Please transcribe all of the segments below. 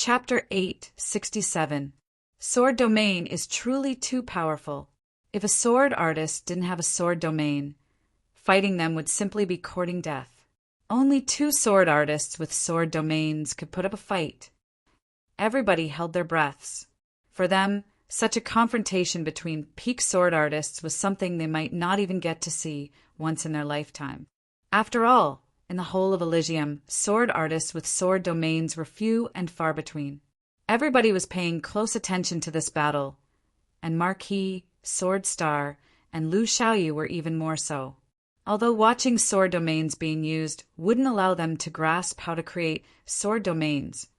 Chapter 867. Sword domain is truly too powerful. If a sword artist didn't have a sword domain, fighting them would simply be courting death. Only two sword artists with sword domains could put up a fight. Everybody held their breaths. For them, such a confrontation between peak sword artists was something they might not even get to see once in their lifetime. After all, in the whole of Elysium, sword artists with sword domains were few and far between. Everybody was paying close attention to this battle, and Marquis, Sword Star, and Lu Xiaoyu were even more so. Although watching sword domains being used wouldn't allow them to grasp how to create sword domains,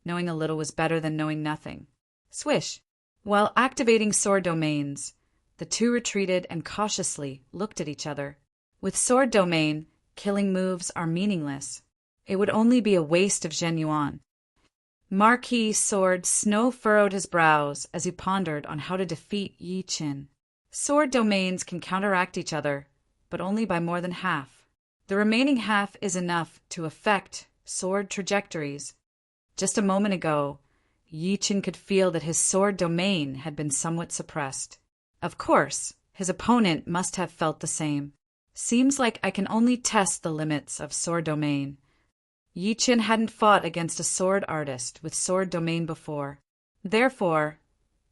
knowing a little was better than knowing nothing. Swish! While activating sword domains, the two retreated and cautiously looked at each other. With sword domain, killing moves are meaningless. It would only be a waste of Zhenyuan. Marquis Sword Snow furrowed his brows as he pondered on how to defeat Yi Qin. Sword domains can counteract each other, but only by more than half. The remaining half is enough to affect sword trajectories. Just a moment ago, Yi Qin could feel that his sword domain had been somewhat suppressed. Of course, his opponent must have felt the same. Seems like I can only test the limits of sword domain. Yi Qin hadn't fought against a sword artist with sword domain before. Therefore,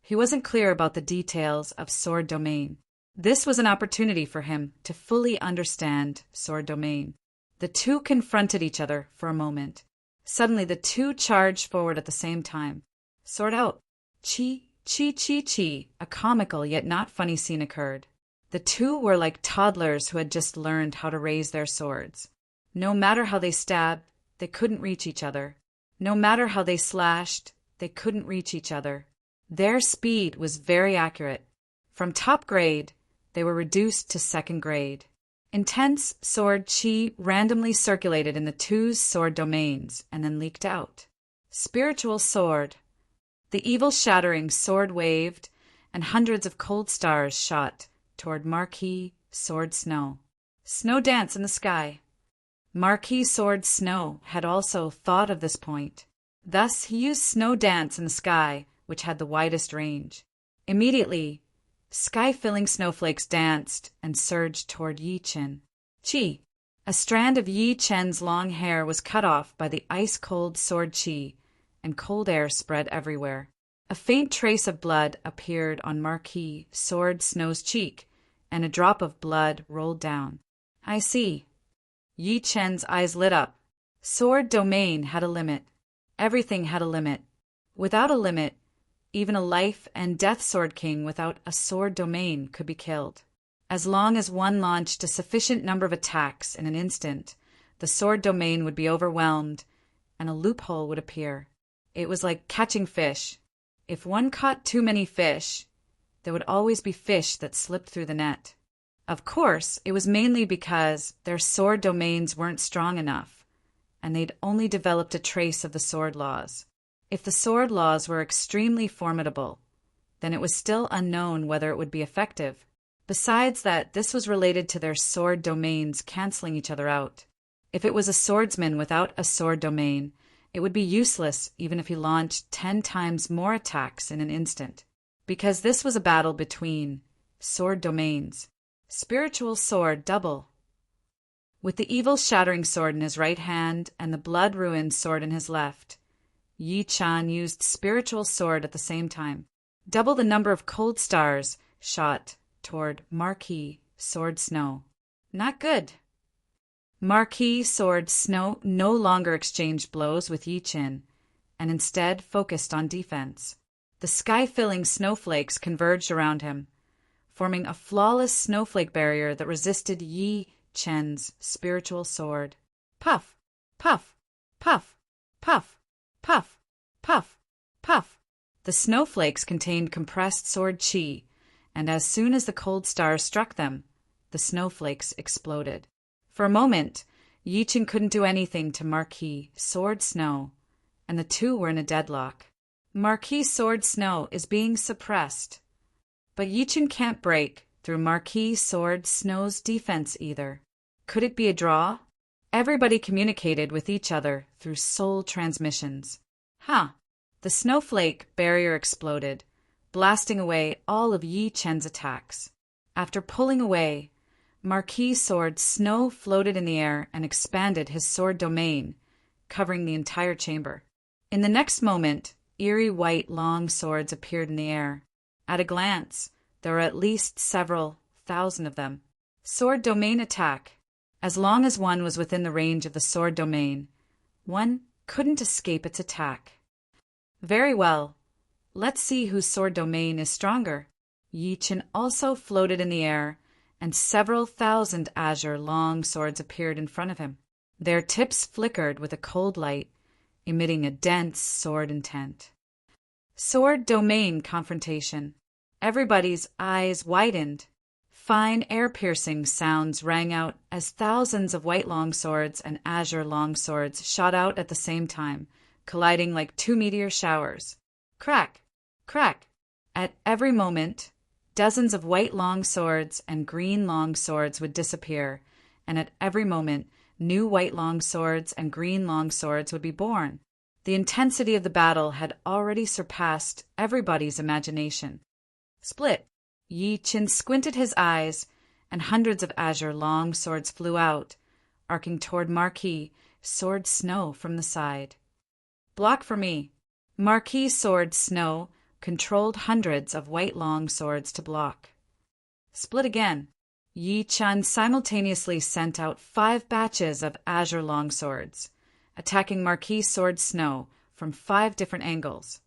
he wasn't clear about the details of sword domain. This was an opportunity for him to fully understand sword domain. The two confronted each other for a moment. Suddenly, the two charged forward at the same time. Sword out. Chi, chi, chi, chi. A comical yet not funny scene occurred. The two were like toddlers who had just learned how to raise their swords. No matter how they stabbed, they couldn't reach each other. No matter how they slashed, they couldn't reach each other. Their speed was very accurate. From top grade, they were reduced to second grade. Intense sword chi randomly circulated in the two's sword domains and then leaked out. Spiritual sword. The evil-shattering sword waved, and hundreds of cold stars shot toward Marquis Sword Snow. Snow dance in the sky. Marquis Sword Snow had also thought of this point. Thus he used snow dance in the sky, which had the widest range. Immediately, sky-filling snowflakes danced and surged toward Yi Qin. Chi. A strand of Yi Qin's long hair was cut off by the ice-cold sword chi, and cold air spread everywhere. A faint trace of blood appeared on Marquis Sword Snow's cheek, and a drop of blood rolled down. I see. Yi Qin's eyes lit up. Sword domain had a limit. Everything had a limit. Without a limit, even a life and death sword king without a sword domain could be killed. As long as one launched a sufficient number of attacks in an instant, the sword domain would be overwhelmed, and a loophole would appear. It was like catching fish. If one caught too many fish, there would always be fish that slipped through the net. Of course, it was mainly because their sword domains weren't strong enough, and they'd only developed a trace of the sword laws. If the sword laws were extremely formidable, then it was still unknown whether it would be effective. Besides that, this was related to their sword domains canceling each other out. If it was a swordsman without a sword domain, it would be useless even if he launched 10 times more attacks in an instant. Because this was a battle between sword domains. Spiritual sword double. With the evil-shattering sword in his right hand and the blood-ruined sword in his left, Yi Qin used spiritual sword at the same time. Double the number of cold stars shot toward Marquis Sword Snow. Not good. Marquis Sword Snow no longer exchanged blows with Yi Qin, and instead focused on defense. The sky-filling snowflakes converged around him, forming a flawless snowflake barrier that resisted Yi Qin's spiritual sword. Puff, puff, puff, puff, puff, puff, puff. The snowflakes contained compressed sword chi, and as soon as the cold stars struck them, the snowflakes exploded. For a moment, Yi Qin couldn't do anything to Marquis Sword Snow, and the two were in a deadlock. Marquis Sword Snow is being suppressed, but Yi Qin can't break through Marquis Sword Snow's defense either. Could it be a draw? Everybody communicated with each other through soul transmissions. Huh. The snowflake barrier exploded, blasting away all of Yi Chen's attacks. After pulling away, Marquis Sword Snow floated in the air and expanded his sword domain, covering the entire chamber. In the next moment, eerie white long swords appeared in the air. At a glance, there were at least several thousand of them. Sword domain attack. As long as one was within the range of the sword domain, one couldn't escape its attack. Very well. Let's see whose sword domain is stronger. Yi Chen also floated in the air, and several thousand azure long swords appeared in front of him. Their tips flickered with a cold light, emitting a dense sword intent. Sword domain confrontation. Everybody's eyes widened. Fine air-piercing sounds rang out as thousands of white longswords and azure longswords shot out at the same time, colliding like two meteor showers. Crack! Crack! At every moment, dozens of white longswords and green longswords would disappear, and at every moment, new white longswords and green longswords would be born. The intensity of the battle had already surpassed everybody's imagination. Split! Yi Chen squinted his eyes, and hundreds of azure long swords flew out, arcing toward Marquis Sword Snow from the side. Block for me. Marquis Sword Snow controlled hundreds of white long swords to block. Split again. Yi Chen simultaneously sent out 5 batches of azure long swords, attacking Marquis Sword Snow from 5 different angles.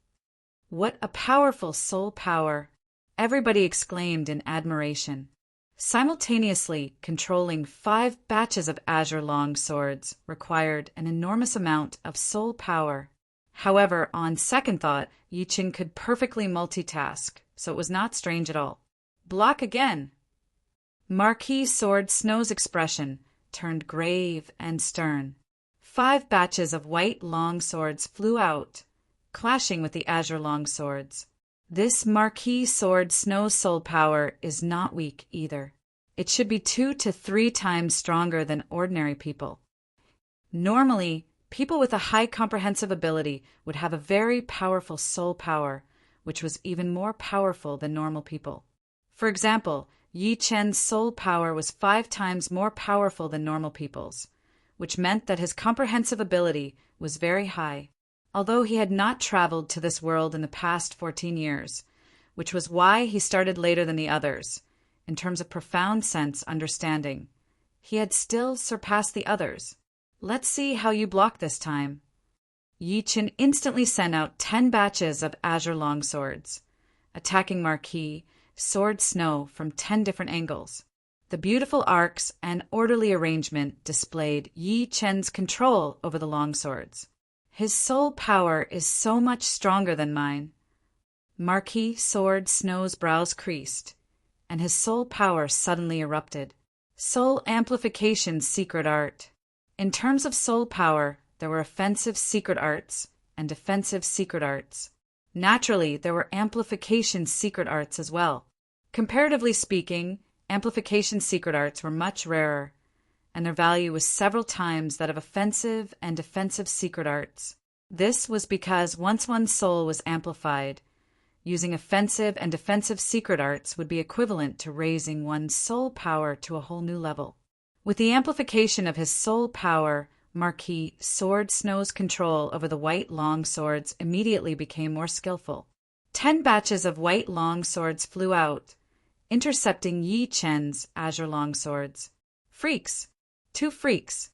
What a powerful soul power! Everybody exclaimed in admiration. Simultaneously controlling 5 batches of azure long swords required an enormous amount of soul power. However, on second thought, Yi Chen could perfectly multitask, so it was not strange at all. Block again! Marquis Sword Snow's expression turned grave and stern. 5 batches of white long swords flew out, clashing with the azure long swords. This Marquis Sword Snow's soul power is not weak either. It should be 2 to 3 times stronger than ordinary people. Normally, people with a high comprehensive ability would have a very powerful soul power, which was even more powerful than normal people. For example, Yi Chen's soul power was 5 times more powerful than normal people's, which meant that his comprehensive ability was very high. Although he had not traveled to this world in the past 14 years, which was why he started later than the others, in terms of profound sense understanding, he had still surpassed the others. Let's see how you block this time. Yi Chen instantly sent out 10 batches of azure longswords, attacking Marquis Sword Snow from 10 different angles. The beautiful arcs and orderly arrangement displayed Yi Chen's control over the longswords. His soul power is so much stronger than mine. Marquis Sword Snow's brows creased, and his soul power suddenly erupted. Soul amplification secret art. In terms of soul power, there were offensive secret arts and defensive secret arts. Naturally, there were amplification secret arts as well. Comparatively speaking, amplification secret arts were much rarer, and their value was several times that of offensive and defensive secret arts. This was because once one's soul was amplified, using offensive and defensive secret arts would be equivalent to raising one's soul power to a whole new level. With the amplification of his soul power, Marquis Sword Snow's control over the white long swords immediately became more skillful. 10 batches of white long swords flew out, intercepting Yi Chen's azure long swords. Freaks! 2 freaks.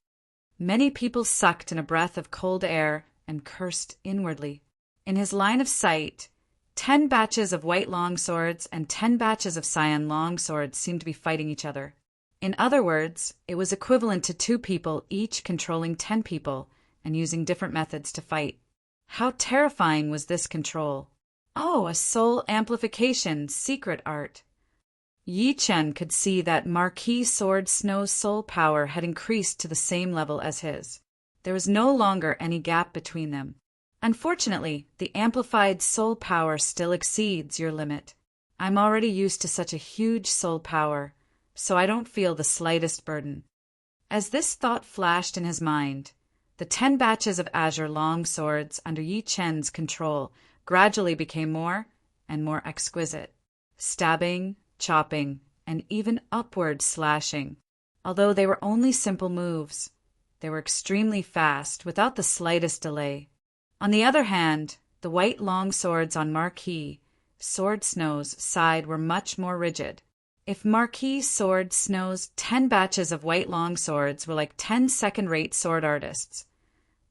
Many people sucked in a breath of cold air and cursed inwardly. In his line of sight, 10 batches of white longswords and 10 batches of cyan longswords seemed to be fighting each other. In other words, it was equivalent to 2 people each controlling 10 people and using different methods to fight. How terrifying was this control? Oh, a soul amplification secret art. Yi Chen could see that Marquis Sword Snow's soul power had increased to the same level as his. There was no longer any gap between them. Unfortunately, the amplified soul power still exceeds your limit. I'm already used to such a huge soul power, so I don't feel the slightest burden. As this thought flashed in his mind, The 10 batches of azure long swords under Yi Chen's control gradually became more and more exquisite, stabbing, chopping, and even upward slashing. Although they were only simple moves, they were extremely fast, without the slightest delay. On the other hand, the white long swords on Marquis Sword Snow's side were much more rigid. If Marquis Sword Snow's 10 batches of white long swords were like 10 second-rate sword artists,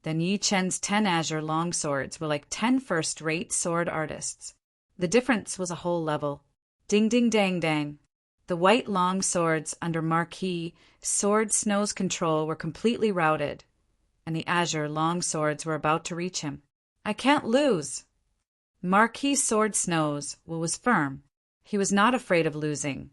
then Yi Chen's 10 azure long swords were like 10 first-rate sword artists. The difference was a whole level. Ding ding dang dang. The white long swords under Marquis Sword Snow's control were completely routed, and the azure long swords were about to reach him. I can't lose. Marquis Sword Snow's will was firm. He was not afraid of losing,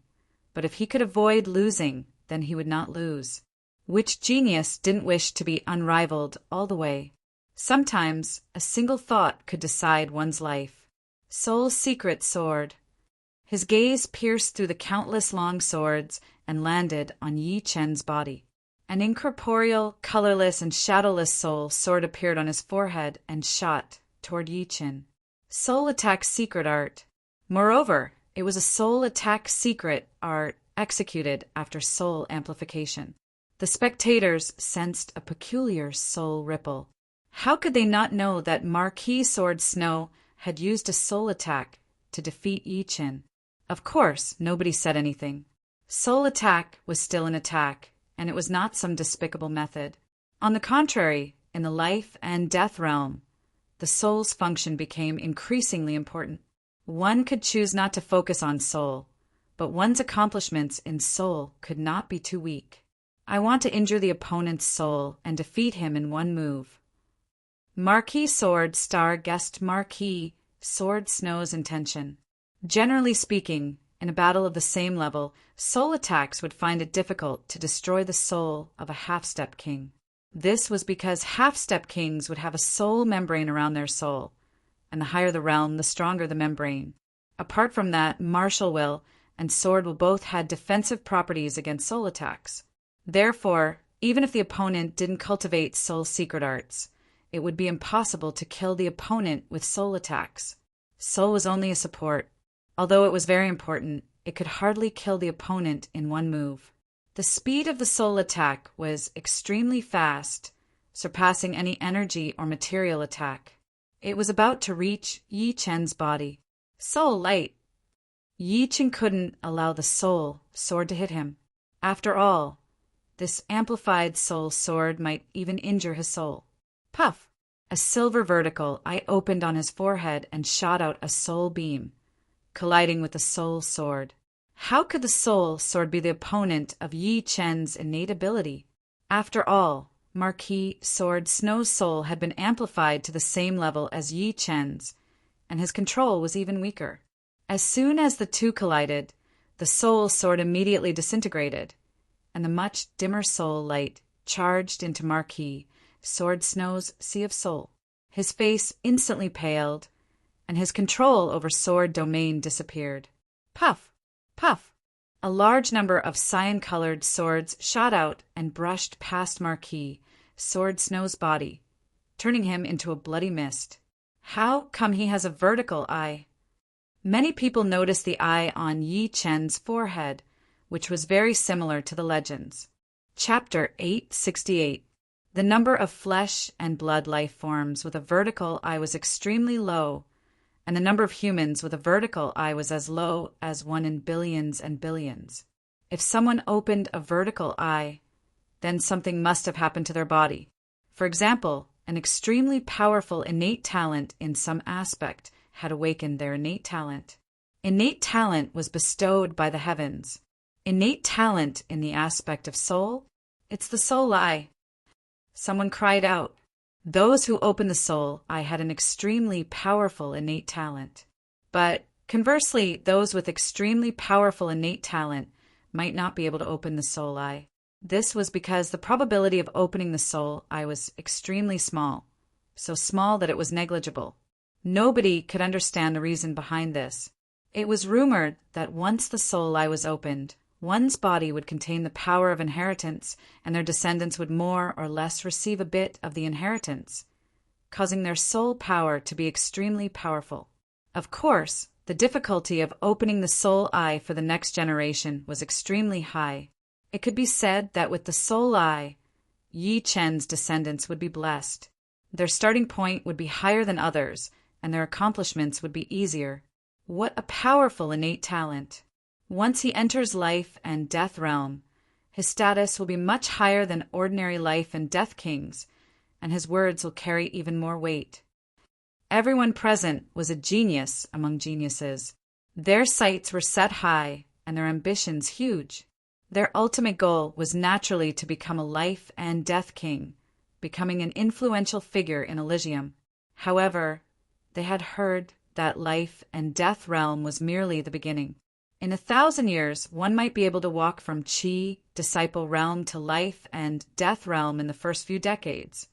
but if he could avoid losing, then he would not lose. Which genius didn't wish to be unrivaled all the way? Sometimes a single thought could decide one's life. Soul's secret sword. His gaze pierced through the countless long swords and landed on Yi Chen's body. An incorporeal, colorless, and shadowless soul sword appeared on his forehead and shot toward Yi Chen. Soul attack secret art. Moreover, it was a soul attack secret art executed after soul amplification. The spectators sensed a peculiar soul ripple. How could they not know that Marquis Sword Snow had used a soul attack to defeat Yi Chen? Of course, nobody said anything. Soul attack was still an attack, and it was not some despicable method. On the contrary, in the life and death realm, the soul's function became increasingly important. One could choose not to focus on soul, but one's accomplishments in soul could not be too weak. I want to injure the opponent's soul and defeat him in one move. Marquis Sword Star guessed Marquis Sword Snow's intention. Generally speaking, in a battle of the same level, soul attacks would find it difficult to destroy the soul of a half-step king. This was because half-step kings would have a soul membrane around their soul, and the higher the realm, the stronger the membrane. Apart from that, martial will and sword will both had defensive properties against soul attacks. Therefore, even if the opponent didn't cultivate soul secret arts, it would be impossible to kill the opponent with soul attacks. Soul was only a support. Although it was very important, it could hardly kill the opponent in one move. The speed of the soul attack was extremely fast, surpassing any energy or material attack. It was about to reach Yi Chen's body. Soul light. Yi Chen couldn't allow the soul sword to hit him. After all, this amplified soul sword might even injure his soul. Puff! A silver vertical eye opened on his forehead and shot out a soul beam, colliding with the soul sword. How could the soul sword be the opponent of Yi Chen's innate ability? After all, Marquis Sword Snow's soul had been amplified to the same level as Yi Chen's, and his control was even weaker. As soon as the two collided, the soul sword immediately disintegrated, and the much dimmer soul light charged into Marquis Sword Snow's sea of soul. His face instantly paled, and his control over sword domain disappeared. Puff! Puff! A large number of cyan-colored swords shot out and brushed past Marquis Sword Snow's body, turning him into a bloody mist. How come he has a vertical eye? Many people noticed the eye on Yi Chen's forehead, which was very similar to the legends. Chapter 868. The number of flesh and blood life forms with a vertical eye was extremely low, and the number of humans with a vertical eye was as low as 1 in billions and billions. If someone opened a vertical eye, then something must have happened to their body. For example, an extremely powerful innate talent in some aspect had awakened their innate talent. Innate talent was bestowed by the heavens. Innate talent in the aspect of soul? It's the soul eye. Someone cried out. Those who opened the soul eye had an extremely powerful innate talent. But conversely, those with extremely powerful innate talent might not be able to open the soul eye. This was because the probability of opening the soul eye was extremely small, so small that it was negligible. Nobody could understand the reason behind this. It was rumored that once the soul eye was opened, One's body would contain the power of inheritance, and their descendants would more or less receive a bit of the inheritance, causing their soul power to be extremely powerful. Of course, the difficulty of opening the soul eye for the next generation was extremely high. It could be said that with the soul eye, Yi Chen's descendants would be blessed. Their starting point would be higher than others, and their accomplishments would be easier. What a powerful innate talent! Once he enters life and death realm, his status will be much higher than ordinary life and death kings, and his words will carry even more weight. Everyone present was a genius among geniuses. Their sights were set high and their ambitions huge. Their ultimate goal was naturally to become a life and death king, becoming an influential figure in Elysium. However, they had heard that life and death realm was merely the beginning. In 1,000 years, one might be able to walk from Qi, disciple realm, to life and death realm in the first few decades.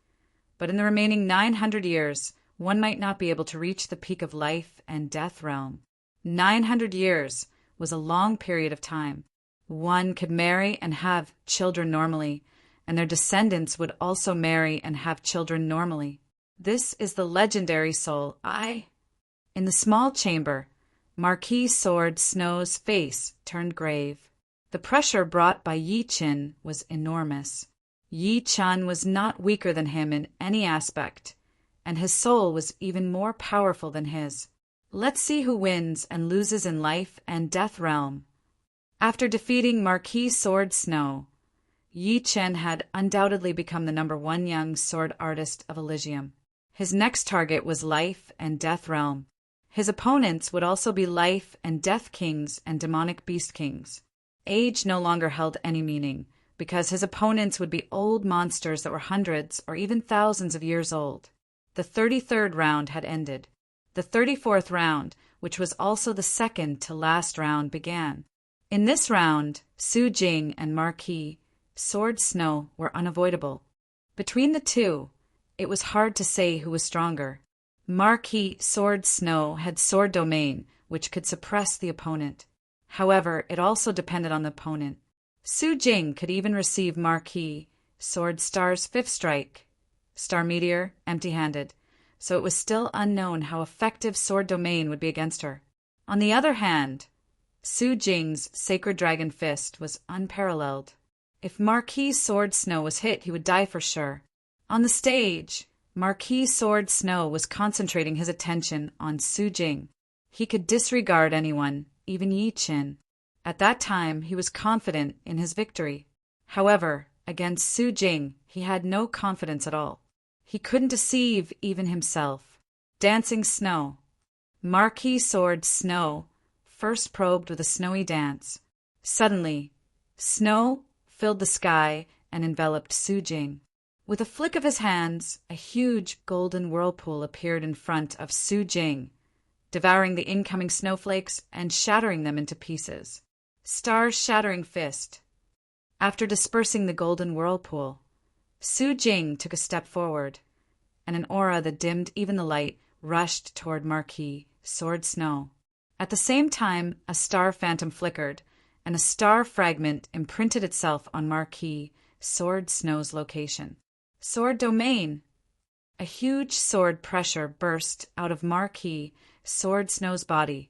But in the remaining 900 years, one might not be able to reach the peak of life and death realm. 900 years was a long period of time. One could marry and have children normally, and their descendants would also marry and have children normally. This is the legendary soul eye. In the small chamber, Marquis Sword Snow's face turned grave. The pressure brought by Yi Chen was enormous. Yi Chen was not weaker than him in any aspect, and his soul was even more powerful than his. Let's see who wins and loses in life and death realm. After defeating Marquis Sword Snow, Yi Chen had undoubtedly become the #1 young sword artist of Elysium. His next target was life and death realm. His opponents would also be life and death kings and demonic beast kings. Age no longer held any meaning, because his opponents would be old monsters that were hundreds or even thousands of years old. The 33rd round had ended. The 34th round, which was also the second to last round, began. In this round, Su Jing and Marquis Sword Snow were unavoidable. Between the two, it was hard to say who was stronger. Marquis Sword Snow had sword domain, which could suppress the opponent. However, it also depended on the opponent. Su Jing could even receive Marquis Sword Star's 5th strike, Star Meteor, empty-handed, so it was still unknown how effective sword domain would be against her. On the other hand, Su Jing's Sacred Dragon Fist was unparalleled. If Marquis Sword Snow was hit, he would die for sure. On the stage, Marquis Sword Snow was concentrating his attention on Su Jing. He could disregard anyone, even Yi Chen. At that time, he was confident in his victory. However, against Su Jing, he had no confidence at all. He couldn't deceive even himself. Dancing Snow. Marquis Sword Snow first probed with a snowy dance. Suddenly, snow filled the sky and enveloped Su Jing. With a flick of his hands, a huge golden whirlpool appeared in front of Su Jing, devouring the incoming snowflakes and shattering them into pieces. Star's shattering fist. After dispersing the golden whirlpool, Su Jing took a step forward, and an aura that dimmed even the light rushed toward Marquis Sword Snow. At the same time, a star phantom flickered, and a star fragment imprinted itself on Marquis Sword Snow's location. Sword domain. A huge sword pressure burst out of Marquis Sword Snow's body,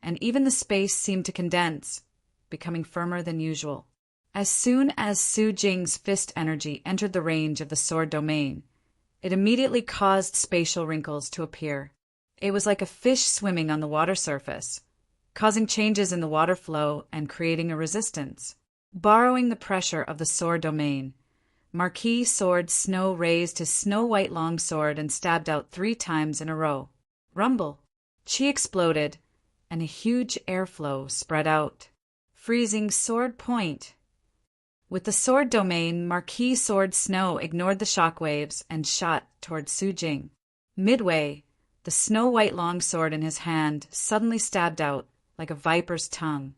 and even the space seemed to condense, becoming firmer than usual. As soon as Su Jing's fist energy entered the range of the sword domain, it immediately caused spatial wrinkles to appear. It was like a fish swimming on the water surface, causing changes in the water flow and creating a resistance. Borrowing the pressure of the sword domain, Marquis Sword Snow raised his snow-white longsword and stabbed out 3 times in a row. Rumble. Qi exploded, and a huge airflow spread out, freezing sword point. With the sword domain, Marquis Sword Snow ignored the shockwaves and shot toward Su Jing. Midway, the snow-white longsword in his hand suddenly stabbed out like a viper's tongue,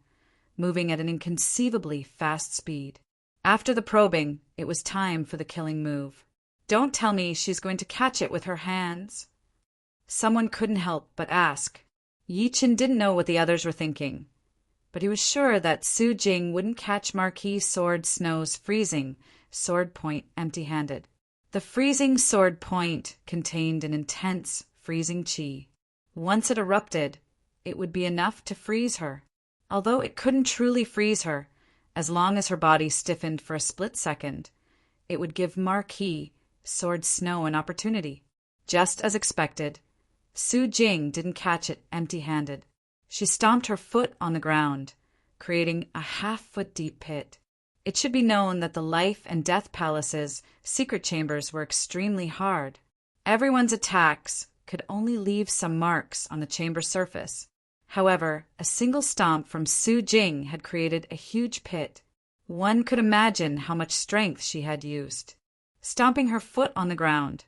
moving at an inconceivably fast speed. After the probing, it was time for the killing move. Don't tell me she's going to catch it with her hands. Someone couldn't help but ask. Yi Chen didn't know what the others were thinking. but he was sure that Su Jing wouldn't catch Marquis Sword Snow's freezing sword point empty-handed. The freezing sword point contained an intense freezing chi. Once it erupted, it would be enough to freeze her. Although it couldn't truly freeze her, as long as her body stiffened for a split second, it would give Marquis Sword Snow an opportunity. Just as expected, Su Jing didn't catch it empty-handed. She stomped her foot on the ground, creating a half-foot deep pit. It should be known that the Life and Death Palace's secret chambers were extremely hard. Everyone's attacks could only leave some marks on the chamber surface. However, a single stomp from Su Jing had created a huge pit. One could imagine how much strength she had used. Stomping her foot on the ground,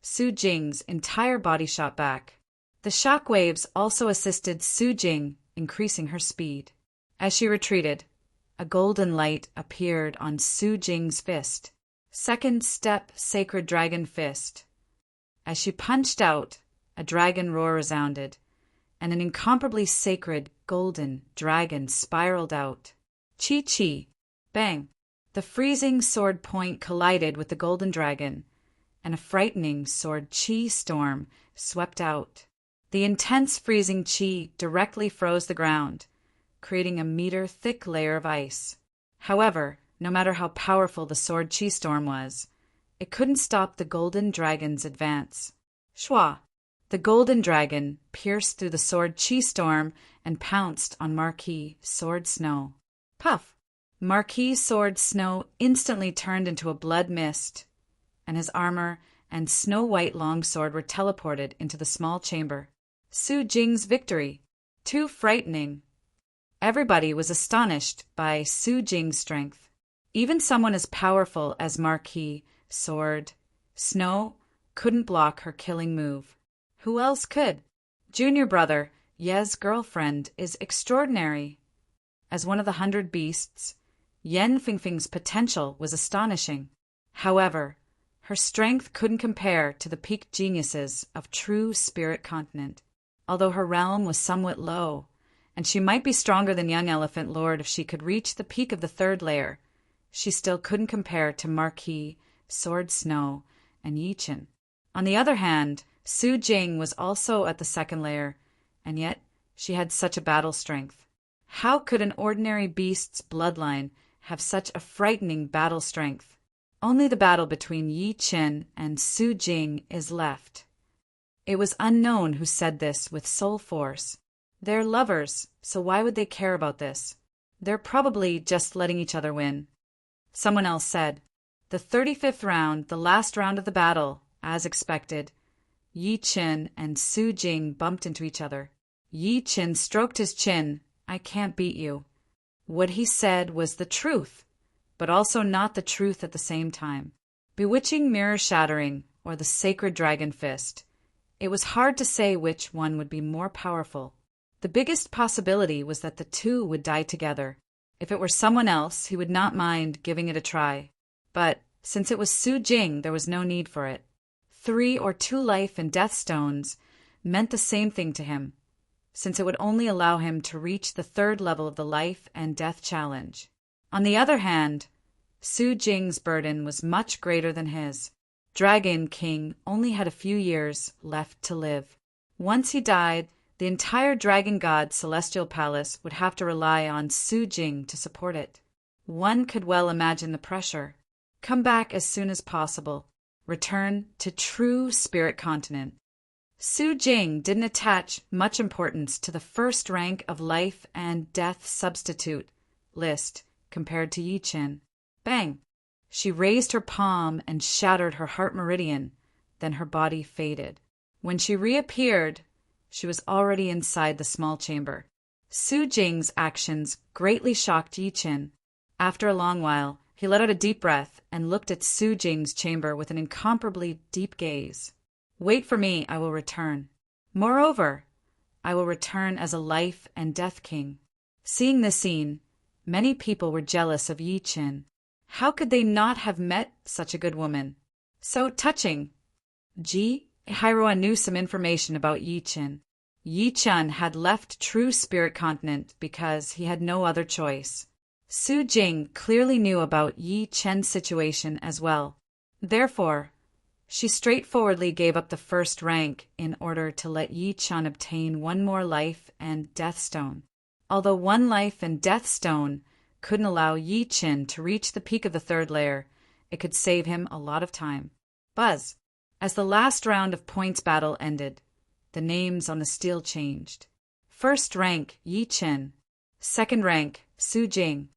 Su Jing's entire body shot back. The shock waves also assisted Su Jing, increasing her speed. As she retreated, a golden light appeared on Su Jing's fist. Second step, Sacred Dragon Fist. As she punched out, a dragon roar resounded, and an incomparably sacred golden dragon spiraled out. Chi-chi! Bang! The freezing sword point collided with the golden dragon, and a frightening sword chi storm swept out. The intense freezing chi directly froze the ground, creating a meter-thick layer of ice. However, no matter how powerful the sword chi storm was, it couldn't stop the golden dragon's advance. Shwa! The golden dragon pierced through the sword chi storm and pounced on Marquis Sword Snow. Puff! Marquis Sword Snow instantly turned into a blood mist, and his armor and snow-white longsword were teleported into the small chamber. Su Jing's victory. Too frightening. Everybody was astonished by Su Jing's strength. Even someone as powerful as Marquis Sword Snow couldn't block her killing move. Who else could? Junior brother, Ye's girlfriend, is extraordinary. As one of the 100 beasts, Yen Fingfing's potential was astonishing. However, her strength couldn't compare to the peak geniuses of true Spirit Continent. Although her realm was somewhat low, and she might be stronger than Young Elephant Lord if she could reach the peak of the 3rd layer, she still couldn't compare to Marquis Sword Snow and Yichen. On the other hand, Su Jing was also at the 2nd layer, and yet she had such a battle strength. How could an ordinary beast's bloodline have such a frightening battle strength? Only the battle between Yi Chen and Su Jing is left. It was unknown who said this with soul force. They're lovers, so why would they care about this? They're probably just letting each other win. Someone else said, the 35th round, the last round of the battle, as expected, Yi Chen and Su Jing bumped into each other. Yi Chen stroked his chin. I can't beat you. What he said was the truth, but also not the truth at the same time. Bewitching mirror shattering, or the sacred dragon fist. It was hard to say which one would be more powerful. The biggest possibility was that the two would die together. If it were someone else, he would not mind giving it a try. But since it was Su Jing, there was no need for it. 3 or 2 life and death stones meant the same thing to him, since it would only allow him to reach the 3rd level of the life and death challenge. On the other hand, Su Jing's burden was much greater than his. Dragon King only had a few years left to live. Once he died, the entire Dragon God Celestial Palace would have to rely on Su Jing to support it. One could well imagine the pressure. Come back as soon as possible. Return to true Spirit Continent. Su Jing didn't attach much importance to the 1st rank of life and death substitute list compared to Yi Chen. Bang! She raised her palm and shattered her heart meridian, then her body faded. When she reappeared, she was already inside the small chamber. Su Jing's actions greatly shocked Yi Chen. After a long while, he let out a deep breath and looked at Su Jing's chamber with an incomparably deep gaze. Wait for me, I will return. Moreover, I will return as a life and death king. Seeing this scene, many people were jealous of Yi Chen. How could they not have met such a good woman? So touching. Ji Hairoa knew some information about Yi Chen. Yi Chun had left True Spirit Continent because he had no other choice. Su Jing clearly knew about Yi Chen's situation as well. Therefore, she straightforwardly gave up the first rank in order to let Yi Chun obtain one more life and death stone. Although one life and death stone couldn't allow Yi Chen to reach the peak of the third layer, it could save him a lot of time. Buzz. As the last round of points battle ended, the names on the steel changed. First rank, Yi Chen. Second rank, Su Jing.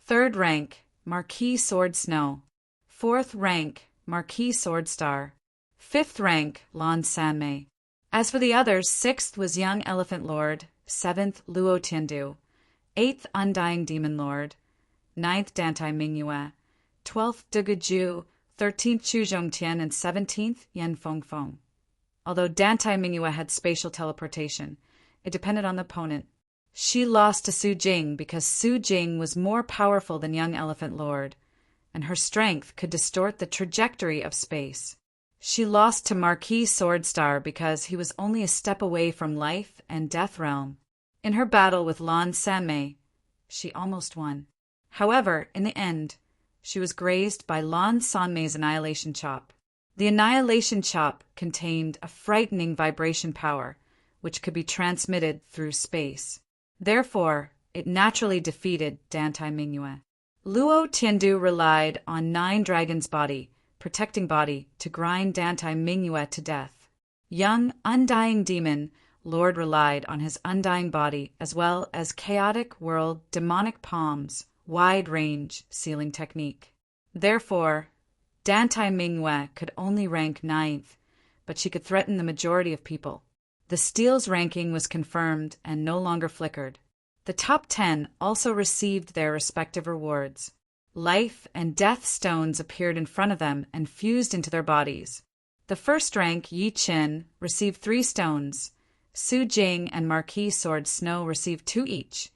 Third rank, Marquis Sword Snow. Fourth rank, Marquis Sword Star. Fifth rank, Lan Sanmei. As for the others, sixth was Young Elephant Lord. Seventh, Luo Tiandu. Eighth, Undying Demon Lord. Ninth, Dantai Mingyue. 12th, Deguju. 13th, Chu Zhongtian, and 17th, Yan Fengfeng. Although Dantai Mingyue had spatial teleportation, it depended on the opponent. She lost to Su Jing because Su Jing was more powerful than Young Elephant Lord, and her strength could distort the trajectory of space. She lost to Marquis Sword Star because he was only a step away from life and death realm. In her battle with Lan Sanmei, she almost won. However, in the end, she was grazed by Lan Sanmei's Annihilation Chop. The Annihilation Chop contained a frightening vibration power, which could be transmitted through space. Therefore, it naturally defeated Dantai Mingyue. Luo Tiandu relied on 9 Dragon's Body, Protecting Body, to grind Dantai Mingyue to death. Young Undying Demon Lord relied on his Undying Body as well as Chaotic World Demonic Palms, wide-range sealing technique. Therefore, Dantai Mingyue could only rank 9th, but she could threaten the majority of people. The Steel's ranking was confirmed and no longer flickered. The top 10 also received their respective rewards. Life and death stones appeared in front of them and fused into their bodies. The first rank, Yi Chen, received 3 stones. Su Jing and Marquis Sword Snow received 2 each,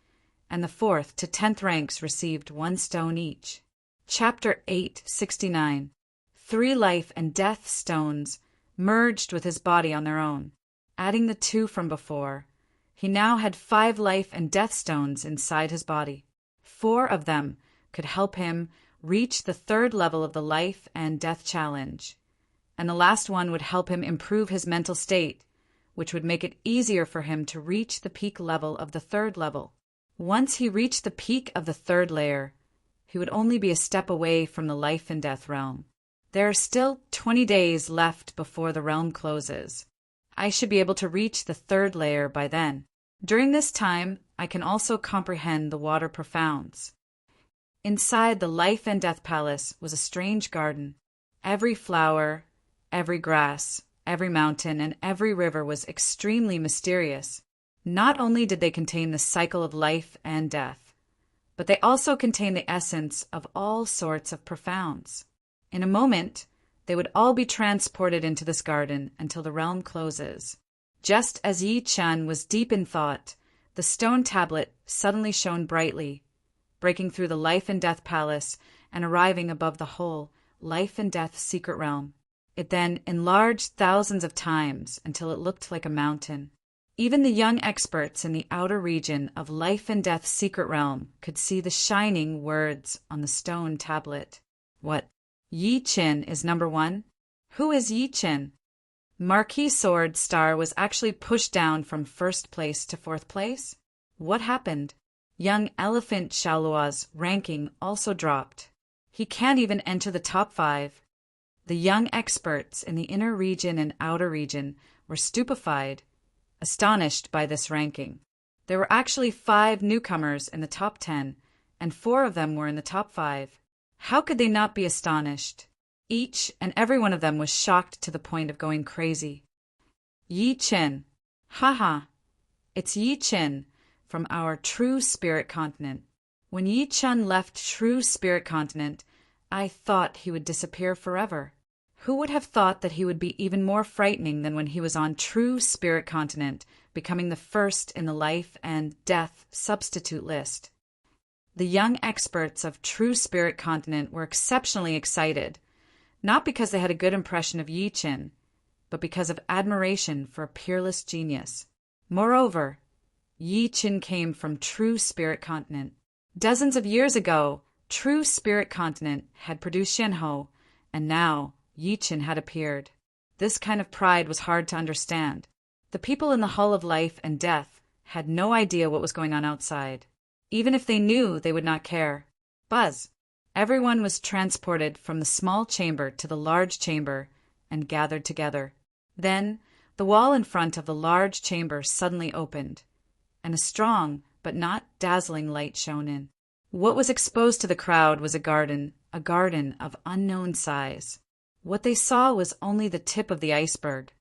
and the 4th to 10th ranks received 1 stone each. Chapter 869. 3 life and death stones merged with his body on their own. Adding the 2 from before, he now had 5 life and death stones inside his body. 4 of them could help him reach the 3rd level of the life and death challenge, and the last one would help him improve his mental state, which would make it easier for him to reach the peak level of the 3rd level. Once he reached the peak of the 3rd layer, he would only be a step away from the life and death realm. There are still 20 days left before the realm closes. I should be able to reach the 3rd layer by then. During this time, I can also comprehend the water profounds. Inside the life and death palace was a strange garden. Every flower, every grass, every mountain, and every river was extremely mysterious. Not only did they contain the cycle of life and death, but they also contained the essence of all sorts of profounds. In a moment, they would all be transported into this garden until the realm closes. Just as Yi Chen was deep in thought, the stone tablet suddenly shone brightly, breaking through the life and death palace and arriving above the whole life and death secret realm. It then enlarged thousands of times until it looked like a mountain. Even the young experts in the outer region of life and death secret realm could see the shining words on the stone tablet. What? Yi Chen is number 1? Who is Yi Chen? Marquis Sword Star was actually pushed down from 1st place to 4th place? What happened? Young Elephant Xiaoluo's ranking also dropped. He can't even enter the top 5. The young experts in the inner region and outer region were stupefied, astonished by this ranking. There were actually 5 newcomers in the top 10, and 4 of them were in the top 5. How could they not be astonished? Each and every one of them was shocked to the point of going crazy. Yi Chen. Haha. It's Yi Chen from our True Spirit Continent. When Yi Chen left True Spirit Continent, I thought he would disappear forever. Who would have thought that he would be even more frightening than when he was on True Spirit Continent, becoming the first in the life and death substitute list? The young experts of True Spirit Continent were exceptionally excited, not because they had a good impression of Yi Chen, but because of admiration for a peerless genius. Moreover, Yi Qin came from True Spirit Continent. Dozens of years ago, True Spirit Continent had produced Xianhou, and now Yi Qin had appeared. This kind of pride was hard to understand. The people in the Hall of Life and Death had no idea what was going on outside. Even if they knew, they would not care. Buzz! Everyone was transported from the small chamber to the large chamber and gathered together. Then, the wall in front of the large chamber suddenly opened, and a strong but not dazzling light shone in. What was exposed to the crowd was a garden of unknown size. What they saw was only the tip of the iceberg.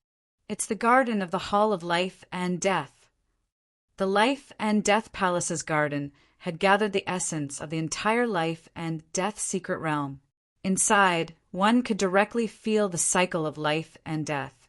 It's the garden of the Hall of Life and Death. The Life and Death Palace's garden had gathered the essence of the entire life and death secret realm. Inside, one could directly feel the cycle of life and death,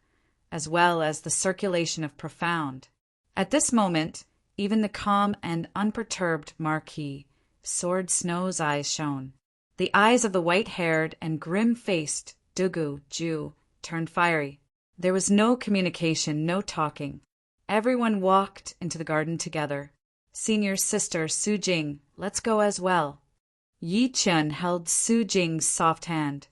as well as the circulation of profound. At this moment, even the calm and unperturbed Marquis, Sword Snow's eyes shone. The eyes of the white-haired and grim-faced Dugu Jew turned fiery. There was no communication, no talking. Everyone walked into the garden together. Senior sister Su Jing, let's go as well. Yi Qin held Su Jing's soft hand.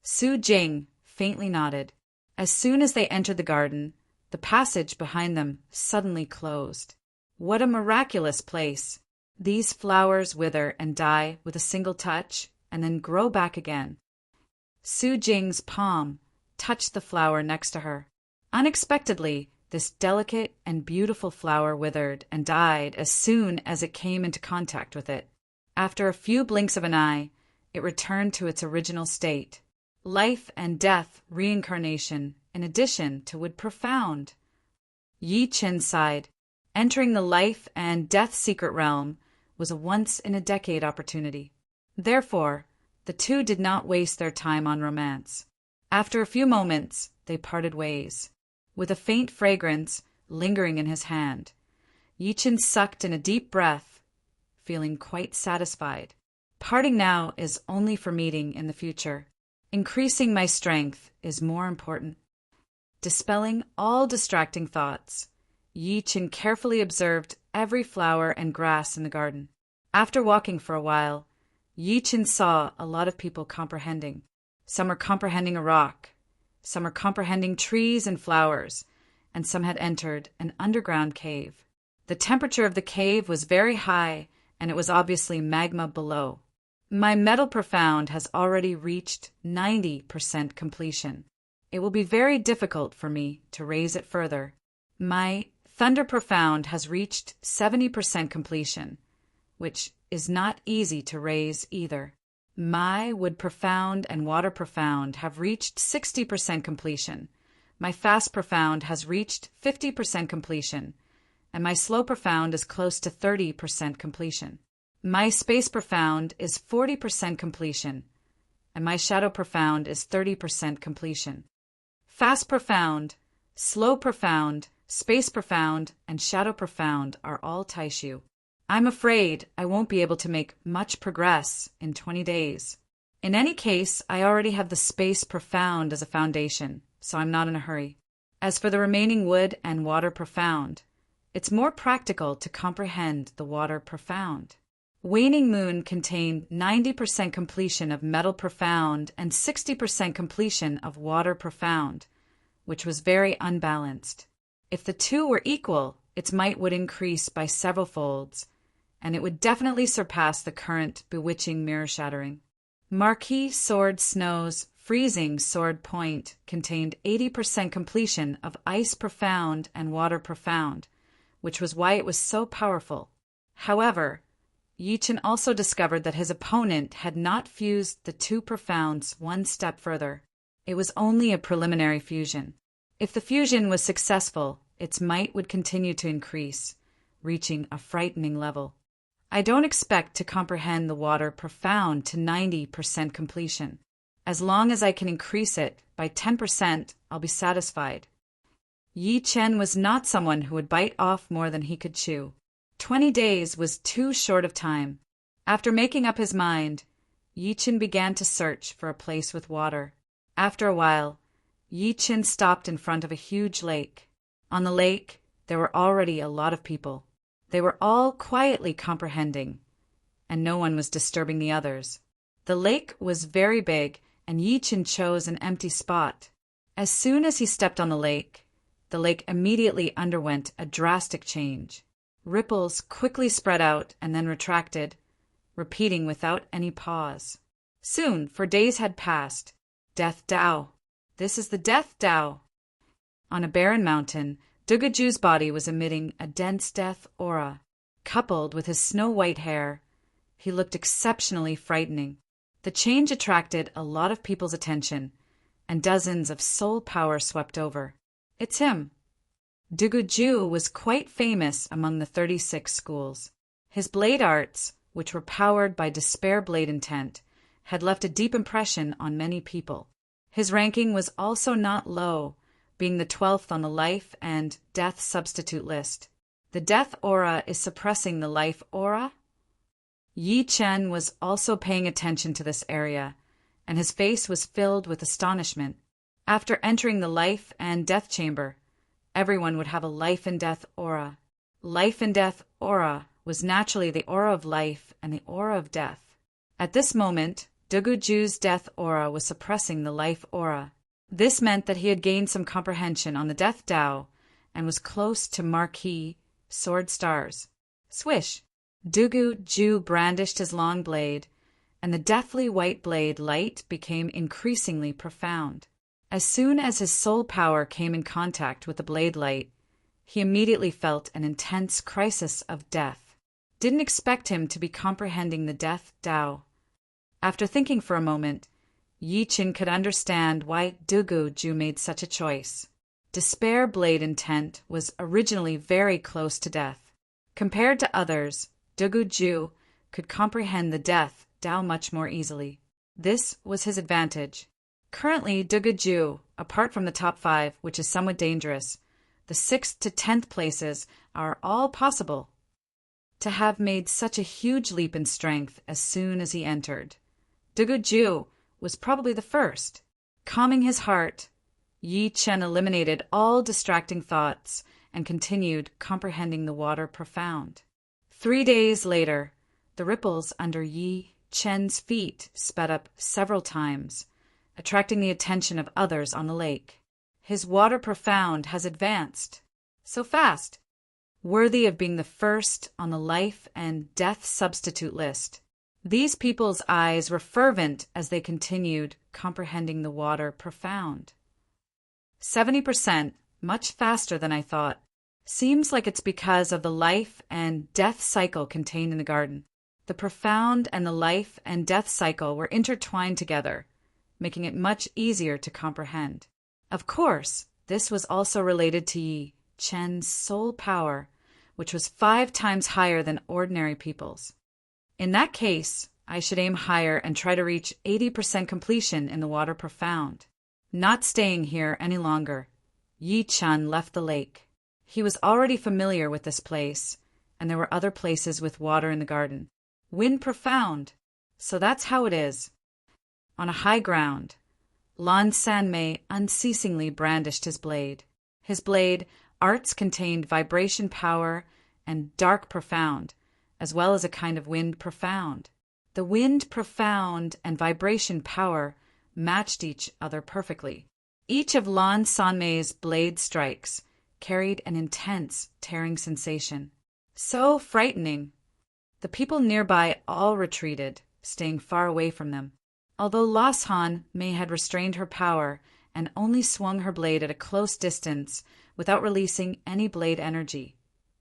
Su Jing faintly nodded. As soon as they entered the garden, the passage behind them suddenly closed. What a miraculous place! These flowers wither and die with a single touch, and then grow back again. Su Jing's palm touched the flower next to her. Unexpectedly, this delicate and beautiful flower withered and died as soon as it came into contact with it. After a few blinks of an eye, it returned to its original state. Life and death reincarnation, in addition to wood profound. Yi Qin sighed. Entering the life and death secret realm was a once-in-a-decade opportunity. Therefore, the two did not waste their time on romance. After a few moments, they parted ways. With a faint fragrance lingering in his hand, Yi Qin sucked in a deep breath, feeling quite satisfied. Parting now is only for meeting in the future. Increasing my strength is more important. Dispelling all distracting thoughts, Yi Qin carefully observed every flower and grass in the garden. After walking for a while, Yi Qin saw a lot of people comprehending. Some were comprehending a rock, some were comprehending trees and flowers, and some had entered an underground cave. The temperature of the cave was very high, and it was obviously magma below. My metal profound has already reached 90% completion. It will be very difficult for me to raise it further. My thunder profound has reached 70% completion, which is not easy to raise either. My wood profound and water profound have reached 60% completion. My fast profound has reached 50% completion, and my slow profound is close to 30% completion. My space profound is 40% completion, and my shadow profound is 30% completion. Fast profound, slow profound, space profound, and shadow profound are all Taishu. I'm afraid I won't be able to make much progress in 20 days. In any case, I already have the space profound as a foundation, so I'm not in a hurry. As for the remaining wood and water profound, it's more practical to comprehend the water profound. Waning Moon contained 90% completion of metal profound and 60% completion of water profound, which was very unbalanced. If the two were equal, its might would increase by several folds, and it would definitely surpass the current bewitching mirror shattering. Marquis Sword Snow's freezing sword point contained 80% completion of ice profound and water profound, which was why it was so powerful. However, Yi Qin also discovered that his opponent had not fused the two profounds one step further. It was only a preliminary fusion. If the fusion was successful, its might would continue to increase, reaching a frightening level. I don't expect to comprehend the water profound to 90% completion. As long as I can increase it by 10%, I'll be satisfied. Yi Qin was not someone who would bite off more than he could chew. 20 days was too short of time. After making up his mind, Yi Qin began to search for a place with water. After a while, Yi Qin stopped in front of a huge lake. On the lake, there were already a lot of people. They were all quietly comprehending, and no one was disturbing the others. The lake was very big, and Yi Chen chose an empty spot. As soon as he stepped on the lake immediately underwent a drastic change. Ripples quickly spread out and then retracted, repeating without any pause. Soon, for days had passed. Death Tao. This is the Death Tao. On a barren mountain, Duguju's body was emitting a dense death aura. Coupled with his snow-white hair, he looked exceptionally frightening. The change attracted a lot of people's attention, and dozens of soul power swept over. It's him. Duguju was quite famous among the 36 schools. His blade arts, which were powered by despair blade intent, had left a deep impression on many people. His ranking was also not low, being the 12th on the life and death substitute list. The death aura is suppressing the life aura? Yi Chen was also paying attention to this area, and his face was filled with astonishment. After entering the life and death chamber, everyone would have a life and death aura. Life and death aura was naturally the aura of life and the aura of death. At this moment, Duguju's death aura was suppressing the life aura. This meant that he had gained some comprehension on the Death Tao and was close to marquee sword stars. Swish! Duguju brandished his long blade, and the deathly white blade light became increasingly profound. As soon as his soul power came in contact with the blade light, he immediately felt an intense crisis of death. Didn't expect him to be comprehending the Death Tao. After thinking for a moment, Yi Chen could understand why Duguju made such a choice. Despair blade intent was originally very close to death. Compared to others, Duguju could comprehend the Death Tao much more easily. This was his advantage. Currently, Duguju, apart from the top 5, which is somewhat dangerous, the 6th to 10th places are all possible. To have made such a huge leap in strength as soon as he entered. Duguju was probably the first. Calming his heart, Yi Chen eliminated all distracting thoughts and continued comprehending the water profound. 3 days later, the ripples under Yi Chen's feet sped up several times, attracting the attention of others on the lake. His water profound has advanced so fast, worthy of being the first on the life and death substitute list. These people's eyes were fervent as they continued comprehending the water profound. 70%, much faster than I thought. Seems like it's because of the life and death cycle contained in the garden. The profound and the life and death cycle were intertwined together, making it much easier to comprehend. Of course, this was also related to Yi Chen's soul power, which was 5 times higher than ordinary people's. In that case, I should aim higher and try to reach 80% completion in the water profound. Not staying here any longer, Yi Chen left the lake. He was already familiar with this place, and there were other places with water in the garden. Wind profound. So that's how it is. On a high ground, Lan Sanmei unceasingly brandished his blade. His blade arts contained vibration power and dark profound, as well as a kind of wind profound. The wind profound and vibration power matched each other perfectly. Each of Lan Sanmei's blade strikes carried an intense, tearing sensation. So frightening. The people nearby all retreated, staying far away from them. Although Lan Sanmei had restrained her power and only swung her blade at a close distance without releasing any blade energy,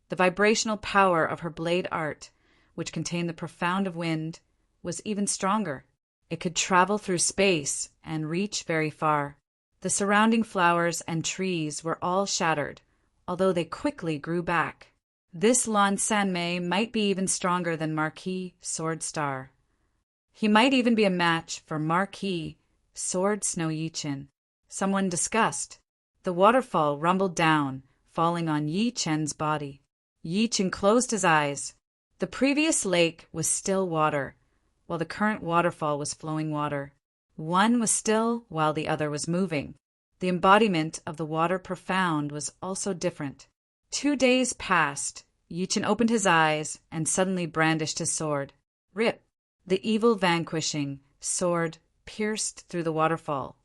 the vibrational power of her blade art, which contained the profound of wind, was even stronger. It could travel through space and reach very far. The surrounding flowers and trees were all shattered, although they quickly grew back. This Lan Sanmei might be even stronger than Marquis Sword Star. He might even be a match for Marquis Sword Snow Yi Chen. Someone discussed. The waterfall rumbled down, falling on Yi Chen's body. Yi Chen closed his eyes. The previous lake was still water, while the current waterfall was flowing water. One was still while the other was moving. The embodiment of the water profound was also different. 2 days passed. Yi-Chen opened his eyes and suddenly brandished his sword. Rip! The evil vanquishing sword pierced through the waterfall.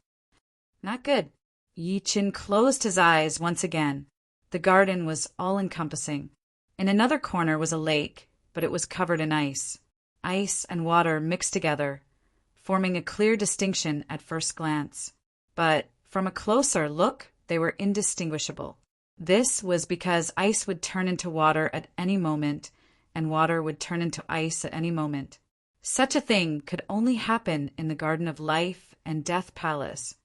Not good. Yi-Chen closed his eyes once again. The garden was all-encompassing. In another corner was a lake, but it was covered in ice. Ice and water mixed together, forming a clear distinction at first glance. But from a closer look, they were indistinguishable. This was because ice would turn into water at any moment, and water would turn into ice at any moment. Such a thing could only happen in the Garden of Life and Death Palace.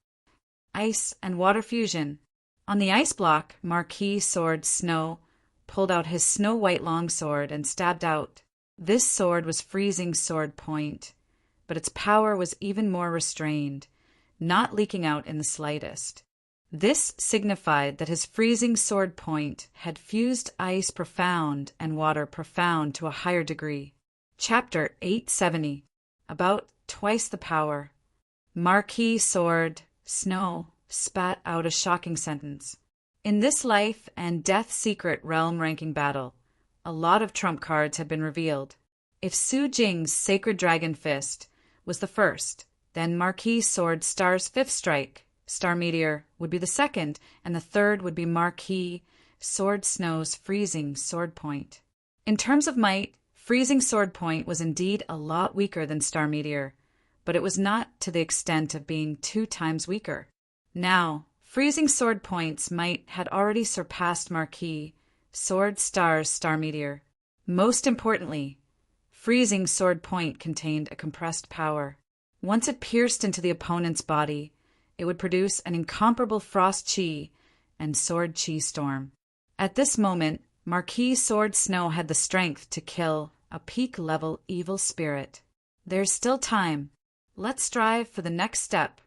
Ice and water fusion. On the ice block, Marquis Sword Snow pulled out his snow-white longsword and stabbed out. This sword was freezing sword point, but its power was even more restrained, not leaking out in the slightest. This signified that his freezing sword point had fused ice profound and water profound to a higher degree. Chapter 870. About twice the power. Marquis Sword Snow spat out a shocking sentence. In this life and death secret realm ranking battle, a lot of trump cards had been revealed. If Su Jing's Sacred Dragon Fist was the first, then Marquis Sword Star's fifth strike, Star Meteor, would be the second, and the third would be Marquis Sword Snow's Freezing Sword Point. In terms of might, Freezing Sword Point was indeed a lot weaker than Star Meteor, but it was not to the extent of being 2 times weaker. Now, Freezing Sword Point's might had already surpassed Marquis Sword Star's Star Meteor. Most importantly, Freezing Sword Point contained a compressed power. Once it pierced into the opponent's body, it would produce an incomparable frost chi and sword chi storm. At this moment, Marquis Sword Snow had the strength to kill a peak-level evil spirit. There's still time. Let's strive for the next step.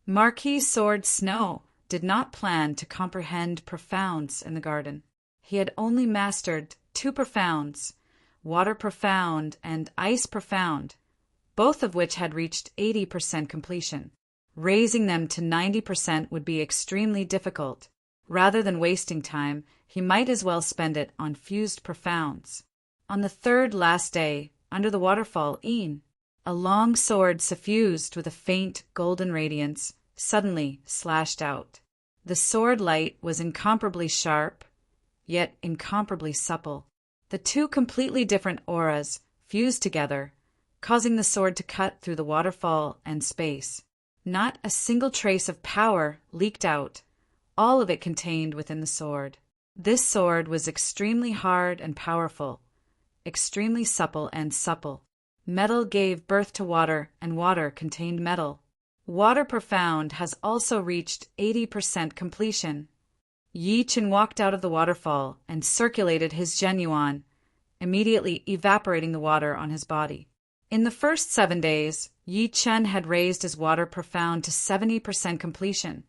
Marquis Sword Snow did not plan to comprehend profounds in the garden. He had only mastered 2 profounds, water profound and ice profound, both of which had reached 80% completion. Raising them to 90% would be extremely difficult. Rather than wasting time, he might as well spend it on fused profounds. On the third last day, under the waterfall a long sword suffused with a faint golden radiance suddenly slashed out. The sword light was incomparably sharp, yet incomparably supple. The 2 completely different auras fused together, causing the sword to cut through the waterfall and space. Not a single trace of power leaked out, all of it contained within the sword. This sword was extremely hard and powerful, extremely supple and supple. Metal gave birth to water, and water contained metal. Water profound has also reached 80% completion. Yi-Chen walked out of the waterfall and circulated his genuine, immediately evaporating the water on his body. In the first 7 days, Yi-Chen had raised his water profound to 70% completion,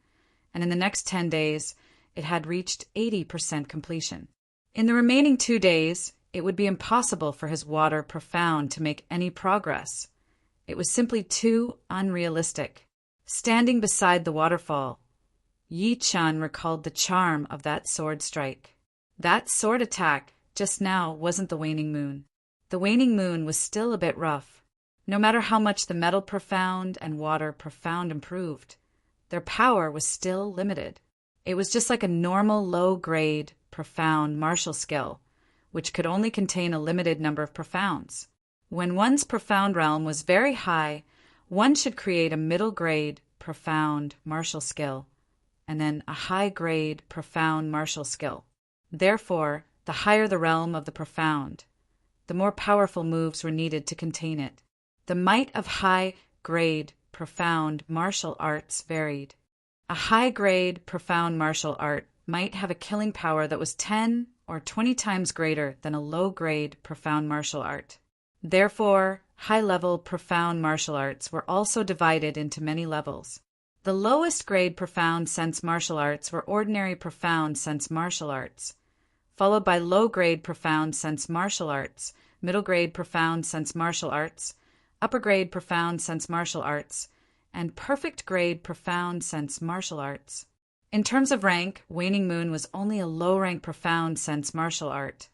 and in the next 10 days, it had reached 80% completion. In the remaining 2 days, it would be impossible for his water profound to make any progress. It was simply too unrealistic. Standing beside the waterfall, Yi-Chen recalled the charm of that sword strike. That sword attack just now wasn't the waning moon. The waning moon was still a bit rough. No matter how much the metal profound and water profound improved, their power was still limited. It was just like a normal low-grade profound martial skill, which could only contain a limited number of profounds. When one's profound realm was very high, one should create a middle-grade profound martial skill, and then a high-grade profound martial skill. Therefore, the higher the realm of the profound, the more powerful moves were needed to contain it. The might of high-grade profound martial arts varied. A high-grade profound martial art might have a killing power that was 10 or 20 times greater than a low-grade profound martial art. Therefore, high-level profound martial arts were also divided into many levels. The lowest grade profound sense martial arts were ordinary profound sense martial arts, followed by low-grade profound sense martial arts, middle-grade profound sense martial arts, upper-grade profound sense martial arts, and perfect grade profound sense martial arts. In terms of rank, Waning Moon was only a low-rank profound sense martial art,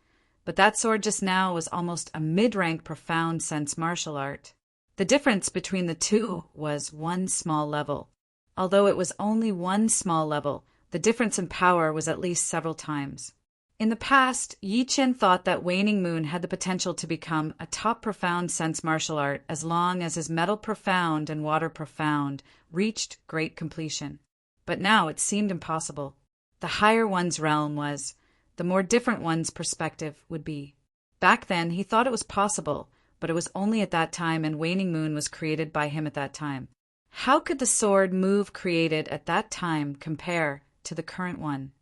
but that sword just now was almost a mid-rank profound sense martial art. The difference between the two was one small level. Although it was only one small level, the difference in power was at least several times. In the past, Yi Chen thought that Waning Moon had the potential to become a top profound sense martial art as long as his metal profound and water profound reached great completion. But now it seemed impossible. The higher one's realm was, the more different one's perspective would be. Back then, he thought it was possible, but it was only at that time, and Waning Moon was created by him at that time. How could the sword move created at that time compare to the current one?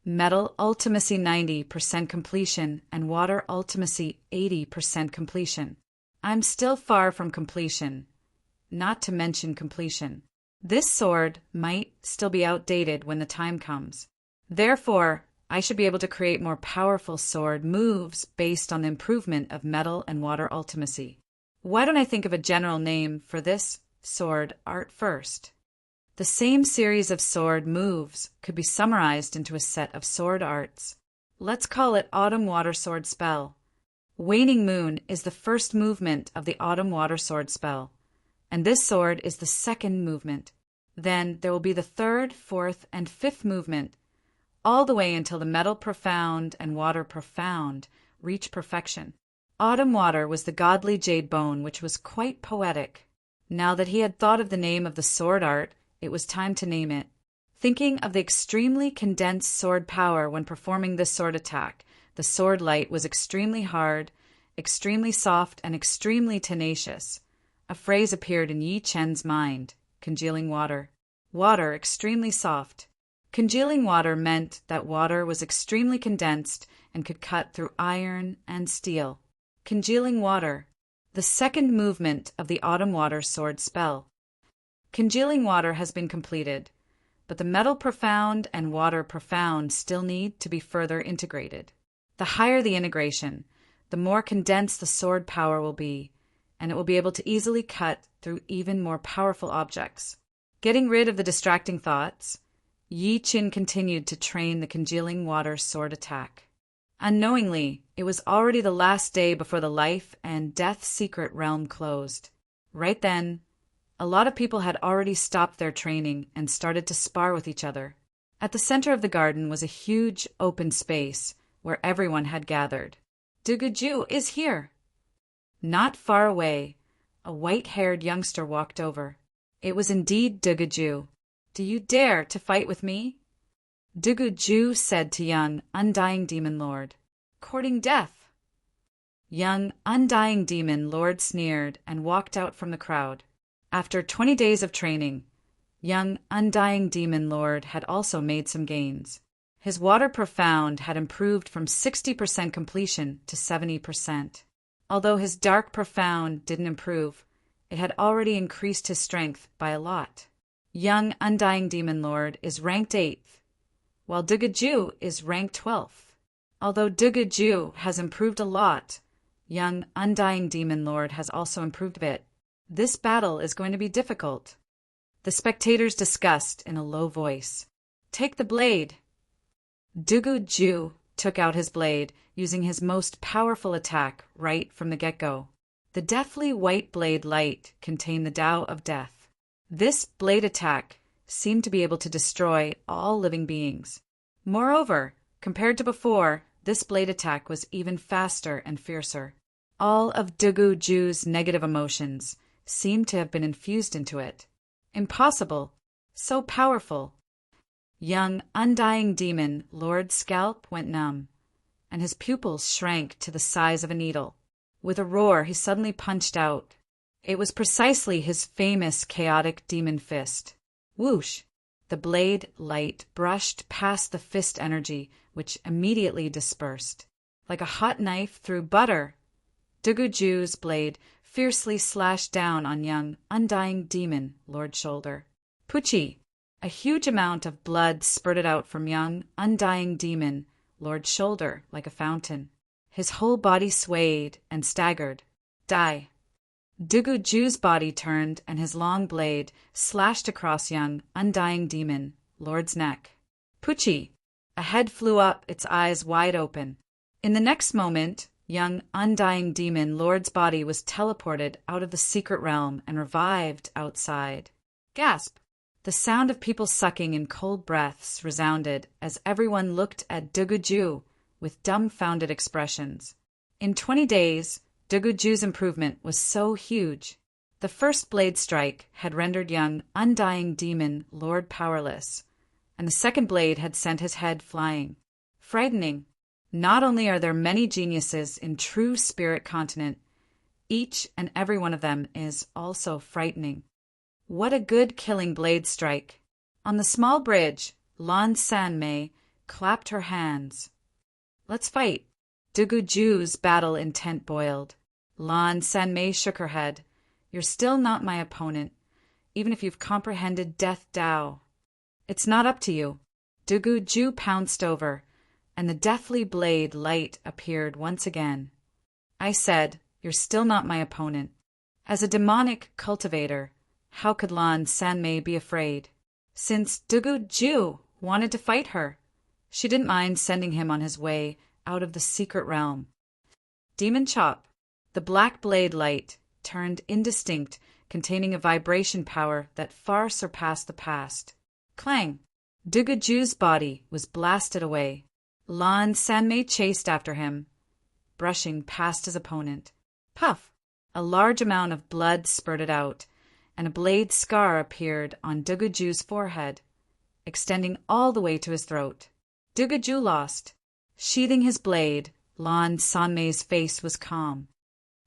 Metal ultimacy 90% completion and water ultimacy 80% completion. I'm still far from completion, not to mention completion. This sword might still be outdated when the time comes. Therefore, I should be able to create more powerful sword moves based on the improvement of metal and water ultimacy. Why don't I think of a general name for this sword art first? The same series of sword moves could be summarized into a set of sword arts. Let's call it Autumn Water Sword Spell. Waning Moon is the first movement of the Autumn Water Sword Spell, and this sword is the second movement. Then there will be the third, fourth, and fifth movement, all the way until the metal profound and water profound reach perfection. Autumn Water was the godly jade bone, which was quite poetic. Now that he had thought of the name of the sword art, it was time to name it. Thinking of the extremely condensed sword power when performing this sword attack, the sword light was extremely hard, extremely soft, and extremely tenacious. A phrase appeared in Yi Chen's mind, congealing water. Water extremely soft. Congealing water meant that water was extremely condensed and could cut through iron and steel. Congealing water, the second movement of the Autumn Water Sword spell. Congealing water has been completed, but the metal profound and water profound still need to be further integrated. The higher the integration, the more condensed the sword power will be, and it will be able to easily cut through even more powerful objects. Getting rid of the distracting thoughts, Yi Chen continued to train the congealing water sword attack. Unknowingly, it was already the last day before the life and death secret realm closed. Right then, a lot of people had already stopped their training and started to spar with each other. At the center of the garden was a huge open space where everyone had gathered. Duguju is here. Not far away, a white-haired youngster walked over. It was indeed Duguju. Do you dare to fight with me? Duguju said to young Undying Demon Lord, courting death. Young Undying Demon Lord sneered and walked out from the crowd. After 20 days of training, young Undying Demon Lord had also made some gains. His water profound had improved from 60% completion to 70%. Although his dark profound didn't improve, it had already increased his strength by a lot. Young Undying Demon Lord is ranked 8th, while Duguju is ranked 12th. Although Duguju has improved a lot, young Undying Demon Lord has also improved a bit. This battle is going to be difficult. The spectators discussed in a low voice. Take the blade. Duguju took out his blade, using his most powerful attack right from the get-go. The deathly white blade light contained the Tao of Death. This blade attack seemed to be able to destroy all living beings. Moreover, compared to before, this blade attack was even faster and fiercer. All of Duguju's negative emotions seemed to have been infused into it. Impossible. So powerful. Young Undying Demon Lord's scalp went numb, and his pupils shrank to the size of a needle. With a roar, he suddenly punched out. It was precisely his famous chaotic demon fist. Whoosh! The blade light brushed past the fist energy, which immediately dispersed. Like a hot knife through butter, Duguju's blade fiercely slashed down on young Undying Demon Lord's shoulder. Puchi! A huge amount of blood spurted out from young Undying Demon Lord's shoulder like a fountain. His whole body swayed and staggered. Die! Dugu-Ju's body turned and his long blade slashed across young, undying demon, Lord's neck. Pucci! A head flew up, its eyes wide open. In the next moment, young, undying demon Lord's body was teleported out of the secret realm and revived outside. Gasp! The sound of people sucking in cold breaths resounded as everyone looked at Dugu-Ju with dumbfounded expressions. In 20 days, Dugu-Ju's improvement was so huge. The first blade strike had rendered young, undying demon Lord powerless, and the second blade had sent his head flying. Frightening. Not only are there many geniuses in true spirit continent, each and every one of them is also frightening. What a good killing blade strike! On the small bridge, Lan Sanmei clapped her hands. Let's fight. Dugu-Ju's battle intent boiled. Lan Sanmei shook her head. You're still not my opponent, even if you've comprehended Death Dao. It's not up to you. Dugu-Ju pounced over, and the deathly blade light appeared once again. I said, you're still not my opponent. As a demonic cultivator, how could Lan Sanmei be afraid? Since Dugu-Ju wanted to fight her, she didn't mind sending him on his way out of the secret realm. Demon Chop, the black blade light, turned indistinct, containing a vibration power that far surpassed the past. Clang! Dugu-Ju's body was blasted away. Lan Sanmei chased after him, brushing past his opponent. Puff! A large amount of blood spurted out, and a blade scar appeared on Dugu-Ju's forehead, extending all the way to his throat. Dugu-Ju lost. Sheathing his blade, Lan Sanmei's face was calm.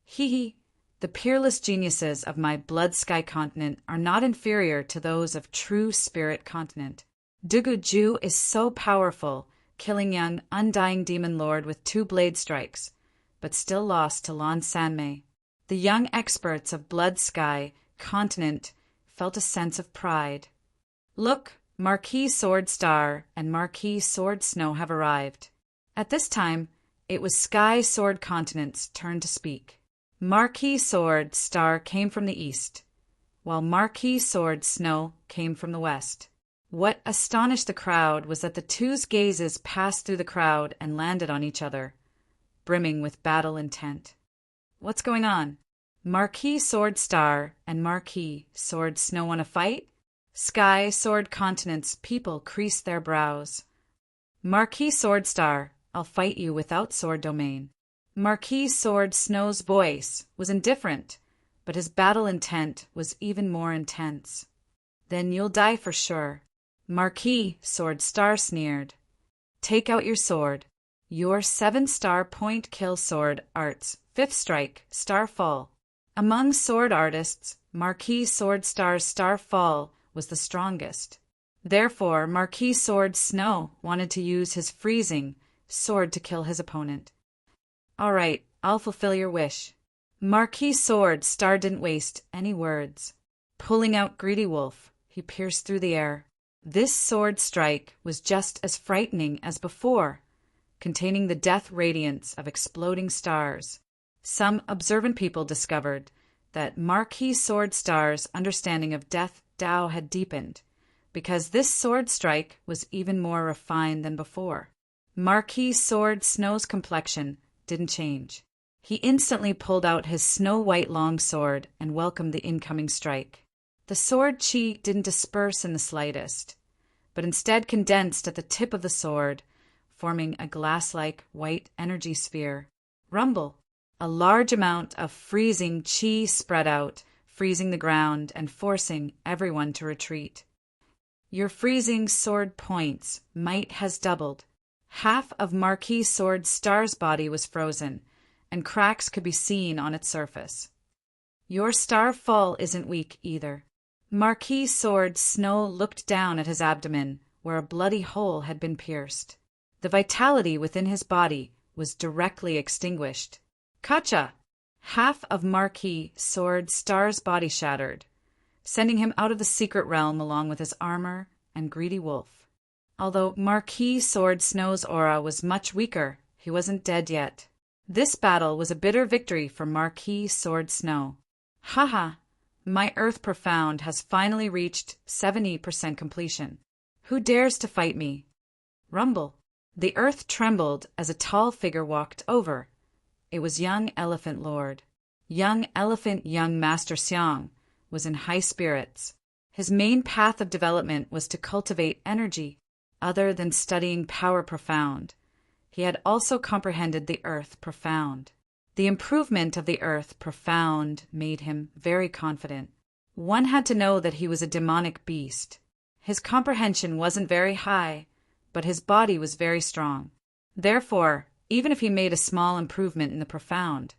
Hee. The peerless geniuses of my blood sky continent are not inferior to those of true spirit continent. Dugu-Ju is so powerful, killing young, undying demon lord with 2 blade strikes, but still lost to Lan Sanmei. The young experts of blood sky continent felt a sense of pride. Look, Marquis Sword Star and Marquis Sword Snow have arrived. At this time, it was Sky Sword Continent's turn to speak. Marquis Sword Star came from the east, while Marquis Sword Snow came from the west. What astonished the crowd was that the two's gazes passed through the crowd and landed on each other, brimming with battle intent. What's going on? Marquis Sword Star and Marquis Sword Snow want to fight? Sky Sword Continent's people creased their brows. Marquis Sword Star, I'll fight you without sword domain. Marquis Sword Snow's voice was indifferent, but his battle intent was even more intense. Then you'll die for sure. Marquis Sword Star sneered. Take out your sword. Your 7-star point kill sword arts, 5th strike, star fall. Among sword artists, Marquis Sword Star's star fall was the strongest. Therefore, Marquis Sword Snow wanted to use his freezing sword to kill his opponent. All right, I'll fulfill your wish. Marquis Sword Star didn't waste any words. Pulling out Greedy Wolf, he pierced through the air. This sword strike was just as frightening as before, containing the death radiance of exploding stars. Some observant people discovered that Marquis Sword Star's understanding of Death Dao had deepened, because this sword strike was even more refined than before. Marquis Sword Snow's complexion didn't change. He instantly pulled out his snow-white longsword and welcomed the incoming strike. The sword chi didn't disperse in the slightest, but instead condensed at the tip of the sword, forming a glass-like white energy sphere. Rumble! A large amount of freezing chi spread out, freezing the ground and forcing everyone to retreat. Your freezing sword points might has doubled. Half of Marquis Sword Star's body was frozen, and cracks could be seen on its surface. Your star fall isn't weak either. Marquis Sword Snow looked down at his abdomen, where a bloody hole had been pierced. The vitality within his body was directly extinguished. Kacha! Half of Marquis Sword Star's body shattered, sending him out of the secret realm along with his armor and Greedy Wolf. Although Marquis Sword Snow's aura was much weaker, he wasn't dead yet. This battle was a bitter victory for Marquis Sword Snow. Haha, my earth profound has finally reached 70% completion. Who dares to fight me? Rumble. The earth trembled as a tall figure walked over. It was young Elephant Lord. Young Master Xiang was in high spirits. His main path of development was to cultivate energy, other than studying power profound. He had also comprehended the earth profound. The improvement of the earth profound made him very confident. One had to know that he was a demonic beast. His comprehension wasn't very high, but his body was very strong. Therefore, even if he made a small improvement in the profound,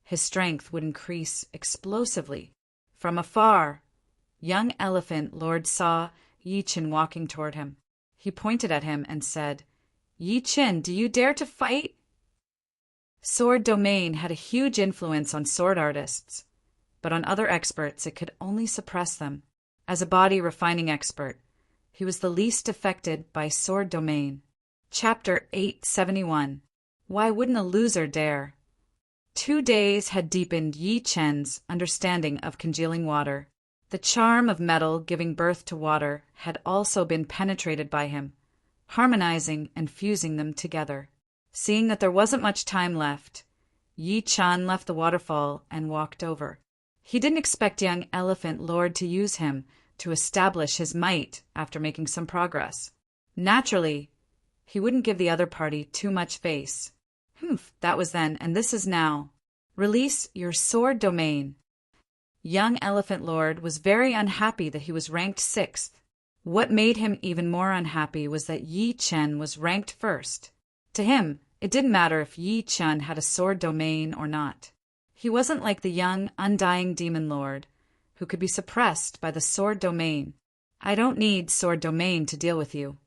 his strength would increase explosively. From afar, young Elephant Lord saw Yi Chen walking toward him. He pointed at him and said, "Yi Chen, do you dare to fight?" Sword domain had a huge influence on sword artists, but on other experts it could only suppress them. As a body refining expert, he was the least affected by sword domain. Chapter 871. Why wouldn't a loser dare? 2 days had deepened Yi Chen's understanding of congealing water. The charm of metal giving birth to water had also been penetrated by him, harmonizing and fusing them together. Seeing that there wasn't much time left, Yi Chen left the waterfall and walked over. He didn't expect young Elephant Lord to use him to establish his might after making some progress. Naturally, he wouldn't give the other party too much face. That was then, and this is now. Release your sword domain. Young Elephant Lord was very unhappy that he was ranked 6th. What made him even more unhappy was that Yi Chen was ranked 1st. To him, it didn't matter if Yi Chen had a sword domain or not. He wasn't like the young, undying demon lord, who could be suppressed by the sword domain. I don't need sword domain to deal with you.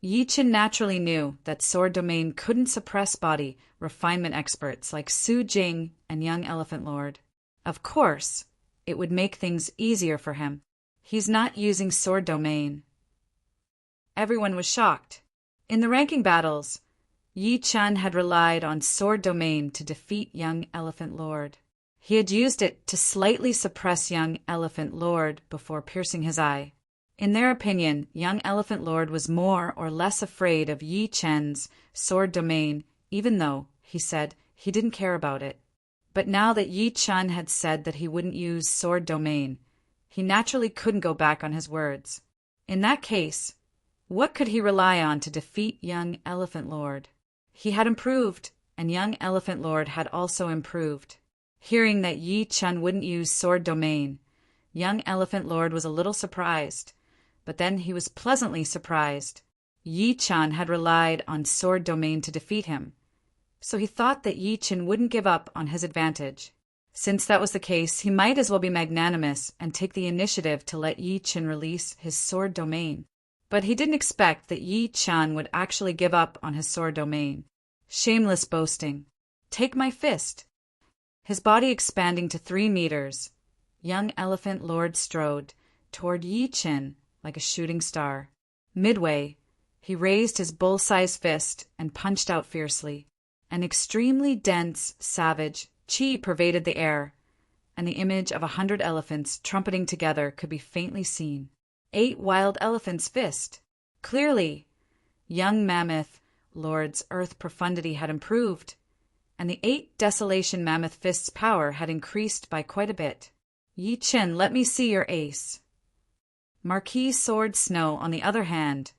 Yi Chen naturally knew that sword domain couldn't suppress body refinement experts like Su Jing and young Elephant Lord. Of course, it would make things easier for him. He's not using sword domain. Everyone was shocked. In the ranking battles, Yi Chen had relied on sword domain to defeat young Elephant Lord. He had used it to slightly suppress young Elephant Lord before piercing his eye. In their opinion, young Elephant Lord was more or less afraid of Yi Chen's sword domain, even though, he said, he didn't care about it. But now that Yi Chen had said that he wouldn't use sword domain, he naturally couldn't go back on his words. In that case, what could he rely on to defeat young Elephant Lord? He had improved, and young Elephant Lord had also improved. Hearing that Yi Chen wouldn't use sword domain, young Elephant Lord was a little surprised, but then he was pleasantly surprised. Yi Chen had relied on sword domain to defeat him, so he thought that Yi Chen wouldn't give up on his advantage. Since that was the case, he might as well be magnanimous and take the initiative to let Yi Chen release his sword domain. But he didn't expect that Yi Chen would actually give up on his sword domain. Shameless boasting. Take my fist. His body expanding to 3 meters, young Elephant Lord strode toward Yi Chen like a shooting star. Midway, he raised his bull-sized fist and punched out fiercely. An extremely dense, savage qi pervaded the air, and the image of 100 elephants trumpeting together could be faintly seen. 8 wild elephants' fist. Clearly, young Mammoth Lord's earth profundity had improved, and the 8 Desolation Mammoth Fist's power had increased by quite a bit. Yi Chen, let me see your ace. Marquis Sword Snow, on the other hand,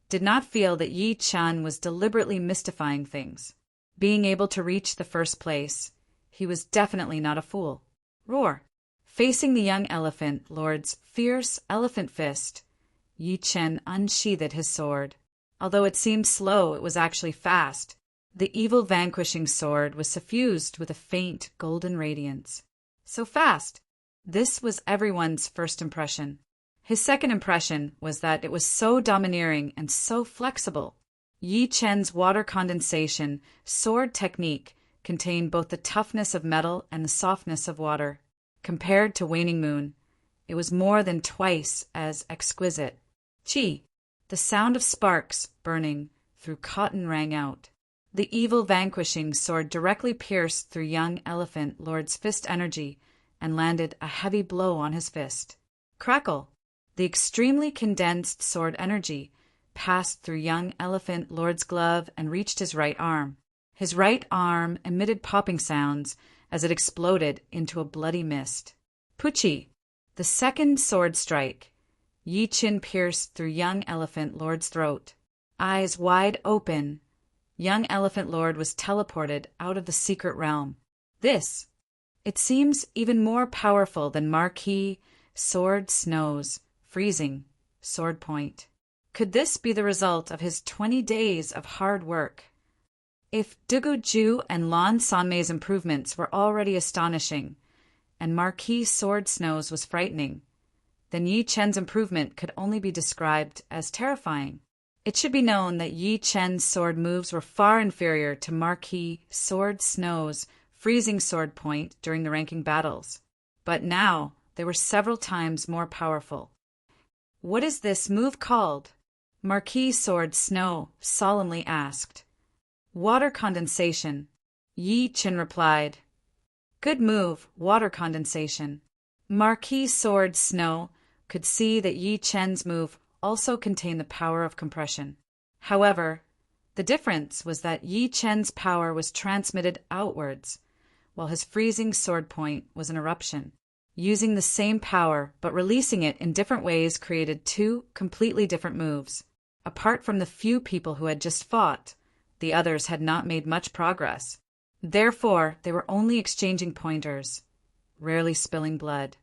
did not feel that Yi Chen was deliberately mystifying things. Being able to reach the first place, he was definitely not a fool. Roar! Facing the young Elephant Lord's fierce elephant fist, Yi Chen unsheathed his sword. Although it seemed slow, it was actually fast. The evil vanquishing sword was suffused with a faint golden radiance. So fast! This was everyone's first impression. His second impression was that it was so domineering and so flexible. Yi Chen's water condensation sword technique contained both the toughness of metal and the softness of water. Compared to Waning Moon, it was more than twice as exquisite. Chi! The sound of sparks burning through cotton rang out. The evil vanquishing sword directly pierced through young Elephant Lord's fist energy and landed a heavy blow on his fist. Crackle! The extremely condensed sword energy passed through young Elephant Lord's glove and reached his right arm. His right arm emitted popping sounds as it exploded into a bloody mist. Pucci! The second sword strike. Yi Qin pierced through young Elephant Lord's throat. Eyes wide open, young Elephant Lord was teleported out of the secret realm. This, it seems, even more powerful than Marquis Sword Snow's freezing sword point. Could this be the result of his 20 days of hard work? If Dugu Ju and Lan Sanmei's improvements were already astonishing, and Marquis Sword Snow's was frightening, then Yi Chen's improvement could only be described as terrifying. It should be known that Yi Chen's sword moves were far inferior to Marquis Sword Snow's freezing sword point during the ranking battles. But now they were several times more powerful. What is this move called? Marquis Sword Snow solemnly asked. Water condensation, Yi Qin replied. Good move, water condensation. Marquis Sword Snow could see that Yi Chen's move also contained the power of compression. However, the difference was that Yi Chen's power was transmitted outwards, while his freezing sword point was an eruption. Using the same power but releasing it in different ways created two completely different moves. Apart from the few people who had just fought, the others had not made much progress. Therefore, they were only exchanging pointers, rarely spilling blood.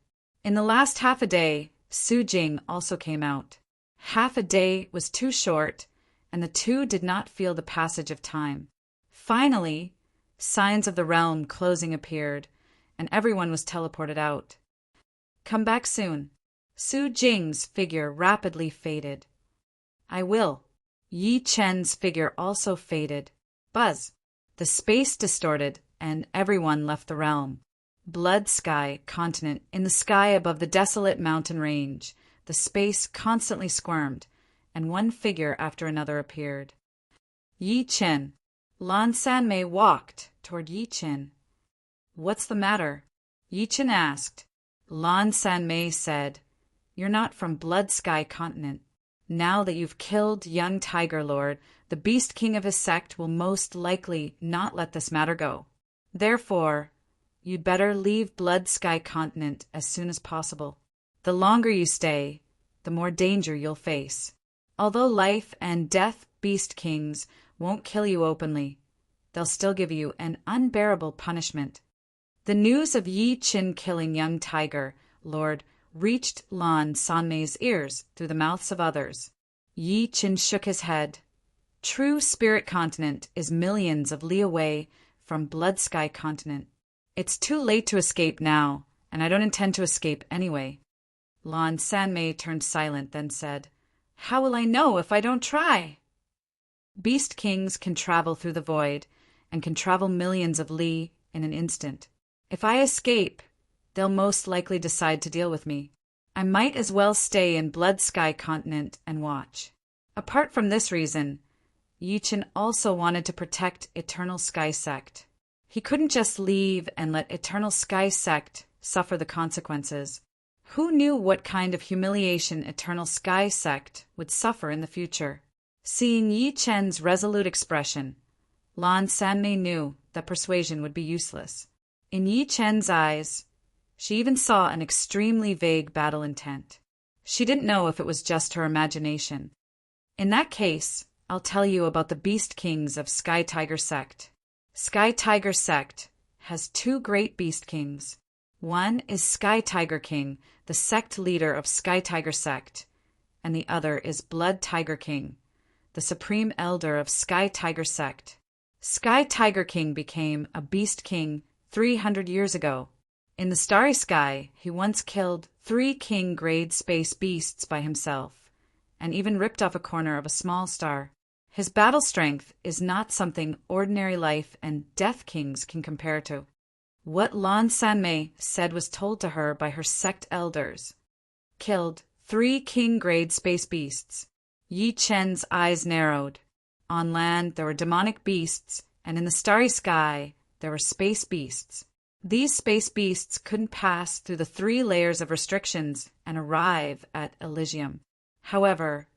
In the last half a day, Su Jing also came out. Half a day was too short, and the two did not feel the passage of time. Finally, signs of the realm closing appeared, and everyone was teleported out. Come back soon. Su Jing's figure rapidly faded. I will. Yi Chen's figure also faded. Buzz. The space distorted, and everyone left the realm. Blood Sky continent in the sky above the desolate mountain range. The space constantly squirmed, and one figure after another appeared. Yi Chen. Lan Sanmei walked toward Yi Chen. What's the matter? Yi Chen asked. Lan Sanmei said, You're not from Blood Sky continent. Now that you've killed young Tiger Lord, the Beast King of his sect will most likely not let this matter go. Therefore, you'd better leave Blood Sky continent as soon as possible. The longer you stay, the more danger you'll face. Although Life and Death Beast Kings won't kill you openly, they'll still give you an unbearable punishment. The news of Yi Qin killing young Tiger Lord reached Lan Sanmei's ears through the mouths of others. Yi Qin shook his head. True Spirit Continent is millions of li away from Blood Sky Continent. It's too late to escape now, and I don't intend to escape anyway. Lan Sanmei turned silent, then said, How will I know if I don't try? Beast Kings can travel through the void, and can travel millions of li in an instant. If I escape, they'll most likely decide to deal with me. I might as well stay in Blood Sky Continent and watch. Apart from this reason, Yi Qin also wanted to protect Eternal Sky Sect. He couldn't just leave and let Eternal Sky Sect suffer the consequences. Who knew what kind of humiliation Eternal Sky Sect would suffer in the future? Seeing Yi Chen's resolute expression, Lan Sanmei knew that persuasion would be useless. In Yi Chen's eyes, she even saw an extremely vague battle intent. She didn't know if it was just her imagination. In that case, I'll tell you about the Beast Kings of Sky Tiger Sect. Sky Tiger Sect has two great Beast Kings. One is Sky Tiger King, the sect leader of Sky Tiger Sect, and the other is Blood Tiger King, the supreme elder of Sky Tiger Sect. Sky Tiger King became a Beast King 300 years ago. In the starry sky, he once killed 3 king-grade space beasts by himself, and even ripped off a corner of a small star. His battle strength is not something ordinary life and death kings can compare to. What Lan Sanmei said was told to her by her sect elders. Killed 3 king-grade space beasts. Yi Chen's eyes narrowed. On land, there were demonic beasts, and in the starry sky, there were space beasts. These space beasts couldn't pass through the 3 layers of restrictions and arrive at Elysium. However,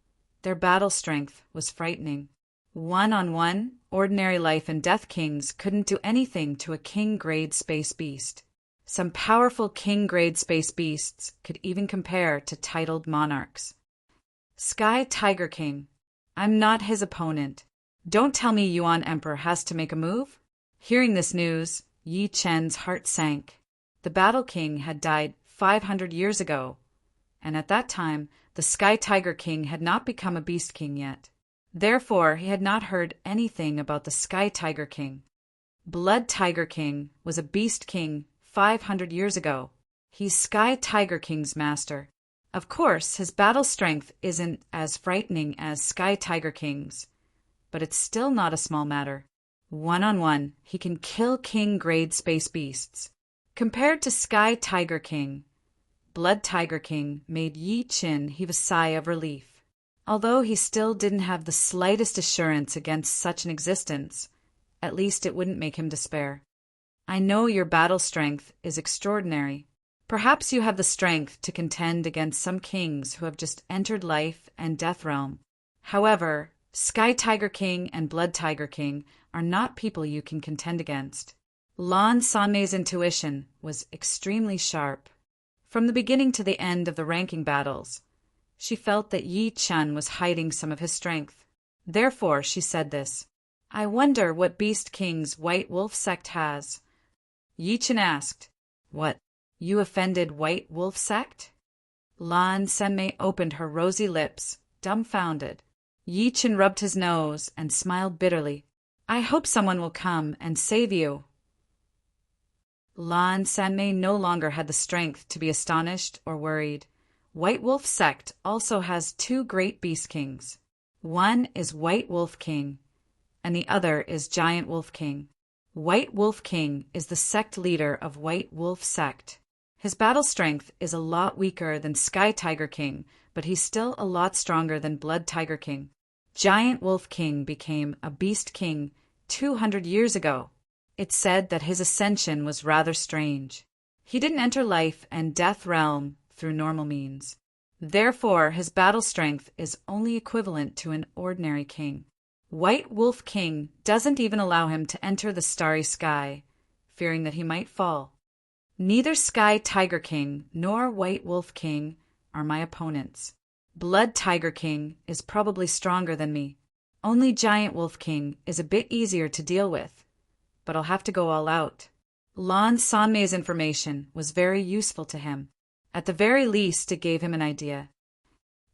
their battle strength was frightening. One-on-one, ordinary life and death kings couldn't do anything to a king-grade space beast. Some powerful king-grade space beasts could even compare to titled monarchs. Sky Tiger King. I'm not his opponent. Don't tell me Yuan Emperor has to make a move? Hearing this news, Yi Chen's heart sank. The Battle King had died 500 years ago, and at that time, the Sky Tiger King had not become a Beast King yet. Therefore, he had not heard anything about the Sky Tiger King. Blood Tiger King was a Beast King 500 years ago. He's Sky Tiger King's master. Of course, his battle strength isn't as frightening as Sky Tiger King's, but it's still not a small matter. One-on-one, he can kill king-grade space beasts. Compared to Sky Tiger King, Blood Tiger King made Yi Chen heave a sigh of relief. Although he still didn't have the slightest assurance against such an existence, at least it wouldn't make him despair. I know your battle strength is extraordinary. Perhaps you have the strength to contend against some kings who have just entered life and death realm. However, Sky Tiger King and Blood Tiger King are not people you can contend against. Lan Sanmei's intuition was extremely sharp. From the beginning to the end of the ranking battles, she felt that Yi Chen was hiding some of his strength. Therefore, she said this. I wonder what Beast King's White Wolf sect has. Yi Chen asked, What? You offended White Wolf sect? Lan Sanmei opened her rosy lips, dumbfounded. Yi Chen rubbed his nose and smiled bitterly. I hope someone will come and save you. Lan Sanmei no longer had the strength to be astonished or worried. White Wolf sect also has 2 great Beast Kings. One is White Wolf King, and the other is Giant Wolf King. White Wolf King is the sect leader of White Wolf sect. His battle strength is a lot weaker than Sky Tiger King, but he's still a lot stronger than Blood Tiger King. Giant Wolf King became a Beast King 200 years ago. It's said that his ascension was rather strange. He didn't enter life and death realm through normal means. Therefore, his battle strength is only equivalent to an ordinary king. White Wolf King doesn't even allow him to enter the starry sky, fearing that he might fall. Neither Sky Tiger King nor White Wolf King are my opponents. Blood Tiger King is probably stronger than me. Only Giant Wolf King is a bit easier to deal with, but I'll have to go all out. Lan Sanmei's information was very useful to him. At the very least, it gave him an idea.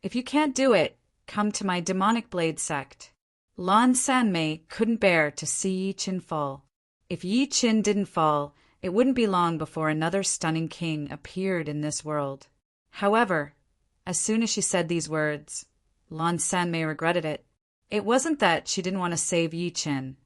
If you can't do it, come to my demonic blade sect. Lan Sanmei couldn't bear to see Yi Chen fall. If Yi Chen didn't fall, it wouldn't be long before another stunning king appeared in this world. However, as soon as she said these words, Lan Sanmei regretted it. It wasn't that she didn't want to save Yi Chen,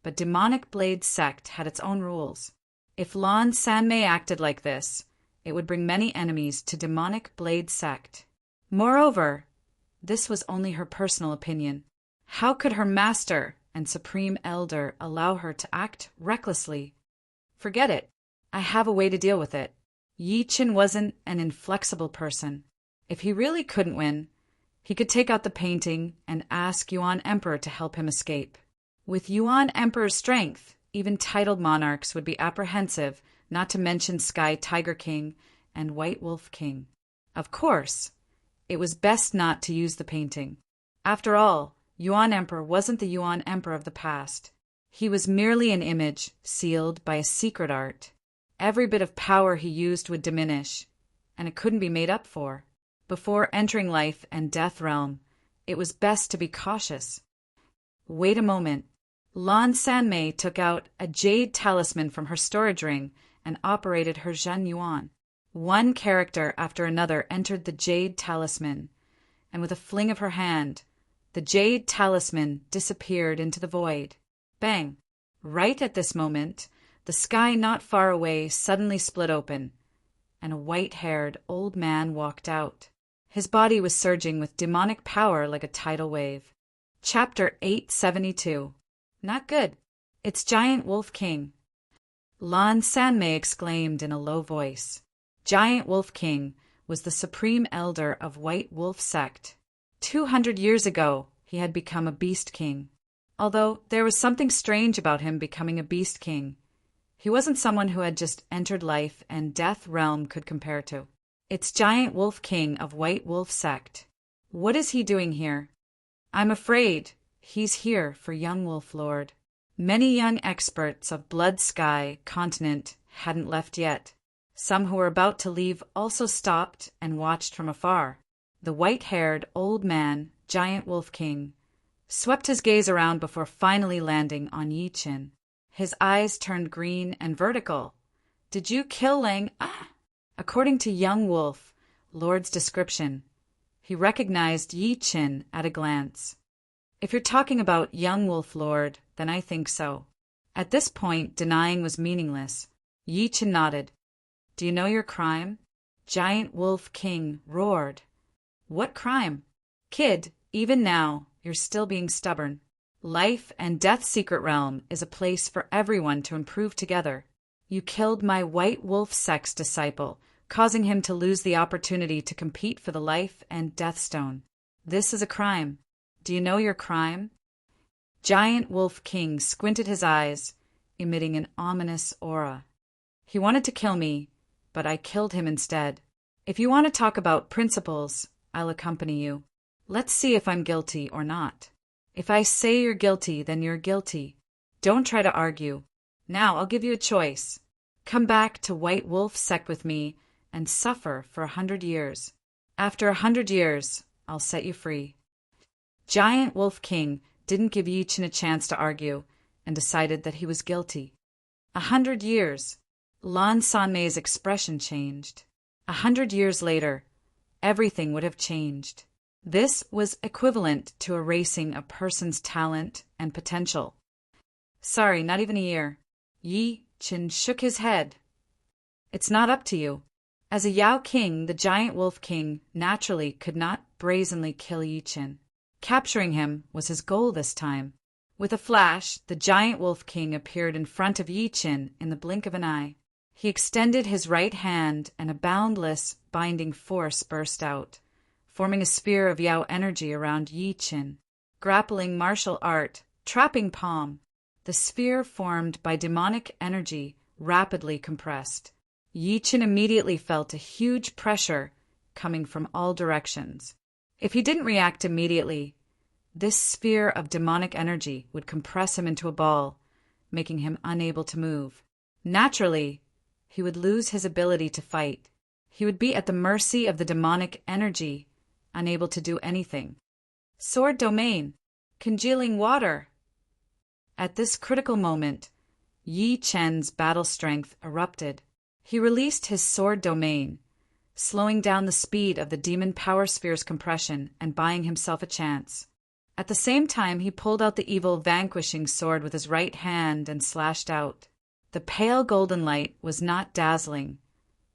but Demonic Blade Sect had its own rules. If Lan Sanmei acted like this, it would bring many enemies to Demonic Blade Sect. Moreover, this was only her personal opinion. How could her master and supreme elder allow her to act recklessly? Forget it. I have a way to deal with it. Yi Chen wasn't an inflexible person. If he really couldn't win, he could take out the painting and ask Yuan Emperor to help him escape. With Yuan Emperor's strength, even titled monarchs would be apprehensive, not to mention Sky Tiger King and White Wolf King. Of course, it was best not to use the painting. After all, Yuan Emperor wasn't the Yuan Emperor of the past. He was merely an image sealed by a secret art. Every bit of power he used would diminish, and it couldn't be made up for. Before entering life and death realm, it was best to be cautious. Wait a moment. Lan Sanmei took out a jade talisman from her storage ring and operated her Zhen Yuan. One character after another entered the jade talisman, and with a fling of her hand, the jade talisman disappeared into the void. Bang! Right at this moment, the sky not far away suddenly split open, and a white-haired old man walked out. His body was surging with demonic power like a tidal wave. Chapter 872. Not good. It's Giant Wolf King. Lan Sanmei exclaimed in a low voice. Giant Wolf King was the supreme elder of White Wolf sect. 200 years ago, he had become a beast king. Although there was something strange about him becoming a beast king. He wasn't someone who had just entered life and death realm could compare to. It's Giant Wolf King of White Wolf sect. What is he doing here? I'm afraid he's here for Young Wolf Lord. Many young experts of Blood Sky continent hadn't left yet. Some who were about to leave also stopped and watched from afar. The white-haired old man, Giant Wolf King, swept his gaze around before finally landing on Yi Qin. His eyes turned green and vertical. Did you kill Lang? Ah! According to Young Wolf Lord's description, he recognized Yi Qin at a glance. If you're talking about Young Wolf Lord, then I think so. At this point, denying was meaningless. Yi Qin nodded. Do you know your crime? Giant Wolf King roared. What crime? Kid, even now, you're still being stubborn. Life and Death Secret Realm is a place for everyone to improve together. You killed my White Wolf Sect's disciple, causing him to lose the opportunity to compete for the Life and Death Stone. This is a crime. Do you know your crime? Giant Wolf King squinted his eyes, emitting an ominous aura. He wanted to kill me, but I killed him instead. If you want to talk about principles, I'll accompany you. Let's see if I'm guilty or not. If I say you're guilty, then you're guilty. Don't try to argue. Now I'll give you a choice. Come back to White Wolf Sect with me and suffer for 100 years. After 100 years, I'll set you free. Giant Wolf King didn't give Yi Qin a chance to argue and decided that he was guilty. 100 years. Lan Sanmei's expression changed. 100 years later, everything would have changed. This was equivalent to erasing a person's talent and potential. Sorry, not even a year. Yi Qin shook his head. It's not up to you. As a Yao King, the Giant Wolf King naturally could not brazenly kill Yi Qin. Capturing him was his goal this time. With a flash, the Giant Wolf King appeared in front of Yi Qin in the blink of an eye. He extended his right hand and a boundless, binding force burst out, forming a sphere of Yao energy around Yi Qin. Grappling martial art, trapping palm. The sphere formed by demonic energy rapidly compressed. Yi Qin immediately felt a huge pressure coming from all directions. If he didn't react immediately, this sphere of demonic energy would compress him into a ball, making him unable to move. Naturally, he would lose his ability to fight. He would be at the mercy of the demonic energy, unable to do anything. Sword domain, congealing water. At this critical moment, Yi Qin's battle strength erupted. He released his sword domain, slowing down the speed of the demon power sphere's compression and buying himself a chance. At the same time, he pulled out the evil vanquishing sword with his right hand and slashed out. The pale golden light was not dazzling,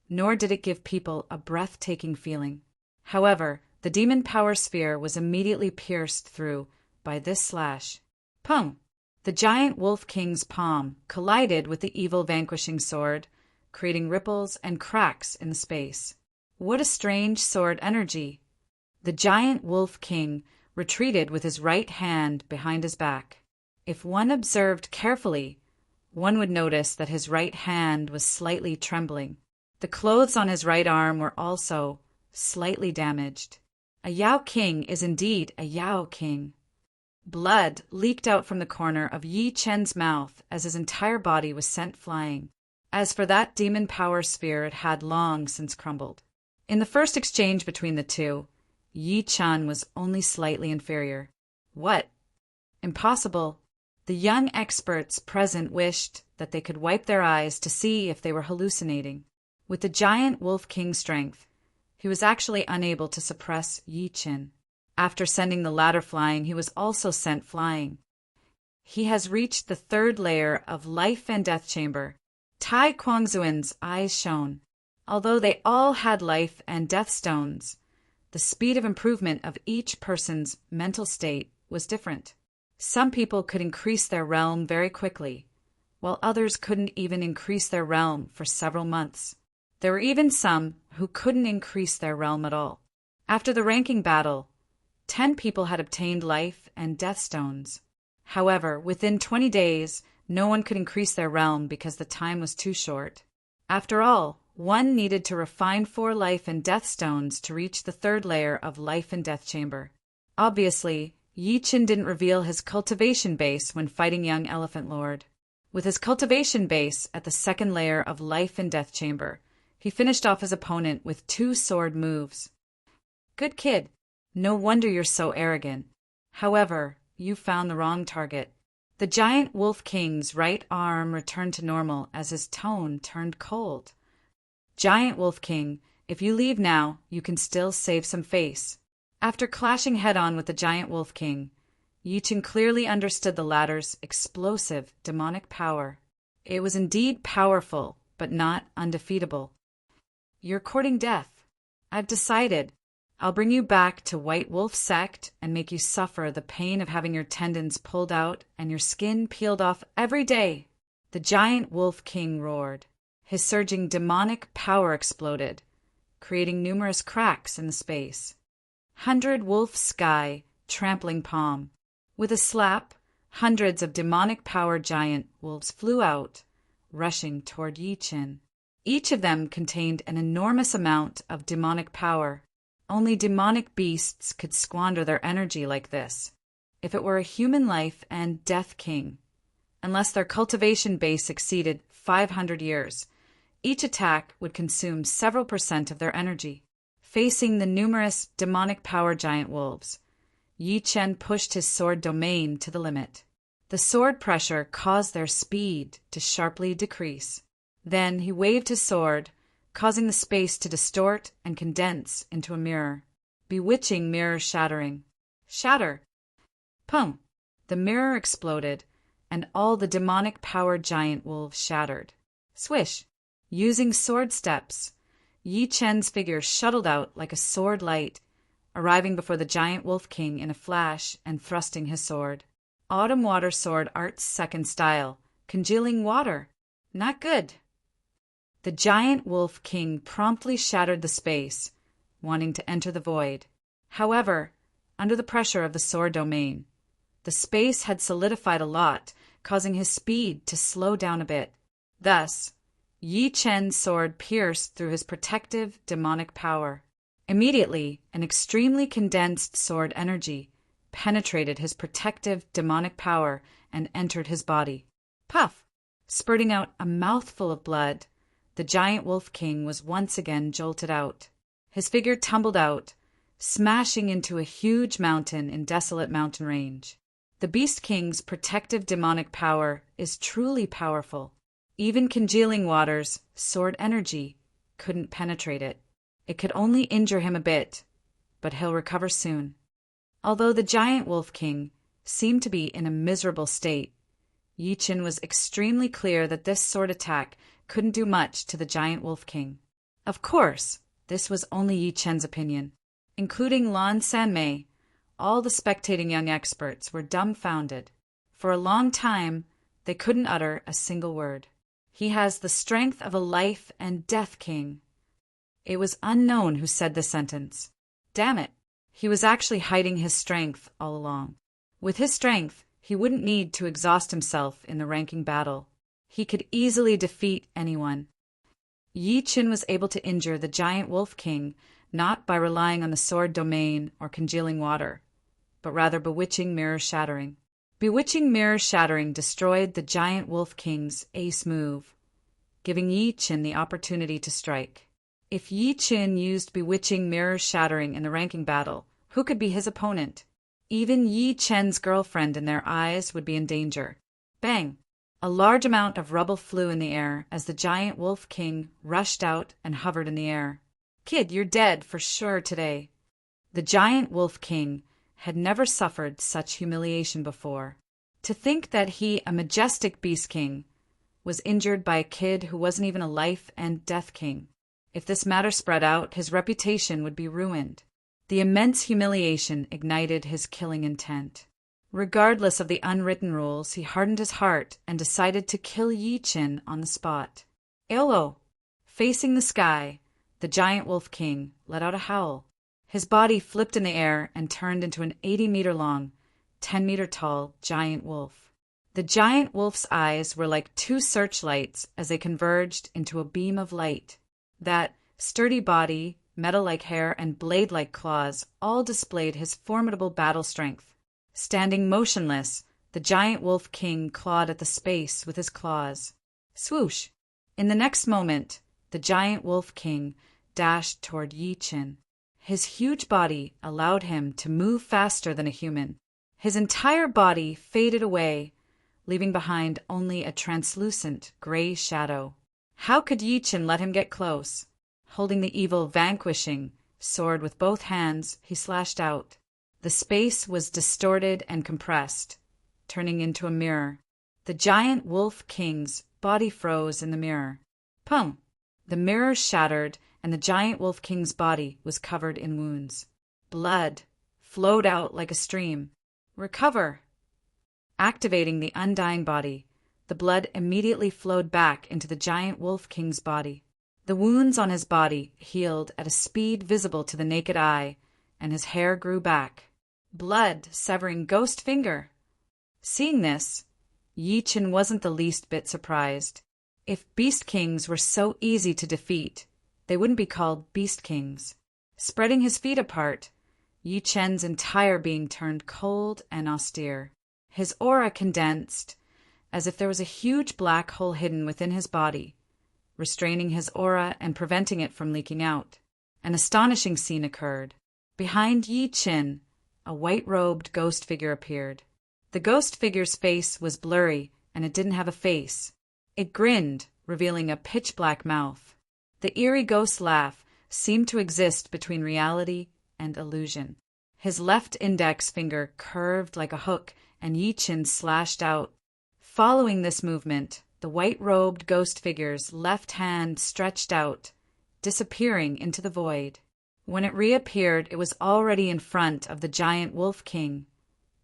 nor did it give people a breathtaking feeling. However, the demon power sphere was immediately pierced through by this slash. Pung! The Giant Wolf King's palm collided with the evil vanquishing sword, creating ripples and cracks in the space. What a strange sword energy! The Giant Wolf King retreated with his right hand behind his back. If one observed carefully, one would notice that his right hand was slightly trembling. The clothes on his right arm were also slightly damaged. A Yao King is indeed a Yao King. Blood leaked out from the corner of Yi Qin's mouth as his entire body was sent flying. As for that demon power sphere, it had long since crumbled. In the first exchange between the two, Yi Qin was only slightly inferior. What? Impossible. The young experts present wished that they could wipe their eyes to see if they were hallucinating. With the Giant Wolf King's strength, he was actually unable to suppress Yi Qin. After sending the latter flying, he was also sent flying. He has reached the third layer of Life and Death Chamber. Tai Kuangzuan's eyes shone. Although they all had life and death stones, the speed of improvement of each person's mental state was different. Some people could increase their realm very quickly, while others couldn't even increase their realm for several months. There were even some who couldn't increase their realm at all. After the ranking battle, 10 people had obtained life and death stones. However, within 20 days, no one could increase their realm because the time was too short. After all, one needed to refine 4 life and death stones to reach the 3rd layer of life and death chamber. Obviously, Yi Chen didn't reveal his cultivation base when fighting young Elephant Lord. With his cultivation base at the 2nd layer of life and death chamber, he finished off his opponent with 2 sword moves. Good kid. No wonder you're so arrogant. However, you found the wrong target. The giant wolf king's right arm returned to normal as his tone turned cold. Giant Wolf King, if you leave now, you can still save some face. After clashing head-on with the Giant Wolf King, Yi Chen clearly understood the latter's explosive, demonic power. It was indeed powerful, but not undefeatable. You're courting death. I've decided. I'll bring you back to White Wolf Sect and make you suffer the pain of having your tendons pulled out and your skin peeled off every day. The Giant Wolf King roared. His surging demonic power exploded, creating numerous cracks in the space. 100 Wolf Sky, trampling palm. With a slap, hundreds of demonic-powered giant wolves flew out, rushing toward Yi Chen. Each of them contained an enormous amount of demonic power. Only demonic beasts could squander their energy like this, if it were a human life and death king. Unless their cultivation base exceeded 500 years, each attack would consume several % of their energy. Facing the numerous demonic-powered giant wolves, Yi Chen pushed his sword domain to the limit. The sword pressure caused their speed to sharply decrease. Then he waved his sword, causing the space to distort and condense into a mirror. Bewitching mirror shattering. Shatter! Pum! The mirror exploded, and all the demonic-powered giant wolves shattered. Swish! Using sword steps, Yi Chen's figure shuttled out like a sword light, arriving before the giant wolf king in a flash and thrusting his sword. Autumn water sword art's second style, congealing water. Not good. The giant wolf king promptly shattered the space, wanting to enter the void. However, under the pressure of the sword domain, the space had solidified a lot, causing his speed to slow down a bit. Thus, Yi Chen's sword pierced through his protective demonic power. Immediately, an extremely condensed sword energy penetrated his protective demonic power and entered his body. Puff! Spurting out a mouthful of blood, the giant wolf king was once again jolted out. His figure tumbled out, smashing into a huge mountain in desolate mountain range. The Beast King's protective demonic power is truly powerful. Even congealing water's sword energy couldn't penetrate it. It could only injure him a bit, but he'll recover soon. Although the giant wolf king seemed to be in a miserable state, Yi Chen was extremely clear that this sword attack couldn't do much to the giant wolf king. Of course, this was only Yi Chen's opinion. Including Lan Sanmei, all the spectating young experts were dumbfounded. For a long time, they couldn't utter a single word. He has the strength of a life and death king. It was unknown who said this sentence. Damn it, he was actually hiding his strength all along. With his strength, he wouldn't need to exhaust himself in the ranking battle. He could easily defeat anyone. Yi Chen was able to injure the giant wolf king not by relying on the sword domain or congealing water, but rather bewitching mirror shattering. Bewitching mirror shattering destroyed the giant wolf king's ace move, giving Yi Chen the opportunity to strike. If Yi Chen used bewitching mirror shattering in the ranking battle, who could be his opponent? Even Yi Chen's girlfriend in their eyes would be in danger. Bang! A large amount of rubble flew in the air as the giant wolf king rushed out and hovered in the air. Kid, you're dead for sure today. The giant wolf king had never suffered such humiliation before. To think that he, a majestic beast king, was injured by a kid who wasn't even a life and death king. If this matter spread out, his reputation would be ruined. The immense humiliation ignited his killing intent. Regardless of the unwritten rules, he hardened his heart and decided to kill Yi Qin on the spot. Olo! Facing the sky, the giant wolf king let out a howl. His body flipped in the air and turned into an 80-meter-long, 10-meter-tall giant wolf. The giant wolf's eyes were like two searchlights as they converged into a beam of light. That sturdy body, metal-like hair, and blade-like claws all displayed his formidable battle strength. Standing motionless, the giant wolf king clawed at the space with his claws. Swoosh! In the next moment, the giant wolf king dashed toward Yi Qin. His huge body allowed him to move faster than a human. His entire body faded away, leaving behind only a translucent gray shadow. How could Yi Qin let him get close? Holding the evil vanquishing sword with both hands, he slashed out. The space was distorted and compressed, turning into a mirror. The giant wolf king's body froze in the mirror. Pum! The mirror shattered, and the giant wolf king's body was covered in wounds. Blood flowed out like a stream. Recover! Activating the undying body, the blood immediately flowed back into the giant wolf king's body. The wounds on his body healed at a speed visible to the naked eye, and his hair grew back. Blood severing ghost finger. Seeing this, Yi Qin wasn't the least bit surprised. If beast kings were so easy to defeat, they wouldn't be called beast kings. Spreading his feet apart, Yi Qin's entire being turned cold and austere. His aura condensed, as if there was a huge black hole hidden within his body, restraining his aura and preventing it from leaking out. An astonishing scene occurred. Behind Yi Qin, a white-robed ghost figure appeared. The ghost figure's face was blurry, and it didn't have a face. It grinned, revealing a pitch-black mouth. The eerie ghost laugh seemed to exist between reality and illusion. His left index finger curved like a hook, and Yi Qin slashed out. Following this movement, the white-robed ghost figure's left hand stretched out, disappearing into the void. When it reappeared, it was already in front of the giant wolf king,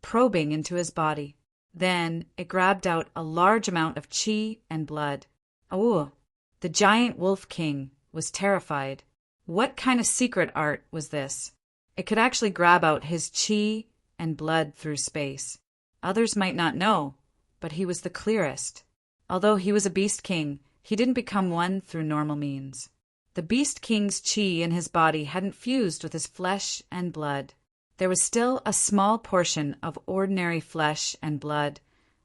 probing into his body. Then it grabbed out a large amount of chi and blood. Oh! The giant wolf king was terrified. What kind of secret art was this? It could actually grab out his chi and blood through space. Others might not know, but he was the clearest. Although he was a beast king, he didn't become one through normal means. The beast king's chi in his body hadn't fused with his flesh and blood. There was still a small portion of ordinary flesh and blood,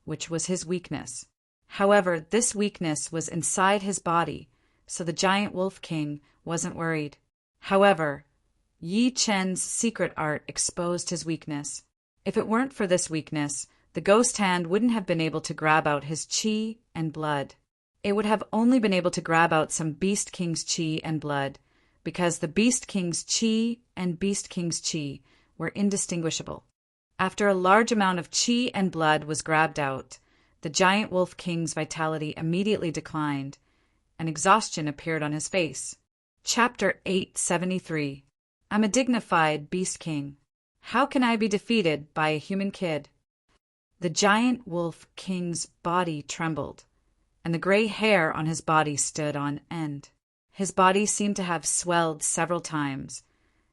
which was his weakness. However, this weakness was inside his body, so the giant wolf king wasn't worried. However, Yi Qin's secret art exposed his weakness. If it weren't for this weakness, the ghost hand wouldn't have been able to grab out his chi and blood. It would have only been able to grab out some Beast King's chi and blood, because the Beast King's chi and Beast King's chi were indistinguishable. After a large amount of chi and blood was grabbed out, the giant wolf king's vitality immediately declined, and exhaustion appeared on his face. Chapter 873. I'm a dignified beast king. How can I be defeated by a human kid? The giant wolf king's body trembled, and the gray hair on his body stood on end. His body seemed to have swelled several times,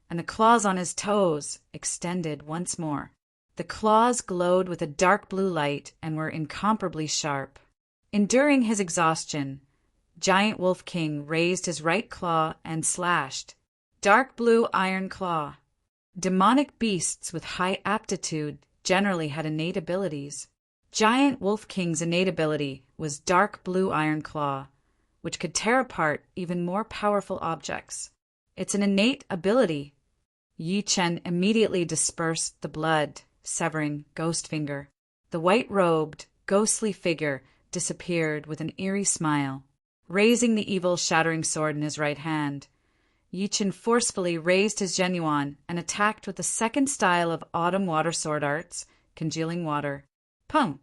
and the claws on his toes extended once more. The claws glowed with a dark blue light and were incomparably sharp. Enduring his exhaustion, Giant Wolf King raised his right claw and slashed. Dark blue iron claw. Demonic beasts with high aptitude generally had innate abilities. Giant Wolf King's innate ability was dark blue iron claw, which could tear apart even more powerful objects. It's an innate ability. Yi Chen immediately dispersed the blood, severing Ghost Finger. The white-robed, ghostly figure disappeared with an eerie smile. Raising the evil shattering sword in his right hand, Yi Chen forcefully raised his genuine and attacked with the second style of autumn water sword arts, congealing water. Pum!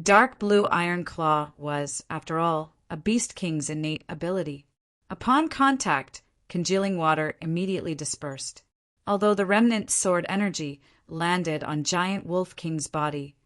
Dark blue iron claw was, after all, a beast king's innate ability. Upon contact, congealing water immediately dispersed. Although the remnant sword energy landed on Giant Wolf King's body.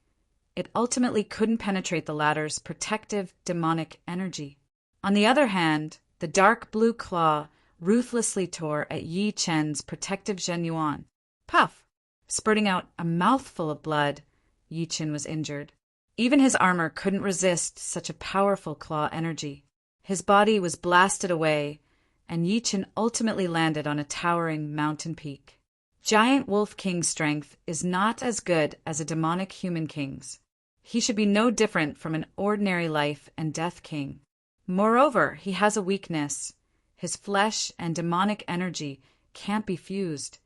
It ultimately couldn't penetrate the latter's protective demonic energy. On the other hand, the dark blue claw ruthlessly tore at Yi Chen's protective Zhenyuan. Puff! Spurting out a mouthful of blood, Yi Chen was injured. Even his armor couldn't resist such a powerful claw energy. His body was blasted away, and Yi Chen ultimately landed on a towering mountain peak. Giant Wolf King's strength is not as good as a demonic human king's. He should be no different from an ordinary life and death king. Moreover, he has a weakness. His flesh and demonic energy can't be fused.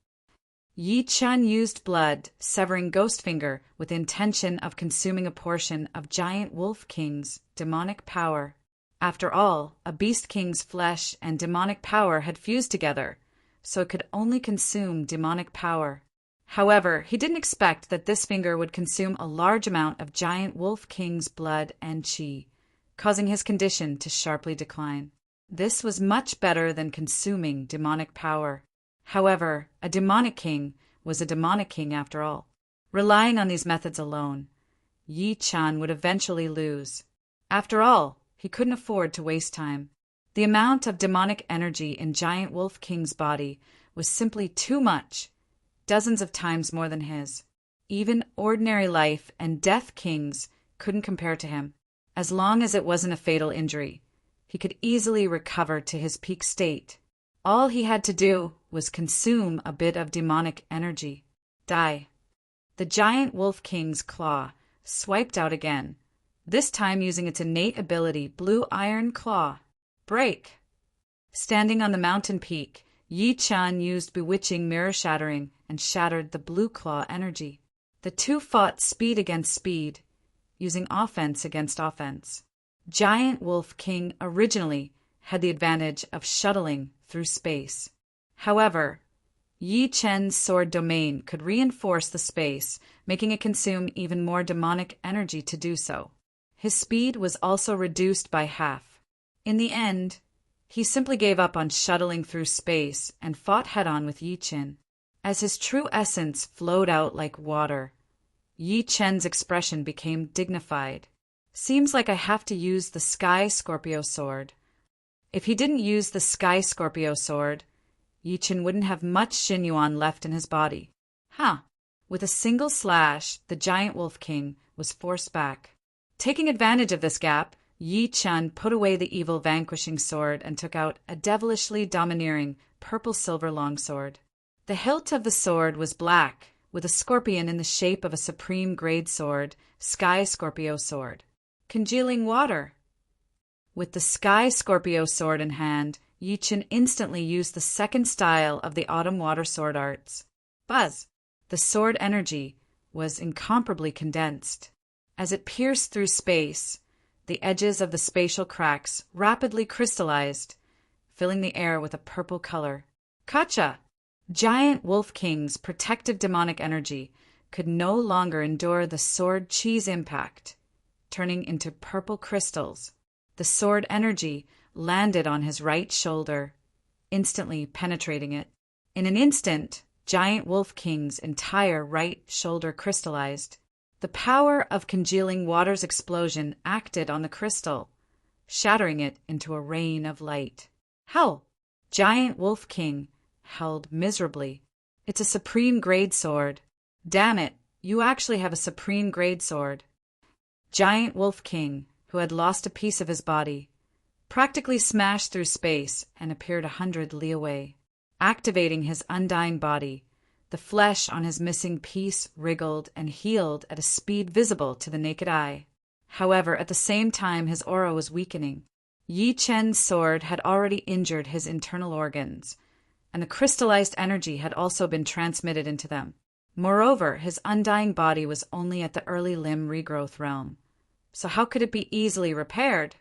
Yi Chen used blood, severing Ghostfinger with the intention of consuming a portion of Giant Wolf King's demonic power. After all, a Beast King's flesh and demonic power had fused together, so it could only consume demonic power. However, he didn't expect that this finger would consume a large amount of Giant Wolf King's blood and chi, causing his condition to sharply decline. This was much better than consuming demonic power. However, a demonic king was a demonic king after all. Relying on these methods alone, Yi Chen would eventually lose. After all, he couldn't afford to waste time. The amount of demonic energy in Giant Wolf King's body was simply too much, dozens of times more than his. Even ordinary life and death kings couldn't compare to him. As long as it wasn't a fatal injury, he could easily recover to his peak state. All he had to do was consume a bit of demonic energy. Die. The Giant Wolf King's claw swiped out again, this time using its innate ability, Blue Iron Claw. Break! Standing on the mountain peak, Yi Chen used bewitching mirror shattering and shattered the Blue Claw energy. The two fought speed against speed, using offense against offense. Giant Wolf King originally had the advantage of shuttling through space. However, Yi Chen's sword domain could reinforce the space, making it consume even more demonic energy to do so. His speed was also reduced by half. In the end, he simply gave up on shuttling through space and fought head-on with Yi Chen. As his true essence flowed out like water, Yi Chen's expression became dignified. Seems like I have to use the Sky Scorpio sword. If he didn't use the Sky Scorpio sword, Yi Chen wouldn't have much Xinyuan left in his body. With a single slash, the Giant Wolf King was forced back. Taking advantage of this gap, Yi Chen put away the evil vanquishing sword and took out a devilishly domineering purple-silver longsword. The hilt of the sword was black, with a scorpion in the shape of a supreme grade sword, Sky Scorpio sword. Congealing water. With the Sky Scorpio sword in hand, Yi Chen instantly used the second style of the Autumn Water Sword arts. Buzz! The sword energy was incomparably condensed. As it pierced through space, the edges of the spatial cracks rapidly crystallized, filling the air with a purple color. Kacha! Giant Wolf King's protective demonic energy could no longer endure the sword chi's impact, turning into purple crystals. The sword energy landed on his right shoulder, instantly penetrating it. In an instant, Giant Wolf King's entire right shoulder crystallized. The power of congealing water's explosion acted on the crystal, shattering it into a rain of light. Hell! Giant Wolf King held miserably. It's a supreme grade sword. Damn it, you actually have a supreme grade sword. Giant Wolf King, who had lost a piece of his body, practically smashed through space and appeared 100 li away. Activating his undying body, the flesh on his missing piece wriggled and healed at a speed visible to the naked eye. However, at the same time his aura was weakening. Yi Chen's sword had already injured his internal organs, and the crystallized energy had also been transmitted into them. Moreover, his undying body was only at the early limb regrowth realm, so how could it be easily repaired?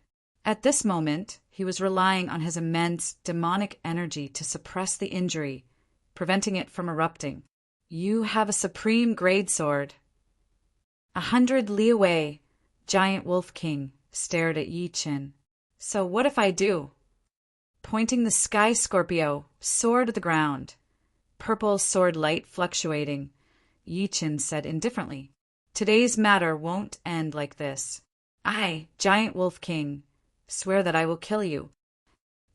At this moment, he was relying on his immense demonic energy to suppress the injury, preventing it from erupting. You have a supreme grade sword. 100 li away, Giant Wolf King stared at Yi Chen. So what if I do? Pointing the Sky Scorpio sword at the ground, purple sword light fluctuating, Yi Qin said indifferently. Today's matter won't end like this. I, Giant Wolf King, swear that I will kill you.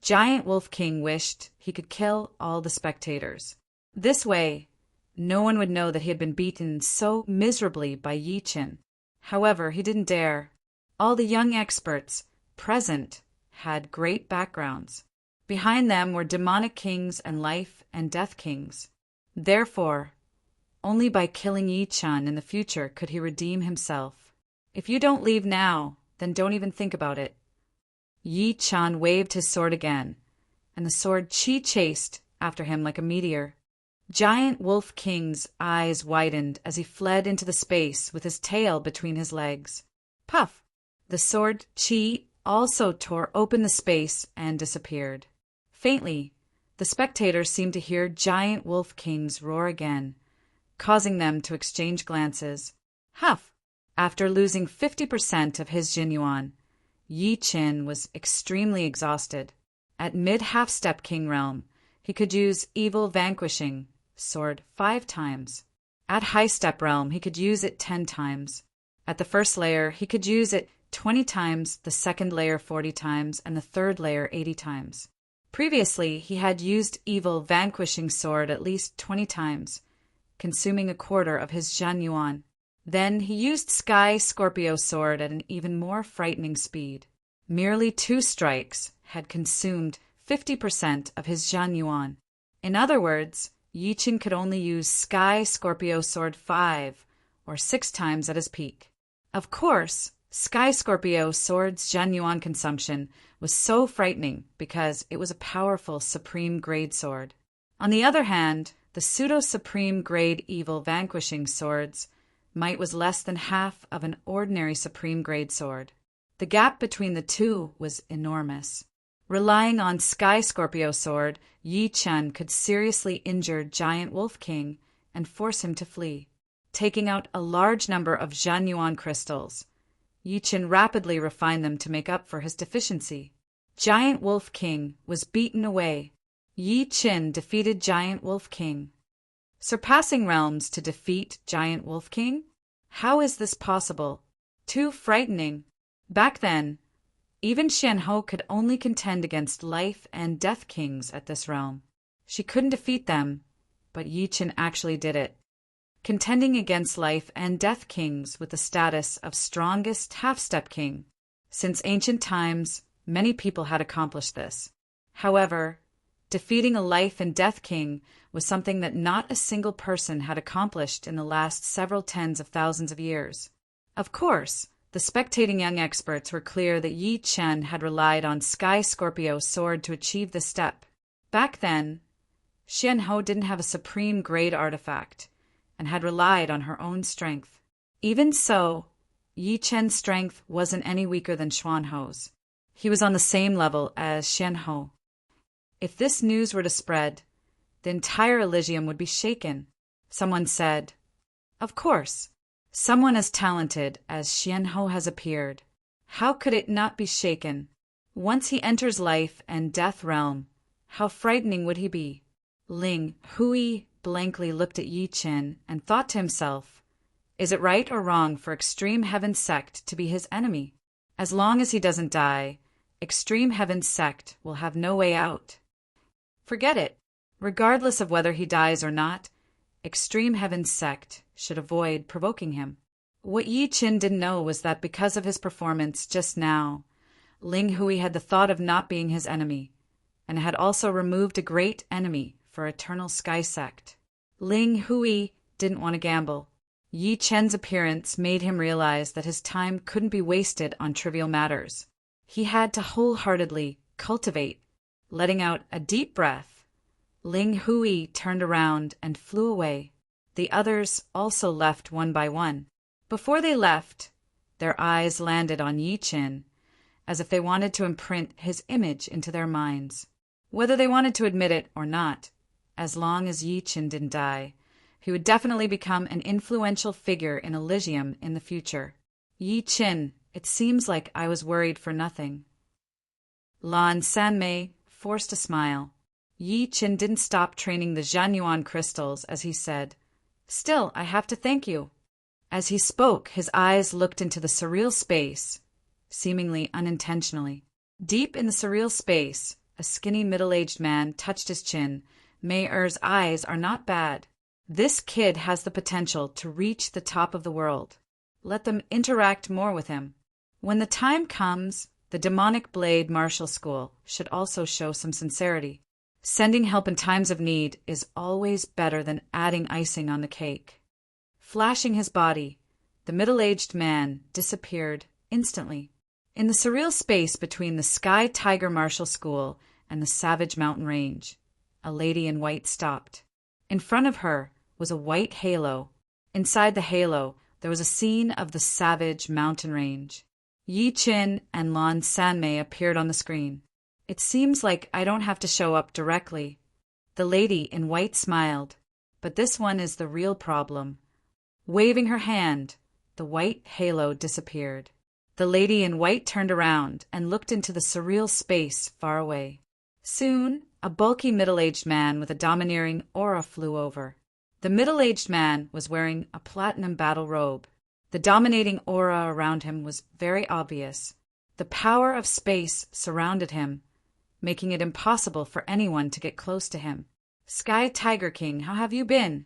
Giant Wolf King wished he could kill all the spectators. This way, no one would know that he had been beaten so miserably by Yi Qin. However, he didn't dare. All the young experts present had great backgrounds. Behind them were demonic kings and life and death kings. Therefore, only by killing Yi Qin in the future could he redeem himself. If you don't leave now, then don't even think about it. Yi Qin waved his sword again, and the sword chased after him like a meteor. Giant Wolf King's eyes widened as he fled into the space with his tail between his legs. Puff! The sword also tore open the space and disappeared. Faintly, the spectators seemed to hear Giant Wolf King's roar again, causing them to exchange glances. Huff! After losing 50% of his Jinyuan, Yi Qin was extremely exhausted. At mid-half-step King realm, he could use Evil Vanquishing sword 5 times. At high-step realm, he could use it 10 times. At the first layer, he could use it 20 times, the second layer 40 times, and the third layer 80 times. Previously, he had used Evil Vanquishing sword at least 20 times, consuming a quarter of his Jianyuan. Then he used Sky Scorpio sword at an even more frightening speed. Merely 2 strikes had consumed 50% of his Jianyuan. In other words, Yi Qin could only use Sky Scorpio sword 5 or 6 times at his peak. Of course, Sky Scorpio sword's Jianyuan consumption was so frightening because it was a powerful supreme grade sword. On the other hand, the pseudo-supreme grade Evil Vanquishing sword's might was less than half of an ordinary supreme grade sword. The gap between the two was enormous. Relying on Sky Scorpio sword, Yi Qin could seriously injure Giant Wolf King and force him to flee. Taking out a large number of Jianyuan crystals, Yi Qin rapidly refined them to make up for his deficiency. Giant Wolf King was beaten away. Yi Qin defeated Giant Wolf King. Surpassing realms to defeat Giant Wolf King? How is this possible? Too frightening. Back then, even Xianhou could only contend against life and death kings at this realm. She couldn't defeat them, but Yi Qin actually did it, contending against life and death kings with the status of strongest half-step king. Since ancient times, many people had accomplished this. However, defeating a life and death king was something that not a single person had accomplished in the last several tens of thousands of years. Of course, the spectating young experts were clear that Yi Qin had relied on Sky Scorpio sword to achieve this step. Back then, Xianhou didn't have a supreme grade artifact and had relied on her own strength. Even so, Yi Qin's strength wasn't any weaker than Xuanhou's. He was on the same level as Xianhou. If this news were to spread, the entire Elysium would be shaken. Someone said, "Of course, someone as talented as Xianhou has appeared. How could it not be shaken? Once he enters life and death realm, how frightening would he be?" Ling Hui blankly looked at Yi Qin and thought to himself, is it right or wrong for Extreme Heaven's sect to be his enemy? As long as he doesn't die, Extreme Heaven's sect will have no way out. Forget it. Regardless of whether he dies or not, Extreme Heaven's sect should avoid provoking him. What Yi Qin didn't know was that because of his performance just now, Ling Hui had the thought of not being his enemy, and had also removed a great enemy for Eternal Sky Sect. Ling Hui didn't want to gamble. Yi Qin's appearance made him realize that his time couldn't be wasted on trivial matters. He had to wholeheartedly cultivate. Letting out a deep breath, Ling Hui turned around and flew away. The others also left one by one. Before they left, their eyes landed on Yi Qin, as if they wanted to imprint his image into their minds. Whether they wanted to admit it or not, as long as Yi Qin didn't die, he would definitely become an influential figure in Elysium in the future. Yi Qin, it seems like I was worried for nothing. Lan Sanmei forced a smile. Yi Qin didn't stop training the Jianyuan crystals, as he said, Still, I have to thank you. As he spoke, his eyes looked into the surreal space, seemingly unintentionally. Deep in the surreal space, a skinny middle-aged man touched his chin. May-Er's eyes are not bad. This kid has the potential to reach the top of the world. Let them interact more with him. When the time comes, the Demonic Blade Martial School should also show some sincerity. Sending help in times of need is always better than adding icing on the cake. Flashing his body, the middle-aged man disappeared instantly. In the surreal space between the Sky Tiger Martial School and the Savage Mountain Range, a lady in white stopped. In front of her was a white halo. Inside the halo, there was a scene of the Savage Mountain Range. Yi Qin and Lan Sanmei appeared on the screen. It seems like I don't have to show up directly. The lady in white smiled, but this one is the real problem. Waving her hand, the white halo disappeared. The lady in white turned around and looked into the surreal space far away. Soon, a bulky middle-aged man with a domineering aura flew over. The middle-aged man was wearing a platinum battle robe. The dominating aura around him was very obvious. The power of space surrounded him, making it impossible for anyone to get close to him. Sky Tiger King, how have you been?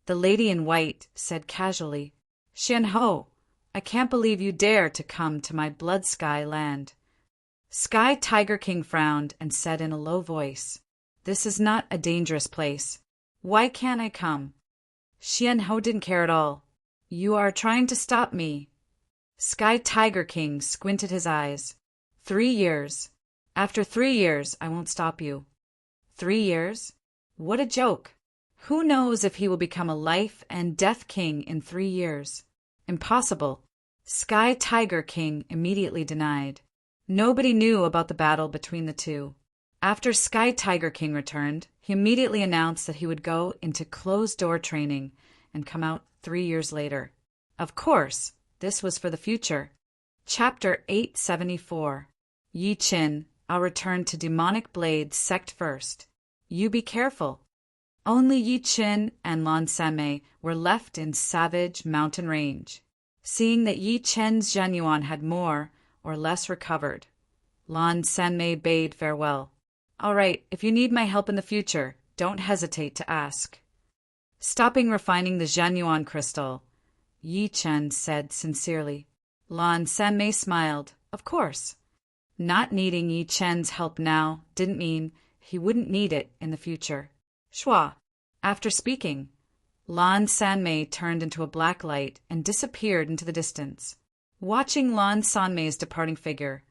The lady in white said casually, Xian Ho, I can't believe you dare to come to my blood sky land. Sky Tiger King frowned and said in a low voice, This is not a dangerous place. Why can't I come? Xian Ho didn't care at all. You are trying to stop me. Sky Tiger King squinted his eyes. 3 years. After 3 years, I won't stop you. 3 years? What a joke. Who knows if he will become a life and death king in 3 years? Impossible. Sky Tiger King immediately denied. Nobody knew about the battle between the two. After Sky Tiger King returned, he immediately announced that he would go into closed-door training and come out 3 years later. Of course, this was for the future. Chapter 874. Yi Qin, I'll return to Demonic Blade sect first. You be careful. Only Yi Qin and Lan Sanmei were left in Savage Mountain Range. Seeing that Yi Qin's Zhenyuan had more or less recovered, Lan Sanmei bade farewell. All right, if you need my help in the future, don't hesitate to ask. Stopping refining the Zhenyuan crystal, Yi Qin said sincerely. Lan Sanmei smiled. Of course. Not needing Yi Qin's help now didn't mean he wouldn't need it in the future. Shua. After speaking, Lan Sanmei turned into a black light and disappeared into the distance. Watching Lan Sanmei's departing figure,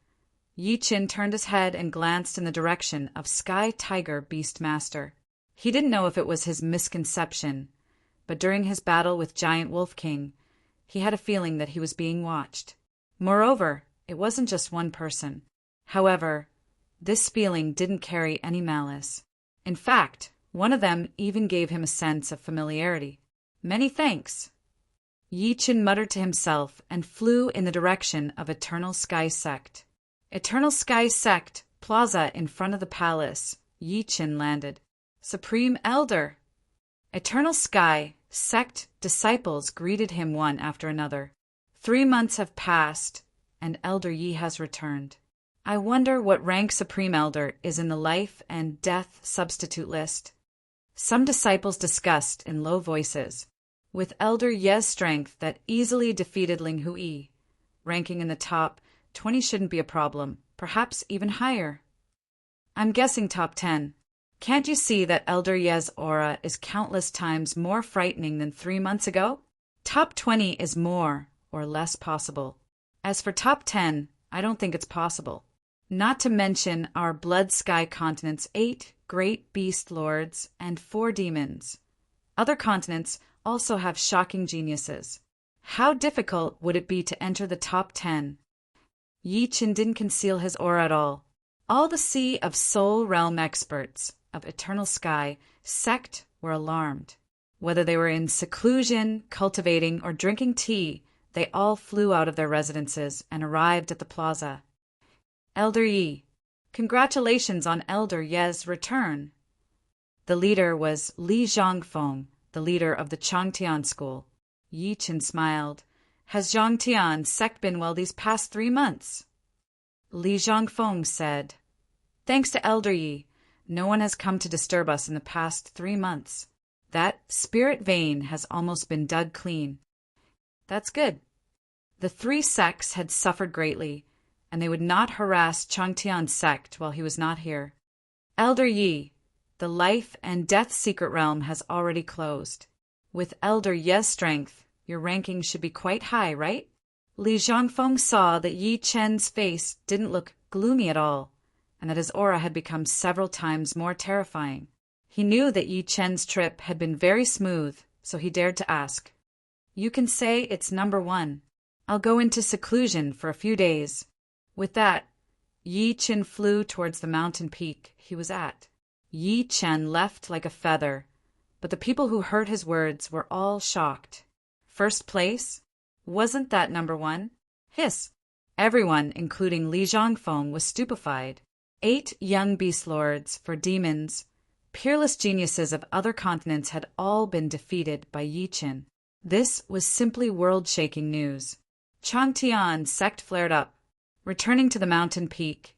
Yi Qin turned his head and glanced in the direction of Sky Tiger Beastmaster. He didn't know if it was his misconception, but during his battle with Giant Wolf King, he had a feeling that he was being watched. Moreover, it wasn't just one person. However, this feeling didn't carry any malice. In fact, one of them even gave him a sense of familiarity. Many thanks. Yi Qin muttered to himself and flew in the direction of Eternal Sky Sect. Eternal Sky Sect, plaza in front of the palace. Yi Qin landed. Supreme Elder. Eternal Sky Sect disciples greeted him one after another. 3 months have passed, and Elder Yi has returned. I wonder what rank Supreme Elder is in the life and death substitute list. Some disciples discussed in low voices. With Elder Ye's strength that easily defeated Ling Hui, ranking in the top 20 shouldn't be a problem, perhaps even higher. I'm guessing top 10. Can't you see that Elder Ye's aura is countless times more frightening than 3 months ago? Top 20 is more or less possible. As for top 10, I don't think it's possible. Not to mention our Blood Sky continent's 8 great beast lords and 4 demons. Other continents also have shocking geniuses. How difficult would it be to enter the top 10? Yi Qin didn't conceal his aura at all. All the Sea of Soul Realm experts of Eternal Sky sect were alarmed. Whether they were in seclusion, cultivating, or drinking tea, they all flew out of their residences and arrived at the plaza. Elder Yi, congratulations on Elder Ye's return. The leader was Li Zhangfeng, the the leader of the Changtian school. Yi Chen smiled. Has Zhangtian sect been well these past 3 months? Li Zhangfeng said, Thanks to Elder Yi, no one has come to disturb us in the past 3 months. That spirit vein has almost been dug clean. That's good. The 3 sects had suffered greatly, and they would not harass Changtian's sect while he was not here. Elder Yi, the life and death secret realm has already closed. With Elder Ye's strength, your ranking should be quite high, right? Li Zhangfeng saw that Yi Chen's face didn't look gloomy at all, and that his aura had become several times more terrifying. He knew that Yi Chen's trip had been very smooth, so he dared to ask. You can say it's number 1. I'll go into seclusion for a few days. With that, Yi Chen flew towards the mountain peak he was at. Yi Chen left like a feather, but the people who heard his words were all shocked. First place? Wasn't that number 1? Hiss! Everyone, including Li Zhangfeng, was stupefied. 8 young beast lords for demons, peerless geniuses of other continents had all been defeated by Yi Chen. This was simply world-shaking news. Changtian sect flared up. Returning to the mountain peak,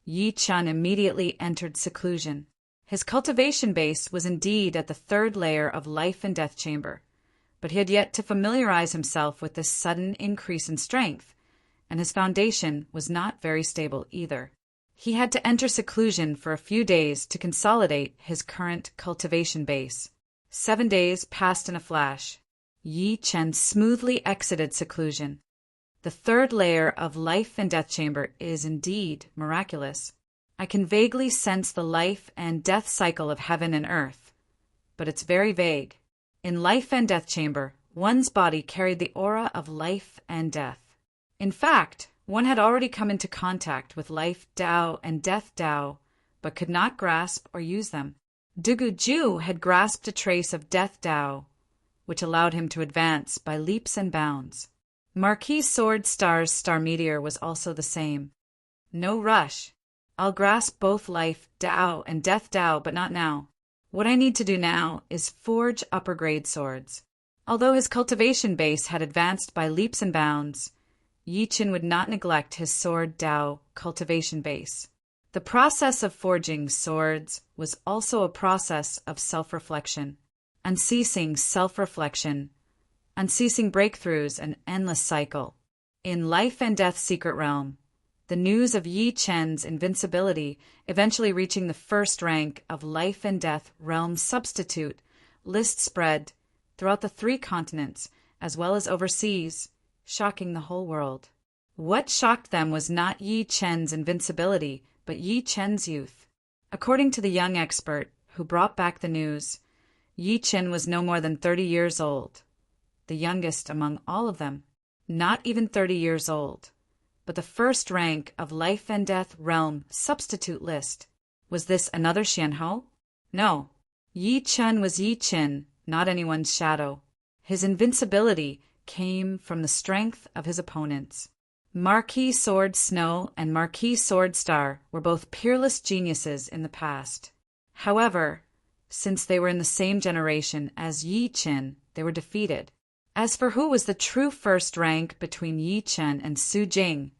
Yi Chen immediately entered seclusion. His cultivation base was indeed at the 3rd layer of life and death chamber, but he had yet to familiarize himself with this sudden increase in strength, and his foundation was not very stable either. He had to enter seclusion for a few days to consolidate his current cultivation base. 7 days passed in a flash. Yi Chen smoothly exited seclusion. The 3rd layer of life and death chamber is indeed miraculous. I can vaguely sense the life and death cycle of heaven and earth, but it's very vague. In life and death chamber, one's body carried the aura of life and death. In fact, one had already come into contact with life Tao and death Tao, but could not grasp or use them. Dugu Ju had grasped a trace of death Tao, which allowed him to advance by leaps and bounds. Marquis Sword Star's star meteor was also the same. No rush. I'll grasp both life Tao and death Tao, but not now. What I need to do now is forge upper-grade swords. Although his cultivation base had advanced by leaps and bounds, Yi Chen would not neglect his sword Tao cultivation base. The process of forging swords was also a process of self-reflection, unceasing self-reflection, unceasing breakthroughs, an endless cycle. In life and death secret realm, the news of Yi Chen's invincibility, eventually reaching the 1st rank of life and death realm substitute, list spread throughout the 3 continents, as well as overseas, shocking the whole world. What shocked them was not Yi Chen's invincibility, but Yi Chen's youth. According to the young expert who brought back the news, Yi Chen was no more than 30 years old, the youngest among all of them, not even 30 years old, but the 1st rank of life and death realm substitute list. Was this another Xianhou? No. Yi Chen was Yi Chen, not anyone's shadow. His invincibility came from the strength of his opponents. Marquis Sword Snow and Marquis Sword Star were both peerless geniuses in the past. However, since they were in the same generation as Yi Chen, they were defeated. As for who was the true 1st rank between Yi Chen and Su Jing,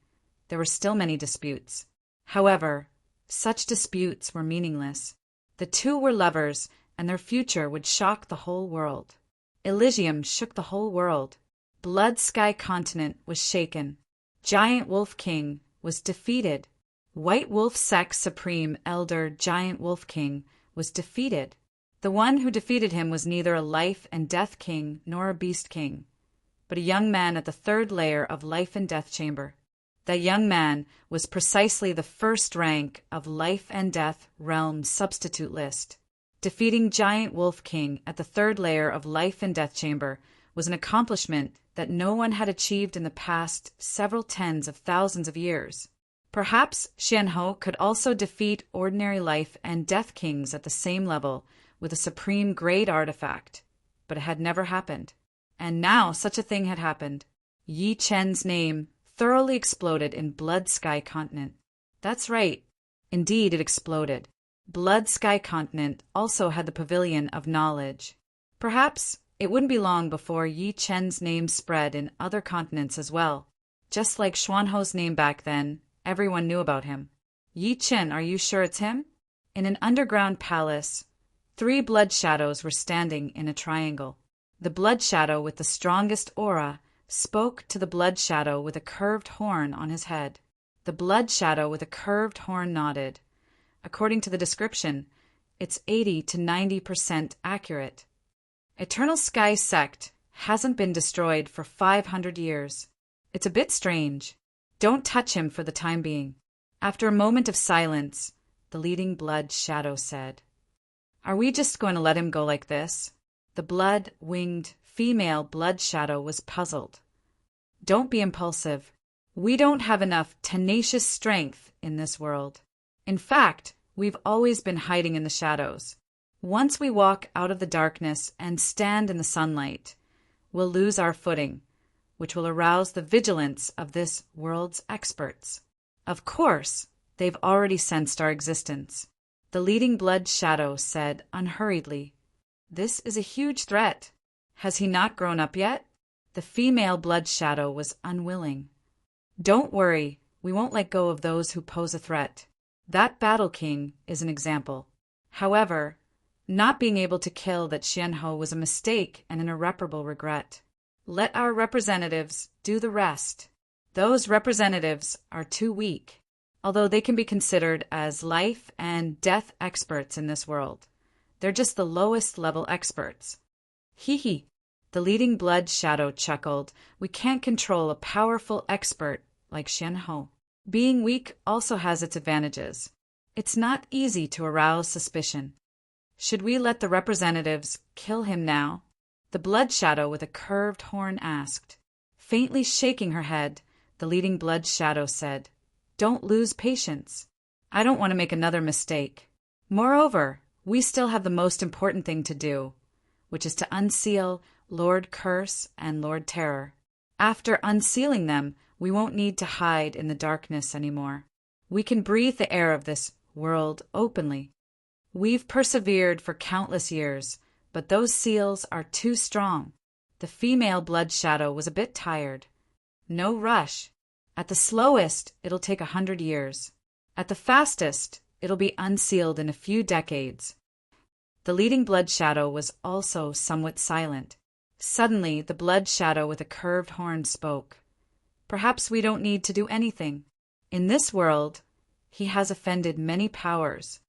there were still many disputes. However, such disputes were meaningless. The 2 were lovers, and their future would shock the whole world. Elysium shook the whole world. Blood Sky Continent was shaken. Giant Wolf King was defeated. White Wolf Sect Supreme Elder Giant Wolf King was defeated. The one who defeated him was neither a life and death king nor a beast king, but a young man at the 3rd layer of life and death chamber. That young man was precisely the 1st rank of life and death realm substitute list. Defeating Giant Wolf King at the 3rd layer of life and death chamber was an accomplishment that no one had achieved in the past several tens of thousands of years. Perhaps Xianhou could also defeat ordinary life and death kings at the same level with a supreme grade artifact, but it had never happened. And now such a thing had happened. Yi Chen's name thoroughly exploded in Blood Sky Continent. That's right. Indeed, it exploded. Blood Sky Continent also had the Pavilion of Knowledge. Perhaps it wouldn't be long before Yi Chen's name spread in other continents as well. Just like Xuanho's name back then, everyone knew about him. Yi Chen, are you sure it's him? In an underground palace, 3 blood shadows were standing in a triangle. The blood shadow with the strongest aura spoke to the blood shadow with a curved horn on his head. The blood shadow with a curved horn nodded. According to the description, it's 80 to 90% accurate. Eternal Sky Sect hasn't been destroyed for 500 years. It's a bit strange. Don't touch him for the time being. After a moment of silence, the leading blood shadow said, "Are we just going to let him go like this?" The blood-winged female blood shadow was puzzled. "Don't be impulsive. We don't have enough tenacious strength in this world. In fact, we've always been hiding in the shadows. Once we walk out of the darkness and stand in the sunlight, we'll lose our footing, which will arouse the vigilance of this world's experts. Of course, they've already sensed our existence." The leading blood shadow said unhurriedly, "This is a huge threat. Has he not grown up yet?" The female blood shadow was unwilling. "Don't worry, we won't let go of those who pose a threat. That Battle King is an example. However, not being able to kill that Xianho was a mistake and an irreparable regret. Let our representatives do the rest. Those representatives are too weak, although they can be considered as life and death experts in this world. They're just the lowest level experts." "Hee hee," the leading blood shadow chuckled. "We can't control a powerful expert like Xianho. Being weak also has its advantages. It's not easy to arouse suspicion. Should we let the representatives kill him now?" The blood shadow with a curved horn asked. Faintly shaking her head, the leading blood shadow said, "Don't lose patience. I don't want to make another mistake. Moreover, we still have the most important thing to do, which is to unseal Lord Curse and Lord Terror. After unsealing them, we won't need to hide in the darkness anymore. We can breathe the air of this world openly. We've persevered for countless years, but those seals are too strong." The female blood shadow was a bit tired. "No rush. At the slowest, it'll take 100 years. At the fastest, it'll be unsealed in a few decades." The leading blood shadow was also somewhat silent. Suddenly, the blood shadow with a curved horn spoke. "Perhaps we don't need to do anything. In this world, he has offended many powers."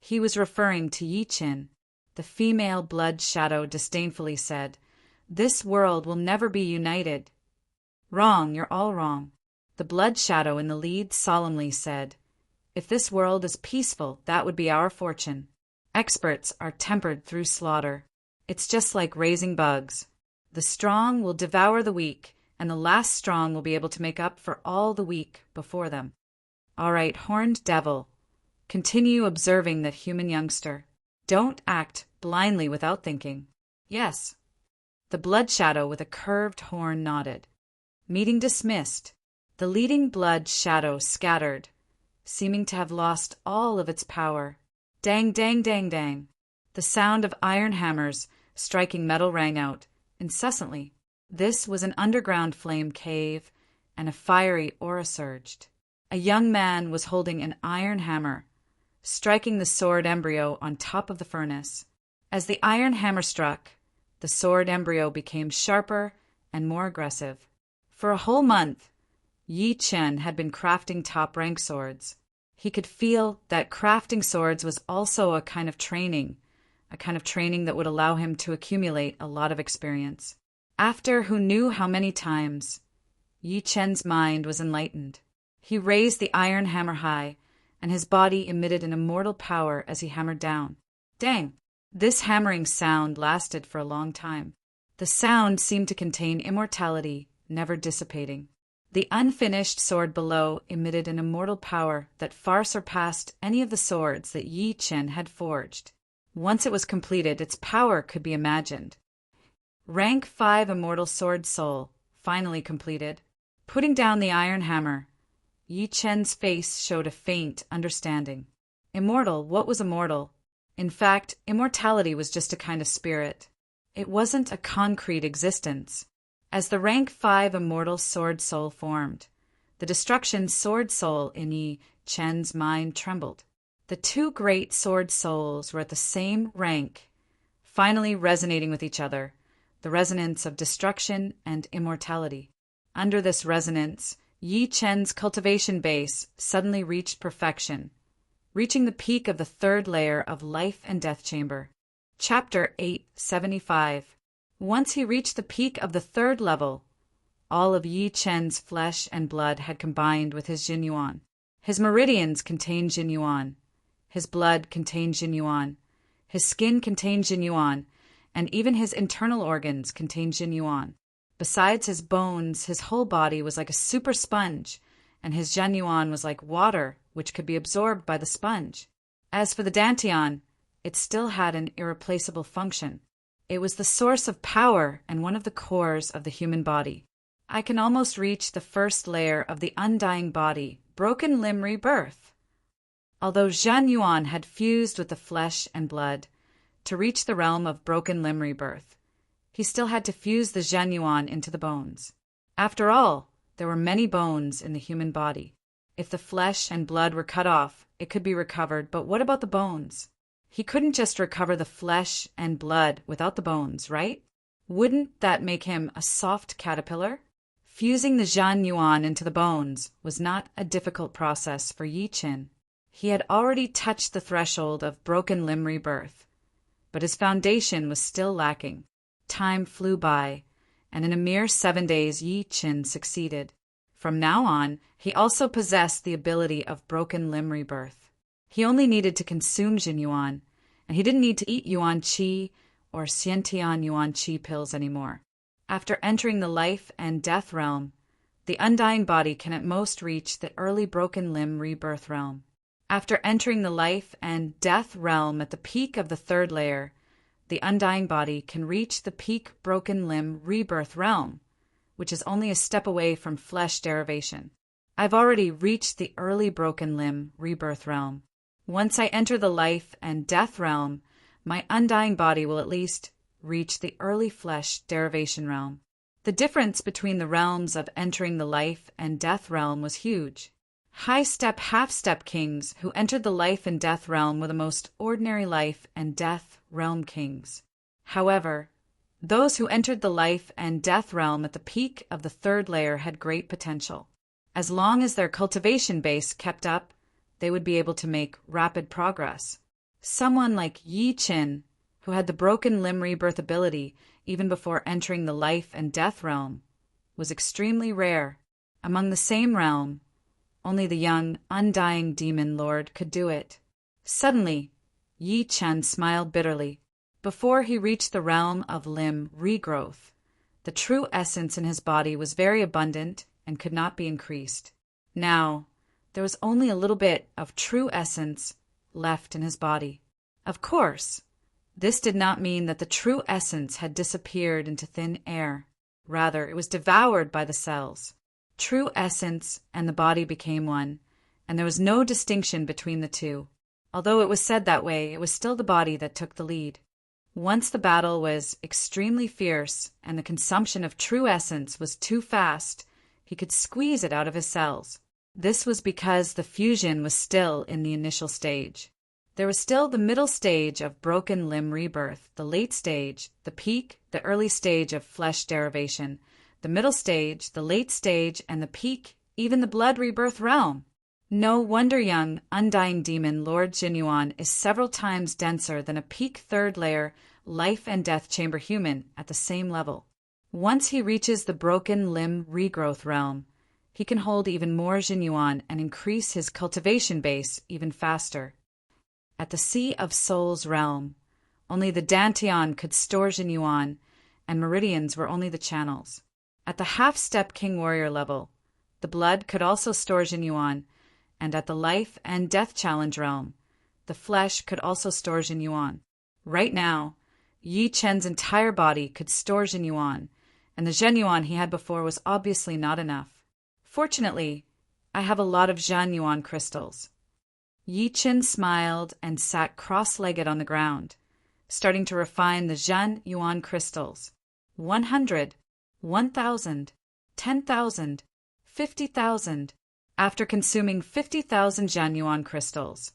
He was referring to Yi Chen. The female blood shadow disdainfully said, "This world will never be united." "Wrong, you're all wrong." The blood shadow in the lead solemnly said, "If this world is peaceful, that would be our fortune. Experts are tempered through slaughter. It's just like raising bugs. The strong will devour the weak, and the last strong will be able to make up for all the weak before them. All right, horned devil, continue observing that human youngster. Don't act blindly without thinking." "Yes." The blood shadow with a curved horn nodded. Meeting dismissed. The leading blood shadow scattered, seeming to have lost all of its power. Dang, dang, dang, dang. The sound of iron hammers striking metal rang out incessantly. This was an underground flame cave, and a fiery aura surged. A young man was holding an iron hammer, striking the sword embryo on top of the furnace. As the iron hammer struck, the sword embryo became sharper and more aggressive. For a whole month, Yi Chen had been crafting top-rank swords. He could feel that crafting swords was also a kind of training that would allow him to accumulate a lot of experience. After who knew how many times, Yi Chen's mind was enlightened. He raised the iron hammer high, and his body emitted an immortal power as he hammered down. Dang! This hammering sound lasted for a long time. The sound seemed to contain immortality, never dissipating. The unfinished sword below emitted an immortal power that far surpassed any of the swords that Yi Chen had forged. Once it was completed, its power could be imagined. Rank 5 Immortal Sword Soul, finally completed. Putting down the iron hammer, Yi Chen's face showed a faint understanding. Immortal, what was immortal? In fact, immortality was just a kind of spirit. It wasn't a concrete existence. As the rank 5 immortal sword soul formed, the destruction sword soul in Yi Chen's mind trembled. The two great sword souls were at the same rank, finally resonating with each other, the resonance of destruction and immortality. Under this resonance, Yi Chen's cultivation base suddenly reached perfection, reaching the peak of the third layer of life and death chamber. Chapter 875. Once he reached the peak of the third level, all of Yi Chen's flesh and blood had combined with his Jinyuan. His meridians contained Jinyuan. His blood contained Jinyuan. His skin contained Jinyuan, and even his internal organs contained Jinyuan. Besides his bones, his whole body was like a super sponge, and his Jinyuan was like water, which could be absorbed by the sponge. As for the Dantian, it still had an irreplaceable function. It was the source of power and one of the cores of the human body. I can almost reach the first layer of the undying body, broken limb rebirth. Although Zhan Yuan had fused with the flesh and blood to reach the realm of broken limb rebirth, he still had to fuse the Zhan Yuan into the bones. After all, there were many bones in the human body. If the flesh and blood were cut off, it could be recovered, but what about the bones? He couldn't just recover the flesh and blood without the bones, right? Wouldn't that make him a soft caterpillar? Fusing the Zhan Yuan into the bones was not a difficult process for Yi Chen. He had already touched the threshold of broken limb rebirth, but his foundation was still lacking. Time flew by, and in a mere 7 days Yi Chen succeeded. From now on, he also possessed the ability of broken limb rebirth. He only needed to consume Jinyuan, and he didn't need to eat Yuan Qi or Xiantian Yuan Qi pills anymore. After entering the life and death realm, the undying body can at most reach the early broken limb rebirth realm. After entering the life and death realm at the peak of the third layer, the undying body can reach the peak broken limb rebirth realm, which is only a step away from flesh derivation. I've already reached the early broken limb rebirth realm. Once I enter the life and death realm, my undying body will at least reach the early flesh derivation realm. The difference between the realms of entering the life and death realm was huge. High-step, half-step kings who entered the life and death realm were the most ordinary life and death realm kings. However, those who entered the life and death realm at the peak of the third layer had great potential. As long as their cultivation base kept up, they would be able to make rapid progress. Someone like Yi Chen, who had the broken limb rebirth ability even before entering the life and death realm, was extremely rare. Among the same realm, only the young, undying demon lord could do it. Suddenly, Yi Chen smiled bitterly. Before he reached the realm of limb regrowth, the true essence in his body was very abundant and could not be increased. Now, there was only a little bit of true essence left in his body. Of course, this did not mean that the true essence had disappeared into thin air. Rather, it was devoured by the cells. True essence and the body became one, and there was no distinction between the two. Although it was said that way, it was still the body that took the lead. Once the battle was extremely fierce and the consumption of true essence was too fast, he could squeeze it out of his cells. This was because the fusion was still in the initial stage. There was still the middle stage of broken limb rebirth, the late stage, the peak, the early stage of flesh derivation, the middle stage, the late stage, and the peak, even the blood rebirth realm. No wonder young, undying demon Lord Jinyuan is several times denser than a peak third layer life and death chamber human at the same level. Once he reaches the broken limb regrowth realm, he can hold even more Jinyuan and increase his cultivation base even faster. At the Sea of Souls realm, only the Dantian could store Jinyuan, and meridians were only the channels. At the half-step king warrior level, the blood could also store Jinyuan, and at the life and death challenge realm, the flesh could also store Jinyuan. Right now, Yi Chen's entire body could store Jinyuan, and the Jinyuan he had before was obviously not enough. Fortunately, I have a lot of Jinyuan crystals. Yi Chen smiled and sat cross-legged on the ground, starting to refine the Zhan Yuan crystals. 100, 1,000, 10,000, 50,000. After consuming 50,000 Zhan Yuan crystals,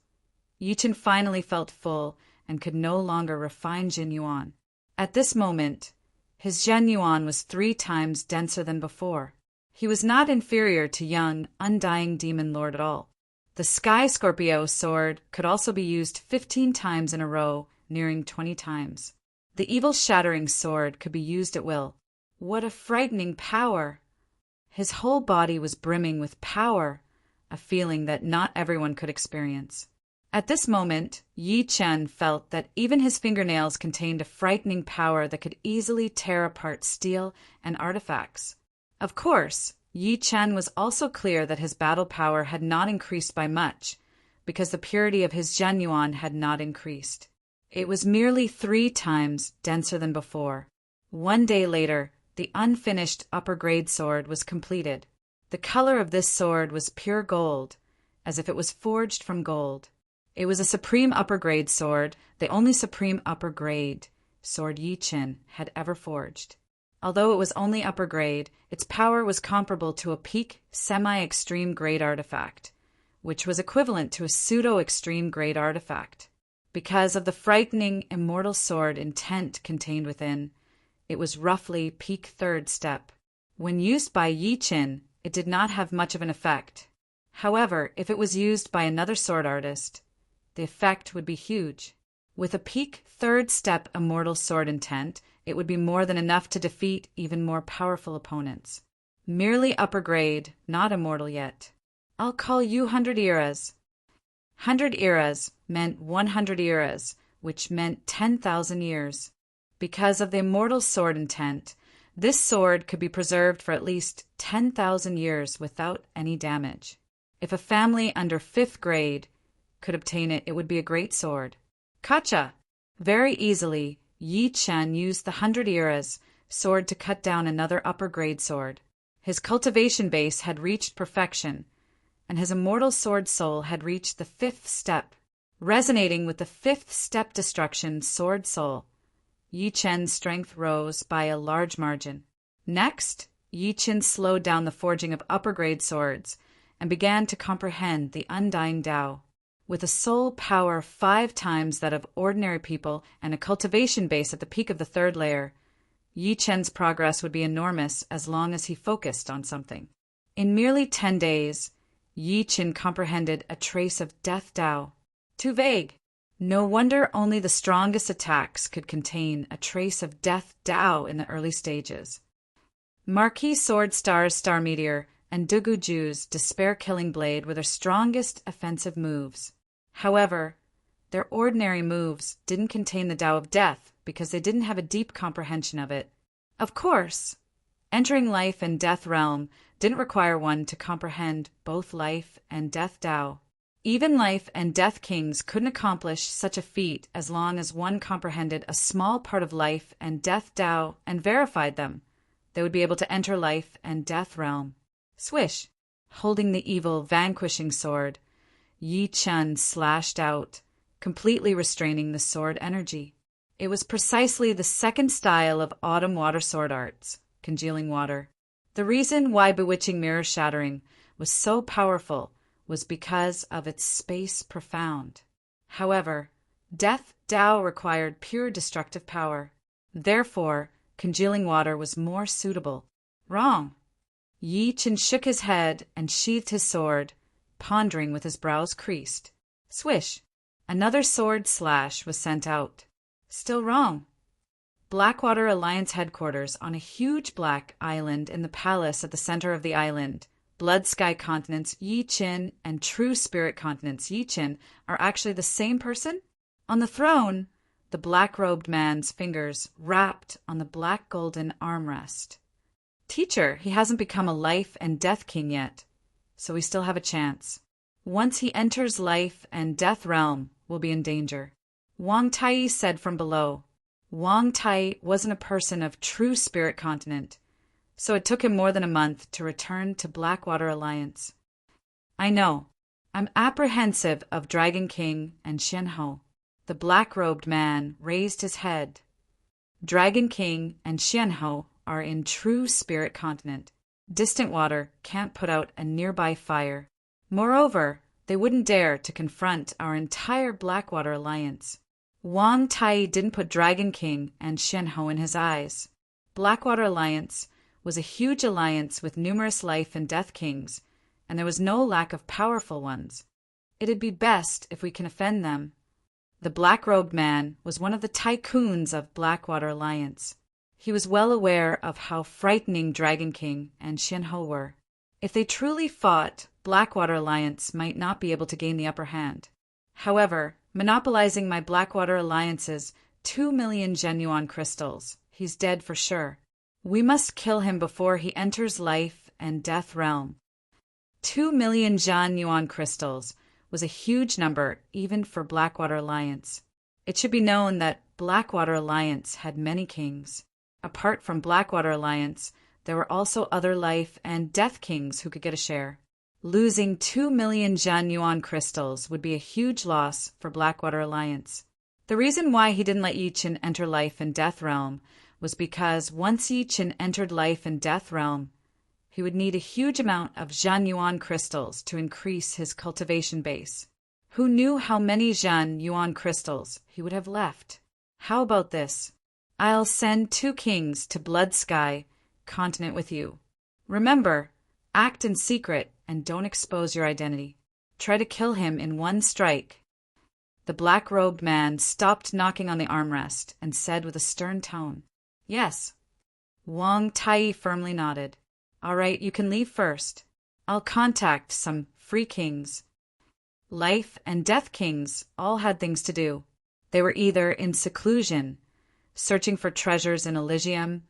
Yichen finally felt full and could no longer refine Jin Yuan. At this moment, his Zhen Yuan was 3 times denser than before. He was not inferior to young, undying demon lord at all. The Sky Scorpio sword could also be used 15 times in a row, nearing 20 times. The evil shattering sword could be used at will. What a frightening power! His whole body was brimming with power, a feeling that not everyone could experience. At this moment, Yi Chen felt that even his fingernails contained a frightening power that could easily tear apart steel and artifacts. Of course, Yi Chen was also clear that his battle power had not increased by much, because the purity of his Zhen Yuan had not increased. It was merely 3 times denser than before. 1 day later, the unfinished upper-grade sword was completed. The color of this sword was pure gold, as if it was forged from gold. It was a supreme upper-grade sword, the only supreme upper-grade sword Yi Chen had ever forged. Although it was only upper grade, its power was comparable to a peak semi-extreme grade artifact, which was equivalent to a pseudo-extreme grade artifact. Because of the frightening immortal sword intent contained within, it was roughly peak 3rd step. When used by Yi Chen, it did not have much of an effect. However, if it was used by another sword artist, the effect would be huge. With a peak 3rd step immortal sword intent, it would be more than enough to defeat even more powerful opponents. Merely upper grade, not immortal yet. I'll call you 100 eras. 100 eras meant 100 eras, which meant 10,000 years. Because of the immortal sword intent, this sword could be preserved for at least 10,000 years without any damage. If a family under 5th grade could obtain it, it would be a great sword. Gotcha! Very easily, Yi Chen used the 100 eras sword to cut down another upper-grade sword. His cultivation base had reached perfection, and his immortal sword soul had reached the 5th step. Resonating with the 5th step destruction sword soul, Yi Chen's strength rose by a large margin. Next, Yi Chen slowed down the forging of upper-grade swords and began to comprehend the undying Tao. With a soul power 5 times that of ordinary people and a cultivation base at the peak of the 3rd layer, Yi Chen's progress would be enormous as long as he focused on something. In merely 10 days, Yi Chen comprehended a trace of Death Tao. Too vague. No wonder only the strongest attacks could contain a trace of Death Tao in the early stages. Marquis Sword Star's Star Meteor and Dugu Ju's Despair-Killing Blade were their strongest offensive moves. However, their ordinary moves didn't contain the Tao of Death because they didn't have a deep comprehension of it. Of course, entering life and death realm didn't require one to comprehend both life and death Tao. Even life and death kings couldn't accomplish such a feat as long as one comprehended a small part of life and death Tao and verified them. They would be able to enter life and death realm. Swish! Holding the evil vanquishing sword, Yi Chen slashed out, completely restraining the sword energy. It was precisely the 2nd style of autumn water sword arts, congealing water. The reason why bewitching mirror shattering was so powerful was because of its space profound. However, death Tao required pure destructive power. Therefore, congealing water was more suitable. Wrong. Yi Chen shook his head and sheathed his sword, pondering with his brows creased. Swish! Another sword slash was sent out. Still wrong. Blackwater Alliance headquarters on a huge black island in the palace at the center of the island. Blood Sky Continents Yi Chen and True Spirit Continents Yi Chen are actually the same person? On the throne, the black-robed man's fingers wrapped on the black golden armrest. Teacher, he hasn't become a life and death king yet, so we still have a chance. Once he enters life and death realm, we'll be in danger. Wang Tai said from below. Wang Tai wasn't a person of True Spirit Continent, so it took him more than a month to return to Blackwater Alliance. I know. I'm apprehensive of Dragon King and Shenhe. The black-robed man raised his head. Dragon King and Xianhou are in true spirit continent. Distant water can't put out a nearby fire. Moreover, they wouldn't dare to confront our entire Blackwater Alliance. Wang Tai didn't put Dragon King and Xianhou in his eyes. Blackwater Alliance was a huge alliance with numerous life and death kings, and there was no lack of powerful ones. It'd be best if we can offend them. The black-robed man was one of the tycoons of Blackwater Alliance. He was well aware of how frightening Dragon King and Xianhou were. If they truly fought, Blackwater Alliance might not be able to gain the upper hand. However, monopolizing my Blackwater Alliance's 2 million genuine crystals, he's dead for sure. We must kill him before he enters life and death realm. 2 million genuine crystals was a huge number even for Blackwater Alliance. It should be known that Blackwater Alliance had many kings. Apart from Blackwater Alliance, there were also other life and death kings who could get a share. Losing 2 million genuine crystals would be a huge loss for Blackwater Alliance. The reason why he didn't let Yi Chen enter life and death realm was because once Yi Chen entered life and death realm, he would need a huge amount of genuine crystals to increase his cultivation base. Who knew how many genuine crystals he would have left? How about this? I'll send 2 kings to Blood Sky continent with you. Remember, act in secret and don't expose your identity. Try to kill him in one strike. The black-robed man stopped knocking on the armrest and said with a stern tone, "Yes." Wang Tai firmly nodded. "All right, you can leave first. I'll contact some free kings." Life and death kings all had things to do. They were either in seclusion, searching for treasures in Elysium,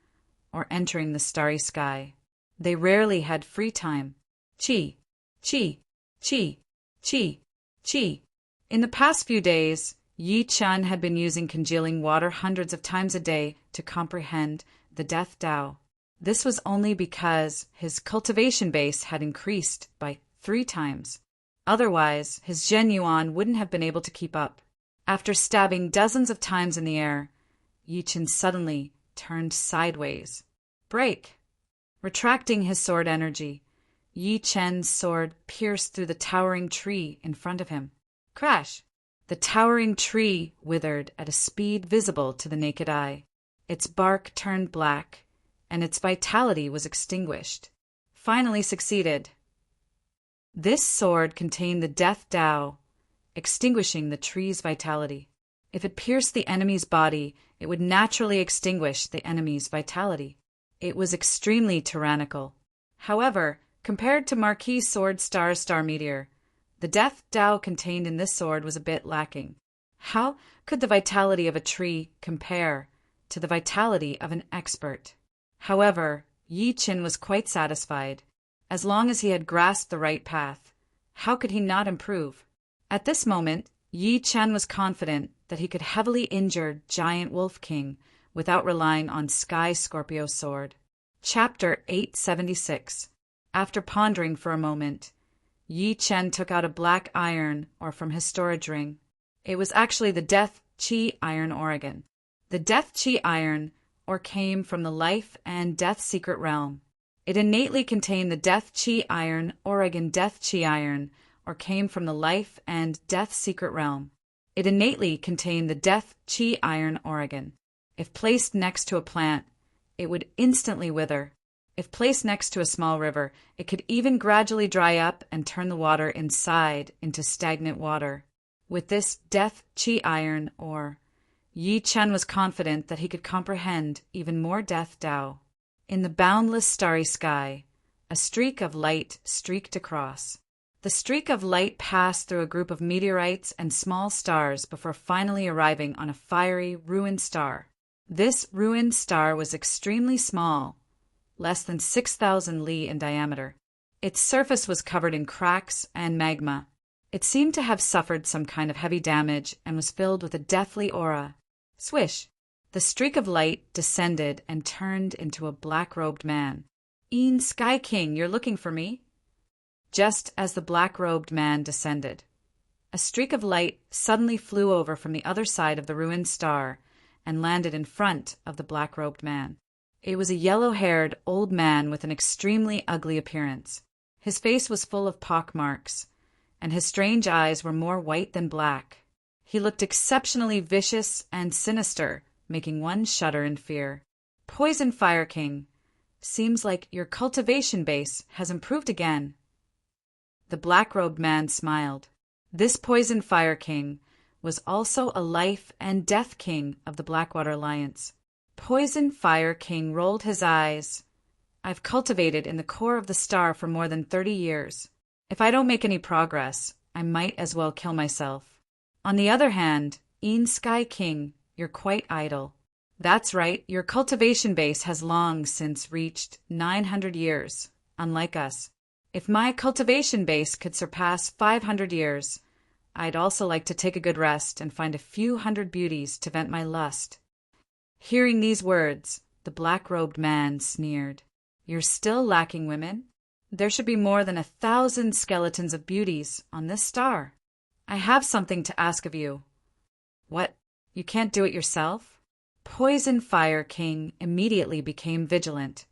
or entering the starry sky. They rarely had free time. Chi, chi, chi, chi, chi. In the past few days, Yi Chen had been using congealing water hundreds of times a day to comprehend the Death Tao. This was only because his cultivation base had increased by 3 times. Otherwise, his genuine wouldn't have been able to keep up. After stabbing dozens of times in the air, Yi Chen suddenly turned sideways. Break! Retracting his sword energy, Yi Chen's sword pierced through the towering tree in front of him. Crash! The towering tree withered at a speed visible to the naked eye. Its bark turned black, and its vitality was extinguished. Finally succeeded. This sword contained the Death Tao, extinguishing the tree's vitality. If it pierced the enemy's body, it would naturally extinguish the enemy's vitality. It was extremely tyrannical. However, compared to Marquis Sword Star Meteor, the Death Tao contained in this sword was a bit lacking. How could the vitality of a tree compare to the vitality of an expert? However, Yi Chen was quite satisfied. As long as he had grasped the right path, how could he not improve? At this moment, Yi Chen was confident that he could heavily injure Giant Wolf King without relying on Sky Scorpio Sword. Chapter 876. After pondering for a moment, Yi Chen took out a black iron ore from his storage ring. It was actually the Death Chi Iron Oregon. The Death Chi Iron ore came from the Life and Death Secret Realm. It innately contained the Death Chi Iron Oregon Death Chi Iron ore came from the Life and Death Secret Realm. It innately contained the Death Chi Iron Oregon. If placed next to a plant, it would instantly wither. If placed next to a small river, it could even gradually dry up and turn the water inside into stagnant water. With this Death Chi Iron ore, Yi Chen was confident that he could comprehend even more Death Tao. In the boundless starry sky, a streak of light streaked across. The streak of light passed through a group of meteorites and small stars before finally arriving on a fiery, ruined star. This ruined star was extremely small, less than 6,000 li in diameter. Its surface was covered in cracks and magma. It seemed to have suffered some kind of heavy damage and was filled with a deathly aura. Swish! The streak of light descended and turned into a black-robed man. "Een Sky King, you're looking for me?" Just as the black-robed man descended, A streak of light suddenly flew over from the other side of the ruined star and landed in front of the black-robed man. It was a yellow-haired old man with an extremely ugly appearance. His face was full of pockmarks, and his strange eyes were more white than black. He looked exceptionally vicious and sinister, making one shudder in fear. "Poison Fire King, seems like your cultivation base has improved again." The black-robed man smiled. This Poison Fire King was also a life and death king of the Blackwater Alliance. Poison Fire King rolled his eyes. "I've cultivated in the core of the star for more than 30 years. If I don't make any progress, I might as well kill myself. On the other hand, Sky King, you're quite idle. That's right, your cultivation base has long since reached 900 years, unlike us. If my cultivation base could surpass 500 years, I'd also like to take a good rest and find a few hundred beauties to vent my lust." Hearing these words, the black-robed man sneered. "You're still lacking women? There should be more than 1,000 skeletons of beauties on this star. I have something to ask of you." "What? You can't do it yourself?" Poison Fire King immediately became vigilant.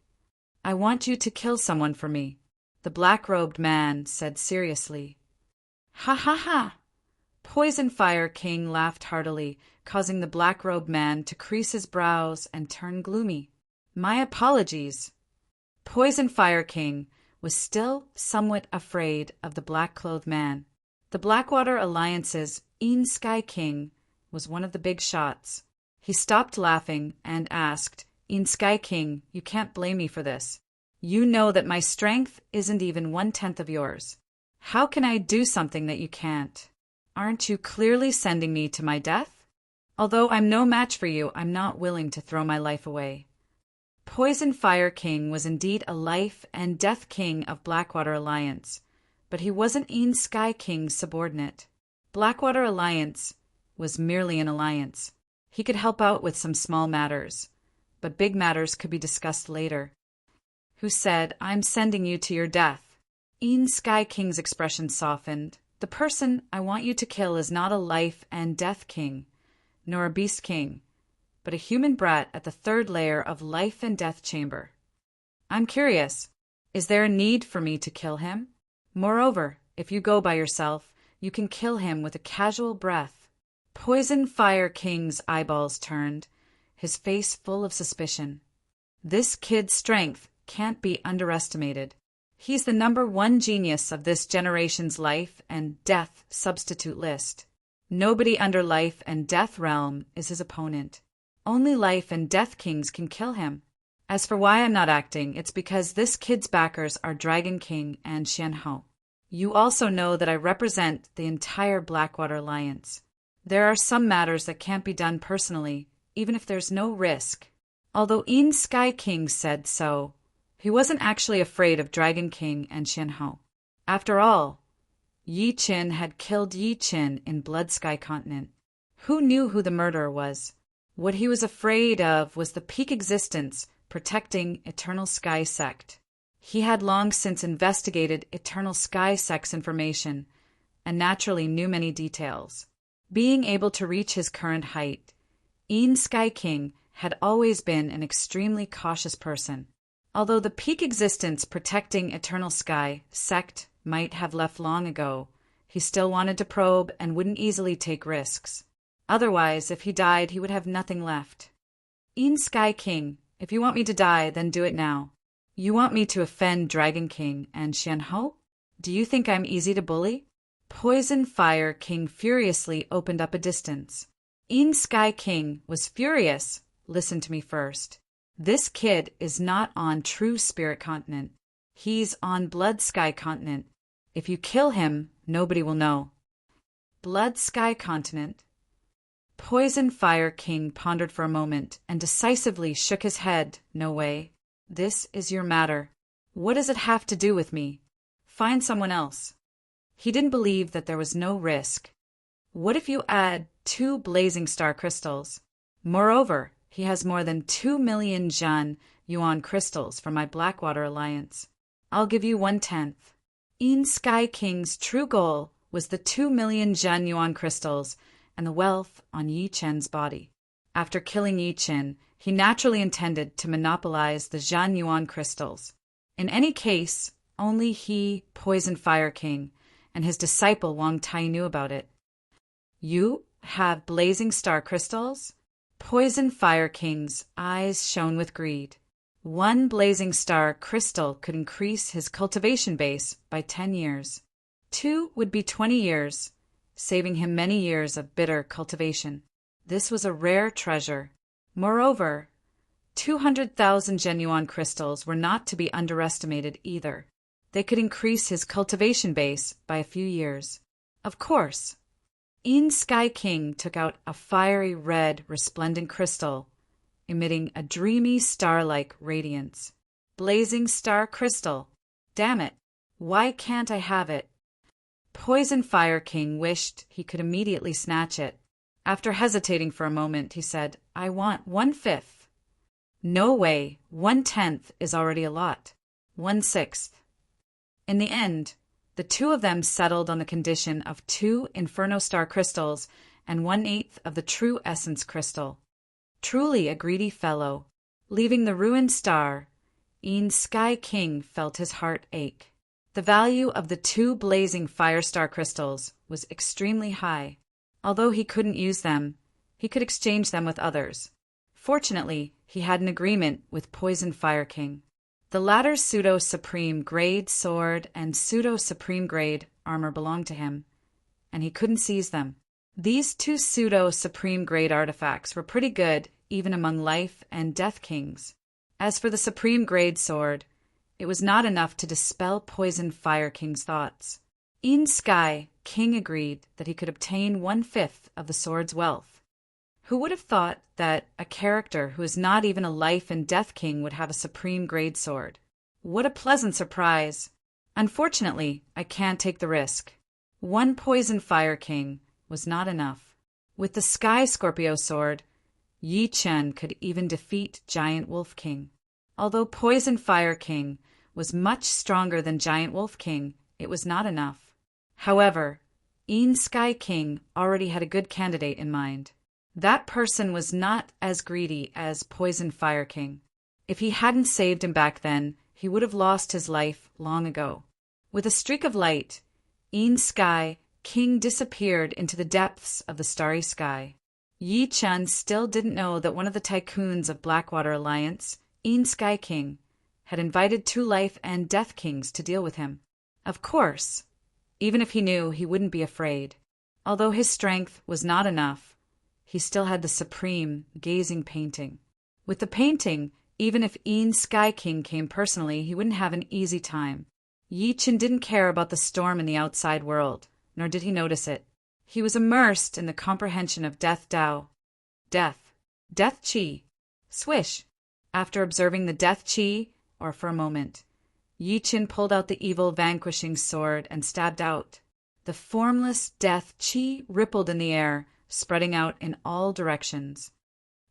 "I want you to kill someone for me," the black-robed man said seriously. "Ha ha ha!" Poison Fire King laughed heartily, causing the black-robed man to crease his brows and turn gloomy. "My apologies." Poison Fire King was still somewhat afraid of the black-clothed man. The Blackwater Alliance's Sky King was one of the big shots. He stopped laughing and asked, "Sky King, you can't blame me for this. You know that my strength isn't even 1/10 of yours. How can I do something that you can't? Aren't you clearly sending me to my death? Although I'm no match for you, I'm not willing to throw my life away." Poison Fire King was indeed a life and death king of Blackwater Alliance, but he wasn't Sky King's subordinate. Blackwater Alliance was merely an alliance. He could help out with some small matters, but big matters could be discussed later. "Who said, 'I'm sending you to your death'?" Sky King's expression softened. "The person I want you to kill is not a life and death king, nor a beast king, but a human brat at the 3rd layer of life and death chamber. I'm curious, is there a need for me to kill him? Moreover, if you go by yourself, you can kill him with a casual breath." Poison Fire King's eyeballs turned, his face full of suspicion. This kid's strength can't be underestimated. He's the #1 genius of this generation's life and death substitute list. Nobody under life and death realm is his opponent. Only life and death kings can kill him. As for why I'm not acting, it's because this kid's backers are Dragon King and Xianhou. You also know that I represent the entire Blackwater Alliance. There are some matters that can't be done personally, even if there's no risk. Although Sky King said so, he wasn't actually afraid of Dragon King and Xianhou. After all, Yi Qin had killed Yi Qin in Blood Sky Continent. Who knew who the murderer was? What he was afraid of was the peak existence protecting Eternal Sky Sect. He had long since investigated Eternal Sky Sect's information and naturally knew many details. Being able to reach his current height, Sky King had always been an extremely cautious person. Although the peak existence protecting Eternal Sky Sect might have left long ago, he still wanted to probe and wouldn't easily take risks. Otherwise, if he died, he would have nothing left. Sky King, if you want me to die, then do it now. You want me to offend Dragon King and Xianhou? Do you think I'm easy to bully? Poison Fire King furiously opened up a distance. Sky King was furious. Listen to me first. This kid is not on True Spirit Continent. He's on Blood Sky Continent. If you kill him, nobody will know. Blood Sky Continent? Poison Fire King pondered for a moment and decisively shook his head. No way. This is your matter. What does it have to do with me? Find someone else. He didn't believe that there was no risk. What if you add 2 blazing star crystals? Moreover, he has more than 2 million Zhan Yuan crystals from my Blackwater Alliance. I'll give you 1/10. Sky King's true goal was the 2 million Zhen Yuan crystals and the wealth on Yi Chen's body. After killing Yi Chen, he naturally intended to monopolize the Zhan Yuan crystals. In any case, only he, Poison Fire King, and his disciple Wang Tai knew about it. You have blazing star crystals? Poison Fire King's eyes shone with greed. 1 blazing star crystal could increase his cultivation base by 10 years. 2 would be 20 years, saving him many years of bitter cultivation. This was a rare treasure. Moreover, 200,000 Zhen Yuan crystals were not to be underestimated either. They could increase his cultivation base by a few years. Of course, In Sky King took out a fiery red, resplendent crystal, emitting a dreamy star-like radiance. Blazing star crystal. Damn it, why can't I have it? Poison Fire King wished he could immediately snatch it. After hesitating for a moment, he said, I want 1/5. No way, 1/10 is already a lot. 1/6. In the end, the two of them settled on the condition of 2 Inferno Star crystals and 1/8 of the True Essence crystal. Truly a greedy fellow. Leaving the ruined star, In Sky King felt his heart ache. The value of the 2 blazing fire star crystals was extremely high. Although he couldn't use them, he could exchange them with others. Fortunately, he had an agreement with Poison Fire King. The latter's pseudo-supreme grade sword and pseudo-supreme grade armor belonged to him, and he couldn't seize them. These 2 pseudo-supreme grade artifacts were pretty good even among life and death kings. As for the supreme grade sword, it was not enough to dispel Poison Fire King's thoughts. In Sky King agreed that he could obtain 1/5 of the sword's wealth. Who would have thought that a character who is not even a life and death king would have a supreme grade sword? What a pleasant surprise! Unfortunately, I can't take the risk. 1 Poison Fire King was not enough. With the Sky Scorpio sword, Yi Chen could even defeat Giant Wolf King. Although Poison Fire King was much stronger than Giant Wolf King, it was not enough. However, In Sky King already had a good candidate in mind. That person was not as greedy as Poison Fire King. If he hadn't saved him back then, he would have lost his life long ago. With a streak of light, In Sky King disappeared into the depths of the starry sky. Yi Chen still didn't know that one of the tycoons of Blackwater Alliance, In Sky King, had invited 2 life and death kings to deal with him. Of course, even if he knew, he wouldn't be afraid. Although his strength was not enough, he still had the supreme gazing painting. With the painting, even if In Sky King came personally, he wouldn't have an easy time. Yi Chen didn't care about the storm in the outside world, nor did he notice it. He was immersed in the comprehension of Death Dao. Death. Death Chi. Swish. After observing the Death Chi, or for a moment, Yi Chen pulled out the evil vanquishing sword and stabbed out. The formless Death Chi rippled in the air, spreading out in all directions.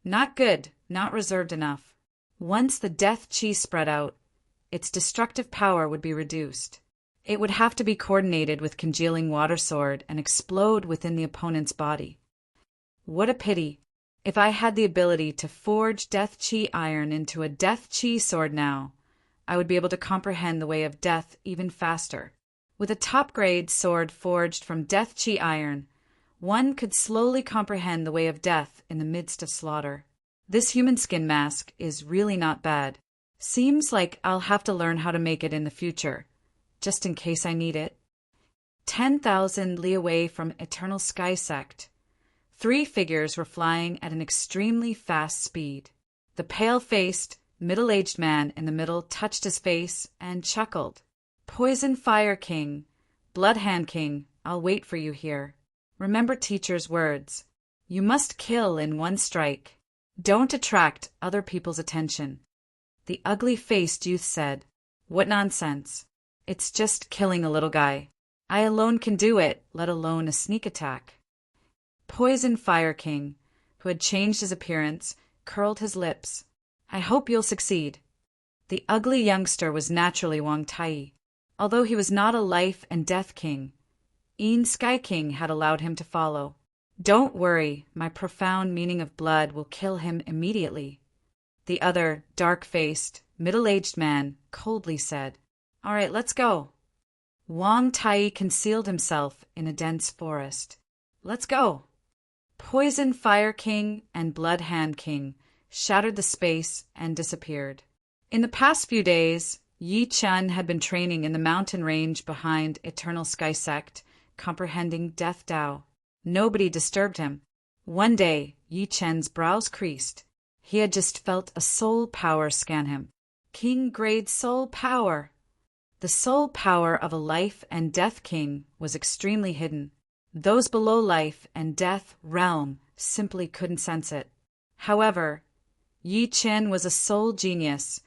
Not good, not reserved enough. Once the Death Chi spread out, its destructive power would be reduced. It would have to be coordinated with congealing water sword and explode within the opponent's body. What a pity. If I had the ability to forge Death Chi iron into a Death Chi sword now, I would be able to comprehend the way of death even faster. With a top-grade sword forged from Death Chi iron, one could slowly comprehend the way of death in the midst of slaughter. This human skin mask is really not bad. Seems like I'll have to learn how to make it in the future, just in case I need it. 10,000 li away from Eternal Sky Sect, 3 figures were flying at an extremely fast speed. The pale-faced, middle-aged man in the middle touched his face and chuckled. Poison Fire King, Blood Hand King, I'll wait for you here. Remember teacher's words. You must kill in 1 strike. Don't attract other people's attention. The ugly-faced youth said, What nonsense. It's just killing a little guy. I alone can do it, let alone a sneak attack. Poison Fire King, who had changed his appearance, curled his lips. I hope you'll succeed. The ugly youngster was naturally Wang Tai. Although he was not a life and death king, Een Sky King had allowed him to follow. "Don't worry, my profound meaning of blood will kill him immediately," the other, dark-faced, middle-aged man coldly said. "All right, let's go." Wang Tai concealed himself in a dense forest. "Let's go." Poison Fire King and Blood Hand King shattered the space and disappeared. In the past few days, Yi Chen had been training in the mountain range behind Eternal Sky Sect, comprehending Death Tao. Nobody disturbed him. One day, Yi Chen's brows creased. He had just felt a soul power scan him. King-grade soul power. The soul power of a life and death king was extremely hidden. Those below life and death realm simply couldn't sense it. However, Yi Chen was a soul genius,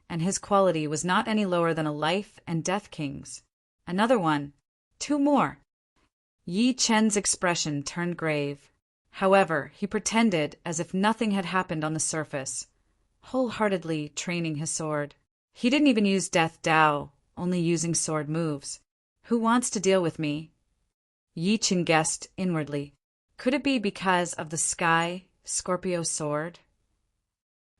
and his quality was not any lower than a life and death king's. Another one. 2 more. Yi Chen's expression turned grave. However, he pretended as if nothing had happened on the surface, wholeheartedly training his sword. He didn't even use Death Tao, only using sword moves. "Who wants to deal with me?" Yi Chen guessed inwardly. Could it be because of the Sky Scorpio sword?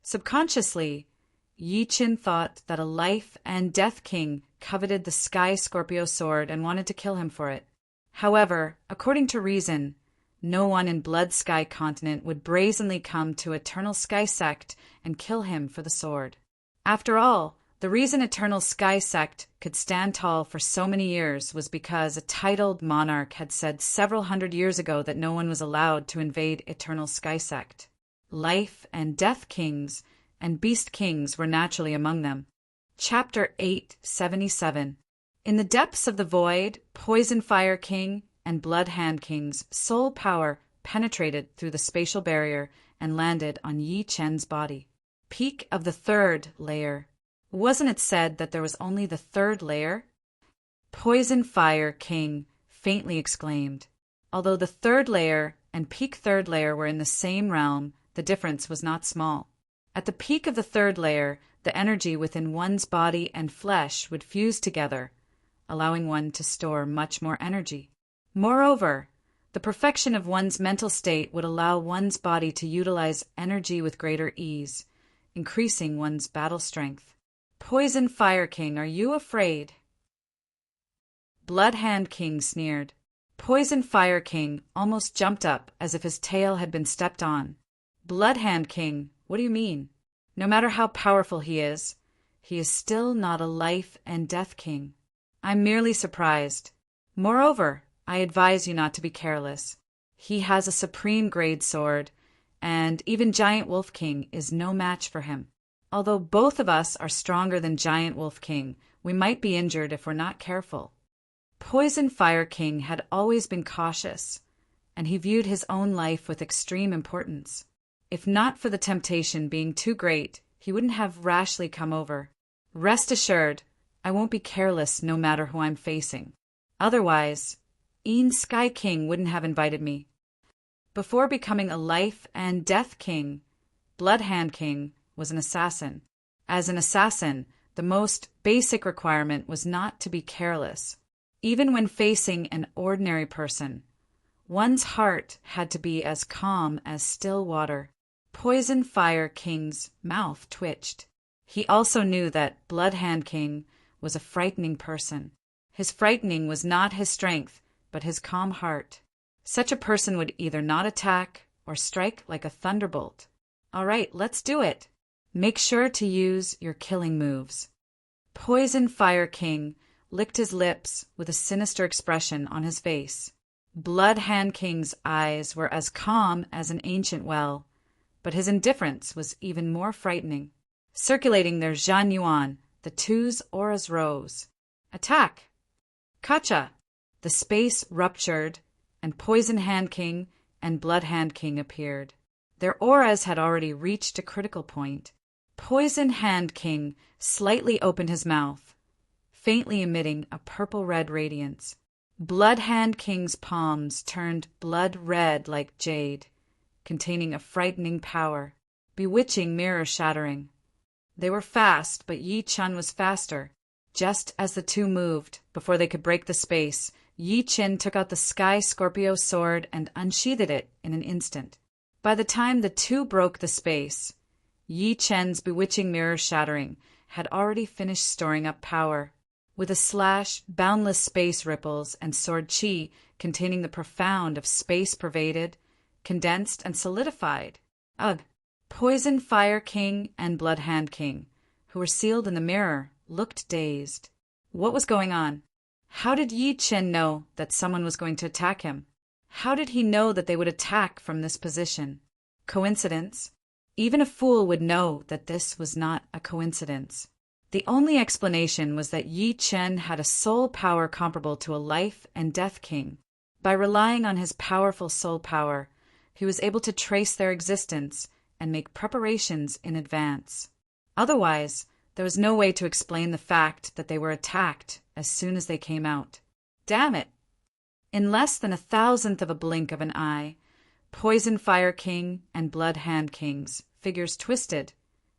Subconsciously, Yi Chen thought that a life and death king coveted the Sky Scorpio sword and wanted to kill him for it. However, according to reason, no one in Blood Sky Continent would brazenly come to Eternal Sky Sect and kill him for the sword. After all, the reason Eternal Sky Sect could stand tall for so many years was because a titled monarch had said several hundred years ago that no one was allowed to invade Eternal Sky Sect. Life and Death Kings and Beast Kings were naturally among them. Chapter 877. In the depths of the void, Poison Fire King and Blood Hand King's soul power penetrated through the spatial barrier and landed on Yi Chen's body. Peak of the 3rd layer. Wasn't it said that there was only the 3rd layer? Poison Fire King faintly exclaimed. Although the 3rd layer and peak 3rd layer were in the same realm, the difference was not small. At the peak of the 3rd layer, the energy within one's body and flesh would fuse together, allowing one to store much more energy. Moreover, the perfection of one's mental state would allow one's body to utilize energy with greater ease, increasing one's battle strength. Poison Fire King, are you afraid? Blood Hand King sneered. Poison Fire King almost jumped up as if his tail had been stepped on. Blood Hand King, what do you mean? No matter how powerful he is still not a life and death king. I'm merely surprised. Moreover, I advise you not to be careless. He has a supreme grade sword, and even Giant Wolf King is no match for him. Although both of us are stronger than Giant Wolf King, we might be injured if we're not careful. Poison Fire King had always been cautious, and he viewed his own life with extreme importance. If not for the temptation being too great, he wouldn't have rashly come over. Rest assured, I won't be careless no matter who I'm facing. Otherwise, Een Sky King wouldn't have invited me. Before becoming a life and death king, Blood Hand King was an assassin. As an assassin, the most basic requirement was not to be careless. Even when facing an ordinary person, one's heart had to be as calm as still water. Poison Fire King's mouth twitched. He also knew that Blood Hand King was a frightening person. His frightening was not his strength, but his calm heart. Such a person would either not attack or strike like a thunderbolt. All right, let's do it. Make sure to use your killing moves. Poison Fire King licked his lips with a sinister expression on his face. Blood Hand King's eyes were as calm as an ancient well, but his indifference was even more frightening. Circulating their Zhan Yuan, the two's auras rose. Attack! Kacha! The space ruptured, and Poison Hand King and Blood Hand King appeared. Their auras had already reached a critical point. Poison Hand King slightly opened his mouth, faintly emitting a purple-red radiance. Blood Hand King's palms turned blood-red like jade, containing a frightening power, bewitching mirror-shattering. They were fast, but Yi Chen was faster. Just as the two moved, before they could break the space, Yi Qin took out the Sky Scorpio sword and unsheathed it in an instant. By the time the two broke the space, Yi Chen's bewitching mirror shattering had already finished storing up power. With a slash, boundless space ripples and sword chi containing the profound of space pervaded, condensed, and solidified. Ugh! Poison Fire King and Blood Hand King, who were sealed in the mirror, looked dazed. What was going on? How did Yi Qin know that someone was going to attack him? How did he know that they would attack from this position? Coincidence? Even a fool would know that this was not a coincidence. The only explanation was that Yi Qin had a soul power comparable to a life and death king. By relying on his powerful soul power, he was able to trace their existence and make preparations in advance. Otherwise, there was no way to explain the fact that they were attacked as soon as they came out. Damn it! In less than 1,000th of a blink of an eye, Poison Fire King and Blood Hand King's figures twisted,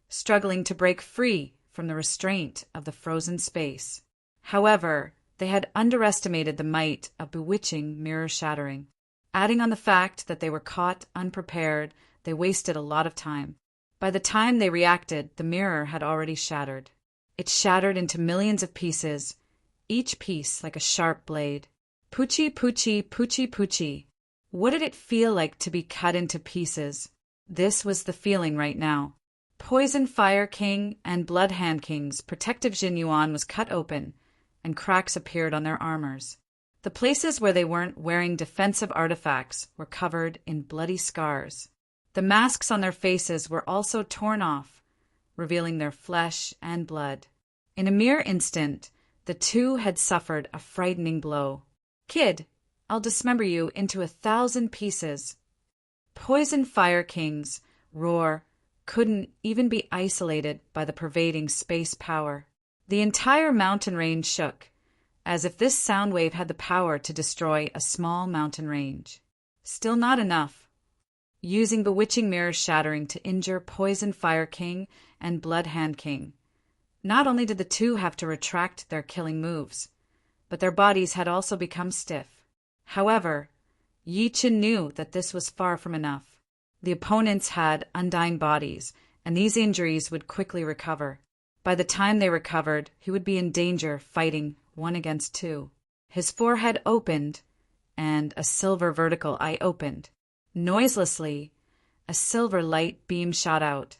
struggling to break free from the restraint of the frozen space. However, they had underestimated the might of bewitching mirror shattering. Adding on the fact that they were caught unprepared, they wasted a lot of time. By the time they reacted, the mirror had already shattered. It shattered into millions of pieces, each piece like a sharp blade. Poochie, poochie, poochie, poochie. What did it feel like to be cut into pieces? This was the feeling right now. Poison Fire King and Blood Hand King's protective Jinyuan was cut open, and cracks appeared on their armors. The places where they weren't wearing defensive artifacts were covered in bloody scars. The masks on their faces were also torn off, revealing their flesh and blood. In a mere instant, the two had suffered a frightening blow. Kid, I'll dismember you into 1,000 pieces. Poison Fire King's roar couldn't even be isolated by the pervading space power. The entire mountain range shook, as if this sound wave had the power to destroy a small mountain range. Still not enough. Using bewitching mirror shattering to injure Poison Fire King and Blood Hand King, not only did the two have to retract their killing moves, but their bodies had also become stiff. However, Yi Qin knew that this was far from enough. The opponents had undying bodies, and these injuries would quickly recover. By the time they recovered, he would be in danger fighting 1 against 2. His forehead opened, and a silver vertical eye opened. Noiselessly, a silver light beam shot out,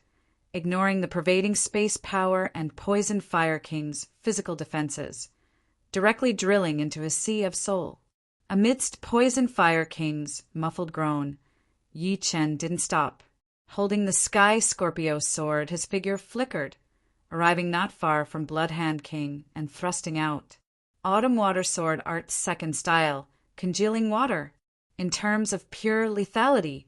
ignoring the pervading space power and Poison Fire King's physical defenses, directly drilling into his sea of soul. Amidst Poison Fire King's muffled groan, Yi Qin didn't stop. Holding the Sky Scorpio sword, his figure flickered, arriving not far from Blood Hand King and thrusting out. Autumn Water Sword Art's second style, congealing water. In terms of pure lethality,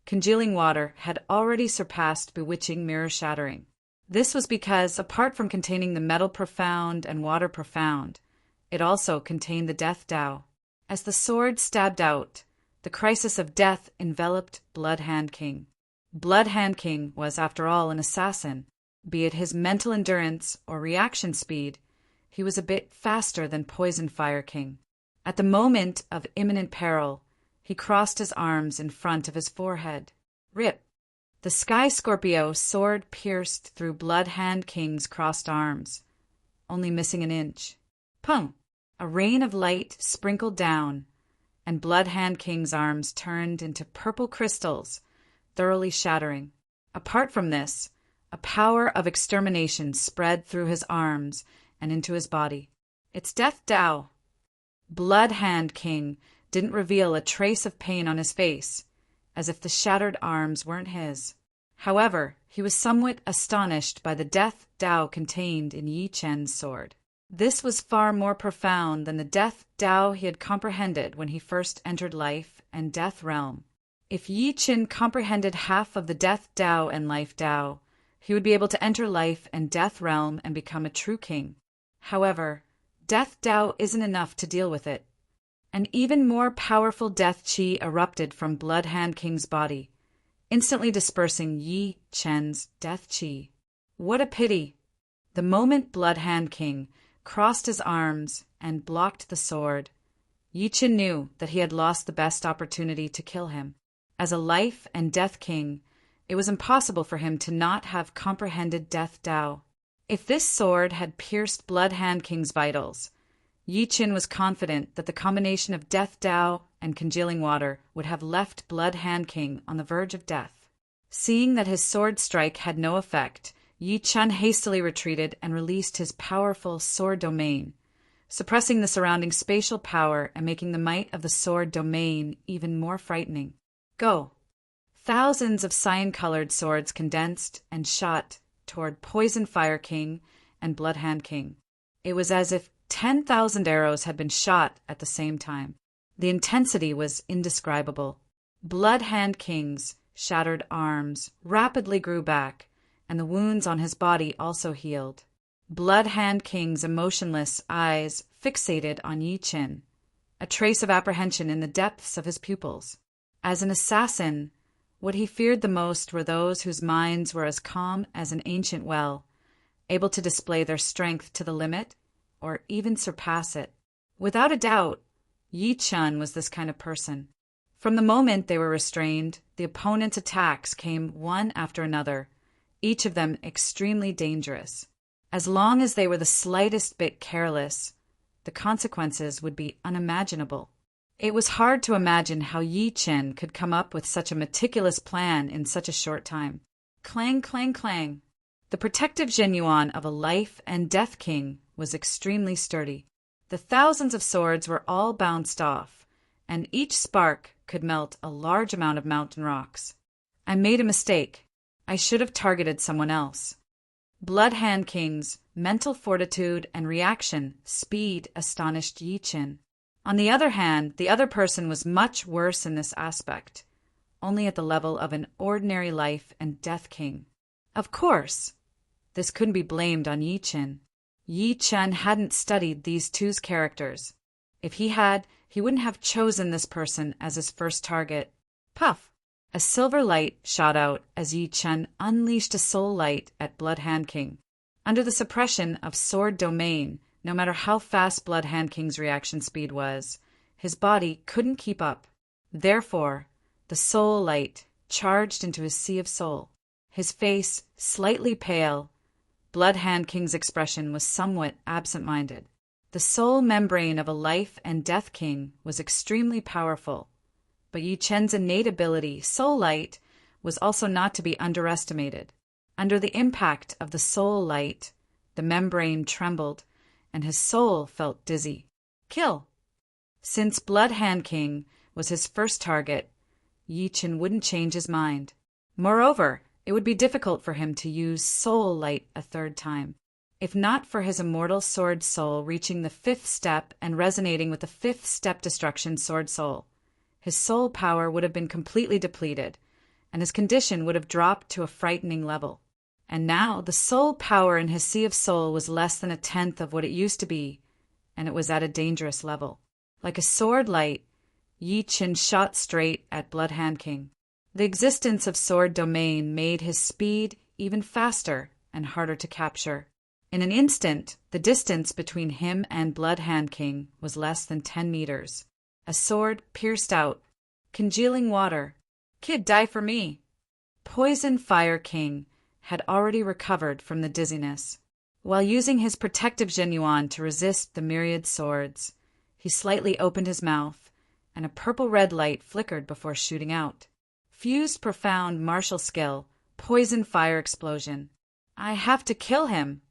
congealing water had already surpassed bewitching mirror shattering. This was because, apart from containing the metal profound and water profound, it also contained the death Tao. As the sword stabbed out, the crisis of death enveloped Blood Hand King. Blood Hand King was, after all, an assassin. Be it his mental endurance or reaction speed, he was a bit faster than Poison Fire King. At the moment of imminent peril, he crossed his arms in front of his forehead. Rip! The Sky Scorpio sword pierced through Blood Hand King's crossed arms, only missing an inch. Pum! A rain of light sprinkled down, and Blood Hand King's arms turned into purple crystals, thoroughly shattering. Apart from this, a power of extermination spread through his arms and into his body. It's Death Tao. Blood Hand King didn't reveal a trace of pain on his face, as if the shattered arms weren't his. However, he was somewhat astonished by the Death Tao contained in Yi Chen's sword. This was far more profound than the Death Tao he had comprehended when he first entered life and death realm. If Yi Qin comprehended half of the Death Tao and Life Tao, he would be able to enter life and death realm and become a true king. However, Death Tao isn't enough to deal with it. An even more powerful death chi erupted from Blood Hand King's body, instantly dispersing Yi Chen's death chi. What a pity! The moment Blood Hand King crossed his arms and blocked the sword, Yi Qin knew that he had lost the best opportunity to kill him. As a life and death king, it was impossible for him to not have comprehended Death Dao. If this sword had pierced Blood Hand King's vitals, Yi Qin was confident that the combination of Death Dao and congealing water would have left Blood Hand King on the verge of death. Seeing that his sword strike had no effect, Yi Qin hastily retreated and released his powerful sword domain, suppressing the surrounding spatial power and making the might of the sword domain even more frightening. Go! Thousands of cyan-colored swords condensed and shot toward Poison Fire King and Blood Hand King. It was as if 10,000 arrows had been shot at the same time. The intensity was indescribable. Blood Hand King's shattered arms rapidly grew back, and the wounds on his body also healed. Blood Hand King's emotionless eyes fixated on Yi Qin, a trace of apprehension in the depths of his pupils. As an assassin, what he feared the most were those whose minds were as calm as an ancient well, able to display their strength to the limit or even surpass it. Without a doubt, Yi Qin was this kind of person. From the moment they were restrained, the opponent's attacks came one after another, each of them extremely dangerous. As long as they were the slightest bit careless, the consequences would be unimaginable. It was hard to imagine how Yi Qin could come up with such a meticulous plan in such a short time. Clang, clang, clang. The protective genuine of a life and death king was extremely sturdy. The thousands of swords were all bounced off, and each spark could melt a large amount of mountain rocks. I made a mistake. I should have targeted someone else. Blood Hand King's mental fortitude and reaction speed astonished Yi Qin. On the other hand, the other person was much worse in this aspect, only at the level of an ordinary life and death king. Of course, this couldn't be blamed on Yi Qin. Yi Qin hadn't studied these two's characters. If he had, he wouldn't have chosen this person as his first target. Puff! A silver light shot out as Yi Qin unleashed a soul light at Blood Hand King. Under the suppression of sword domain, no matter how fast Blood Hand King's reaction speed was, his body couldn't keep up. Therefore, the soul light charged into his sea of soul. His face slightly pale, Blood Hand King's expression was somewhat absent-minded. The soul membrane of a life and death king was extremely powerful, but Yi Qin's innate ability, soul light, was also not to be underestimated. Under the impact of the soul light, the membrane trembled, and his soul felt dizzy. Kill! Since Blood Hand King was his first target, Yi Qin wouldn't change his mind. Moreover, it would be difficult for him to use soul light a third time. If not for his immortal sword soul reaching the fifth step and resonating with the fifth step destruction sword soul, his soul power would have been completely depleted, and his condition would have dropped to a frightening level. And now the soul power in his sea of soul was less than a tenth of what it used to be, and it was at a dangerous level. Like a sword light, Yi Qin shot straight at Blood Hand King. The existence of sword domain made his speed even faster and harder to capture. In an instant, the distance between him and Blood Hand King was less than 10 meters. A sword pierced out. Congealing water. Kid, die for me. Poison Fire King had already recovered from the dizziness. While using his protective genuine to resist the myriad swords, he slightly opened his mouth, and a purple-red light flickered before shooting out. Fused profound martial skill, poison fire explosion. I have to kill him.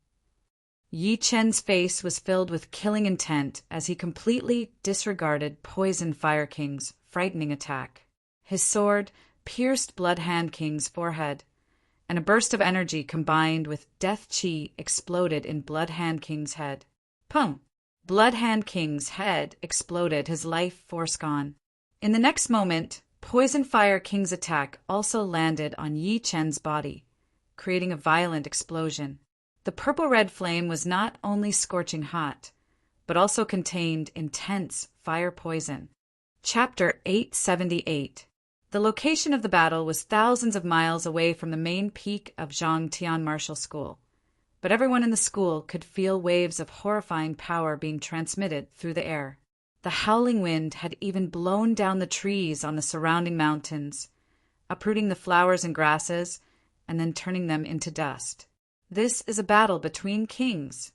Yi Qin's face was filled with killing intent as he completely disregarded Poison Fire King's frightening attack. His sword pierced Blood Hand King's forehead, and a burst of energy combined with death chi exploded in Blood Hand King's head. Pum! Blood Hand King's head exploded, his life force gone. In the next moment, Poison Fire King's attack also landed on Yi Qin's body, creating a violent explosion. The purple-red flame was not only scorching hot, but also contained intense fire poison. Chapter 878. The location of the battle was thousands of miles away from the main peak of Zhangtian Martial School, but everyone in the school could feel waves of horrifying power being transmitted through the air. The howling wind had even blown down the trees on the surrounding mountains, uprooting the flowers and grasses, and then turning them into dust. This is a battle between kings.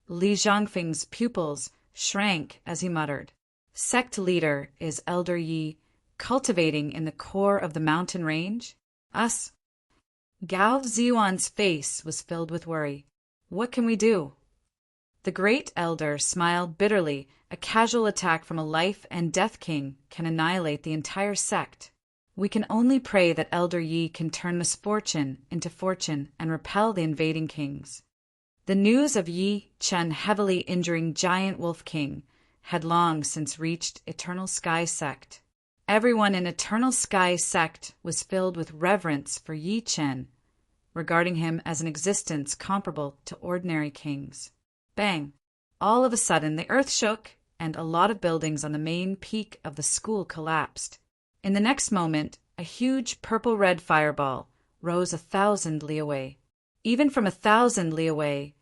Li Zhangfeng's pupils shrank as he muttered. Sect leader is Elder Yi, cultivating in the core of the mountain range? Us? Gao Ziyuan's face was filled with worry. What can we do? The great elder smiled bitterly. A casual attack from a life and death king can annihilate the entire sect. We can only pray that Elder Yi can turn misfortune into fortune and repel the invading kings. The news of Yi Chen heavily injuring Giant Wolf King had long since reached Eternal Sky Sect. Everyone in Eternal Sky Sect was filled with reverence for Yi Chen, regarding him as an existence comparable to ordinary kings. Bang! All of a sudden, the earth shook, and a lot of buildings on the main peak of the school collapsed. In the next moment, a huge purple-red fireball rose 1,000 li away. Even from 1,000 li away,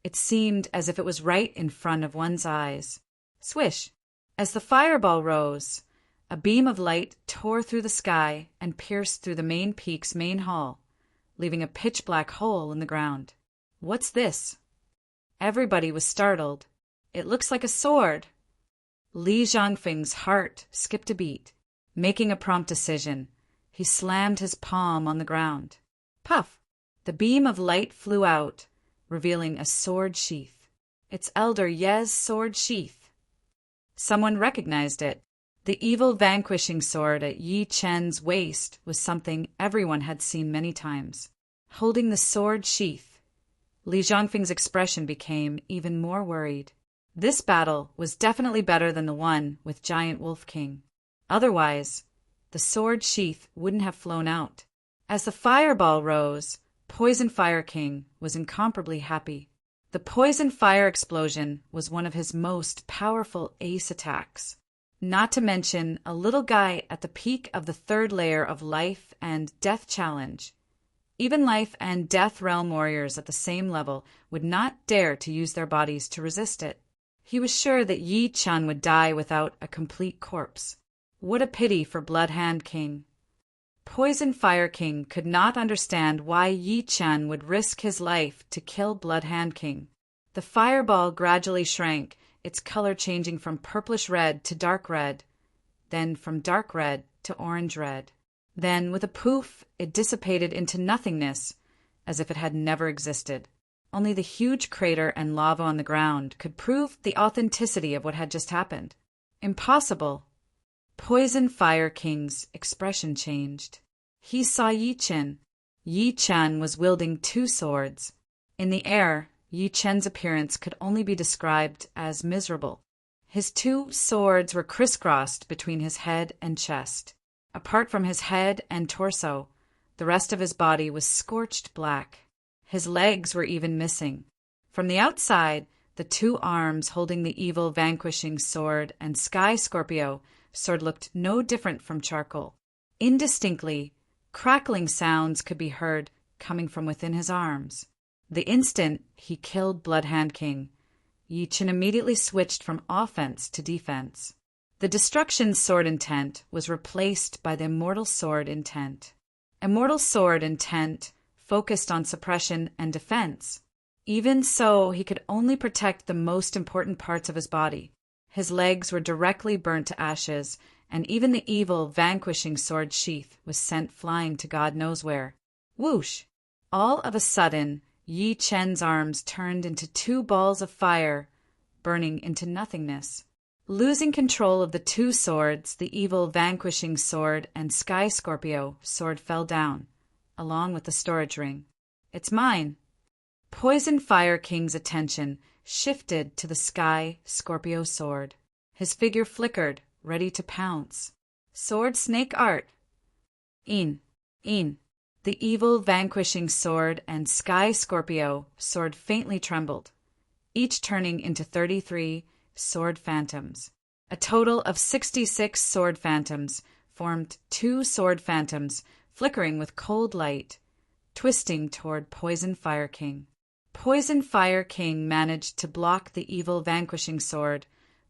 it seemed as if it was right in front of one's eyes. Swish! As the fireball rose, a beam of light tore through the sky and pierced through the main peak's main hall, leaving a pitch-black hole in the ground. What's this? Everybody was startled. It looks like a sword. Li Zhangfeng's heart skipped a beat. Making a prompt decision, he slammed his palm on the ground. Puff! The beam of light flew out, revealing a sword sheath. It's Elder Ye's sword sheath. Someone recognized it. The evil vanquishing sword at Yi Chen's waist was something everyone had seen many times. Holding the sword sheath, Li Zhangfeng's expression became even more worried. This battle was definitely better than the one with Giant Wolf King. Otherwise, the sword sheath wouldn't have flown out. As the fireball rose, Poison Fire King was incomparably happy. The poison fire explosion was one of his most powerful ace attacks. Not to mention a little guy at the peak of the third layer of Life and Death Challenge. Even Life and Death Realm warriors at the same level would not dare to use their bodies to resist it. He was sure that Yi Chen would die without a complete corpse. What a pity for Blood Hand King. Poison Fire King could not understand why Yi Chen would risk his life to kill Blood Hand King. The fireball gradually shrank, its color changing from purplish red to dark red, then from dark red to orange red. Then, with a poof, it dissipated into nothingness, as if it had never existed. Only the huge crater and lava on the ground could prove the authenticity of what had just happened. Impossible. Poison Fire King's expression changed. He saw Yi Chen. Yi Chen was wielding 2 swords. In the air, Yi Chen's appearance could only be described as miserable. His 2 swords were crisscrossed between his head and chest. Apart from his head and torso, the rest of his body was scorched black. His legs were even missing. From the outside, the 2 arms holding the evil vanquishing sword and Sky Scorpio sword looked no different from charcoal. Indistinctly, crackling sounds could be heard coming from within his arms. The instant he killed Blood Hand King, Yi Chen immediately switched from offense to defense. The Destruction Sword intent was replaced by the Immortal Sword intent. Immortal Sword intent focused on suppression and defense. Even so, he could only protect the most important parts of his body. His legs were directly burnt to ashes, and even the evil vanquishing sword sheath was sent flying to God knows where. Whoosh! All of a sudden, Yi Chen's arms turned into 2 balls of fire, burning into nothingness. Losing control of the 2 swords, the evil vanquishing sword and Sky Scorpio sword fell down, along with the storage ring. It's mine. Poison Fire King's attention shifted to the Sky Scorpio sword. His figure flickered, ready to pounce. Sword Snake Art. In. The evil vanquishing sword and Sky Scorpio sword faintly trembled, each turning into 33 sword phantoms. A total of 66 sword phantoms formed 2 sword phantoms flickering with cold light, twisting toward Poison Fire King. Poison Fire King managed to block the evil vanquishing sword,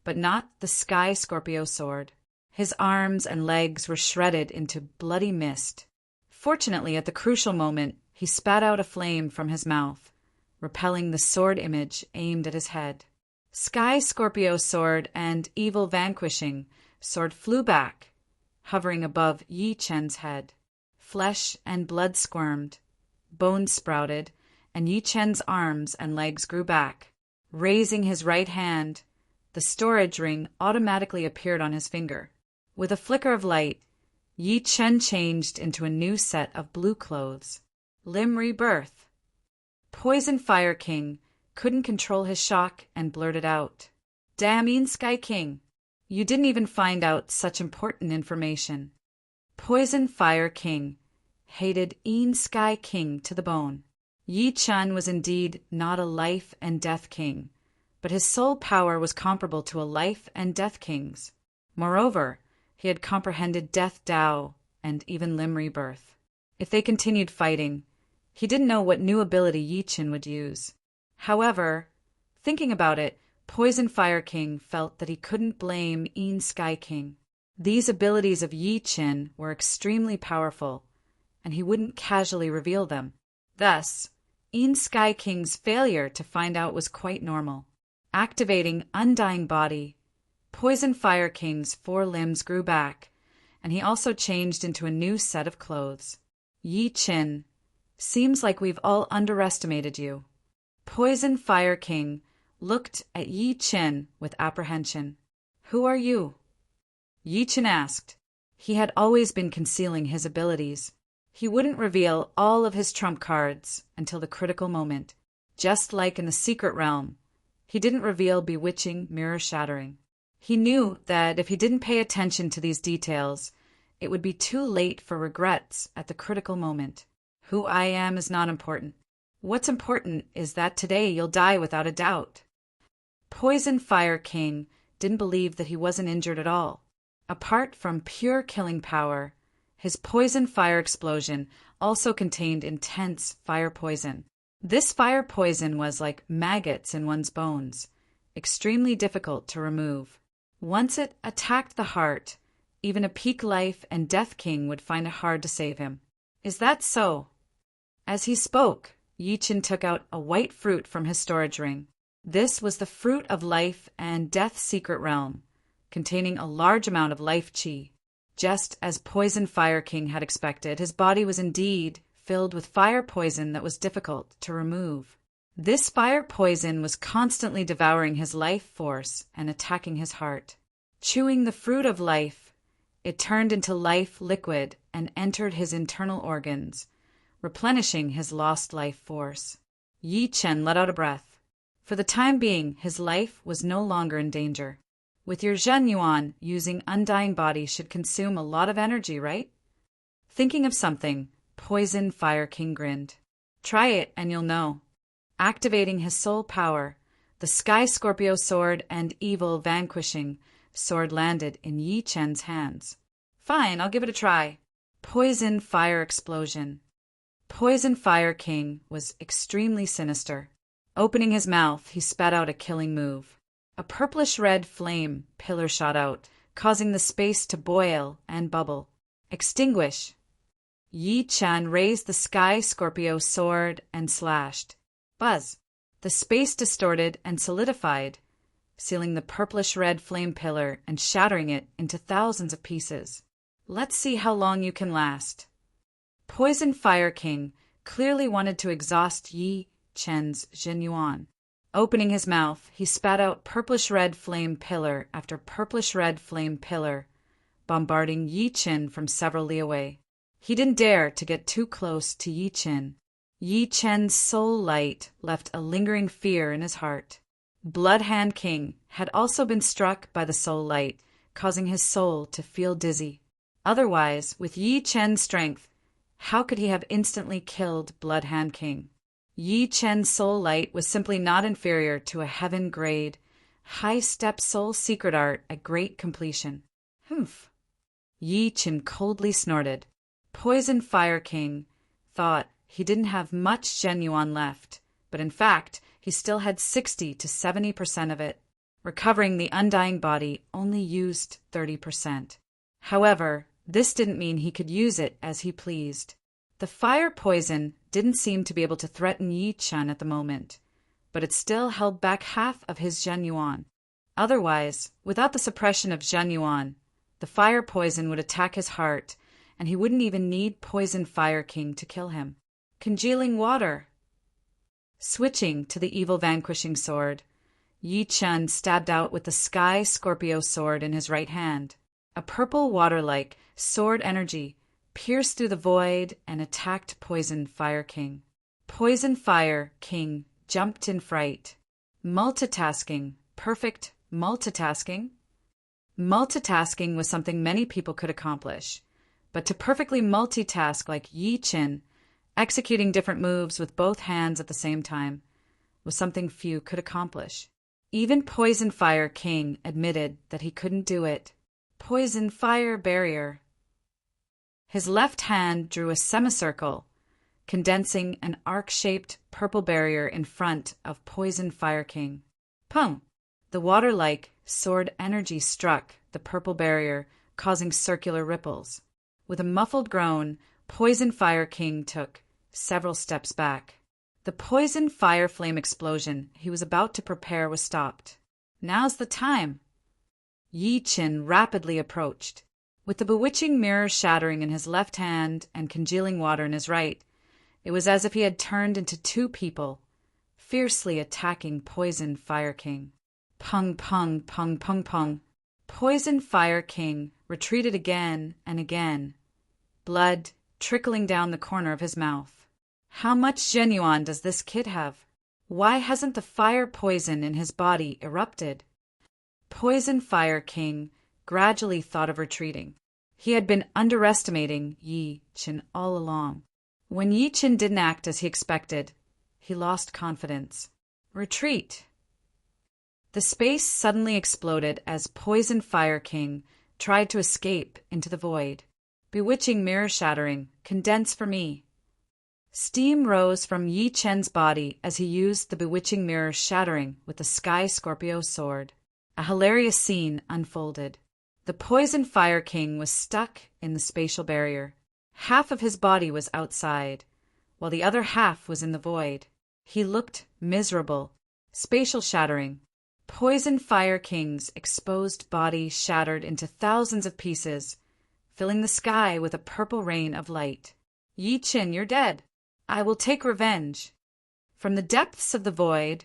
but not the Sky Scorpio sword. His arms and legs were shredded into bloody mist. Fortunately, at the crucial moment, he spat out a flame from his mouth, repelling the sword image aimed at his head. Sky Scorpio sword and evil vanquishing sword flew back, hovering above Yi Chen's head. Flesh and blood squirmed, bones sprouted, and Yi Chen's arms and legs grew back. Raising his right hand, the storage ring automatically appeared on his finger. With a flicker of light, Yi Chen changed into a new set of blue clothes. Limb rebirth. Poison Fire King couldn't control his shock and blurted out, "Damn Yin Sky King! You didn't even find out such important information." Poison Fire King hated Yin Sky King to the bone. Yi Chen was indeed not a life and death king, but his soul power was comparable to a life and death king's. Moreover, he had comprehended Death Dao and even Limb Rebirth. If they continued fighting, he didn't know what new ability Yi Chen would use. However, thinking about it, Poison Fire King felt that he couldn't blame Yin Sky King. These abilities of Yi Chen were extremely powerful, and he wouldn't casually reveal them. Thus, Yin Sky King's failure to find out was quite normal. Activating Undying Body, Poison Fire King's 4 limbs grew back, and he also changed into a new set of clothes. Yi Chen, seems like we've all underestimated you. Poison Fire King looked at Yi Chen with apprehension. Who are you? Yi Chen asked. He had always been concealing his abilities. He wouldn't reveal all of his trump cards until the critical moment. Just like in the secret realm, he didn't reveal bewitching, mirror-shattering. He knew that if he didn't pay attention to these details, it would be too late for regrets at the critical moment. Who I am is not important. What's important is that today you'll die without a doubt. Poison Fire King didn't believe that he wasn't injured at all. Apart from pure killing power, his poison fire explosion also contained intense fire poison. This fire poison was like maggots in one's bones, extremely difficult to remove. Once it attacked the heart, even a peak life and death king would find it hard to save him. Is that so? As he spoke, Yi Chen took out a white fruit from his storage ring. This was the fruit of life and death secret realm, containing a large amount of life chi. Just as Poison Fire King had expected, his body was indeed filled with fire poison that was difficult to remove. This fire poison was constantly devouring his life force and attacking his heart. Chewing the fruit of life, it turned into life liquid and entered his internal organs, replenishing his lost life force. Yi Chen let out a breath. For the time being, his life was no longer in danger. With your Zhen Yuan, using Undying Body should consume a lot of energy, right? Thinking of something, Poison Fire King grinned. Try it and you'll know. Activating his soul power, the Sky Scorpio sword and evil vanquishing sword landed in Yi Chen's hands. Fine, I'll give it a try. Poison Fire Explosion. Poison Fire King was extremely sinister. Opening his mouth, he spat out a killing move. A purplish-red flame pillar shot out, causing the space to boil and bubble. Extinguish. Yi Chen raised the Sky Scorpio sword and slashed. Buzz. The space distorted and solidified, sealing the purplish-red flame pillar and shattering it into thousands of pieces. Let's see how long you can last. Poison Fire King clearly wanted to exhaust Yi Chen's Zhen Yuan. Opening his mouth, he spat out purplish-red flame pillar after purplish-red flame pillar, bombarding Yi Chen from several li away. He didn't dare to get too close to Yi Chen. Yi Chen's soul light left a lingering fear in his heart. Blood Hand King had also been struck by the soul light, causing his soul to feel dizzy. Otherwise, with Yi Chen's strength, how could he have instantly killed Blood Hand King? Yi Chen's soul light was simply not inferior to a heaven-grade, high-step soul secret art at great completion. Humph. Yi Chen coldly snorted. Poison Fire King thought he didn't have much Zhen Yuan left, but in fact, he still had 60 to 70% of it. Recovering the undying body only used 30%. However, this didn't mean he could use it as he pleased. The fire poison didn't seem to be able to threaten Yi Chen at the moment, but it still held back half of his Zhenyuan. Otherwise, without the suppression of Zhenyuan, the fire poison would attack his heart, and he wouldn't even need Poison Fire King to kill him. Congealing water. Switching to the evil vanquishing sword, Yi Chen stabbed out with the Sky Scorpio sword in his right hand. A purple water-like sword energy pierced through the void and attacked Poison Fire King. Poison Fire King jumped in fright. Multitasking. Perfect multitasking? Multitasking was something many people could accomplish, but to perfectly multitask like Yi Chen, executing different moves with both hands at the same time, was something few could accomplish. Even Poison Fire King admitted that he couldn't do it. Poison Fire Barrier. His left hand drew a semicircle, condensing an arc-shaped purple barrier in front of Poison Fire King. Pung! The water-like sword energy struck the purple barrier, causing circular ripples. With a muffled groan, Poison Fire King took several steps back. The poison fire flame explosion he was about to prepare was stopped. Now's the time. Yi Chen rapidly approached. With the bewitching mirror shattering in his left hand and congealing water in his right, it was as if he had turned into two people, fiercely attacking Poison Fire King. Pung, pung, pung, pung, pung. Poison Fire King retreated again and again, blood trickling down the corner of his mouth. How much Zhenyuan does this kid have? Why hasn't the fire poison in his body erupted? Poison Fire King gradually thought of retreating. He had been underestimating Yi Chen all along. When Yi Chen didn't act as he expected, he lost confidence. Retreat! The space suddenly exploded as Poison Fire King tried to escape into the void. Bewitching mirror shattering, condense for me. Steam rose from Yi Chen's body as he used the bewitching mirror shattering with the Sky Scorpio sword. A hilarious scene unfolded. The Poison Fire King was stuck in the spatial barrier. Half of his body was outside, while the other half was in the void. He looked miserable. Spatial shattering. Poison Fire King's exposed body shattered into thousands of pieces, filling the sky with a purple rain of light. Yi Chen, you're dead. I will take revenge. From the depths of the void,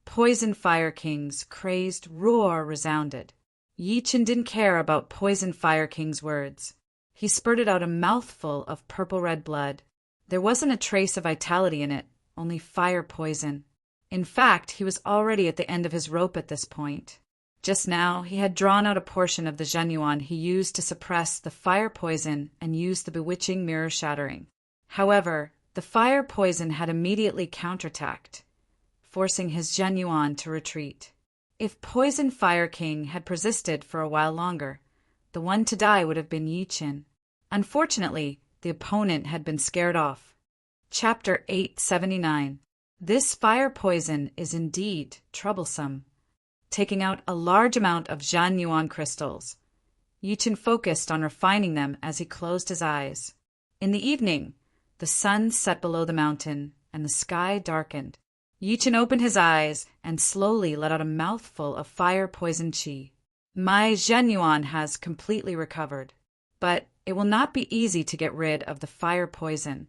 Poison Fire King's crazed roar resounded. Yi Chen didn't care about Poison Fire King's words. He spurted out a mouthful of purple-red blood. There wasn't a trace of vitality in it, only fire poison. In fact, he was already at the end of his rope at this point. Just now, he had drawn out a portion of the Zhenyuan he used to suppress the fire poison and use the bewitching mirror shattering. However, the fire poison had immediately counterattacked, forcing his Zhenyuan to retreat. If Poison Fire King had persisted for a while longer, the one to die would have been Yi Chen. Unfortunately, the opponent had been scared off. Chapter 879. This fire poison is indeed troublesome. Taking out a large amount of Zhenyuan crystals, Yi Chen focused on refining them as he closed his eyes. In the evening, the sun set below the mountain, and the sky darkened. Yi Chen opened his eyes and slowly let out a mouthful of fire poison qi. My Zhenyuan has completely recovered, but it will not be easy to get rid of the fire poison.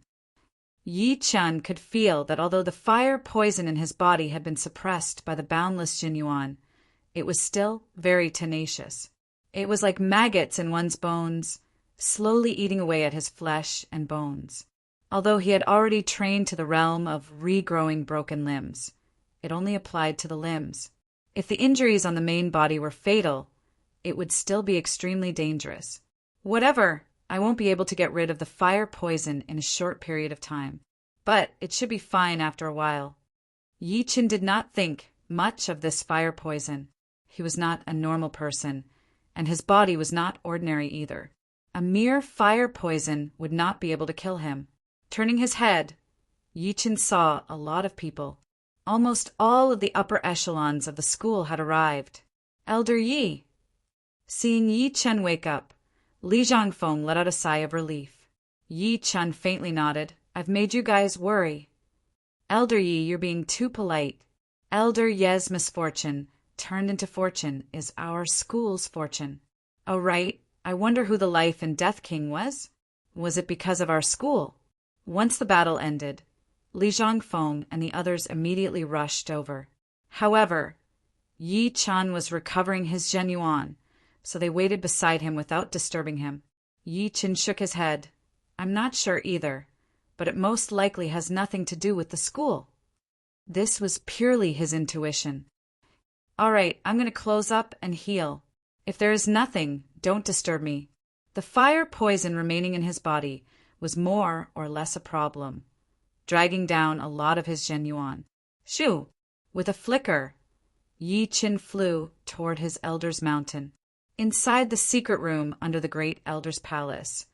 Yi Chen could feel that although the fire poison in his body had been suppressed by the boundless Zhenyuan, it was still very tenacious. It was like maggots in one's bones, slowly eating away at his flesh and bones. Although he had already trained to the realm of regrowing broken limbs, it only applied to the limbs. If the injuries on the main body were fatal, it would still be extremely dangerous. Whatever, I won't be able to get rid of the fire poison in a short period of time, but it should be fine after a while. Yi Chen did not think much of this fire poison. He was not a normal person, and his body was not ordinary either. A mere fire poison would not be able to kill him. Turning his head, Yi Chen saw a lot of people. Almost all of the upper echelons of the school had arrived. Elder Yi. Seeing Yi Chen wake up, Li Zhangfeng let out a sigh of relief. Yi Chen faintly nodded. I've made you guys worry. Elder Yi, you're being too polite. Elder Ye's misfortune turned into fortune is our school's fortune. Oh, right. I wonder who the Life and Death King was? Was it because of our school? Once the battle ended, Li Zhangfeng and the others immediately rushed over. However, Yi Chen was recovering his genuine, so they waited beside him without disturbing him. Yi Chen shook his head. I'm not sure either, but it most likely has nothing to do with the school. This was purely his intuition. All right, I'm going to close up and heal. If there is nothing, don't disturb me. The fire poison remaining in his body was more or less a problem, dragging down a lot of his genuine. Shoo! With a flicker, Yi Chen flew toward his elder's mountain. Inside the secret room under the great elder's palace,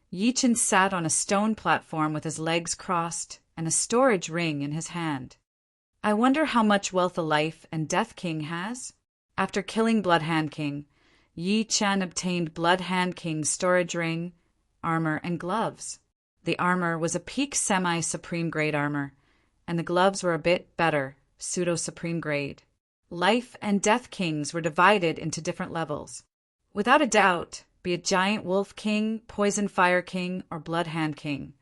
Yi Chen sat on a stone platform with his legs crossed and a storage ring in his hand. I wonder how much wealth the Life and Death King has? After killing Blood Hand King, Yi Chen obtained Blood Hand King's storage ring, armor, and gloves. The armor was a peak semi-supreme grade armor, and the gloves were a bit better, pseudo-supreme grade. Life and Death Kings were divided into different levels. Without a doubt, be it Giant Wolf King, Poison Fire King, or Blood Hand King,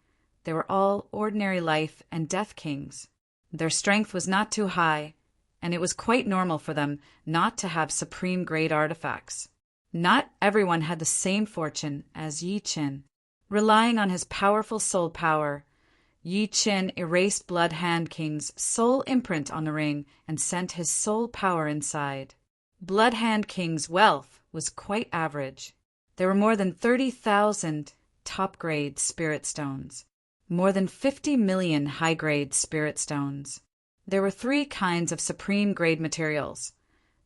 they were all ordinary Life and Death Kings. Their strength was not too high, and it was quite normal for them not to have supreme grade artifacts. Not everyone had the same fortune as Yi Chen. Relying on his powerful soul power, Yi Chen erased Blood Hand King's soul imprint on the ring and sent his soul power inside. Blood Hand King's wealth was quite average. There were more than 30,000 top-grade spirit stones, more than 50 million high-grade spirit stones. There were 3 kinds of supreme-grade materials.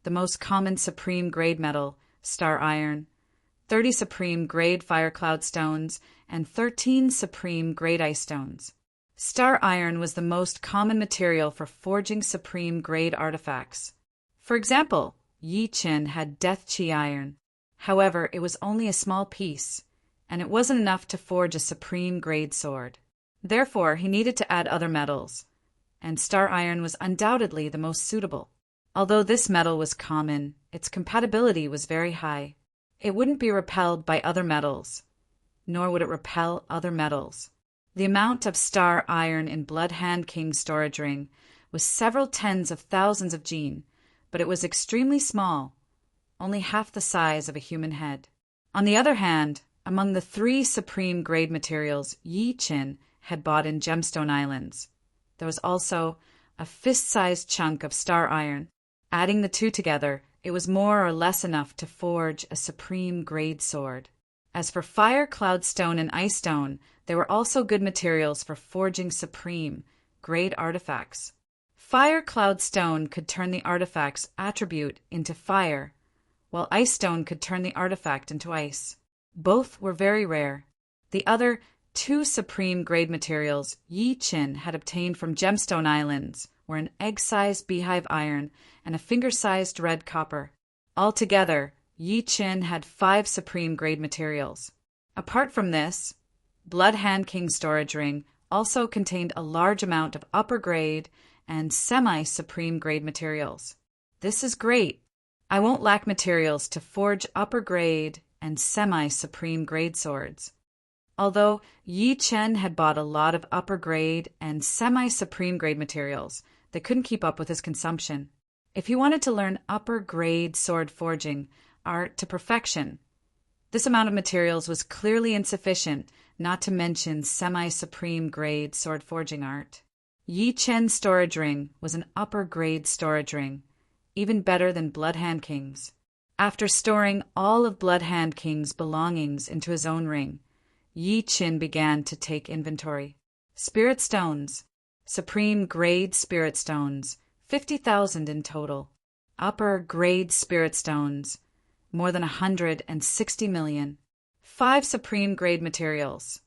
The most common supreme-grade metal, star iron, 30 supreme-grade fire cloud stones, and 13 supreme-grade ice stones. Star iron was the most common material for forging supreme-grade artifacts. For example, Yi Chen had Death Chi iron. However, it was only a small piece, and it wasn't enough to forge a supreme-grade sword. Therefore, he needed to add other metals, and star iron was undoubtedly the most suitable. Although this metal was common, its compatibility was very high. It wouldn't be repelled by other metals, nor would it repel other metals. The amount of star iron in Blood Hand King's storage ring was several tens of thousands of gene, but it was extremely small, only half the size of a human head. On the other hand, among the 3 supreme grade materials Yi Chen had bought in Gemstone Islands, there was also a fist-sized chunk of star iron. Adding the 2 together, it was more or less enough to forge a supreme grade sword. As for fire, cloud stone, and ice stone, they were also good materials for forging supreme grade artifacts. Fire cloud stone could turn the artifact's attribute into fire, while ice stone could turn the artifact into ice. Both were very rare. The other 2 supreme grade materials Yi Chen had obtained from Gemstone Islands were an egg-sized beehive iron and a finger-sized red copper. Altogether, Yi Chen had 5 supreme grade materials. Apart from this, Blood Hand King's storage ring also contained a large amount of upper grade and semi-supreme grade materials. This is great. I won't lack materials to forge upper grade and semi-supreme grade swords. Although Yi Chen had bought a lot of upper grade and semi-supreme grade materials, they couldn't keep up with his consumption. If he wanted to learn upper grade sword forging art to perfection, this amount of materials was clearly insufficient, not to mention semi-supreme grade sword forging art. Yi Chen's storage ring was an upper grade storage ring, even better than Blood Hand King's. After storing all of Blood Hand King's belongings into his own ring, Yi Chen began to take inventory. Spirit stones, supreme grade spirit stones, 50,000 in total. Upper grade spirit stones, more than 160 million. 5 supreme grade materials: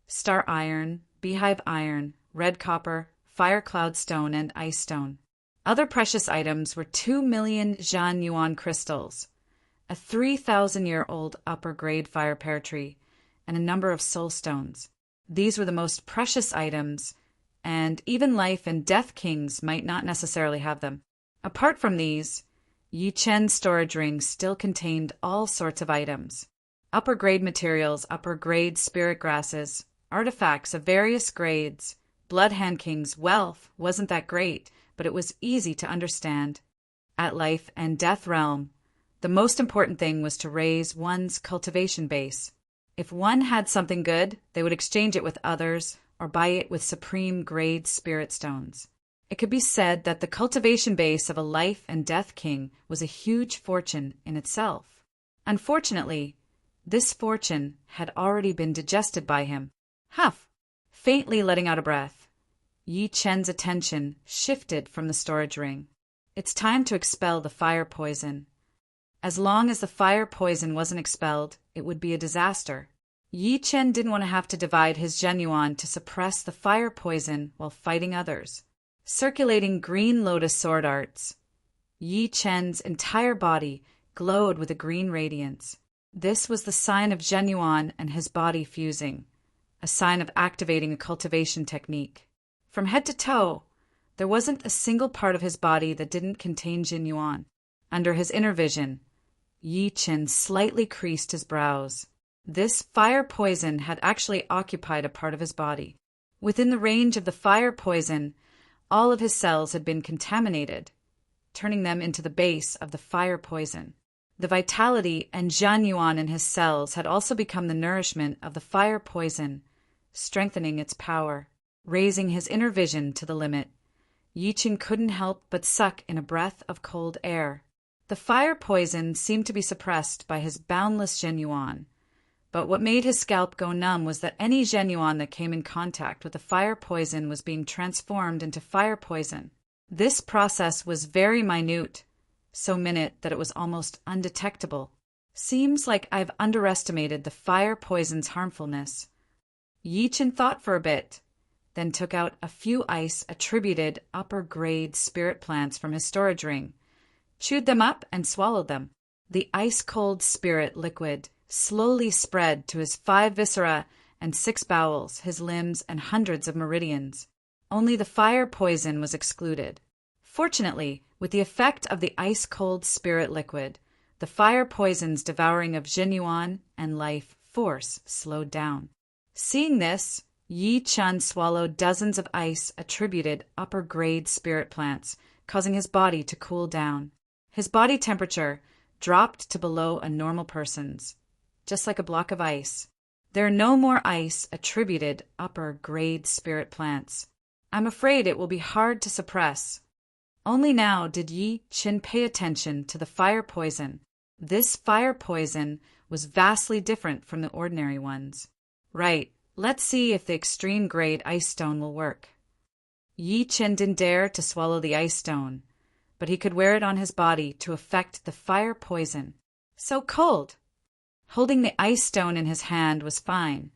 star iron, beehive iron, red copper, fire cloud stone, and ice stone. Other precious items were 2 million Zhan Yuan crystals, a 3,000-year-old upper-grade fire pear tree, and a number of soul stones. These were the most precious items, and even life and death kings might not necessarily have them. Apart from these, Yi Chen's storage ring still contained all sorts of items. Upper-grade materials, upper-grade spirit grasses, artifacts of various grades. Blood Hand King's wealth wasn't that great, but it was easy to understand. At Life and Death Realm, the most important thing was to raise one's cultivation base. If one had something good, they would exchange it with others or buy it with supreme grade spirit stones. It could be said that the cultivation base of a Life and Death King was a huge fortune in itself. Unfortunately, this fortune had already been digested by him. Huff! Faintly letting out a breath, Yi Chen's attention shifted from the storage ring. It's time to expel the fire poison. As long as the fire poison wasn't expelled, it would be a disaster. Yi Chen didn't want to have to divide his Zhenyuan to suppress the fire poison while fighting others. Circulating green lotus sword arts, Yi Chen's entire body glowed with a green radiance. This was the sign of Zhenyuan and his body fusing, a sign of activating a cultivation technique. From head to toe, there wasn't a single part of his body that didn't contain Zhenyuan. Under his inner vision, Yi Chen slightly creased his brows. This fire poison had actually occupied a part of his body. Within the range of the fire poison, all of his cells had been contaminated, turning them into the base of the fire poison. The vitality and Zhenyuan in his cells had also become the nourishment of the fire poison, strengthening its power. Raising his inner vision to the limit, Yi Chen couldn't help but suck in a breath of cold air. The fire poison seemed to be suppressed by his boundless Zhenyuan, but what made his scalp go numb was that any Zhenyuan that came in contact with the fire poison was being transformed into fire poison. This process was very minute, so minute that it was almost undetectable. Seems like I've underestimated the fire poison's harmfulness. Yi Chen thought for a bit, then took out a few ice-attributed upper-grade spirit plants from his storage ring, chewed them up and swallowed them. The ice-cold spirit liquid slowly spread to his 5 viscera and 6 bowels, his limbs, and hundreds of meridians. Only the fire poison was excluded. Fortunately, with the effect of the ice-cold spirit liquid, the fire poison's devouring of Zhenyuan and life force slowed down. Seeing this, Yi Chen swallowed dozens of ice-attributed upper-grade spirit plants, causing his body to cool down. His body temperature dropped to below a normal person's, just like a block of ice. There are no more ice-attributed upper-grade spirit plants. I'm afraid it will be hard to suppress. Only now did Yi Chen pay attention to the fire poison. This fire poison was vastly different from the ordinary ones. Right. Let's see if the extreme-grade ice stone will work. Yi Chen didn't dare to swallow the ice stone, but he could wear it on his body to affect the fire poison. So cold! Holding the ice stone in his hand was fine,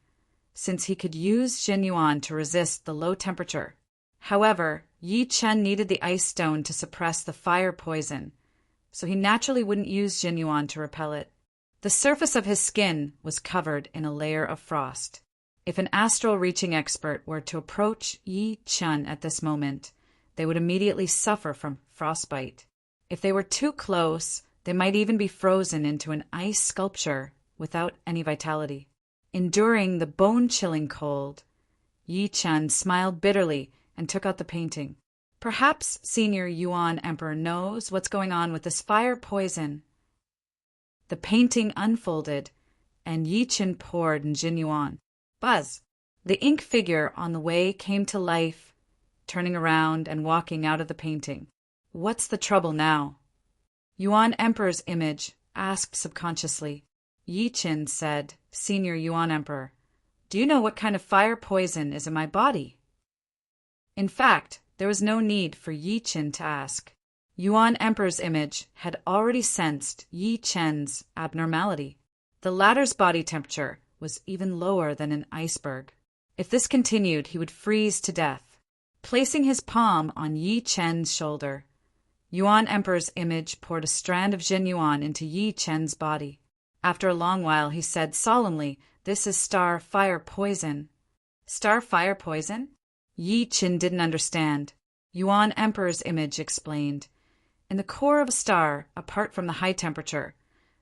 since he could use Zhenyuan to resist the low temperature. However, Yi Chen needed the ice stone to suppress the fire poison, so he naturally wouldn't use Zhenyuan to repel it. The surface of his skin was covered in a layer of frost. If an astral reaching expert were to approach Yi Chen at this moment, they would immediately suffer from frostbite. If they were too close, they might even be frozen into an ice sculpture without any vitality. Enduring the bone-chilling cold, Yi Chen smiled bitterly and took out the painting. Perhaps Senior Yuan Emperor knows what's going on with this fire poison. The painting unfolded, and Yi Chen poured in Zhenyuan. Buzz! The ink figure on the way came to life, turning around and walking out of the painting. What's the trouble now? Yuan Emperor's image asked subconsciously. Yi Chen said, Senior Yuan Emperor, do you know what kind of fire poison is in my body? In fact, there was no need for Yi Chen to ask. Yuan Emperor's image had already sensed Yi Chen's abnormality. The latter's body temperature was even lower than an iceberg. If this continued, he would freeze to death. Placing his palm on Yi Chen's shoulder, Yuan Emperor's image poured a strand of Jin Yuan into Yi Chen's body. After a long while, he said solemnly, "This is star fire poison." Star fire poison? Yi Chen didn't understand. Yuan Emperor's image explained. In the core of a star, apart from the high temperature,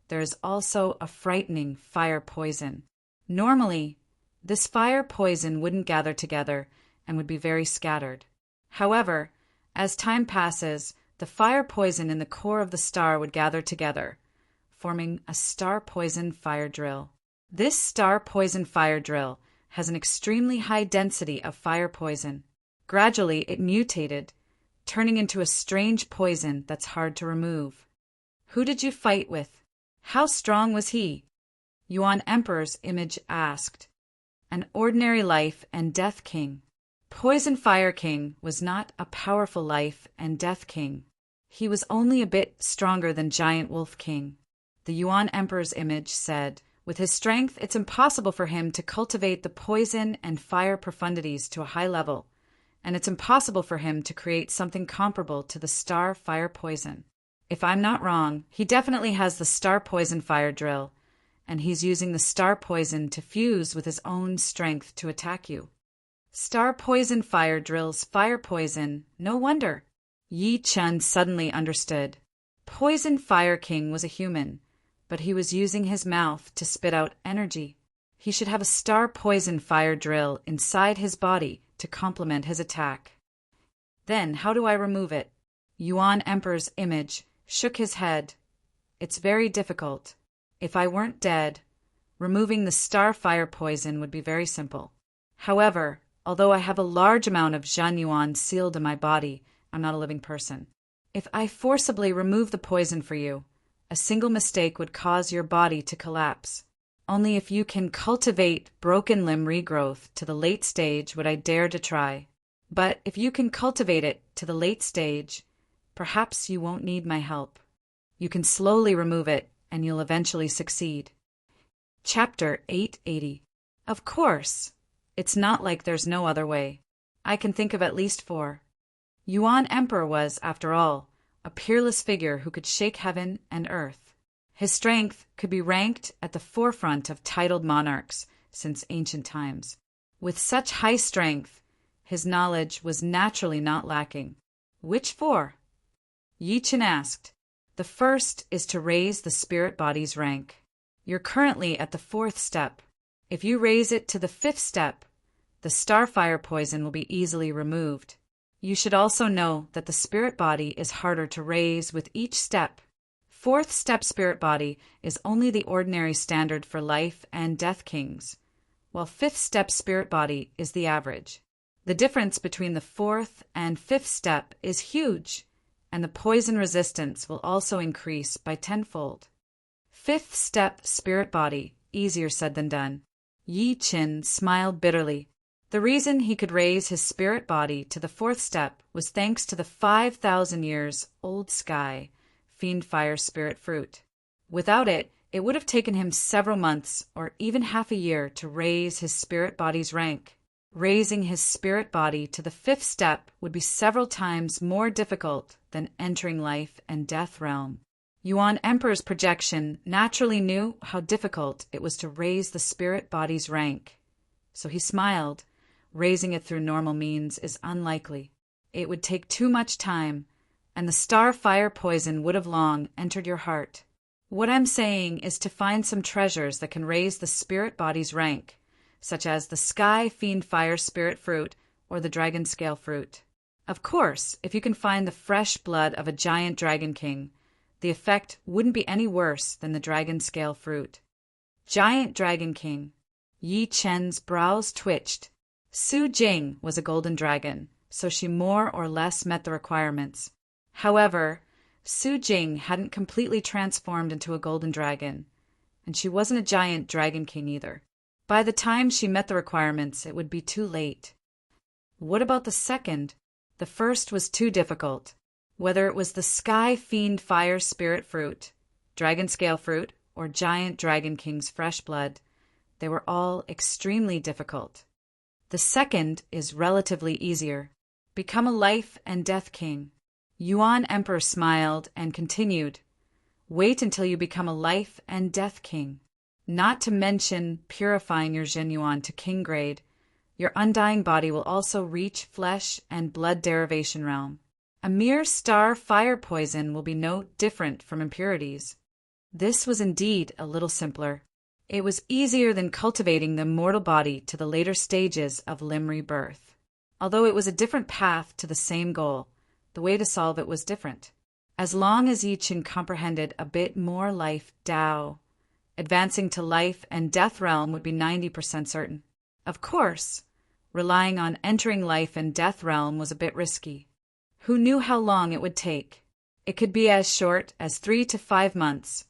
there is also a frightening fire poison. Normally, this fire poison wouldn't gather together and would be very scattered. However, as time passes, the fire poison in the core of the star would gather together, forming a star poison fire drill. This star poison fire drill has an extremely high density of fire poison. Gradually, it mutated, turning into a strange poison that's hard to remove. Who did you fight with? How strong was he? Yuan Emperor's image asked. An ordinary life and death king. Poison Fire King was not a powerful life and death king. He was only a bit stronger than Giant Wolf King. The Yuan Emperor's image said, with his strength, it's impossible for him to cultivate the poison and fire profundities to a high level, and it's impossible for him to create something comparable to the star fire poison. If I'm not wrong, he definitely has the star poison fire drill, and he's using the star poison to fuse with his own strength to attack you. Star poison fire drills fire poison, no wonder. Yi Chen suddenly understood. Poison Fire King was a human, but he was using his mouth to spit out energy. He should have a star poison fire drill inside his body to complement his attack. Then, how do I remove it? Yuan Emperor's image shook his head. It's very difficult. If I weren't dead, removing the star fire poison would be very simple. However, although I have a large amount of Zhan Yuan sealed in my body, I'm not a living person. If I forcibly remove the poison for you, a single mistake would cause your body to collapse. Only if you can cultivate broken limb regrowth to the late stage would I dare to try. But if you can cultivate it to the late stage, perhaps you won't need my help. You can slowly remove it, and you'll eventually succeed. Chapter 880. Of course. It's not like there's no other way. I can think of at least 4. Yuan Emperor was, after all, a peerless figure who could shake heaven and earth. His strength could be ranked at the forefront of titled monarchs since ancient times. With such high strength, his knowledge was naturally not lacking. Which 4? Yi Chen asked. The first is to raise the spirit body's rank. You're currently at the 4th step. If you raise it to the 5th step, the starfire poison will be easily removed. You should also know that the spirit body is harder to raise with each step. 4th step spirit body is only the ordinary standard for life and death kings, while 5th step spirit body is the average. The difference between the 4th and 5th step is huge, and the poison resistance will also increase by 10-fold. 5th step spirit body, easier said than done. Yi Chen smiled bitterly. The reason he could raise his spirit body to the 4th step was thanks to the 5,000 years old sky fiend fire spirit fruit. Without it, it would have taken him several months or even half a year to raise his spirit body's rank. Raising his spirit body to the 5th step would be several times more difficult than entering life and death realm. Yuan Emperor's projection naturally knew how difficult it was to raise the spirit body's rank. So he smiled. Raising it through normal means is unlikely. It would take too much time, and the star fire poison would have long entered your heart. What I'm saying is to find some treasures that can raise the spirit body's rank, such as the sky fiend fire spirit fruit or the dragon scale fruit. Of course, if you can find the fresh blood of a giant dragon king, the effect wouldn't be any worse than the dragon scale fruit. Giant dragon king. Yi Chen's brows twitched. Su Jing was a golden dragon, so she more or less met the requirements. However, Su Jing hadn't completely transformed into a golden dragon, and she wasn't a giant dragon king either. By the time she met the requirements, it would be too late. What about the second? The first was too difficult. Whether it was the sky fiend fire spirit fruit, dragon scale fruit, or giant dragon king's fresh blood, they were all extremely difficult. The second is relatively easier. Become a life and death king. Yuan Emperor smiled and continued, "Wait until you become a life and death king. Not to mention purifying your Zhenyuan to king grade, your undying body will also reach flesh and blood derivation realm. A mere star fire poison will be no different from impurities." This was indeed a little simpler. It was easier than cultivating the mortal body to the later stages of limb rebirth. Although it was a different path to the same goal, the way to solve it was different. As long as Yi Qin comprehended a bit more life Tao, advancing to life and death realm would be 90% certain. Of course, relying on entering life and death realm was a bit risky. Who knew how long it would take? It could be as short as 3 to 5 months,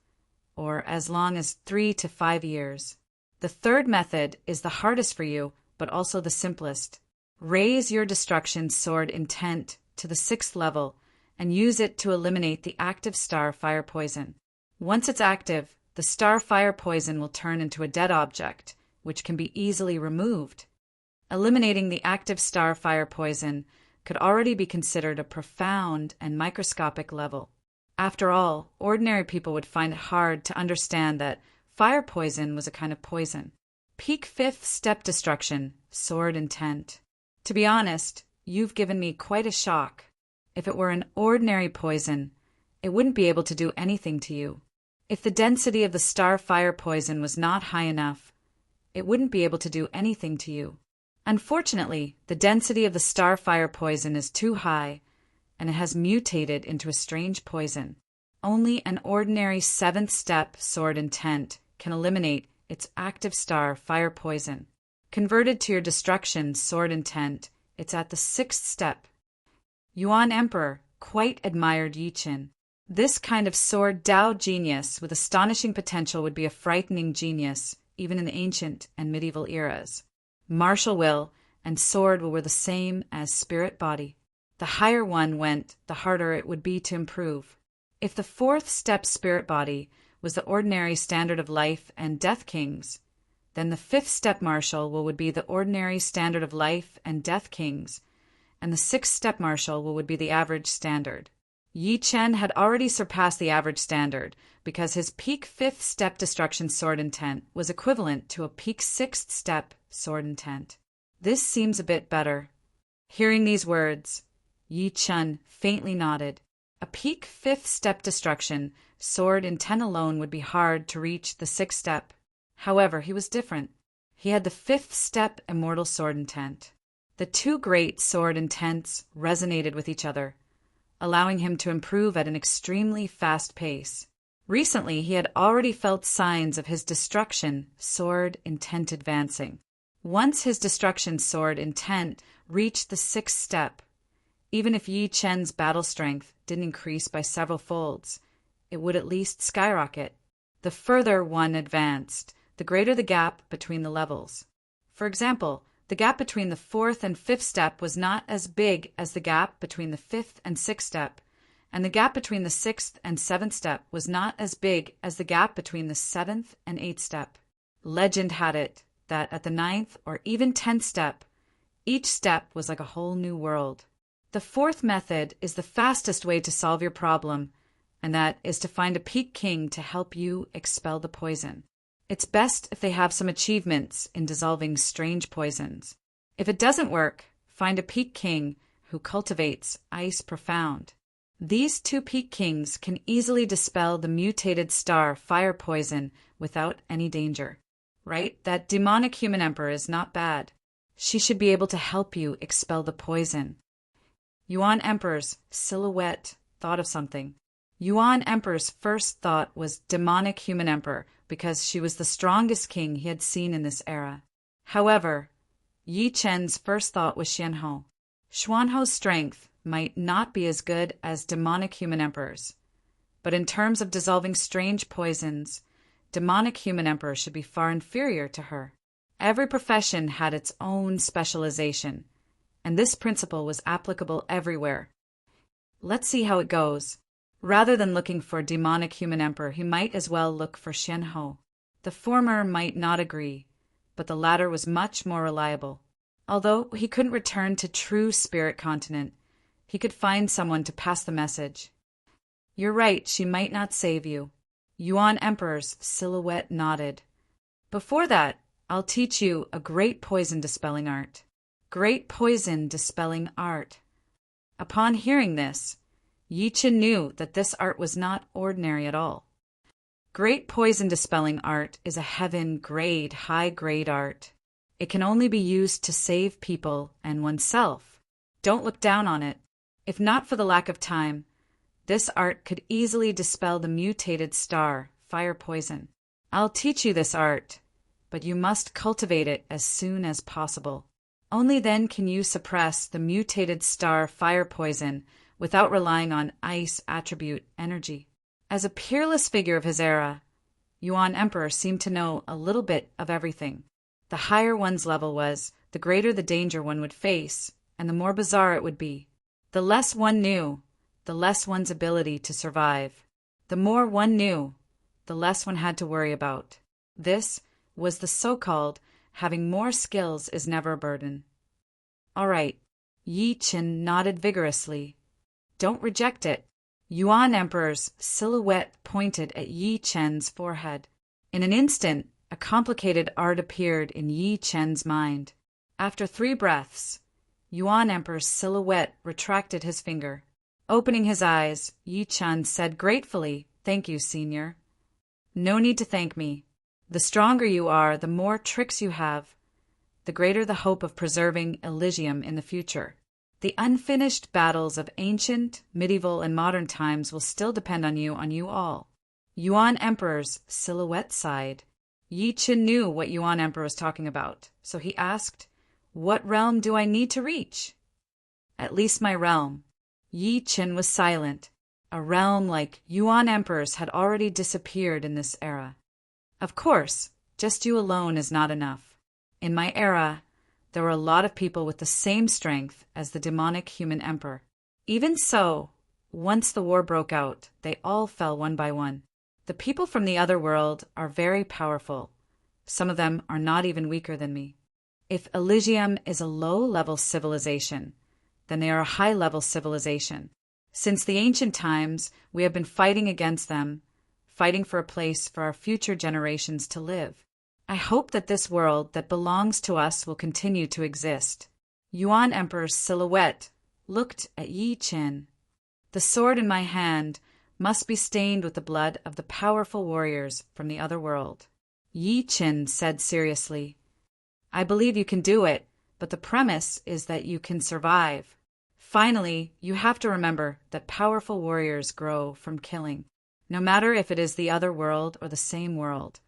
or as long as 3 to 5 years. The third method is the hardest for you, but also the simplest. Raise your destruction sword intent to the 6th level and use it to eliminate the active star fire poison. Once it's active, the star fire poison will turn into a dead object, which can be easily removed. Eliminating the active star fire poison could already be considered a profound and microscopic level. After all, ordinary people would find it hard to understand that fire poison was a kind of poison. Peak 5th step destruction, sword intent. To be honest, you've given me quite a shock. If it were an ordinary poison, it wouldn't be able to do anything to you. If the density of the star fire poison was not high enough, it wouldn't be able to do anything to you. Unfortunately, the density of the star fire poison is too high, and it has mutated into a strange poison. Only an ordinary 7th step sword intent can eliminate its active star fire poison. Converted to your destruction sword intent, it's at the 6th step. Yuan Emperor quite admired Yi Qin. This kind of sword Tao genius with astonishing potential would be a frightening genius, even in the ancient and medieval eras. Martial will and sword will were the same as spirit body. The higher one went, the harder it would be to improve. If the 4th step spirit body was the ordinary standard of life and death kings, then the 5th step martial will would be the ordinary standard of life and death kings, and the 6th step martial would be the average standard. Yi Chen had already surpassed the average standard because his peak 5th step destruction sword intent was equivalent to a peak 6th step sword intent. This seems a bit better. Hearing these words, Yi Chen faintly nodded. A peak 5th step destruction sword intent alone would be hard to reach the 6th step. However, he was different. He had the 5th step immortal sword intent. The two great sword intents resonated with each other, allowing him to improve at an extremely fast pace. Recently, he had already felt signs of his destruction sword intent advancing. Once his destruction sword intent reached the 6th step, even if Yi Chen's battle strength didn't increase by several folds, it would at least skyrocket. The further one advanced, the greater the gap between the levels. For example, the gap between the 4th and 5th step was not as big as the gap between the 5th and 6th step, and the gap between the 6th and 7th step was not as big as the gap between the 7th and 8th step. Legend had it that at the 9th or even 10th step, each step was like a whole new world. The 4th method is the fastest way to solve your problem, and that is to find a peak king to help you expel the poison. It's best if they have some achievements in dissolving strange poisons. If it doesn't work, find a peak king who cultivates ice profound. These two peak kings can easily dispel the mutated star fire poison without any danger. Right? That demonic human emperor is not bad. She should be able to help you expel the poison. Yuan Emperor's silhouette thought of something. Yuan Emperor's first thought was demonic human emperor because she was the strongest king he had seen in this era. However, Yi Chen's first thought was Xianhou. Xuanhou's strength might not be as good as demonic human emperors, but in terms of dissolving strange poisons, demonic human emperor should be far inferior to her. Every profession had its own specialization, and this principle was applicable everywhere. Let's see how it goes. Rather than looking for demonic human emperor, he might as well look for Xianhou. The former might not agree, but the latter was much more reliable. Although he couldn't return to true spirit continent, He could find someone to pass the message. You're right, she might not save you. Yuan Emperor's silhouette nodded. Before that, I'll teach you a great poison dispelling art. Great poison dispelling art. Upon hearing this, Yi Qin knew that this art was not ordinary at all. Great poison dispelling art is a heaven-grade, high-grade art. It can only be used to save people and oneself. Don't look down on it. If not for the lack of time, this art could easily dispel the mutated star, fire poison. I'll teach you this art, but you must cultivate it as soon as possible. Only then can you suppress the mutated star, fire poison, without relying on ice attribute energy. As a peerless figure of his era, Yuan Emperor seemed to know a little bit of everything. The higher one's level was, the greater the danger one would face, and the more bizarre it would be. The less one knew, the less one's ability to survive. The more one knew, the less one had to worry about. This was the so-called having more skills is never a burden. All right, Yi Qin nodded vigorously. Don't reject it. Yuan Emperor's silhouette pointed at Yi Qin's forehead. In an instant, a complicated art appeared in Yi Qin's mind. After 3 breaths, Yuan Emperor's silhouette retracted his finger. Opening his eyes, Yi Qin said gratefully, "Thank you, Senior." "No need to thank me. The stronger you are, the more tricks you have, the greater the hope of preserving Elysium in the future. The unfinished battles of ancient, medieval, and modern times will still depend on you all." Yuan Emperor's silhouette sighed. Yi Qin knew what Yuan Emperor was talking about, so he asked, "What realm do I need to reach?" "At least my realm." Yi Qin was silent. A realm like Yuan Emperor's had already disappeared in this era. Of course, just you alone is not enough. In my era, there were a lot of people with the same strength as the demonic human emperor. Even so, once the war broke out, they all fell one by one. The people from the other world are very powerful. Some of them are not even weaker than me. If Elysium is a low-level civilization, then they are a high-level civilization. Since the ancient times, we have been fighting against them, fighting for a place for our future generations to live. I hope that this world that belongs to us will continue to exist. Yuan Emperor's silhouette looked at Yi Qin. The sword in my hand must be stained with the blood of the powerful warriors from the other world. Yi Qin said seriously, "I believe you can do it, but the premise is that you can survive. Finally, you have to remember that powerful warriors grow from killing, no matter if it is the other world or the same world.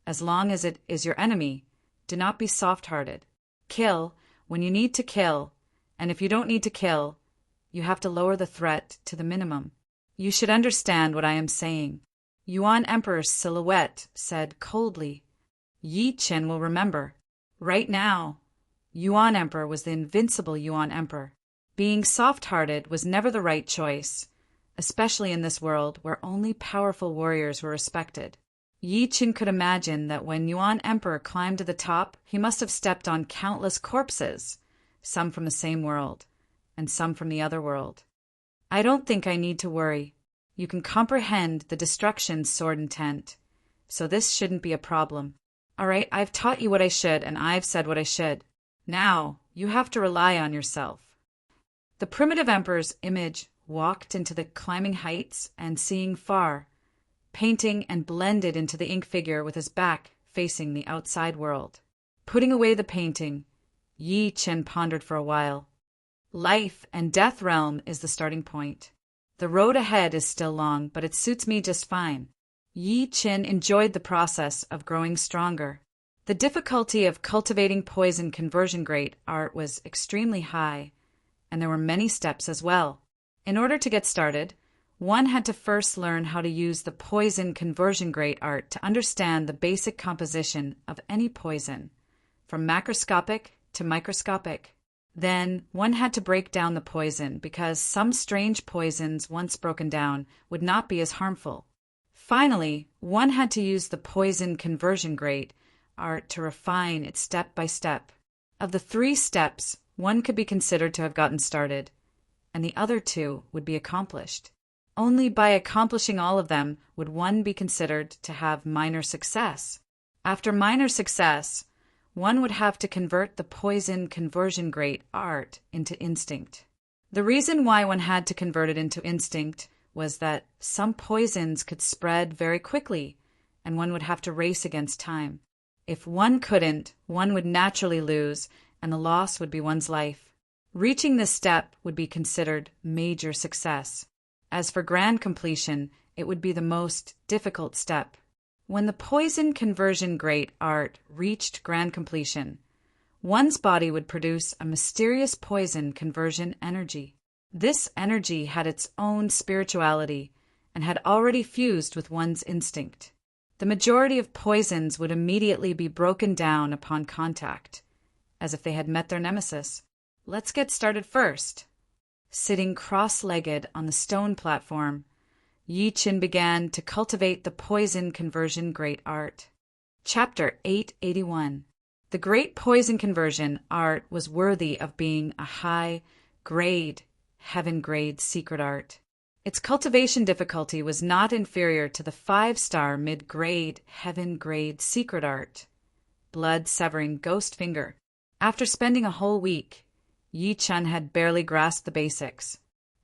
As long as it is your enemy, do not be soft-hearted. Kill when you need to kill, and if you don't need to kill, you have to lower the threat to the minimum. You should understand what I am saying." Yuan Emperor's silhouette said coldly, "Yi Qin will remember." Right now, Yuan Emperor was the invincible Yuan Emperor. Being soft-hearted was never the right choice, especially in this world where only powerful warriors were respected. Yi Qin could imagine that when Yuan Emperor climbed to the top, he must have stepped on countless corpses, some from the same world, and some from the other world. I don't think I need to worry. You can comprehend the destruction's sword intent, so this shouldn't be a problem. All right, I've taught you what I should, and I've said what I should. Now, you have to rely on yourself. The primitive emperor's image walked into the climbing heights and seeing far, painting and blended into the ink figure with his back facing the outside world. Putting away the painting, Yi Qin pondered for a while. Life and death realm is the starting point. The road ahead is still long, but it suits me just fine. Yi Qin enjoyed the process of growing stronger. The difficulty of cultivating poison conversion grade art was extremely high, and there were many steps as well. In order to get started, one had to first learn how to use the poison conversion grade art to understand the basic composition of any poison, from macroscopic to microscopic. Then, one had to break down the poison because some strange poisons, once broken down, would not be as harmful. Finally, one had to use the poison conversion grade art to refine it step by step. Of the 3 steps, one could be considered to have gotten started, and the other two would be accomplished. Only by accomplishing all of them would one be considered to have minor success. After minor success, one would have to convert the poison conversion great art into instinct. The reason why one had to convert it into instinct was that some poisons could spread very quickly, and one would have to race against time. If one couldn't, one would naturally lose, and the loss would be one's life. Reaching this step would be considered major success. As for grand completion, it would be the most difficult step. When the poison conversion great art reached grand completion, one's body would produce a mysterious poison conversion energy. This energy had its own spirituality and had already fused with one's instinct. The majority of poisons would immediately be broken down upon contact, as if they had met their nemesis. Let's get started first. Sitting cross-legged on the stone platform, Yi Qin began to cultivate the poison conversion great art. Chapter 881. The great poison conversion art was worthy of being a high-grade, heaven-grade secret art. Its cultivation difficulty was not inferior to the 5-star mid-grade, heaven-grade secret art, blood-severing ghost finger. After spending a whole week, Yi Qin had barely grasped the basics.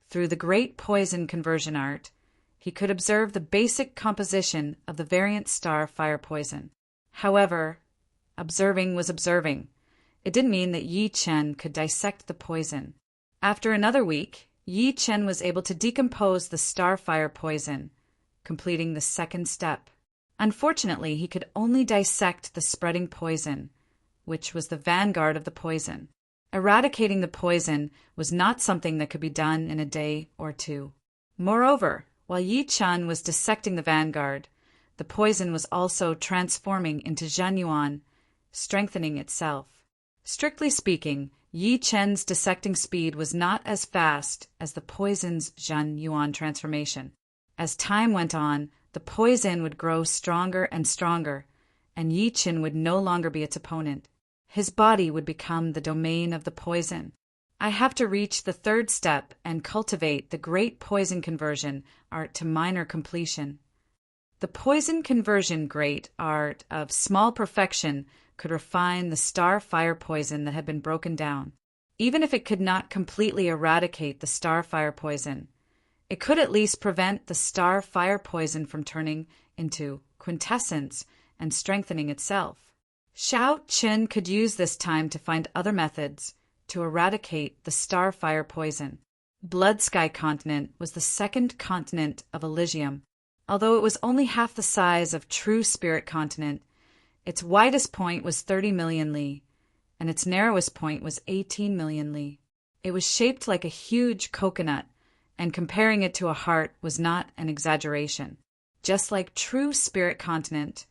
Through the great poison conversion art, he could observe the basic composition of the variant star fire poison. However, observing was observing. It didn't mean that Yi Qin could dissect the poison. After another week, Yi Qin was able to decompose the starfire poison, completing the second step. Unfortunately, he could only dissect the spreading poison, which was the vanguard of the poison. Eradicating the poison was not something that could be done in a day or two. Moreover, while Yi Qin was dissecting the vanguard, the poison was also transforming into Zhenyuan, strengthening itself. Strictly speaking, Yi Qin's dissecting speed was not as fast as the poison's Zhenyuan transformation. As time went on, the poison would grow stronger and stronger, and Yi Qin would no longer be its opponent. His body would become the domain of the poison. I have to reach the third step and cultivate the great poison conversion art to minor completion. The poison conversion great art of small perfection could refine the star fire poison that had been broken down. Even if it could not completely eradicate the star fire poison, it could at least prevent the star fire poison from turning into quintessence and strengthening itself. Shao Qin could use this time to find other methods to eradicate the star fire poison. Blood Sky Continent was the second continent of Elysium. Although it was only half the size of True Spirit Continent, its widest point was 30 million li, and its narrowest point was 18 million li. It was shaped like a huge coconut, and comparing it to a heart was not an exaggeration. Just like True Spirit Continent,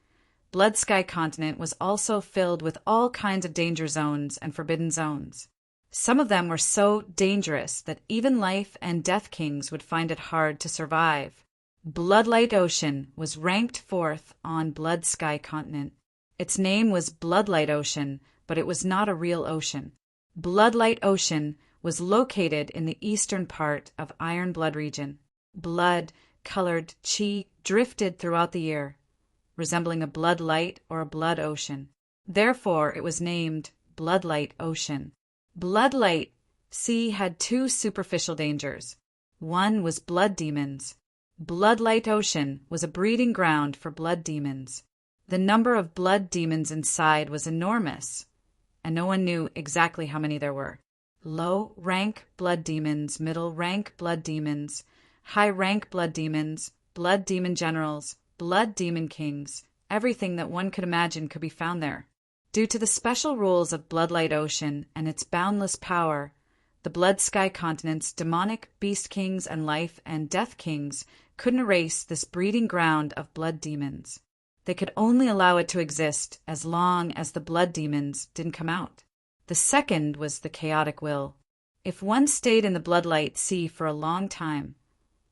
Blood Sky Continent was also filled with all kinds of danger zones and forbidden zones. Some of them were so dangerous that even life and death kings would find it hard to survive. Bloodlight Ocean was ranked 4th on Blood Sky Continent. Its name was Bloodlight Ocean, but it was not a real ocean. Bloodlight Ocean was located in the eastern part of Iron Blood region. Blood-colored qi drifted throughout the year, resembling a blood light or a blood ocean. Therefore, it was named Bloodlight Ocean. Bloodlight Sea had two superficial dangers. One was blood demons. Bloodlight Ocean was a breeding ground for blood demons. The number of blood demons inside was enormous, and no one knew exactly how many there were. Low-rank blood demons, middle-rank blood demons, high-rank blood demons, blood demon generals, blood demon kings, everything that one could imagine could be found there. Due to the special rules of Bloodlight Ocean and its boundless power, the Blood Sky Continent's demonic beast kings and life and death kings couldn't erase this breeding ground of blood demons. They could only allow it to exist as long as the blood demons didn't come out. The second was the chaotic will. If one stayed in the Bloodlight Sea for a long time,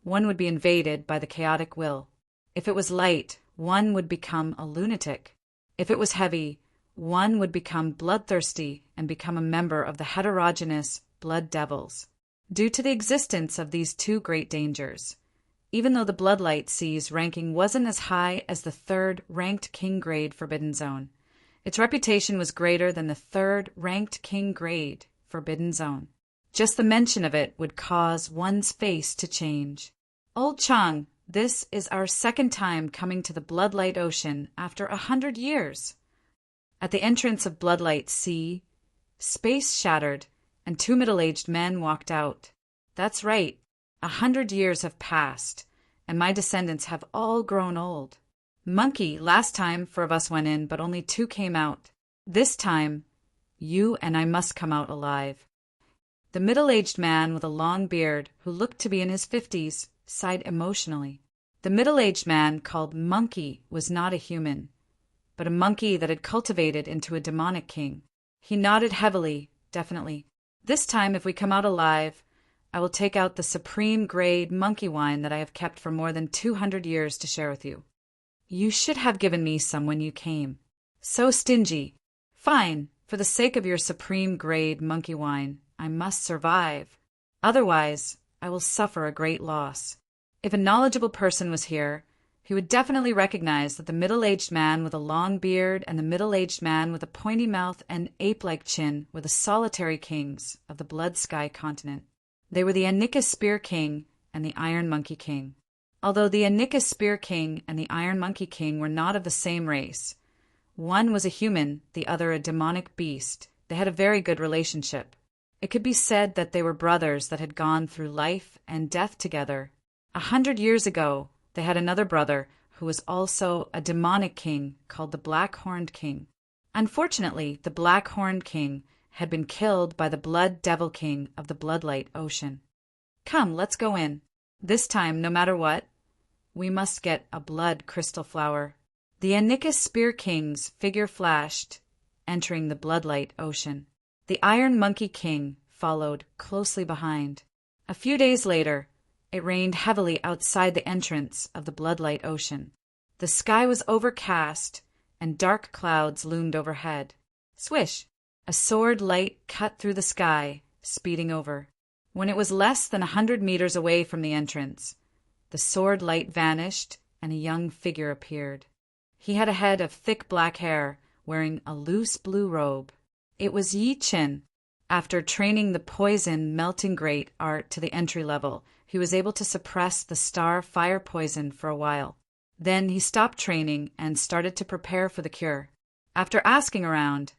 one would be invaded by the chaotic will. If it was light, one would become a lunatic. If it was heavy, one would become bloodthirsty and become a member of the heterogeneous blood devils. due to the existence of these two great dangers. Even though the Bloodlight Sea's ranking wasn't as high as the third ranked King grade Forbidden Zone, its reputation was greater than the third ranked King grade Forbidden Zone. Just the mention of it would cause one's face to change. Old Chang, this is our second time coming to the Bloodlight Ocean after 100 years. At the entrance of Bloodlight Sea, space shattered, and two middle-aged men walked out. That's right, 100 years have passed, and my descendants have all grown old. Monkey, last time 4 of us went in, but only 2 came out. This time, you and I must come out alive. The middle-aged man with a long beard, who looked to be in his 50s, sighed emotionally. The middle-aged man called Monkey was not a human, but a monkey that had cultivated into a demonic king. He nodded heavily, definitely. This time, if we come out alive, I will take out the supreme grade monkey wine that I have kept for more than 200 years to share with you. You should have given me some when you came. So stingy. Fine, for the sake of your supreme grade monkey wine, I must survive. Otherwise, I will suffer a great loss. If a knowledgeable person was here, he would definitely recognize that the middle-aged man with a long beard and the middle-aged man with a pointy mouth and ape-like chin were the solitary kings of the Blood Sky continent. They were the Anika Spear King and the Iron Monkey King. Although the Anika Spear King and the Iron Monkey King were not of the same race, one was a human, the other a demonic beast, they had a very good relationship. It could be said that they were brothers that had gone through life and death together. 100 years ago, they had another brother who was also a demonic king called the Black-Horned King. Unfortunately, the Black-Horned King had been killed by the Blood Devil King of the Bloodlight Ocean. Come, let's go in. This time, no matter what, we must get a blood crystal flower. The Anika Spear King's figure flashed, entering the Bloodlight Ocean. The Iron Monkey King followed closely behind. A few days later, it rained heavily outside the entrance of the Bloodlight Ocean. The sky was overcast, and dark clouds loomed overhead. Swish! A sword light cut through the sky, speeding over. When it was less than 100 meters away from the entrance, the sword light vanished, and a young figure appeared. He had a head of thick black hair, wearing a loose blue robe. It was Yi Qin. After training the poison melting grate art to the entry level, he was able to suppress the star fire poison for a while. Then he stopped training and started to prepare for the cure. After asking around,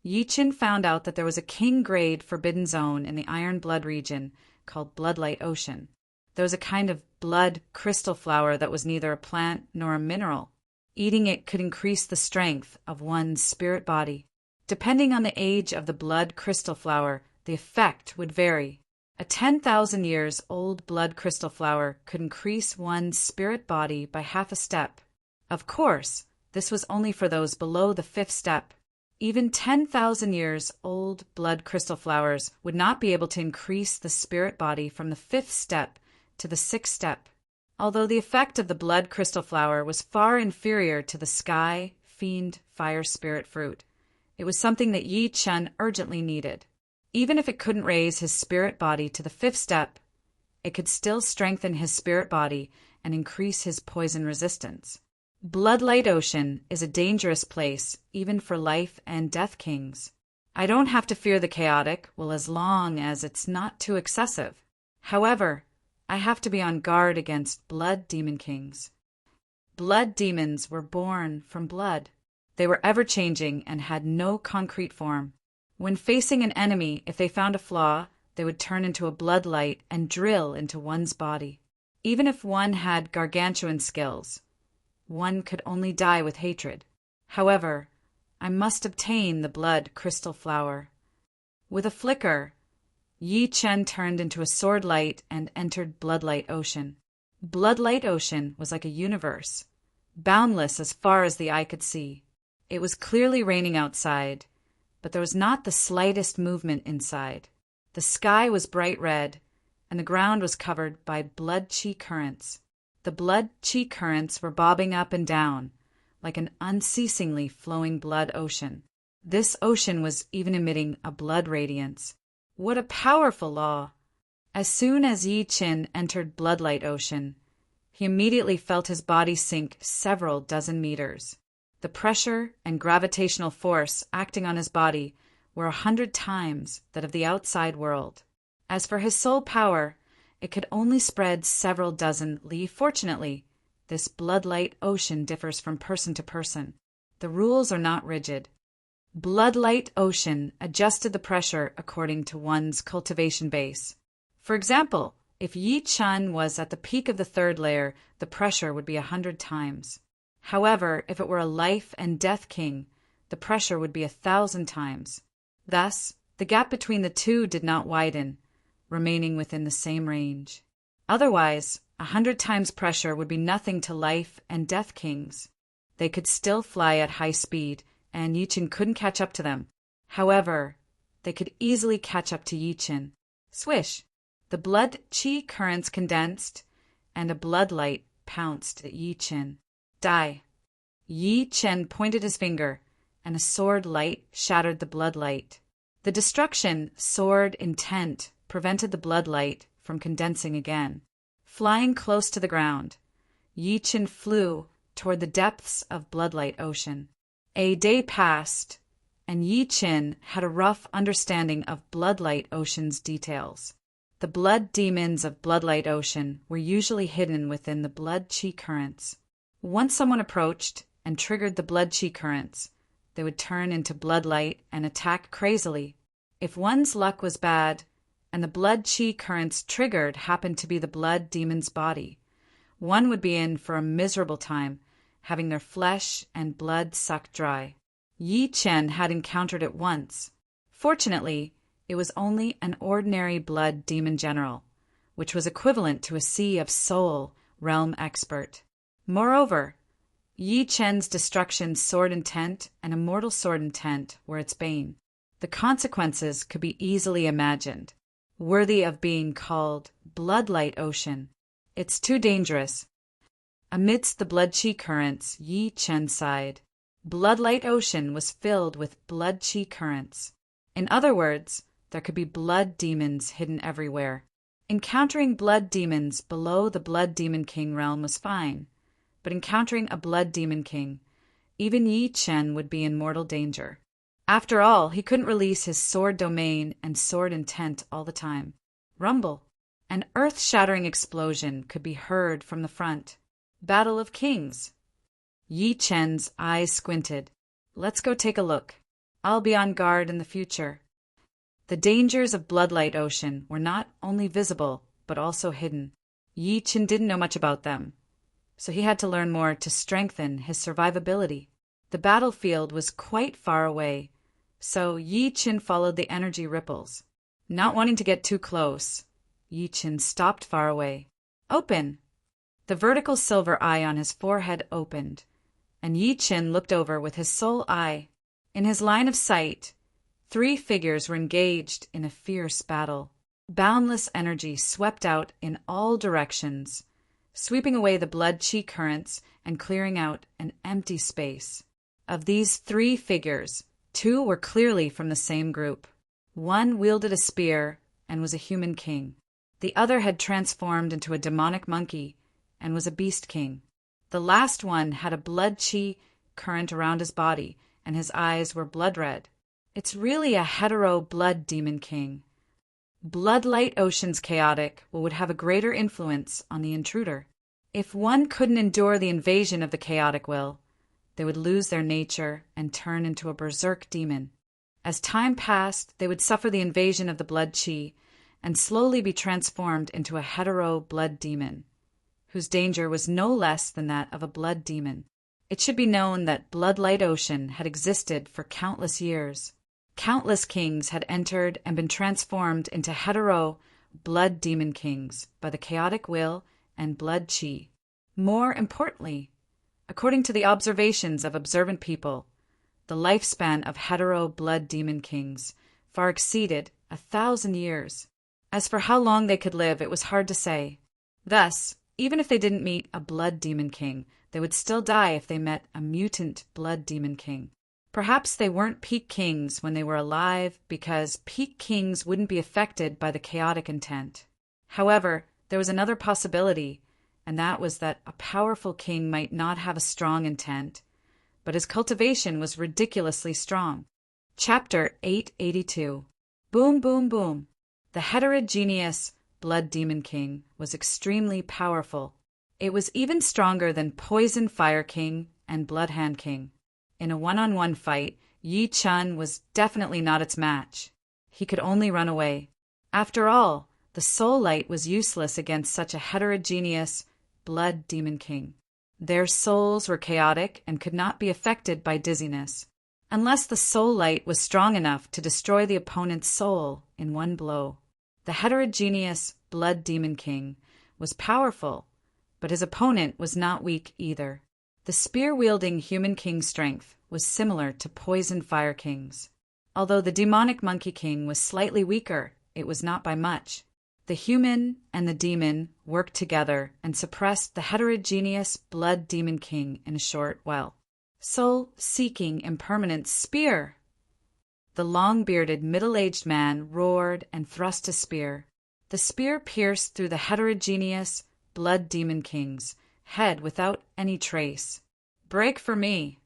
Yi Qin found out that there was a king-grade forbidden zone in the Iron Blood region called Bloodlight Ocean. There was a kind of blood crystal flower that was neither a plant nor a mineral. Eating it could increase the strength of one's spirit body. Depending on the age of the blood crystal flower, the effect would vary. A 10,000 years old blood crystal flower could increase one's spirit body by half a step. Of course, this was only for those below the 5th step. Even 10,000 years old blood crystal flowers would not be able to increase the spirit body from the 5th step to the 6th step. Although the effect of the blood crystal flower was far inferior to the sky, fiend, fire spirit fruit, it was something that Yi Qin urgently needed. Even if it couldn't raise his spirit body to the 5th step, it could still strengthen his spirit body and increase his poison resistance. Bloodlight Ocean is a dangerous place, even for life and death kings. I don't have to fear the chaotic, well, as long as it's not too excessive. However, I have to be on guard against blood demon kings. Blood demons were born from blood. They were ever-changing and had no concrete form. When facing an enemy, if they found a flaw, they would turn into a bloodlight and drill into one's body. Even if one had gargantuan skills, one could only die with hatred. However, I must obtain the blood crystal flower. With a flicker, Yi Qin turned into a sword light and entered Bloodlight Ocean. Bloodlight Ocean was like a universe, boundless as far as the eye could see. It was clearly raining outside, but there was not the slightest movement inside. The sky was bright red, and the ground was covered by blood chi currents. The blood chi currents were bobbing up and down, like an unceasingly flowing blood ocean. This ocean was even emitting a blood radiance. What a powerful law! As soon as Yi Qin entered Bloodlight Ocean, he immediately felt his body sink several dozen meters. The pressure and gravitational force acting on his body were 100 times that of the outside world. As for his soul power, it could only spread several dozen li. Fortunately, this Bloodlight Ocean differs from person to person. The rules are not rigid. Bloodlight Ocean adjusted the pressure according to one's cultivation base. For example, if Yi Chen was at the peak of the third layer, the pressure would be 100 times. However, if it were a life and death king, the pressure would be 1,000 times. Thus, the gap between the two did not widen, remaining within the same range. Otherwise, 100 times pressure would be nothing to life and death kings. They could still fly at high speed, and Yi Chen couldn't catch up to them. However, they could easily catch up to Yi Chen. Swish! The blood qi currents condensed, and a bloodlight pounced at Yi Chen. Die! Yi Chen pointed his finger, and a sword light shattered the bloodlight. The destruction sword intent prevented the bloodlight from condensing again. Flying close to the ground, Yi Chen flew toward the depths of Bloodlight Ocean. A day passed, and Yi Chen had a rough understanding of Bloodlight Ocean's details. The blood demons of Bloodlight Ocean were usually hidden within the blood qi currents. Once someone approached and triggered the blood qi currents, they would turn into bloodlight and attack crazily. If one's luck was bad, and the blood qi currents triggered happened to be the blood demon's body, one would be in for a miserable time, having their flesh and blood sucked dry. Yi Chen had encountered it once. Fortunately, it was only an ordinary blood demon general, which was equivalent to a Sea of Soul realm expert. Moreover, Yi Chen's destruction sword intent and immortal sword intent were its bane. The consequences could be easily imagined. Worthy of being called Bloodlight Ocean. It's too dangerous. Amidst the blood qi currents, Yi Chen sighed. Bloodlight Ocean was filled with blood qi currents. In other words, there could be blood demons hidden everywhere. Encountering blood demons below the Blood Demon King realm was fine, but encountering a Blood Demon King, even Yi Chen would be in mortal danger. After all, he couldn't release his sword domain and sword intent all the time. Rumble. An earth-shattering explosion could be heard from the front. Battle of Kings. Yi Chen's eyes squinted. Let's go take a look. I'll be on guard in the future. The dangers of Bloodlight Ocean were not only visible, but also hidden. Yi Chen didn't know much about them, so he had to learn more to strengthen his survivability. The battlefield was quite far away, so Yi Chen followed the energy ripples. Not wanting to get too close, Yi Chen stopped far away. Open! The vertical silver eye on his forehead opened, and Yi Chen looked over with his soul eye. In his line of sight, 3 figures were engaged in a fierce battle. Boundless energy swept out in all directions, sweeping away the blood qi currents and clearing out an empty space. Of these 3 figures, 2 were clearly from the same group. One wielded a spear and was a human king. The other had transformed into a demonic monkey and was a beast king. The last one had a blood qi current around his body, and his eyes were blood red. It's really a hetero blood demon king. Bloodlight Ocean's chaotic would have a greater influence on the intruder. If one couldn't endure the invasion of the chaotic will, they would lose their nature and turn into a berserk demon. As time passed, they would suffer the invasion of the blood qi and slowly be transformed into a hetero blood demon, whose danger was no less than that of a blood demon. It should be known that Bloodlight Ocean had existed for countless years. Countless kings had entered and been transformed into hetero blood demon kings by the chaotic will and blood qi. More importantly, according to the observations of observant people, the lifespan of hetero blood demon kings far exceeded 1,000 years. As for how long they could live, it was hard to say. Thus, even if they didn't meet a blood demon king, they would still die if they met a mutant blood demon king. Perhaps they weren't peak kings when they were alive because peak kings wouldn't be affected by the chaotic intent. However, there was another possibility, and that was that a powerful king might not have a strong intent, but his cultivation was ridiculously strong. Chapter 882. Boom, boom, boom. The heterogeneous Blood Demon King was extremely powerful. It was even stronger than Poison Fire King and Blood Hand King. In a one-on-one fight, Yi Chun was definitely not its match. He could only run away. After all, the soul light was useless against such a heterogeneous Blood Demon King. Their souls were chaotic and could not be affected by dizziness, unless the soul light was strong enough to destroy the opponent's soul in one blow. The heterogeneous Blood Demon King was powerful, but his opponent was not weak either. The spear-wielding Human King's strength was similar to Poison Fire King's. Although the Demonic Monkey King was slightly weaker, it was not by much. The human and the demon worked together and suppressed the heterogeneous Blood Demon King in a short while. Soul-seeking impermanent spear! The long-bearded middle-aged man roared and thrust a spear. The spear pierced through the heterogeneous Blood Demon King's head without any trace. Break for me!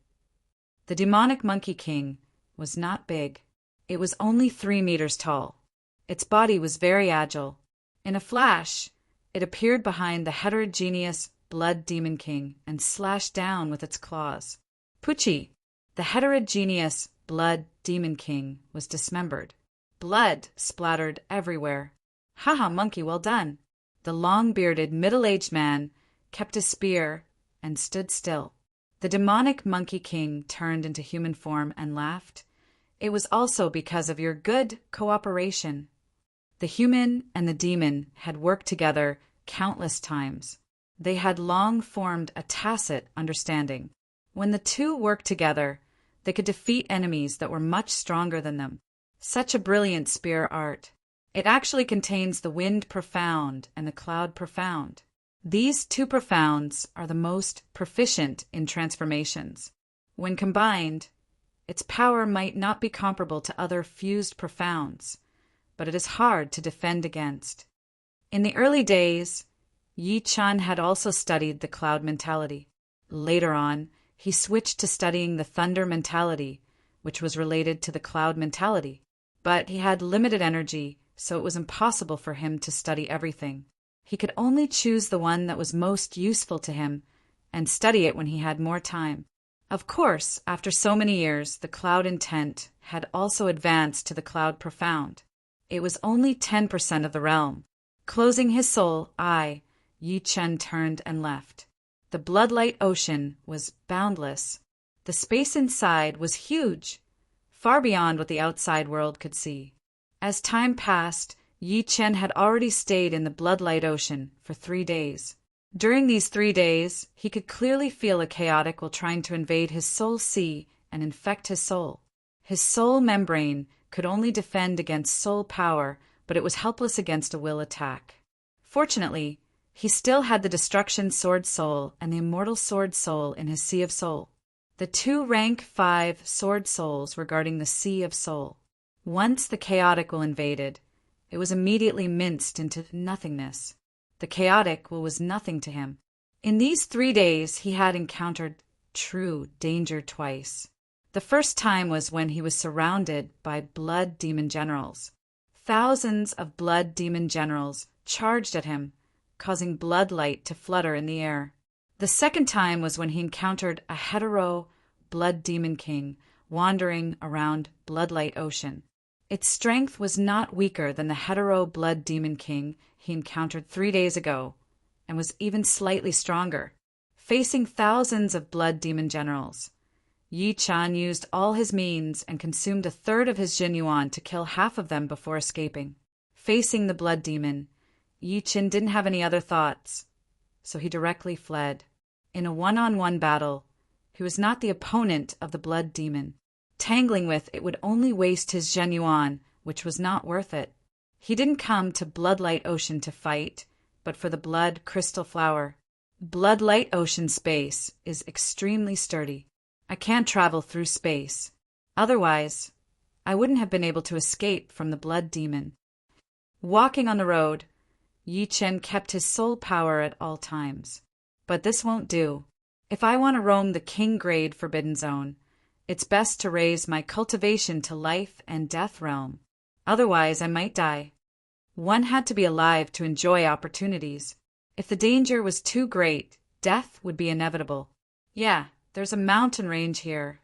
The Demonic Monkey King was not big. It was only 3 meters tall. Its body was very agile. In a flash, it appeared behind the heterogeneous Blood Demon King and slashed down with its claws. Poochie! The heterogeneous Blood Demon King was dismembered. Blood splattered everywhere. "Ha-ha, monkey, well done!" The long-bearded, middle-aged man kept his spear and stood still. The Demonic Monkey King turned into human form and laughed. "It was also because of your good cooperation." The human and the demon had worked together countless times. They had long formed a tacit understanding. When the two worked together, they could defeat enemies that were much stronger than them. Such a brilliant spear art. It actually contains the wind profound and the cloud profound. These two profounds are the most proficient in transformations. When combined, its power might not be comparable to other fused profounds, but it is hard to defend against. In the early days, Yi Chun had also studied the cloud mentality. Later on, he switched to studying the thunder mentality, which was related to the cloud mentality. But he had limited energy, so it was impossible for him to study everything. He could only choose the one that was most useful to him and study it when he had more time. Of course, after so many years, the cloud intent had also advanced to the cloud profound. It was only 10% of the realm. Closing his soul eye, Yi Chun turned and left. The bloodlight ocean was boundless. The space inside was huge, far beyond what the outside world could see. As time passed, Yi Chun had already stayed in the bloodlight ocean for 3 days. During these 3 days, he could clearly feel a chaotic will trying to invade his soul sea and infect his soul. His soul membrane could only defend against soul power, but it was helpless against a will attack. Fortunately, he still had the Destruction Sword Soul and the Immortal Sword Soul in his Sea of Soul. The 2 rank 5 Sword Souls were guarding the Sea of Soul. Once the chaotic will invaded, it was immediately minced into nothingness. The chaotic will was nothing to him. In these 3 days, he had encountered true danger twice. The first time was when he was surrounded by blood demon generals. Thousands of blood demon generals charged at him, causing bloodlight to flutter in the air. The second time was when he encountered a hetero blood demon king wandering around Bloodlight Ocean. Its strength was not weaker than the hetero blood demon king he encountered 3 days ago, and was even slightly stronger. Facing thousands of blood demon generals, Yi Chun used all his means and consumed 1/3 of his Jinyuan to kill half of them before escaping. Facing the blood demon, Yi Chun didn't have any other thoughts, so he directly fled. In a one-on-one battle, he was not the opponent of the blood demon. Tangling with it would only waste his Jinyuan, which was not worth it. He didn't come to Bloodlight Ocean to fight, but for the blood crystal flower. Bloodlight Ocean space is extremely sturdy. I can't travel through space. Otherwise, I wouldn't have been able to escape from the blood demon. Walking on the road, Yi Chen kept his soul power at all times. But this won't do. If I want to roam the king-grade Forbidden Zone, it's best to raise my cultivation to life and death realm. Otherwise, I might die. One had to be alive to enjoy opportunities. If the danger was too great, death would be inevitable. Yeah, there's a mountain range here.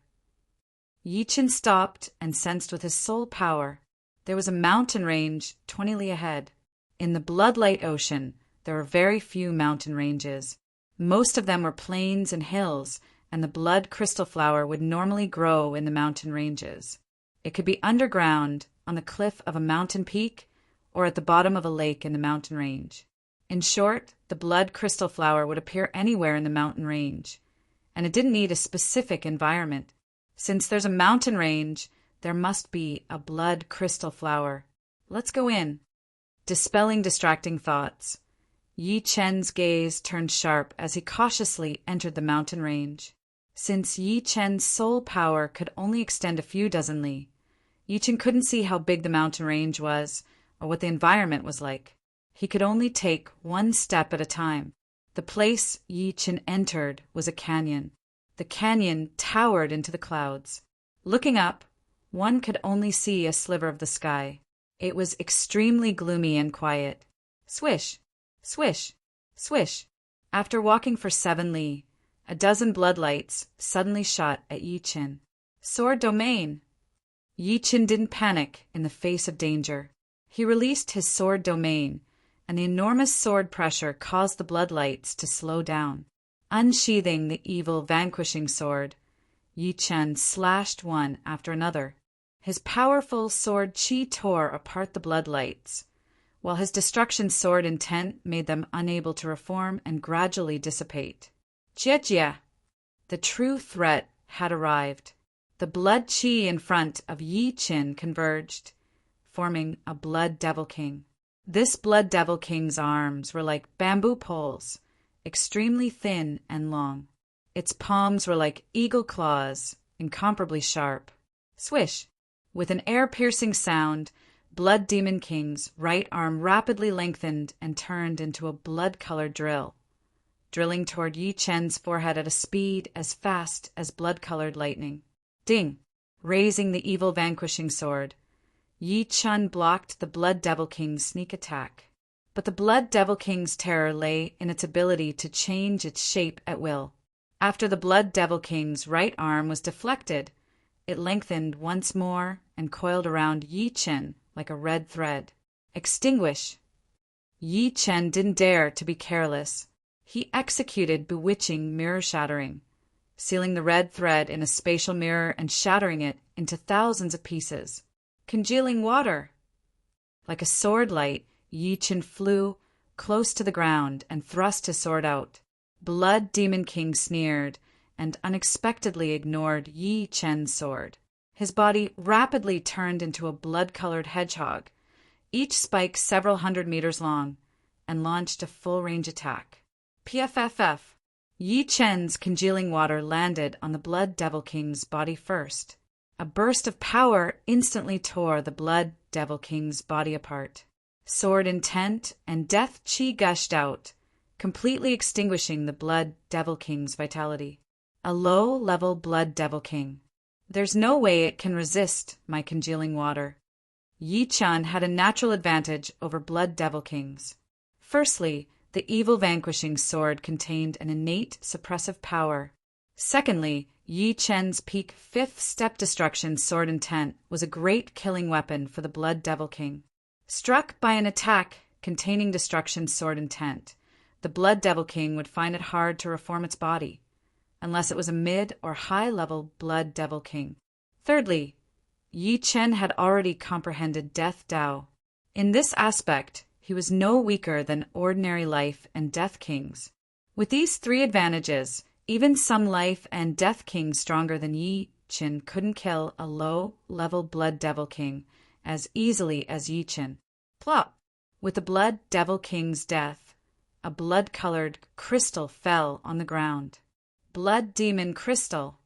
Yi Chen stopped and sensed with his soul power. There was a mountain range 20 li ahead. In the Bloodlight Ocean, there were very few mountain ranges. Most of them were plains and hills, and the blood crystal flower would normally grow in the mountain ranges. It could be underground, on the cliff of a mountain peak, or at the bottom of a lake in the mountain range. In short, the blood crystal flower would appear anywhere in the mountain range, and it didn't need a specific environment. Since there's a mountain range, there must be a blood crystal flower. Let's go in. Dispelling distracting thoughts, Yi Chen's gaze turned sharp as he cautiously entered the mountain range. Since Yi Chen's soul power could only extend a few dozen li, Yi Chen couldn't see how big the mountain range was or what the environment was like. He could only take one step at a time. The place Yi Chen entered was a canyon. The canyon towered into the clouds. Looking up, one could only see a sliver of the sky. It was extremely gloomy and quiet. Swish, swish, swish. After walking for 7 li, a dozen bloodlights suddenly shot at Yi Chen. Sword domain! Yi Chen didn't panic in the face of danger. He released his sword domain, and the enormous sword pressure caused the bloodlights to slow down. Unsheathing the evil vanquishing sword, Yi Chen slashed one after another. His powerful sword qi tore apart the bloodlights, while his destruction sword intent made them unable to reform and gradually dissipate. Jie! The true threat had arrived. The blood qi in front of Yi Chen converged, forming a blood devil king. This blood devil king's arms were like bamboo poles, extremely thin and long. Its palms were like eagle claws, incomparably sharp. Swish! With an air-piercing sound, Blood Demon King's right arm rapidly lengthened and turned into a blood-colored drill, drilling toward Yi Chen's forehead at a speed as fast as blood-colored lightning. Ding! Raising the evil vanquishing sword, Yi Chen blocked the Blood Devil King's sneak attack. But the Blood Devil King's terror lay in its ability to change its shape at will. After the Blood Devil King's right arm was deflected, it lengthened once more and coiled around Yi Chen like a red thread. Extinguish! Yi Chen didn't dare to be careless. He executed bewitching mirror shattering, sealing the red thread in a spatial mirror and shattering it into thousands of pieces. Congealing water! Like a sword light, Yi Chen flew close to the ground and thrust his sword out. Blood Demon King sneered and unexpectedly ignored Yi Chen's sword. His body rapidly turned into a blood-colored hedgehog, each spike several hundred meters long, and launched a full-range attack. PFFF! Yi Chen's congealing water landed on the Blood Devil King's body first. A burst of power instantly tore the Blood Devil King's body apart. Sword intent and death qi gushed out, completely extinguishing the Blood Devil King's vitality. A low-level Blood Devil King. There's no way it can resist my congealing water. Yi Chen had a natural advantage over Blood Devil Kings. Firstly, the evil vanquishing sword contained an innate suppressive power. Secondly, Yi Chen's peak 5th step destruction sword intent was a great killing weapon for the Blood Devil King. Struck by an attack containing destruction sword intent, the Blood Devil King would find it hard to reform its body, unless it was a mid or high-level Blood Devil King. Thirdly, Yi Chen had already comprehended Death Dao. In this aspect, he was no weaker than ordinary life and death kings. With these 3 advantages, even some life and death kings stronger than Yi Chen couldn't kill a low-level Blood Devil King as easily as Yi Chen. Plop! With the Blood Devil King's death, a blood-colored crystal fell on the ground. Blood Demon Crystal.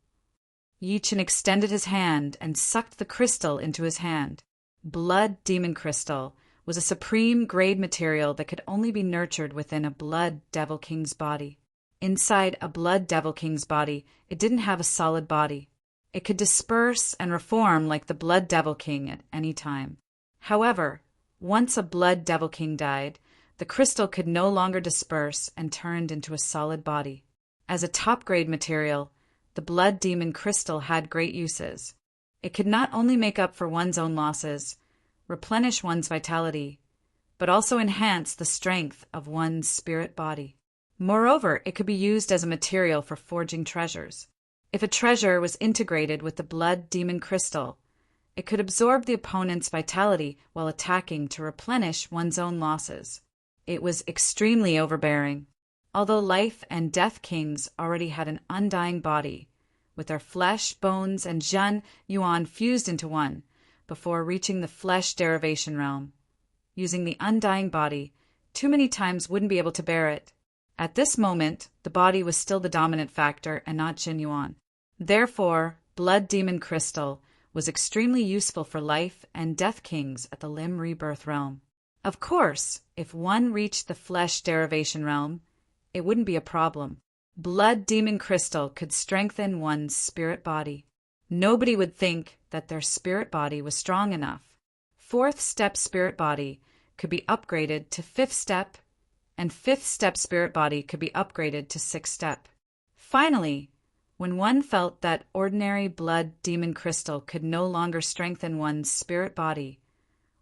Yi Chen extended his hand and sucked the crystal into his hand. Blood Demon Crystal was a supreme grade material that could only be nurtured within a blood devil king's body. Inside a blood devil king's body, it didn't have a solid body. It could disperse and reform like the blood devil king at any time. However, once a blood devil king died, the crystal could no longer disperse and turned into a solid body. As a top-grade material, the blood demon crystal had great uses. It could not only make up for one's own losses, replenish one's vitality, but also enhance the strength of one's spirit body. Moreover, it could be used as a material for forging treasures. If a treasure was integrated with the blood demon crystal, it could absorb the opponent's vitality while attacking to replenish one's own losses. It was extremely overbearing. Although life and death kings already had an undying body, with their flesh, bones, and Zhen Yuan fused into one, before reaching the flesh derivation realm. Using the undying body, too many times wouldn't be able to bear it. At this moment, the body was still the dominant factor and not Jin Yuan. Therefore, blood demon crystal was extremely useful for life and death kings at the limb rebirth realm. Of course, if one reached the flesh derivation realm, it wouldn't be a problem. Blood demon crystal could strengthen one's spirit body. Nobody would think that their spirit body was strong enough. Fourth step spirit body could be upgraded to fifth step, and fifth step spirit body could be upgraded to sixth step. Finally, when one felt that ordinary blood demon crystal could no longer strengthen one's spirit body,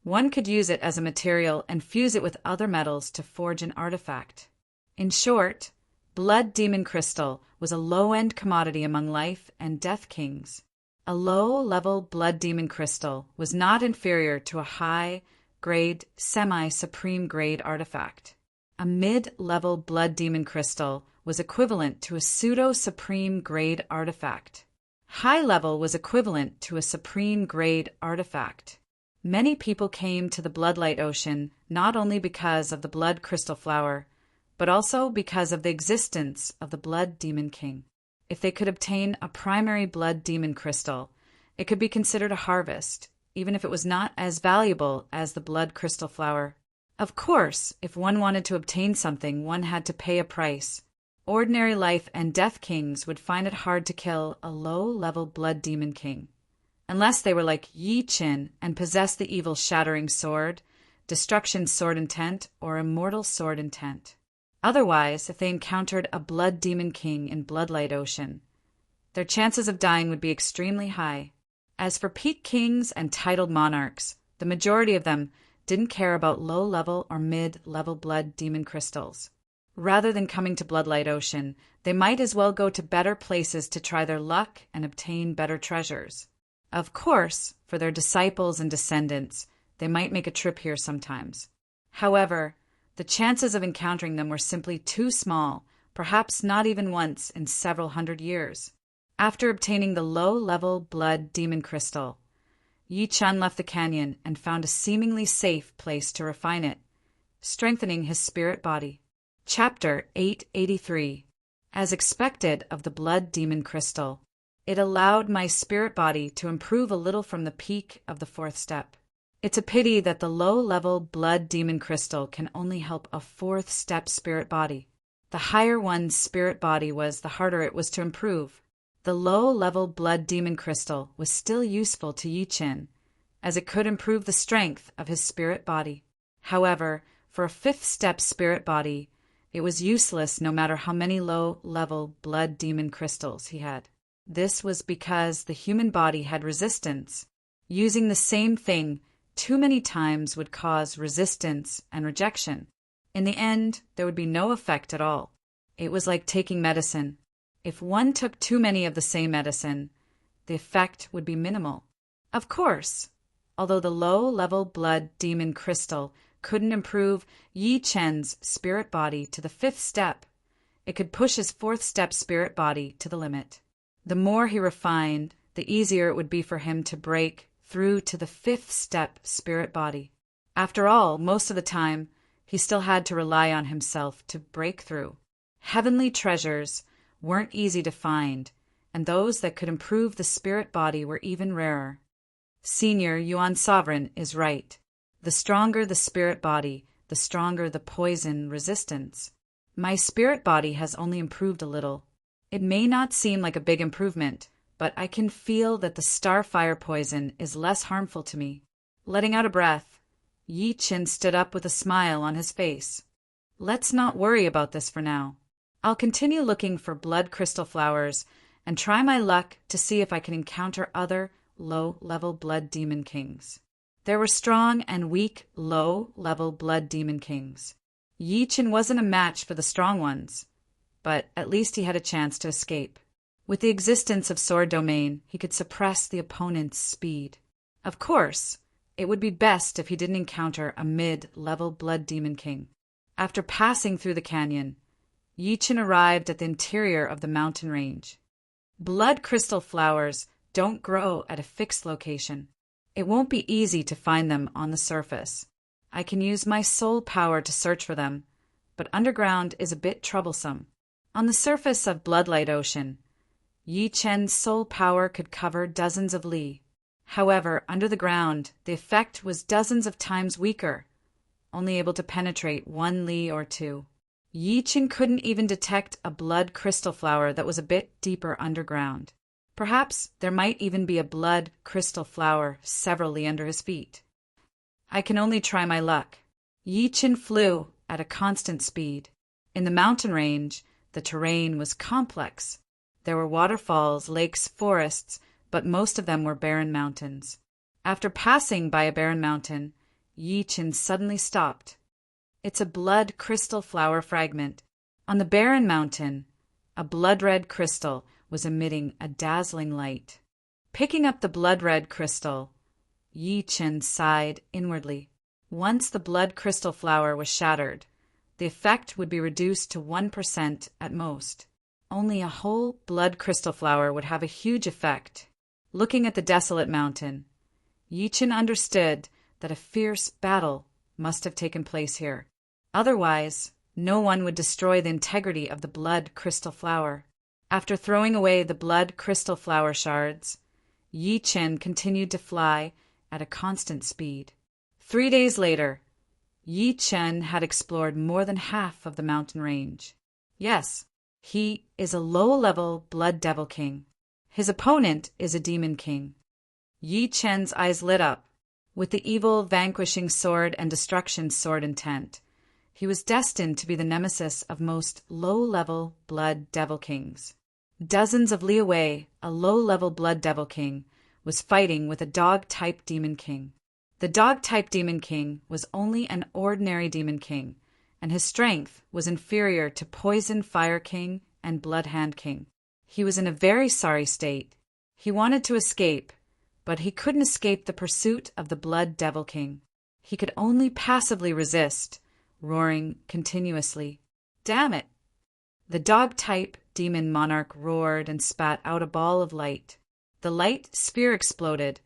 one could use it as a material and fuse it with other metals to forge an artifact. In short, blood demon crystal was a low-end commodity among life and death kings. A low-level blood demon crystal was not inferior to a high-grade, semi-supreme grade artifact. A mid-level blood demon crystal was equivalent to a pseudo-supreme grade artifact. High level was equivalent to a supreme grade artifact. Many people came to the Bloodlight Ocean not only because of the blood crystal flower, but also because of the existence of the Blood Demon King. If they could obtain a primary blood demon crystal, it could be considered a harvest, even if it was not as valuable as the blood crystal flower. Of course, if one wanted to obtain something, one had to pay a price. Ordinary life and death kings would find it hard to kill a low-level blood demon king, unless they were like Yi Qin and possessed the evil shattering sword, destruction sword intent, or immortal sword intent. Otherwise, if they encountered a blood demon king in Bloodlight Ocean, their chances of dying would be extremely high. As for peak kings and titled monarchs, the majority of them didn't care about low-level or mid-level blood demon crystals. Rather than coming to Bloodlight Ocean, they might as well go to better places to try their luck and obtain better treasures. Of course, for their disciples and descendants, they might make a trip here sometimes. However, the chances of encountering them were simply too small, perhaps not even once in several hundred years. After obtaining the low-level blood demon crystal, Yi Chun left the canyon and found a seemingly safe place to refine it, strengthening his spirit body. Chapter 883. As expected of the blood demon crystal, it allowed my spirit body to improve a little from the peak of the fourth step. It's a pity that the low-level blood demon crystal can only help a fourth step spirit body. The higher one's spirit body was, the harder it was to improve. The low-level blood demon crystal was still useful to Yi Qin, as it could improve the strength of his spirit body. However, for a fifth step spirit body, it was useless no matter how many low-level blood demon crystals he had. This was because the human body had resistance. Using the same thing too many times would cause resistance and rejection. In the end, there would be no effect at all. It was like taking medicine. If one took too many of the same medicine, the effect would be minimal. Of course, although the low-level blood demon crystal couldn't improve Yi Chen's spirit body to the fifth step, it could push his fourth step spirit body to the limit. The more he refined, the easier it would be for him to break through to the fifth step spirit body. After all, most of the time, he still had to rely on himself to break through. Heavenly treasures weren't easy to find, and those that could improve the spirit body were even rarer. Senior Yuan Sovereign is right. The stronger the spirit body, the stronger the poison resistance. My spirit body has only improved a little. It may not seem like a big improvement, but I can feel that the starfire poison is less harmful to me. Letting out a breath, Yi Qin stood up with a smile on his face. Let's not worry about this for now. I'll continue looking for blood crystal flowers and try my luck to see if I can encounter other low-level blood demon kings. There were strong and weak low-level blood demon kings. Yi Qin wasn't a match for the strong ones, but at least he had a chance to escape. With the existence of Sword Domain, he could suppress the opponent's speed. Of course, it would be best if he didn't encounter a mid-level blood demon king. After passing through the canyon, Yi Qin arrived at the interior of the mountain range. Blood crystal flowers don't grow at a fixed location. It won't be easy to find them on the surface. I can use my soul power to search for them, but underground is a bit troublesome. On the surface of Bloodlight Ocean, Yi Qin's soul power could cover dozens of li. However, under the ground, the effect was dozens of times weaker, only able to penetrate 1 li or 2. Yi Qin couldn't even detect a blood crystal flower that was a bit deeper underground. Perhaps there might even be a blood crystal flower several li under his feet. I can only try my luck. Yi Qin flew at a constant speed. In the mountain range, the terrain was complex. There were waterfalls, lakes, forests, but most of them were barren mountains. After passing by a barren mountain, Yi Qin suddenly stopped. It's a blood crystal flower fragment. On the barren mountain, a blood-red crystal was emitting a dazzling light. Picking up the blood-red crystal, Yi Qin sighed inwardly. Once the blood crystal flower was shattered, the effect would be reduced to 1% at most. Only a whole blood crystal flower would have a huge effect. Looking at the desolate mountain, Yi Qin understood that a fierce battle must have taken place here. Otherwise, no one would destroy the integrity of the blood crystal flower. After throwing away the blood crystal flower shards, Yi Qin continued to fly at a constant speed. 3 days later, Yi Qin had explored more than half of the mountain range. Yes, he is a low-level blood devil king. His opponent is a demon king. Yi Qin's eyes lit up. With the evil vanquishing sword and destruction sword intent, he was destined to be the nemesis of most low-level blood devil kings. Dozens of li away, a low-level blood devil king was fighting with a dog-type demon king. The dog-type demon king was only an ordinary demon king, and his strength was inferior to Poison Fire King and Blood Hand King. He was in a very sorry state. He wanted to escape, but he couldn't escape the pursuit of the Blood Devil King. He could only passively resist, roaring continuously. Damn it! The dog-type demon monarch roared and spat out a ball of light. The light sphere exploded,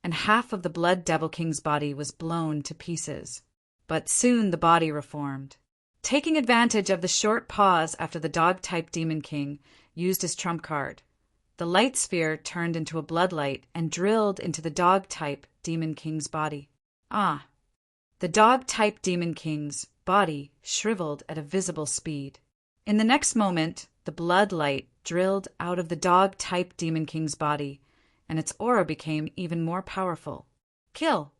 and half of the Blood Devil King's body was blown to pieces. But soon the body reformed. Taking advantage of the short pause after the dog-type demon king used his trump card, the light sphere turned into a bloodlight and drilled into the dog-type demon king's body. Ah! The dog-type demon king's body shriveled at a visible speed. In the next moment, the bloodlight drilled out of the dog-type demon king's body, and its aura became even more powerful. Kill!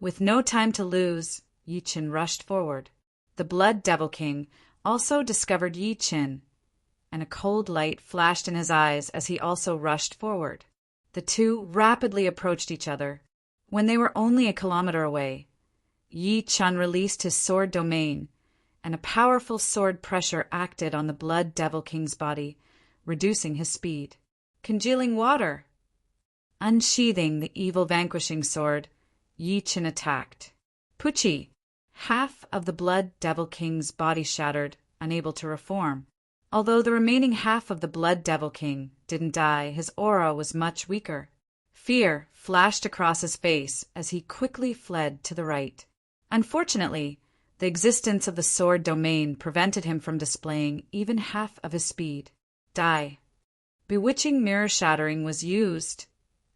With no time to lose, Yi Qin rushed forward. The Blood Devil King also discovered Yi Qin, and a cold light flashed in his eyes as he also rushed forward. The two rapidly approached each other. When they were only a kilometer away, Yi Qin released his sword domain, and a powerful sword pressure acted on the Blood Devil King's body, reducing his speed. Congealing water! Unsheathing the evil vanquishing sword, Yi Qin attacked. Pucci! Half of the Blood Devil King's body shattered, unable to reform. Although the remaining half of the Blood Devil King didn't die, his aura was much weaker. Fear flashed across his face as he quickly fled to the right. Unfortunately, the existence of the sword domain prevented him from displaying even half of his speed. Die. Bewitching mirror shattering was used,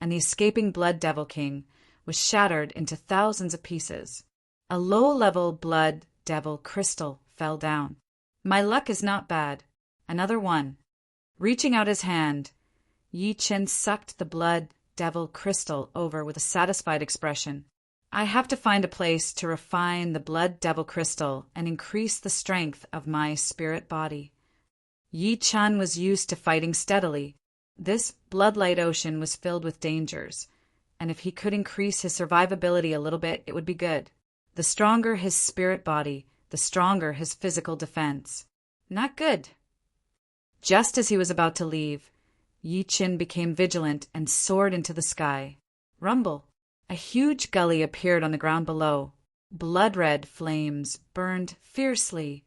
and the escaping Blood Devil King was shattered into thousands of pieces. A low-level blood devil crystal fell down. My luck is not bad. Another one. Reaching out his hand, Yi Chen sucked the blood devil crystal over with a satisfied expression. I have to find a place to refine the blood devil crystal and increase the strength of my spirit body. Yi Chen was used to fighting steadily. This bloodlight ocean was filled with dangers, and if he could increase his survivability a little bit, it would be good. The stronger his spirit body, the stronger his physical defense. Not good. Just as he was about to leave, Yi Chen became vigilant and soared into the sky. Rumble! A huge gully appeared on the ground below. Blood-red flames burned fiercely,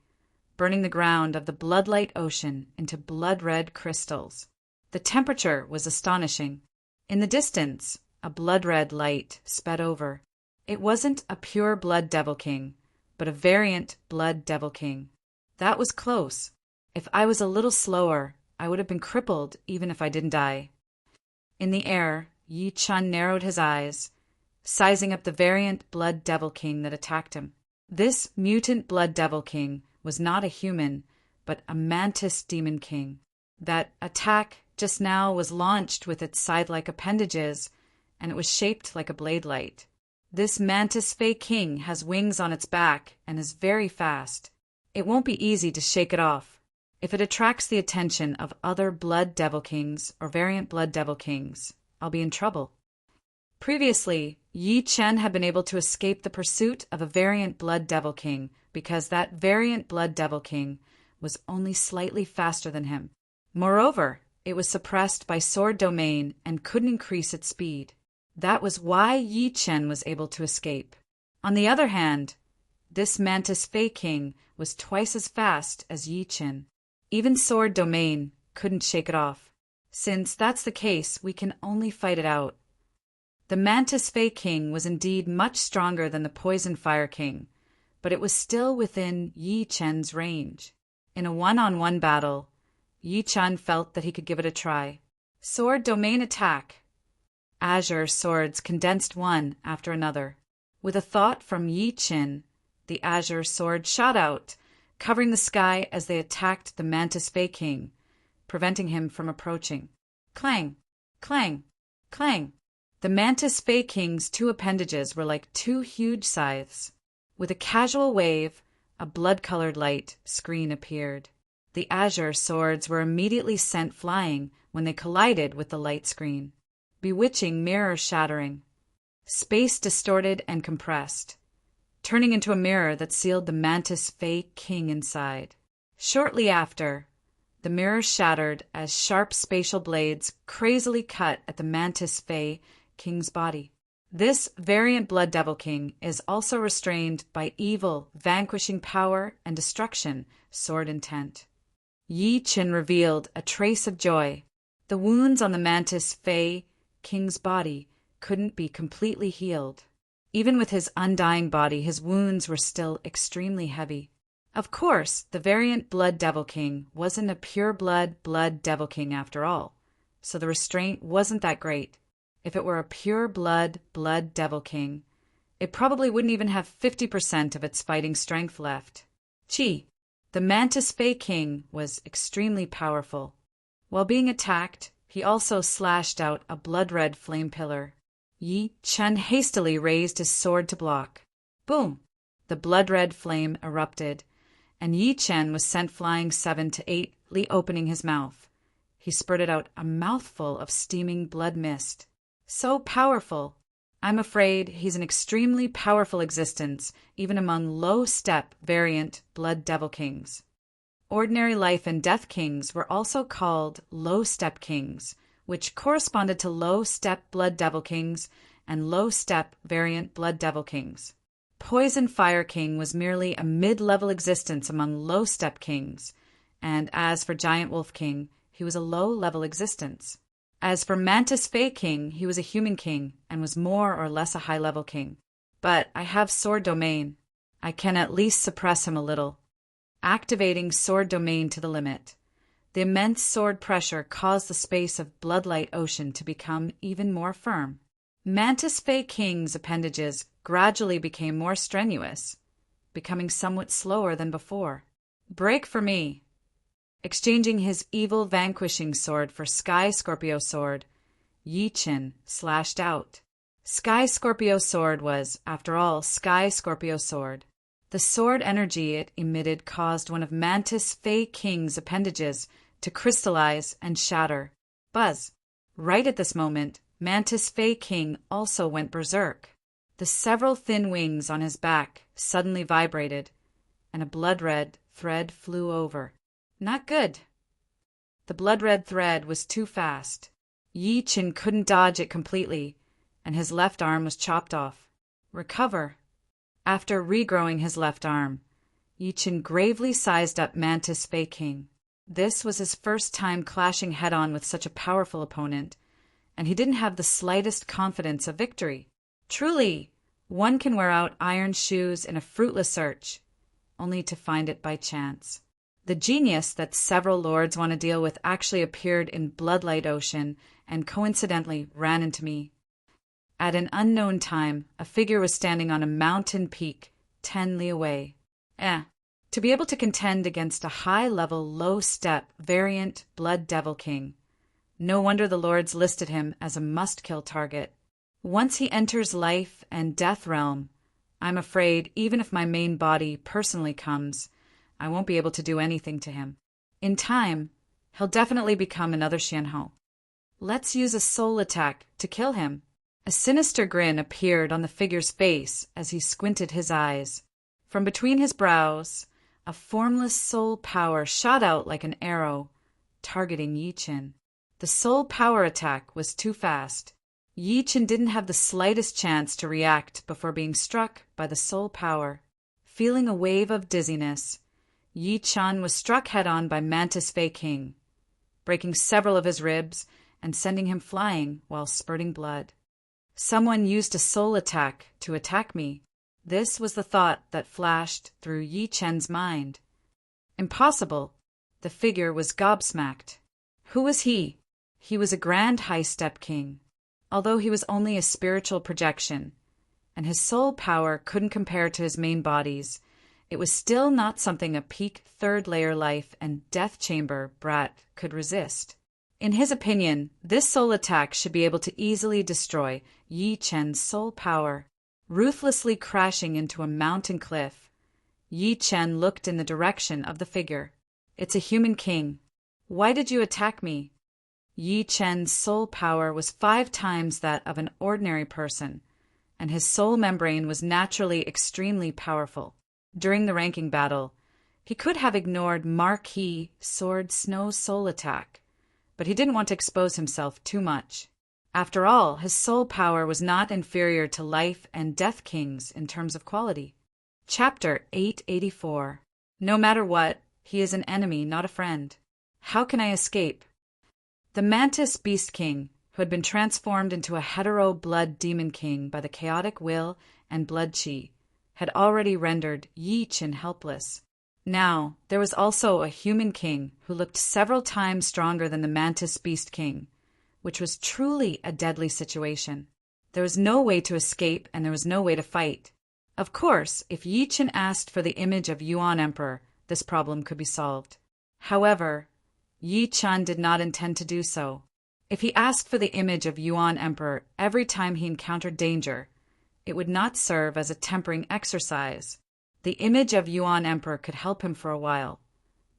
burning the ground of the bloodlight ocean into blood-red crystals. The temperature was astonishing. In the distance, a blood-red light sped over. It wasn't a pure blood devil king, but a variant blood devil king. That was close. If I was a little slower, I would have been crippled even if I didn't die. In the air, Yi Chen narrowed his eyes, sizing up the variant blood devil king that attacked him. This mutant blood devil king was not a human, but a mantis demon king. That attack just now was launched with its scythe-like appendages, and it was shaped like a blade light. This mantis fey king has wings on its back and is very fast. It won't be easy to shake it off. If it attracts the attention of other blood devil kings or variant blood devil kings, I'll be in trouble. Previously, Yi Chen had been able to escape the pursuit of a variant blood devil king because that variant blood devil king was only slightly faster than him. Moreover, it was suppressed by sword domain and couldn't increase its speed. That was why Yi Chen was able to escape. On the other hand, this mantis fey king was twice as fast as Yi Chen. Even sword domain couldn't shake it off. Since that's the case, we can only fight it out. The mantis fey king was indeed much stronger than the poison fire king, but it was still within Yi Chen's range. In a one-on-one battle, Yi Chen felt that he could give it a try. Sword domain attack. Azure swords condensed one after another. With a thought from Yi Chen, the azure sword shot out, covering the sky as they attacked the mantis fey king, preventing him from approaching. Clang! Clang! Clang! The mantis fey king's two appendages were like two huge scythes. With a casual wave, a blood-colored light screen appeared. The azure swords were immediately sent flying when they collided with the light screen. Bewitching mirror shattering. Space distorted and compressed, turning into a mirror that sealed the mantis fey king inside. Shortly after, the mirror shattered as sharp spatial blades crazily cut at the mantis fey king's body. This variant blood devil king is also restrained by evil, vanquishing power and destruction, sword intent. Yi Chen revealed a trace of joy. The wounds on the mantis fey king's body couldn't be completely healed. Even with his undying body, his wounds were still extremely heavy. Of course, the variant blood devil king wasn't a pure blood devil king after all, so the restraint wasn't that great. If it were a pure blood devil king, it probably wouldn't even have 50% of its fighting strength left. Chi, the mantis fey king, was extremely powerful. While being attacked, he also slashed out a blood-red flame pillar. Yi Chen hastily raised his sword to block. Boom! The blood-red flame erupted, and Yi Chen was sent flying 7 to 8, opening his mouth. He spurted out a mouthful of steaming blood mist. So powerful! I'm afraid he's an extremely powerful existence, even among low-step variant blood devil kings. Ordinary life and death kings were also called low-step kings, which corresponded to low-step blood devil kings and low-step variant blood devil kings. Poison Fire King was merely a mid-level existence among low-step kings, and as for Giant Wolf King, he was a low-level existence. As for Mantis Fey King, he was a human king and was more or less a high-level king. But I have Sword Domain. I can at least suppress him a little. Activating Sword Domain to the limit. The immense sword pressure caused the space of Bloodlight Ocean to become even more firm. Mantis Fei King's appendages gradually became more strenuous, becoming somewhat slower than before. Break for me. Exchanging his evil vanquishing sword for Sky Scorpio sword, Yi Chen slashed out. Sky Scorpio sword was, after all, Sky Scorpio sword. The sword energy it emitted caused one of Mantis Fei King's appendages to crystallize and shatter. Buzz. Right at this moment, Mantis Fei King also went berserk. The several thin wings on his back suddenly vibrated, and a blood-red thread flew over. Not good. The blood-red thread was too fast. Yi Chen couldn't dodge it completely, and his left arm was chopped off. Recover. After regrowing his left arm, Yi Chen gravely sized up Mantis Fei King. This was his first time clashing head-on with such a powerful opponent, and he didn't have the slightest confidence of victory. Truly, one can wear out iron shoes in a fruitless search, only to find it by chance. The genius that several lords want to deal with actually appeared in Bloodlight Ocean and coincidentally ran into me. At an unknown time, a figure was standing on a mountain peak 10 li away. To be able to contend against a high-level, low-step variant Blood Devil King. No wonder the lords listed him as a must-kill target. Once he enters life and death realm, I'm afraid even if my main body personally comes, I won't be able to do anything to him. In time, he'll definitely become another Xianhou. Let's use a soul attack to kill him. A sinister grin appeared on the figure's face as he squinted his eyes. From between his brows, a formless soul power shot out like an arrow, targeting Yi Chen. The soul power attack was too fast. Yi Chen didn't have the slightest chance to react before being struck by the soul power. Feeling a wave of dizziness, Yi Chen was struck head-on by Mantis Fei King, breaking several of his ribs and sending him flying while spurting blood. Someone used a soul attack to attack me. This was the thought that flashed through Yi Chen's mind. Impossible. The figure was gobsmacked. Who was he? He was a grand high-step king. Although he was only a spiritual projection, and his soul power couldn't compare to his main bodies, it was still not something a peak third-layer life and death chamber brat could resist. In his opinion, this soul attack should be able to easily destroy Yi Chen's soul power. Ruthlessly crashing into a mountain cliff, Yi Chen looked in the direction of the figure. It's a human king. Why did you attack me? Yi Chen's soul power was 5 times that of an ordinary person, and his soul membrane was naturally extremely powerful. During the ranking battle, he could have ignored Marquis Sword Snow's soul attack, but he didn't want to expose himself too much. After all, his soul power was not inferior to Life and Death Kings in terms of quality. Chapter 884. No matter what, he is an enemy, not a friend. How can I escape? The Mantis Beast King, who had been transformed into a hetero-blood demon king by the chaotic will and blood chi, had already rendered Yi Chen helpless. Now, there was also a human king who looked several times stronger than the Mantis Beast King, which was truly a deadly situation. There was no way to escape, and there was no way to fight. Of course, if Yi Chen asked for the image of Yuan Emperor, this problem could be solved. However, Yi Chen did not intend to do so. If he asked for the image of Yuan Emperor every time he encountered danger, it would not serve as a tempering exercise. The image of Yuan Emperor could help him for a while,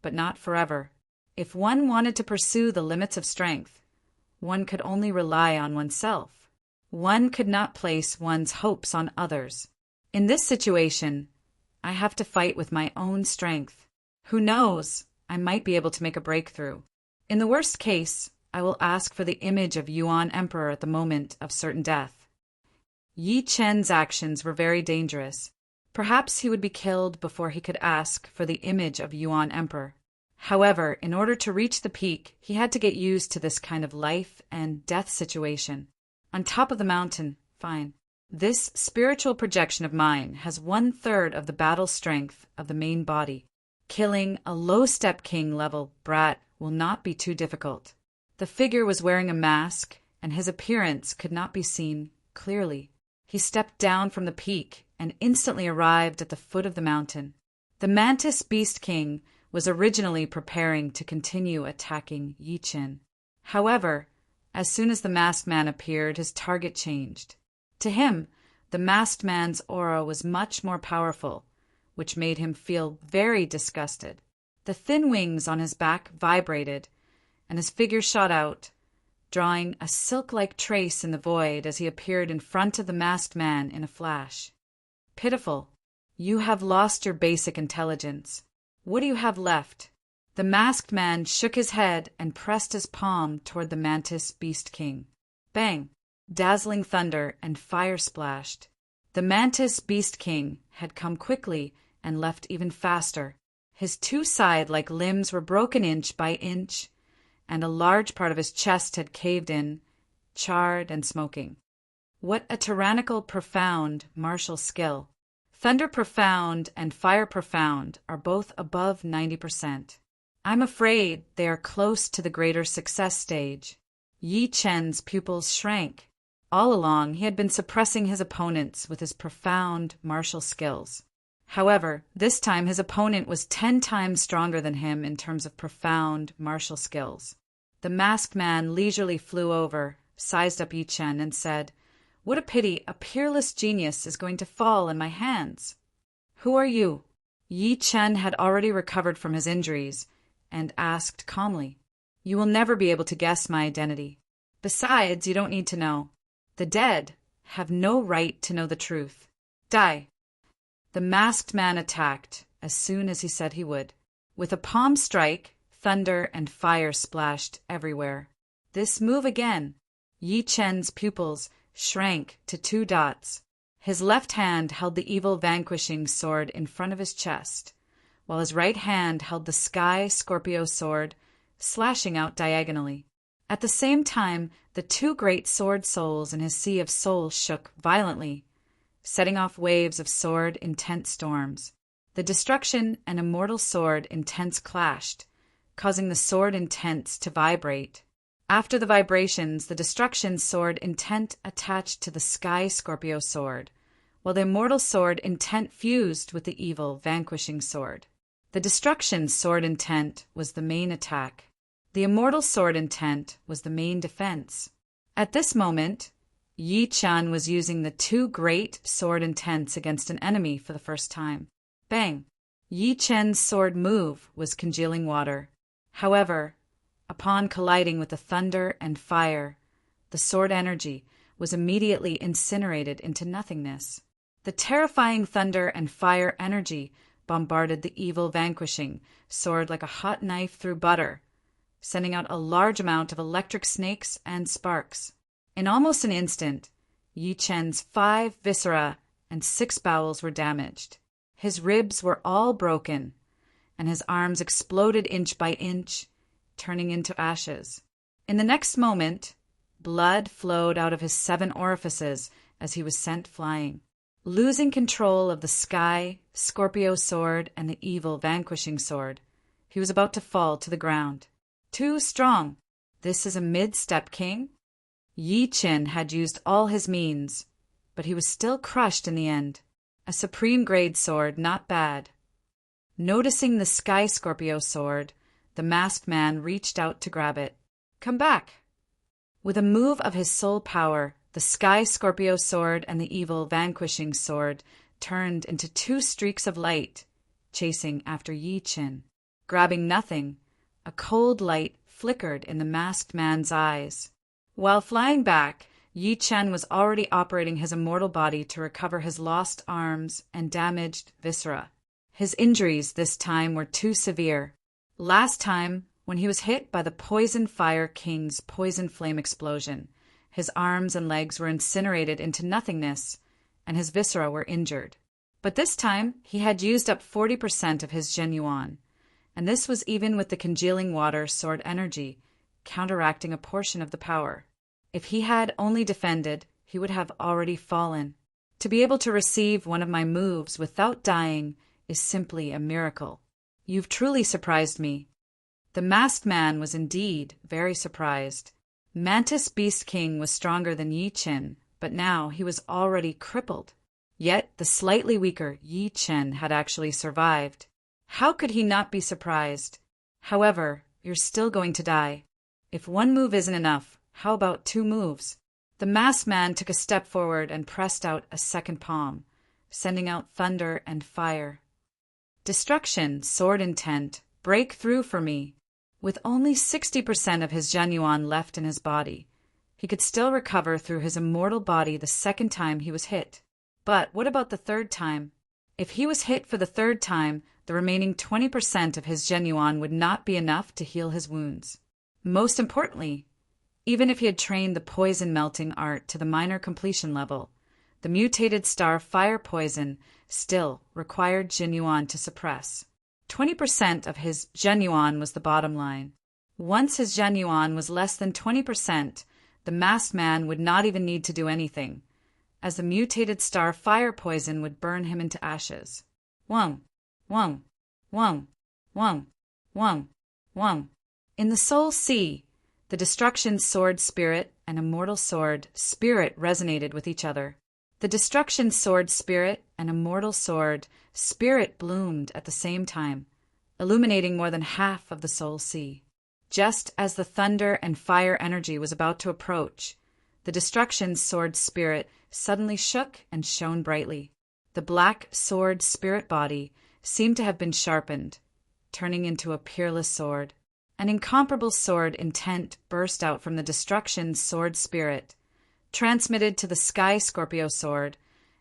but not forever. If one wanted to pursue the limits of strength, one could only rely on oneself. One could not place one's hopes on others. In this situation, I have to fight with my own strength. Who knows? I might be able to make a breakthrough. In the worst case, I will ask for the image of Yuan Emperor at the moment of certain death. Yi Chen's actions were very dangerous. Perhaps he would be killed before he could ask for the image of Yuan Emperor. However, in order to reach the peak, he had to get used to this kind of life and death situation. On top of the mountain, fine. This spiritual projection of mine has 1/3 of the battle strength of the main body. Killing a low-step king level brat will not be too difficult. The figure was wearing a mask, and his appearance could not be seen clearly. He stepped down from the peak and instantly arrived at the foot of the mountain. The Mantis Beast King was originally preparing to continue attacking Yi Chen. However, as soon as the masked man appeared, his target changed. To him, the masked man's aura was much more powerful, which made him feel very disgusted. The thin wings on his back vibrated, and his figure shot out, drawing a silk-like trace in the void as he appeared in front of the masked man in a flash. Pitiful, you have lost your basic intelligence. What do you have left? The masked man shook his head and pressed his palm toward the Mantis Beast King. Bang! Dazzling thunder and fire splashed. The Mantis Beast King had come quickly and left even faster. His two side-like limbs were broken inch by inch, and a large part of his chest had caved in, charred and smoking. What a tyrannical, profound martial skill. Thunder Profound and Fire Profound are both above 90%. I'm afraid they are close to the greater success stage. Yi Chen's pupils shrank. All along, he had been suppressing his opponents with his profound martial skills. However, this time his opponent was 10 times stronger than him in terms of profound martial skills. The masked man leisurely flew over, sized up Yi Chen, and said, "What a pity a peerless genius is going to fall in my hands." "Who are you?" Yi Chen had already recovered from his injuries and asked calmly. "You will never be able to guess my identity. Besides, you don't need to know. The dead have no right to know the truth. Die." The masked man attacked as soon as he said he would. With a palm strike, thunder and fire splashed everywhere. This move again. Yi Chen's pupils shrank to 2 dots. His left hand held the evil vanquishing sword in front of his chest, while his right hand held the Sky Scorpio sword, slashing out diagonally. At the same time, the 2 great sword souls in his sea of souls shook violently, setting off waves of sword intent storms. The destruction and immortal sword intents clashed, causing the sword intents to vibrate. After the vibrations, the destruction sword intent attached to the Sky Scorpio sword, while the immortal sword intent fused with the evil vanquishing sword. The destruction sword intent was the main attack. The immortal sword intent was the main defense. At this moment, Yi Chen was using the 2 great sword intents against an enemy for the first time. Bang! Yi Chen's sword move was congealing water. However, upon colliding with the thunder and fire, the sword energy was immediately incinerated into nothingness. The terrifying thunder and fire energy bombarded the evil vanquishing sword like a hot knife through butter, sending out a large amount of electric snakes and sparks. In almost an instant, Yi Chen's 5 viscera and 6 bowels were damaged. His ribs were all broken, and his arms exploded inch by inch, turning into ashes. In the next moment, blood flowed out of his 7 orifices as he was sent flying. Losing control of the Sky Scorpio sword and the evil vanquishing sword, he was about to fall to the ground. Too strong. This is a mid-step king? Yi Chen had used all his means, but he was still crushed in the end. A supreme grade sword, not bad. Noticing the Sky Scorpio sword, the masked man reached out to grab it. "Come back!" With a move of his soul power, the Sky Scorpio sword and the evil vanquishing sword turned into 2 streaks of light, chasing after Yi Chen. Grabbing nothing, a cold light flickered in the masked man's eyes. While flying back, Yi Chen was already operating his immortal body to recover his lost arms and damaged viscera. His injuries this time were too severe. Last time, when he was hit by the Poison Fire King's poison flame explosion, his arms and legs were incinerated into nothingness, and his viscera were injured. But this time, he had used up 40% of his genuine, and this was even with the congealing water sword energy counteracting a portion of the power. If he had only defended, he would have already fallen. To be able to receive one of my moves without dying is simply a miracle. You've truly surprised me. The masked man was indeed very surprised. Mantis Beast King was stronger than Yi Chen, but now he was already crippled. Yet the slightly weaker Yi Chen had actually survived. How could he not be surprised? However, you're still going to die. If one move isn't enough, how about 2 moves? The masked man took a step forward and pressed out a second palm, sending out thunder and fire. Destruction, sword intent, break through for me. With only 60% of his genuine left in his body, he could still recover through his immortal body the second time he was hit. But what about the third time? If he was hit for the third time, the remaining 20% of his genuine would not be enough to heal his wounds. Most importantly, even if he had trained the poison melting art to the minor completion level, the mutated star fire poison still required genuine to suppress. 20% of his genuine was the bottom line. Once his genuine was less than 20%, the masked man would not even need to do anything, as the mutated star fire poison would burn him into ashes. Wong, wong, wong, wong, wong, wong. In the soul sea, the destruction sword spirit and immortal sword spirit resonated with each other. The destruction sword spirit and immortal sword spirit bloomed at the same time, illuminating more than half of the soul sea. Just as the thunder and fire energy was about to approach, the destruction sword spirit suddenly shook and shone brightly. The black sword spirit body seemed to have been sharpened, turning into a peerless sword. An incomparable sword intent burst out from the destruction sword spirit, transmitted to the sky Scorpio sword,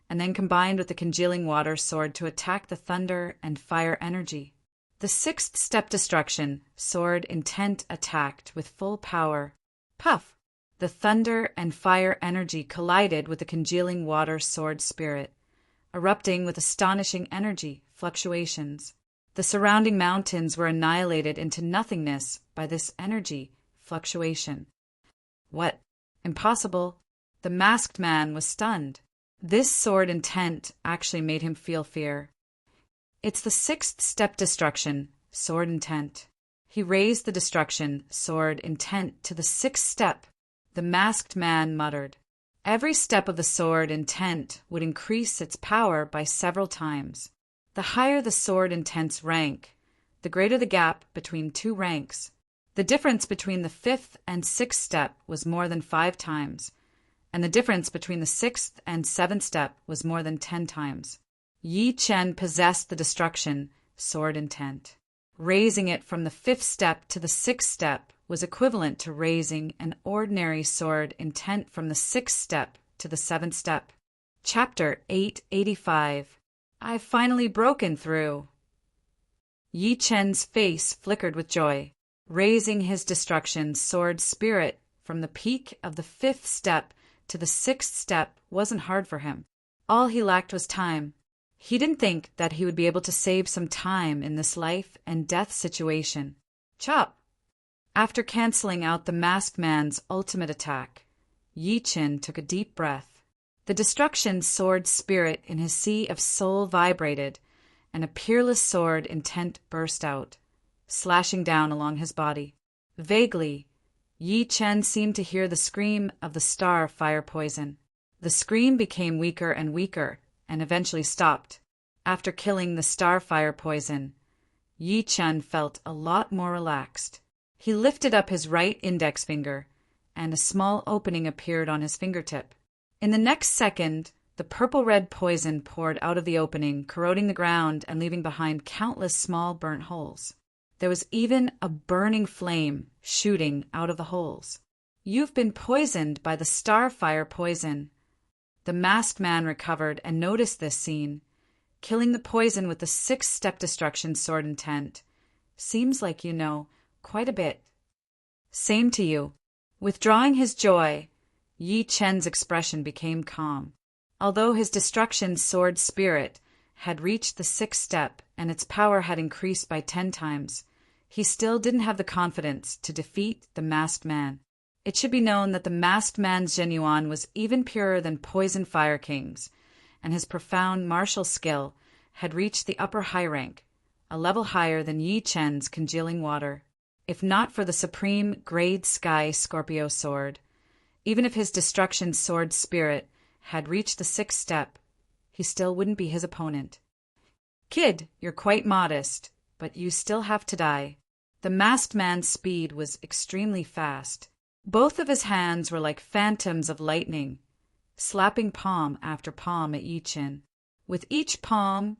and then combined with the congealing water sword to attack the thunder and fire energy. The 6th step destruction sword intent attacked with full power. Puff! The thunder and fire energy collided with the congealing water sword spirit, erupting with astonishing energy fluctuations. The surrounding mountains were annihilated into nothingness by this energy fluctuation. What? Impossible. The masked man was stunned. This sword intent actually made him feel fear. It's the 6th step destruction, sword intent. He raised the destruction, sword intent, to the 6th step. The masked man muttered. Every step of the sword intent would increase its power by several times. The higher the sword intent's rank, the greater the gap between 2 ranks. The difference between the 5th and 6th step was more than 5 times, and the difference between the 6th and 7th step was more than 10 times. Yi Chen possessed the destruction, sword intent. Raising it from the 5th step to the 6th step was equivalent to raising an ordinary sword intent from the 6th step to the 7th step. Chapter 885. I've finally broken through. Yi Chen's face flickered with joy. Raising his destruction sword spirit from the peak of the 5th step to the 6th step wasn't hard for him. All he lacked was time. He didn't think that he would be able to save some time in this life and death situation. Chop! After canceling out the masked man's ultimate attack, Yi Chen took a deep breath. The destruction sword spirit in his sea of soul vibrated, and a peerless sword intent burst out, slashing down along his body. Vaguely, Yi Chen seemed to hear the scream of the star fire poison. The scream became weaker and weaker, and eventually stopped. After killing the star fire poison, Yi Chen felt a lot more relaxed. He lifted up his right index finger, and a small opening appeared on his fingertip. In the next second, the purple-red poison poured out of the opening, corroding the ground and leaving behind countless small burnt holes. There was even a burning flame shooting out of the holes. You've been poisoned by the starfire poison. The masked man recovered and noticed this scene. Killing the poison with the 6th step destruction sword intent. Seems like you know quite a bit. Same to you. Withdrawing his joy, Yi Chen's expression became calm. Although his destruction sword spirit had reached the 6th step and its power had increased by 10 times, he still didn't have the confidence to defeat the masked man. It should be known that the masked man's genuine was even purer than Poison Fire King's, and his profound martial skill had reached the upper high rank, a level higher than Yi Chen's congealing water. If not for the supreme grade sky Scorpio sword, Even if his destruction sword spirit had reached the 6th step, he still wouldn't be his opponent. "Kid, you're quite modest, but you still have to die." The masked man's speed was extremely fast. Both of his hands were like phantoms of lightning, slapping palm after palm at Yi Qin. With each palm,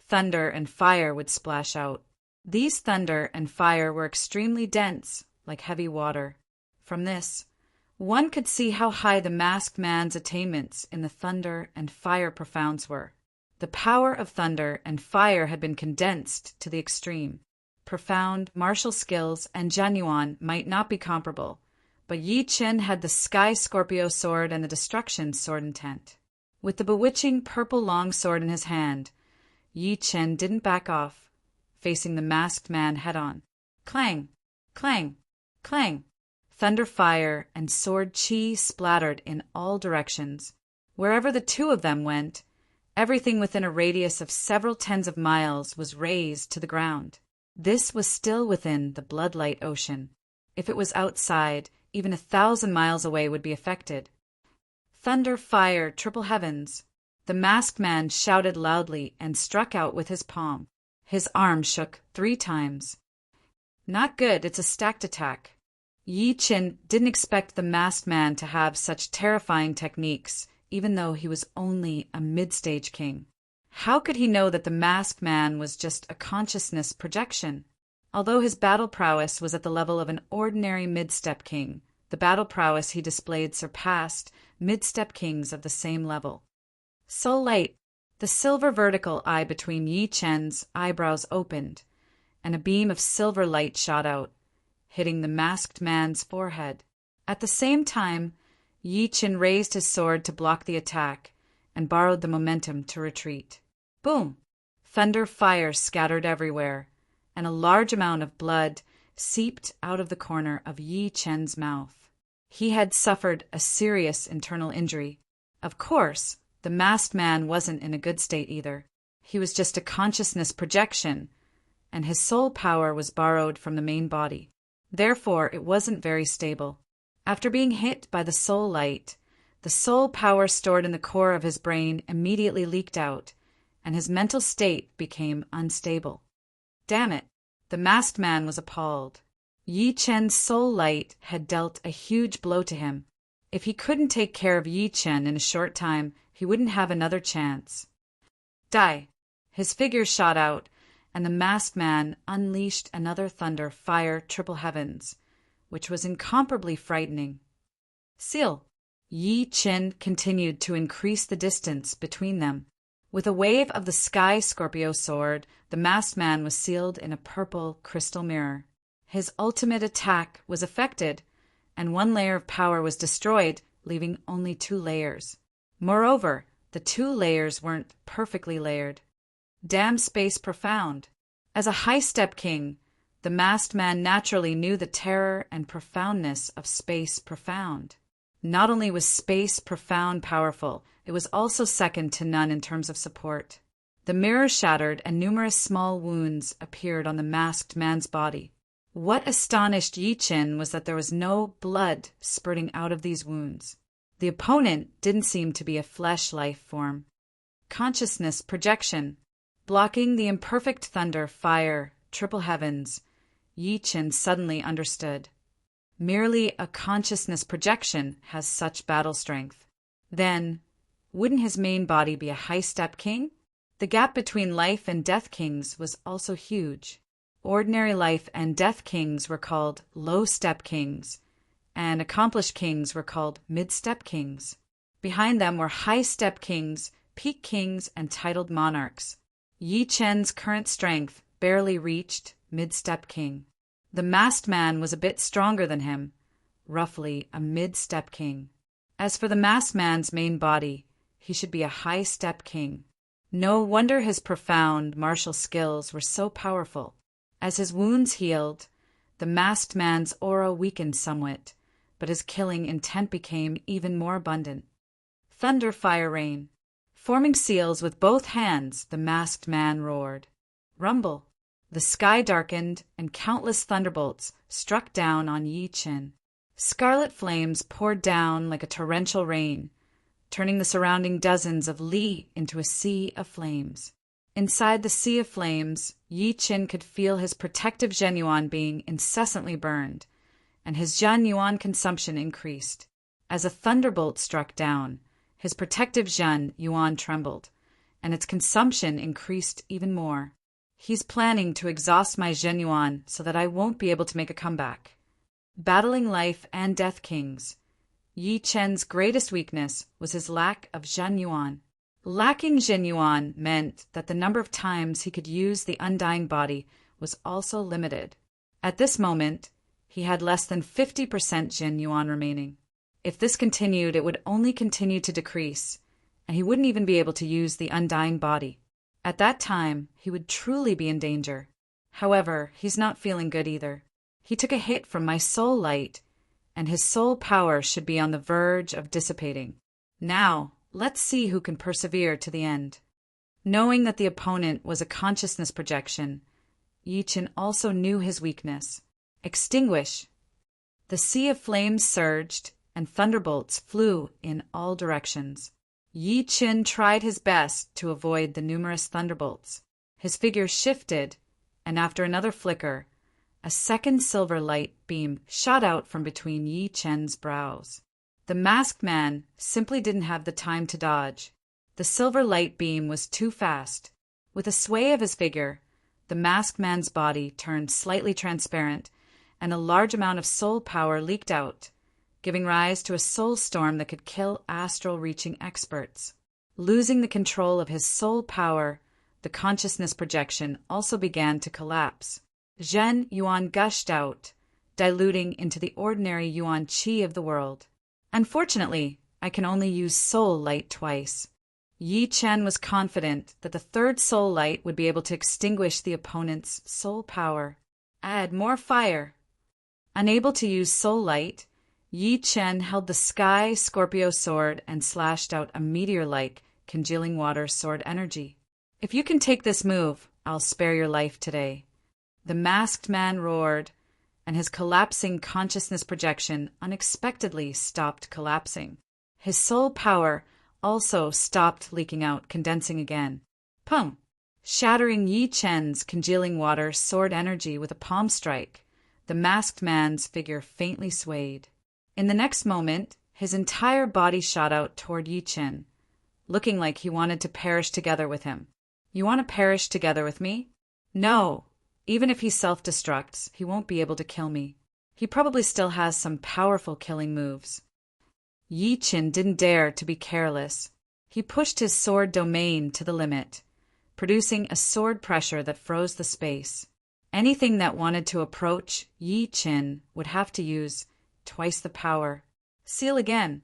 thunder and fire would splash out. These thunder and fire were extremely dense, like heavy water. From this, one could see how high the masked man's attainments in the thunder and fire profounds were. The power of thunder and fire had been condensed to the extreme. Profound martial skills and genuine might not be comparable, but Yi Qin had the Sky Scorpio sword and the Destruction sword intent. With the bewitching purple longsword in his hand, Yi Qin didn't back off, facing the masked man head-on. Clang! Clang! Clang! Thunder, fire, and sword chi splattered in all directions. Wherever the two of them went, everything within a radius of several tens of miles was razed to the ground. This was still within the bloodlight ocean. If it was outside, even 1,000 miles away would be affected. Thunder, fire, triple heavens! The masked man shouted loudly and struck out with his palm. His arm shook 3 times. Not good, it's a stacked attack. Yi Qin didn't expect the masked man to have such terrifying techniques, even though he was only a mid-stage king. How could he know that the masked man was just a consciousness projection? Although his battle prowess was at the level of an ordinary mid-step king, the battle prowess he displayed surpassed mid-step kings of the same level. Soul light! The silver vertical eye between Yi Qin's eyebrows opened, and a beam of silver light shot out, hitting the masked man's forehead. At the same time, Yi Qin raised his sword to block the attack and borrowed the momentum to retreat. Boom! Thunder, fire scattered everywhere, and a large amount of blood seeped out of the corner of Yi Qin's mouth. He had suffered a serious internal injury. Of course, the masked man wasn't in a good state either. He was just a consciousness projection, and his soul power was borrowed from the main body. Therefore, it wasn't very stable. After being hit by the soul light, the soul power stored in the core of his brain immediately leaked out, and his mental state became unstable. Damn it! The masked man was appalled. Yi Qin's soul light had dealt a huge blow to him. If he couldn't take care of Yi Qin in a short time, he wouldn't have another chance. Die! His figure shot out, and the masked man unleashed another thunder, fire, triple heavens, which was incomparably frightening. Seal! Yi Qin continued to increase the distance between them. With a wave of the Sky Scorpio sword, the masked man was sealed in a purple crystal mirror. His ultimate attack was affected, and 1 layer of power was destroyed, leaving only 2 layers. Moreover, the 2 layers weren't perfectly layered. Damn space profound! As a high-step king, the masked man naturally knew the terror and profoundness of space profound. Not only was space profound powerful, it was also second to none in terms of support. The mirror shattered and numerous small wounds appeared on the masked man's body. What astonished Yi Qin was that there was no blood spurting out of these wounds. The opponent didn't seem to be a flesh life form. Consciousness projection. Blocking the imperfect thunder, fire, triple heavens, Yi Qin suddenly understood. Merely a consciousness projection has such battle strength. Then, wouldn't his main body be a high-step king? The gap between life and death kings was also huge. Ordinary life and death kings were called low-step kings, and accomplished kings were called mid-step kings. Behind them were high-step kings, peak kings, and titled monarchs. Yi Qin's current strength barely reached mid-step king. The masked man was a bit stronger than him, roughly a mid-step king. As for the masked man's main body, he should be a high-step king. No wonder his profound martial skills were so powerful. As his wounds healed, the masked man's aura weakened somewhat, but his killing intent became even more abundant. Thunder, fire, rain. Forming seals with both hands, the masked man roared. Rumble. The sky darkened, and countless thunderbolts struck down on Yi Qin. Scarlet flames poured down like a torrential rain, turning the surrounding dozens of li into a sea of flames. Inside the sea of flames, Yi Qin could feel his protective Zhenyuan being incessantly burned, and his Zhen Yuan consumption increased. As a thunderbolt struck down, his protective Zhen Yuan trembled, and its consumption increased even more. He's planning to exhaust my Zhen Yuan so that I won't be able to make a comeback. Battling life and death kings, Yi Chen's greatest weakness was his lack of Zhen Yuan. Lacking Zhen Yuan meant that the number of times he could use the undying body was also limited. At this moment, he had less than 50% Zhen Yuan remaining. If this continued, it would only continue to decrease, and he wouldn't even be able to use the undying body. At that time, he would truly be in danger. However, he's not feeling good either. He took a hit from my soul light, and his soul power should be on the verge of dissipating. Now, let's see who can persevere to the end. Knowing that the opponent was a consciousness projection, Yi Qin also knew his weakness. Extinguish! The sea of flames surged, and thunderbolts flew in all directions. Yi Qin tried his best to avoid the numerous thunderbolts. His figure shifted, and after another flicker, a second silver light beam shot out from between Yi Chen's brows. The masked man simply didn't have the time to dodge. The silver light beam was too fast. With a sway of his figure, the masked man's body turned slightly transparent, and a large amount of soul power leaked out, giving rise to a soul storm that could kill astral-reaching experts. Losing the control of his soul power, the consciousness projection also began to collapse. Zhen Yuan gushed out, diluting into the ordinary Yuan Qi of the world. Unfortunately, I can only use soul light twice. Yi Chen was confident that the third soul light would be able to extinguish the opponent's soul power. Add more fire. Unable to use soul light, Yi Chen held the sky Scorpio sword and slashed out a meteor-like congealing water sword energy. If you can take this move, I'll spare your life today. The masked man roared, and his collapsing consciousness projection unexpectedly stopped collapsing. His soul power also stopped leaking out, condensing again. Pung! Shattering Yi Chen's congealing water sword energy with a palm strike, the masked man's figure faintly swayed. In the next moment, his entire body shot out toward Yi Chen, looking like he wanted to perish together with him. You want to perish together with me? No. Even if he self-destructs, he won't be able to kill me. He probably still has some powerful killing moves. Yi Chen didn't dare to be careless. He pushed his sword domain to the limit, producing a sword pressure that froze the space. Anything that wanted to approach Yi Chen would have to use twice the power. Seal again.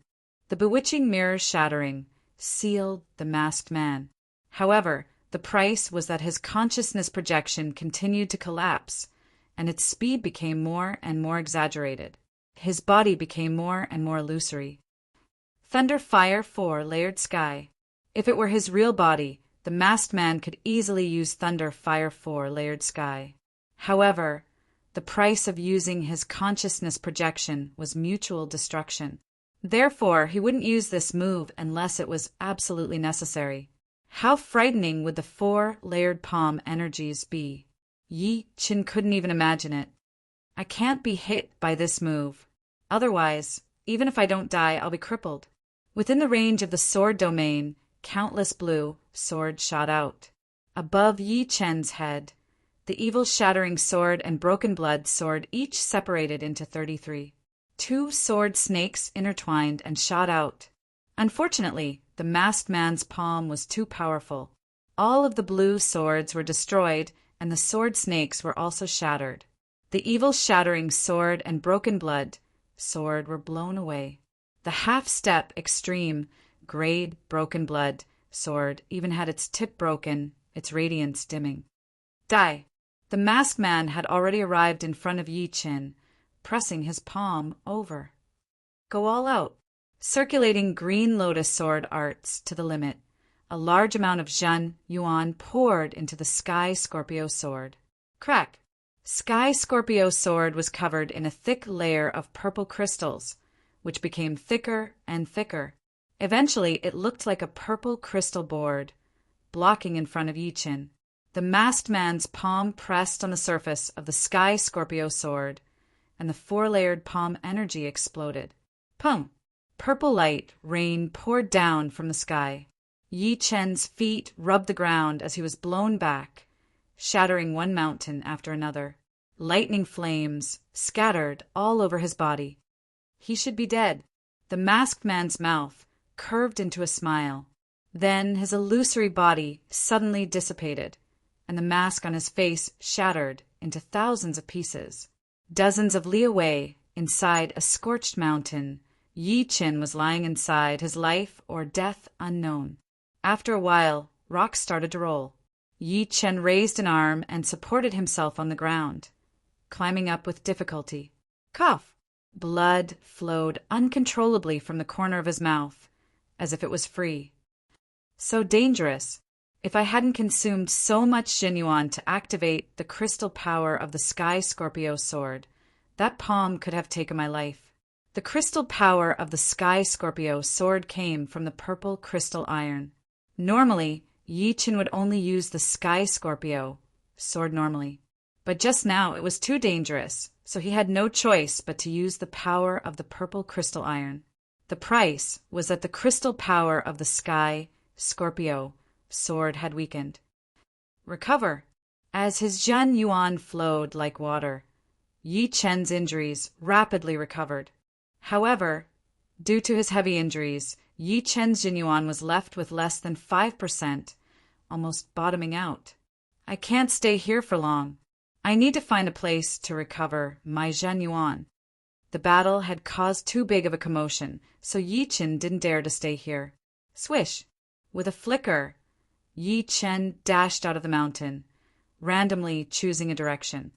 The bewitching mirror shattering sealed the masked man. However, the price was that his consciousness projection continued to collapse, and its speed became more and more exaggerated. His body became more and more illusory. Thunder Fire 4 Layered Sky. If it were his real body, the masked man could easily use Thunder Fire 4 Layered Sky. However, the price of using his consciousness projection was mutual destruction. Therefore, he wouldn't use this move unless it was absolutely necessary. How frightening would the 4-layered palm energies be? Yi Chen couldn't even imagine it. I can't be hit by this move. Otherwise, even if I don't die, I'll be crippled. Within the range of the sword domain, countless blue swords shot out. Above Yi Chen's head, the evil shattering sword and broken blood sword each separated into 33. 2 sword snakes intertwined and shot out. Unfortunately, the masked man's palm was too powerful. All of the blue swords were destroyed, and the sword snakes were also shattered. The evil shattering sword and broken blood sword were blown away. The half-step extreme grade broken blood sword even had its tip broken, its radiance dimming. Die! The masked man had already arrived in front of Yi Chen, pressing his palm over. Go all out. Circulating green lotus sword arts to the limit, a large amount of Zhen Yuan poured into the sky Scorpio sword. Crack! Sky Scorpio's sword was covered in a thick layer of purple crystals, which became thicker and thicker. Eventually, it looked like a purple crystal board, blocking in front of Yi Qin. The masked man's palm pressed on the surface of the Sky Scorpio sword, and the four-layered palm energy exploded. Pum! Purple light rain poured down from the sky. Yi Chen's feet rubbed the ground as he was blown back, shattering one mountain after another. Lightning flames scattered all over his body. He should be dead. The masked man's mouth curved into a smile. Then his illusory body suddenly dissipated, and the mask on his face shattered into thousands of pieces. Dozens of li away, inside a scorched mountain, Yi Qin was lying inside, his life or death unknown. After a while, rocks started to roll. Yi Qin raised an arm and supported himself on the ground, climbing up with difficulty. Cough! Blood flowed uncontrollably from the corner of his mouth, as if it was free. So dangerous. If I hadn't consumed so much Xinyuan to activate the crystal power of the Sky Scorpio sword, that palm could have taken my life. The crystal power of the Sky Scorpio sword came from the purple crystal iron. Normally, Yi Qin would only use the Sky Scorpio sword normally. But just now it was too dangerous, so he had no choice but to use the power of the purple crystal iron. The price was that the crystal power of the Sky Scorpio sword had weakened. Recover. As his Zhen Yuan flowed like water, Yi Chen's injuries rapidly recovered. However, due to his heavy injuries, Yi Chen's Zhen Yuan was left with less than 5%, almost bottoming out. I can't stay here for long. I need to find a place to recover my Zhen Yuan. The battle had caused too big of a commotion, so Yi Qin didn't dare to stay here. Swish! With a flicker, Yi Chen dashed out of the mountain, randomly choosing a direction.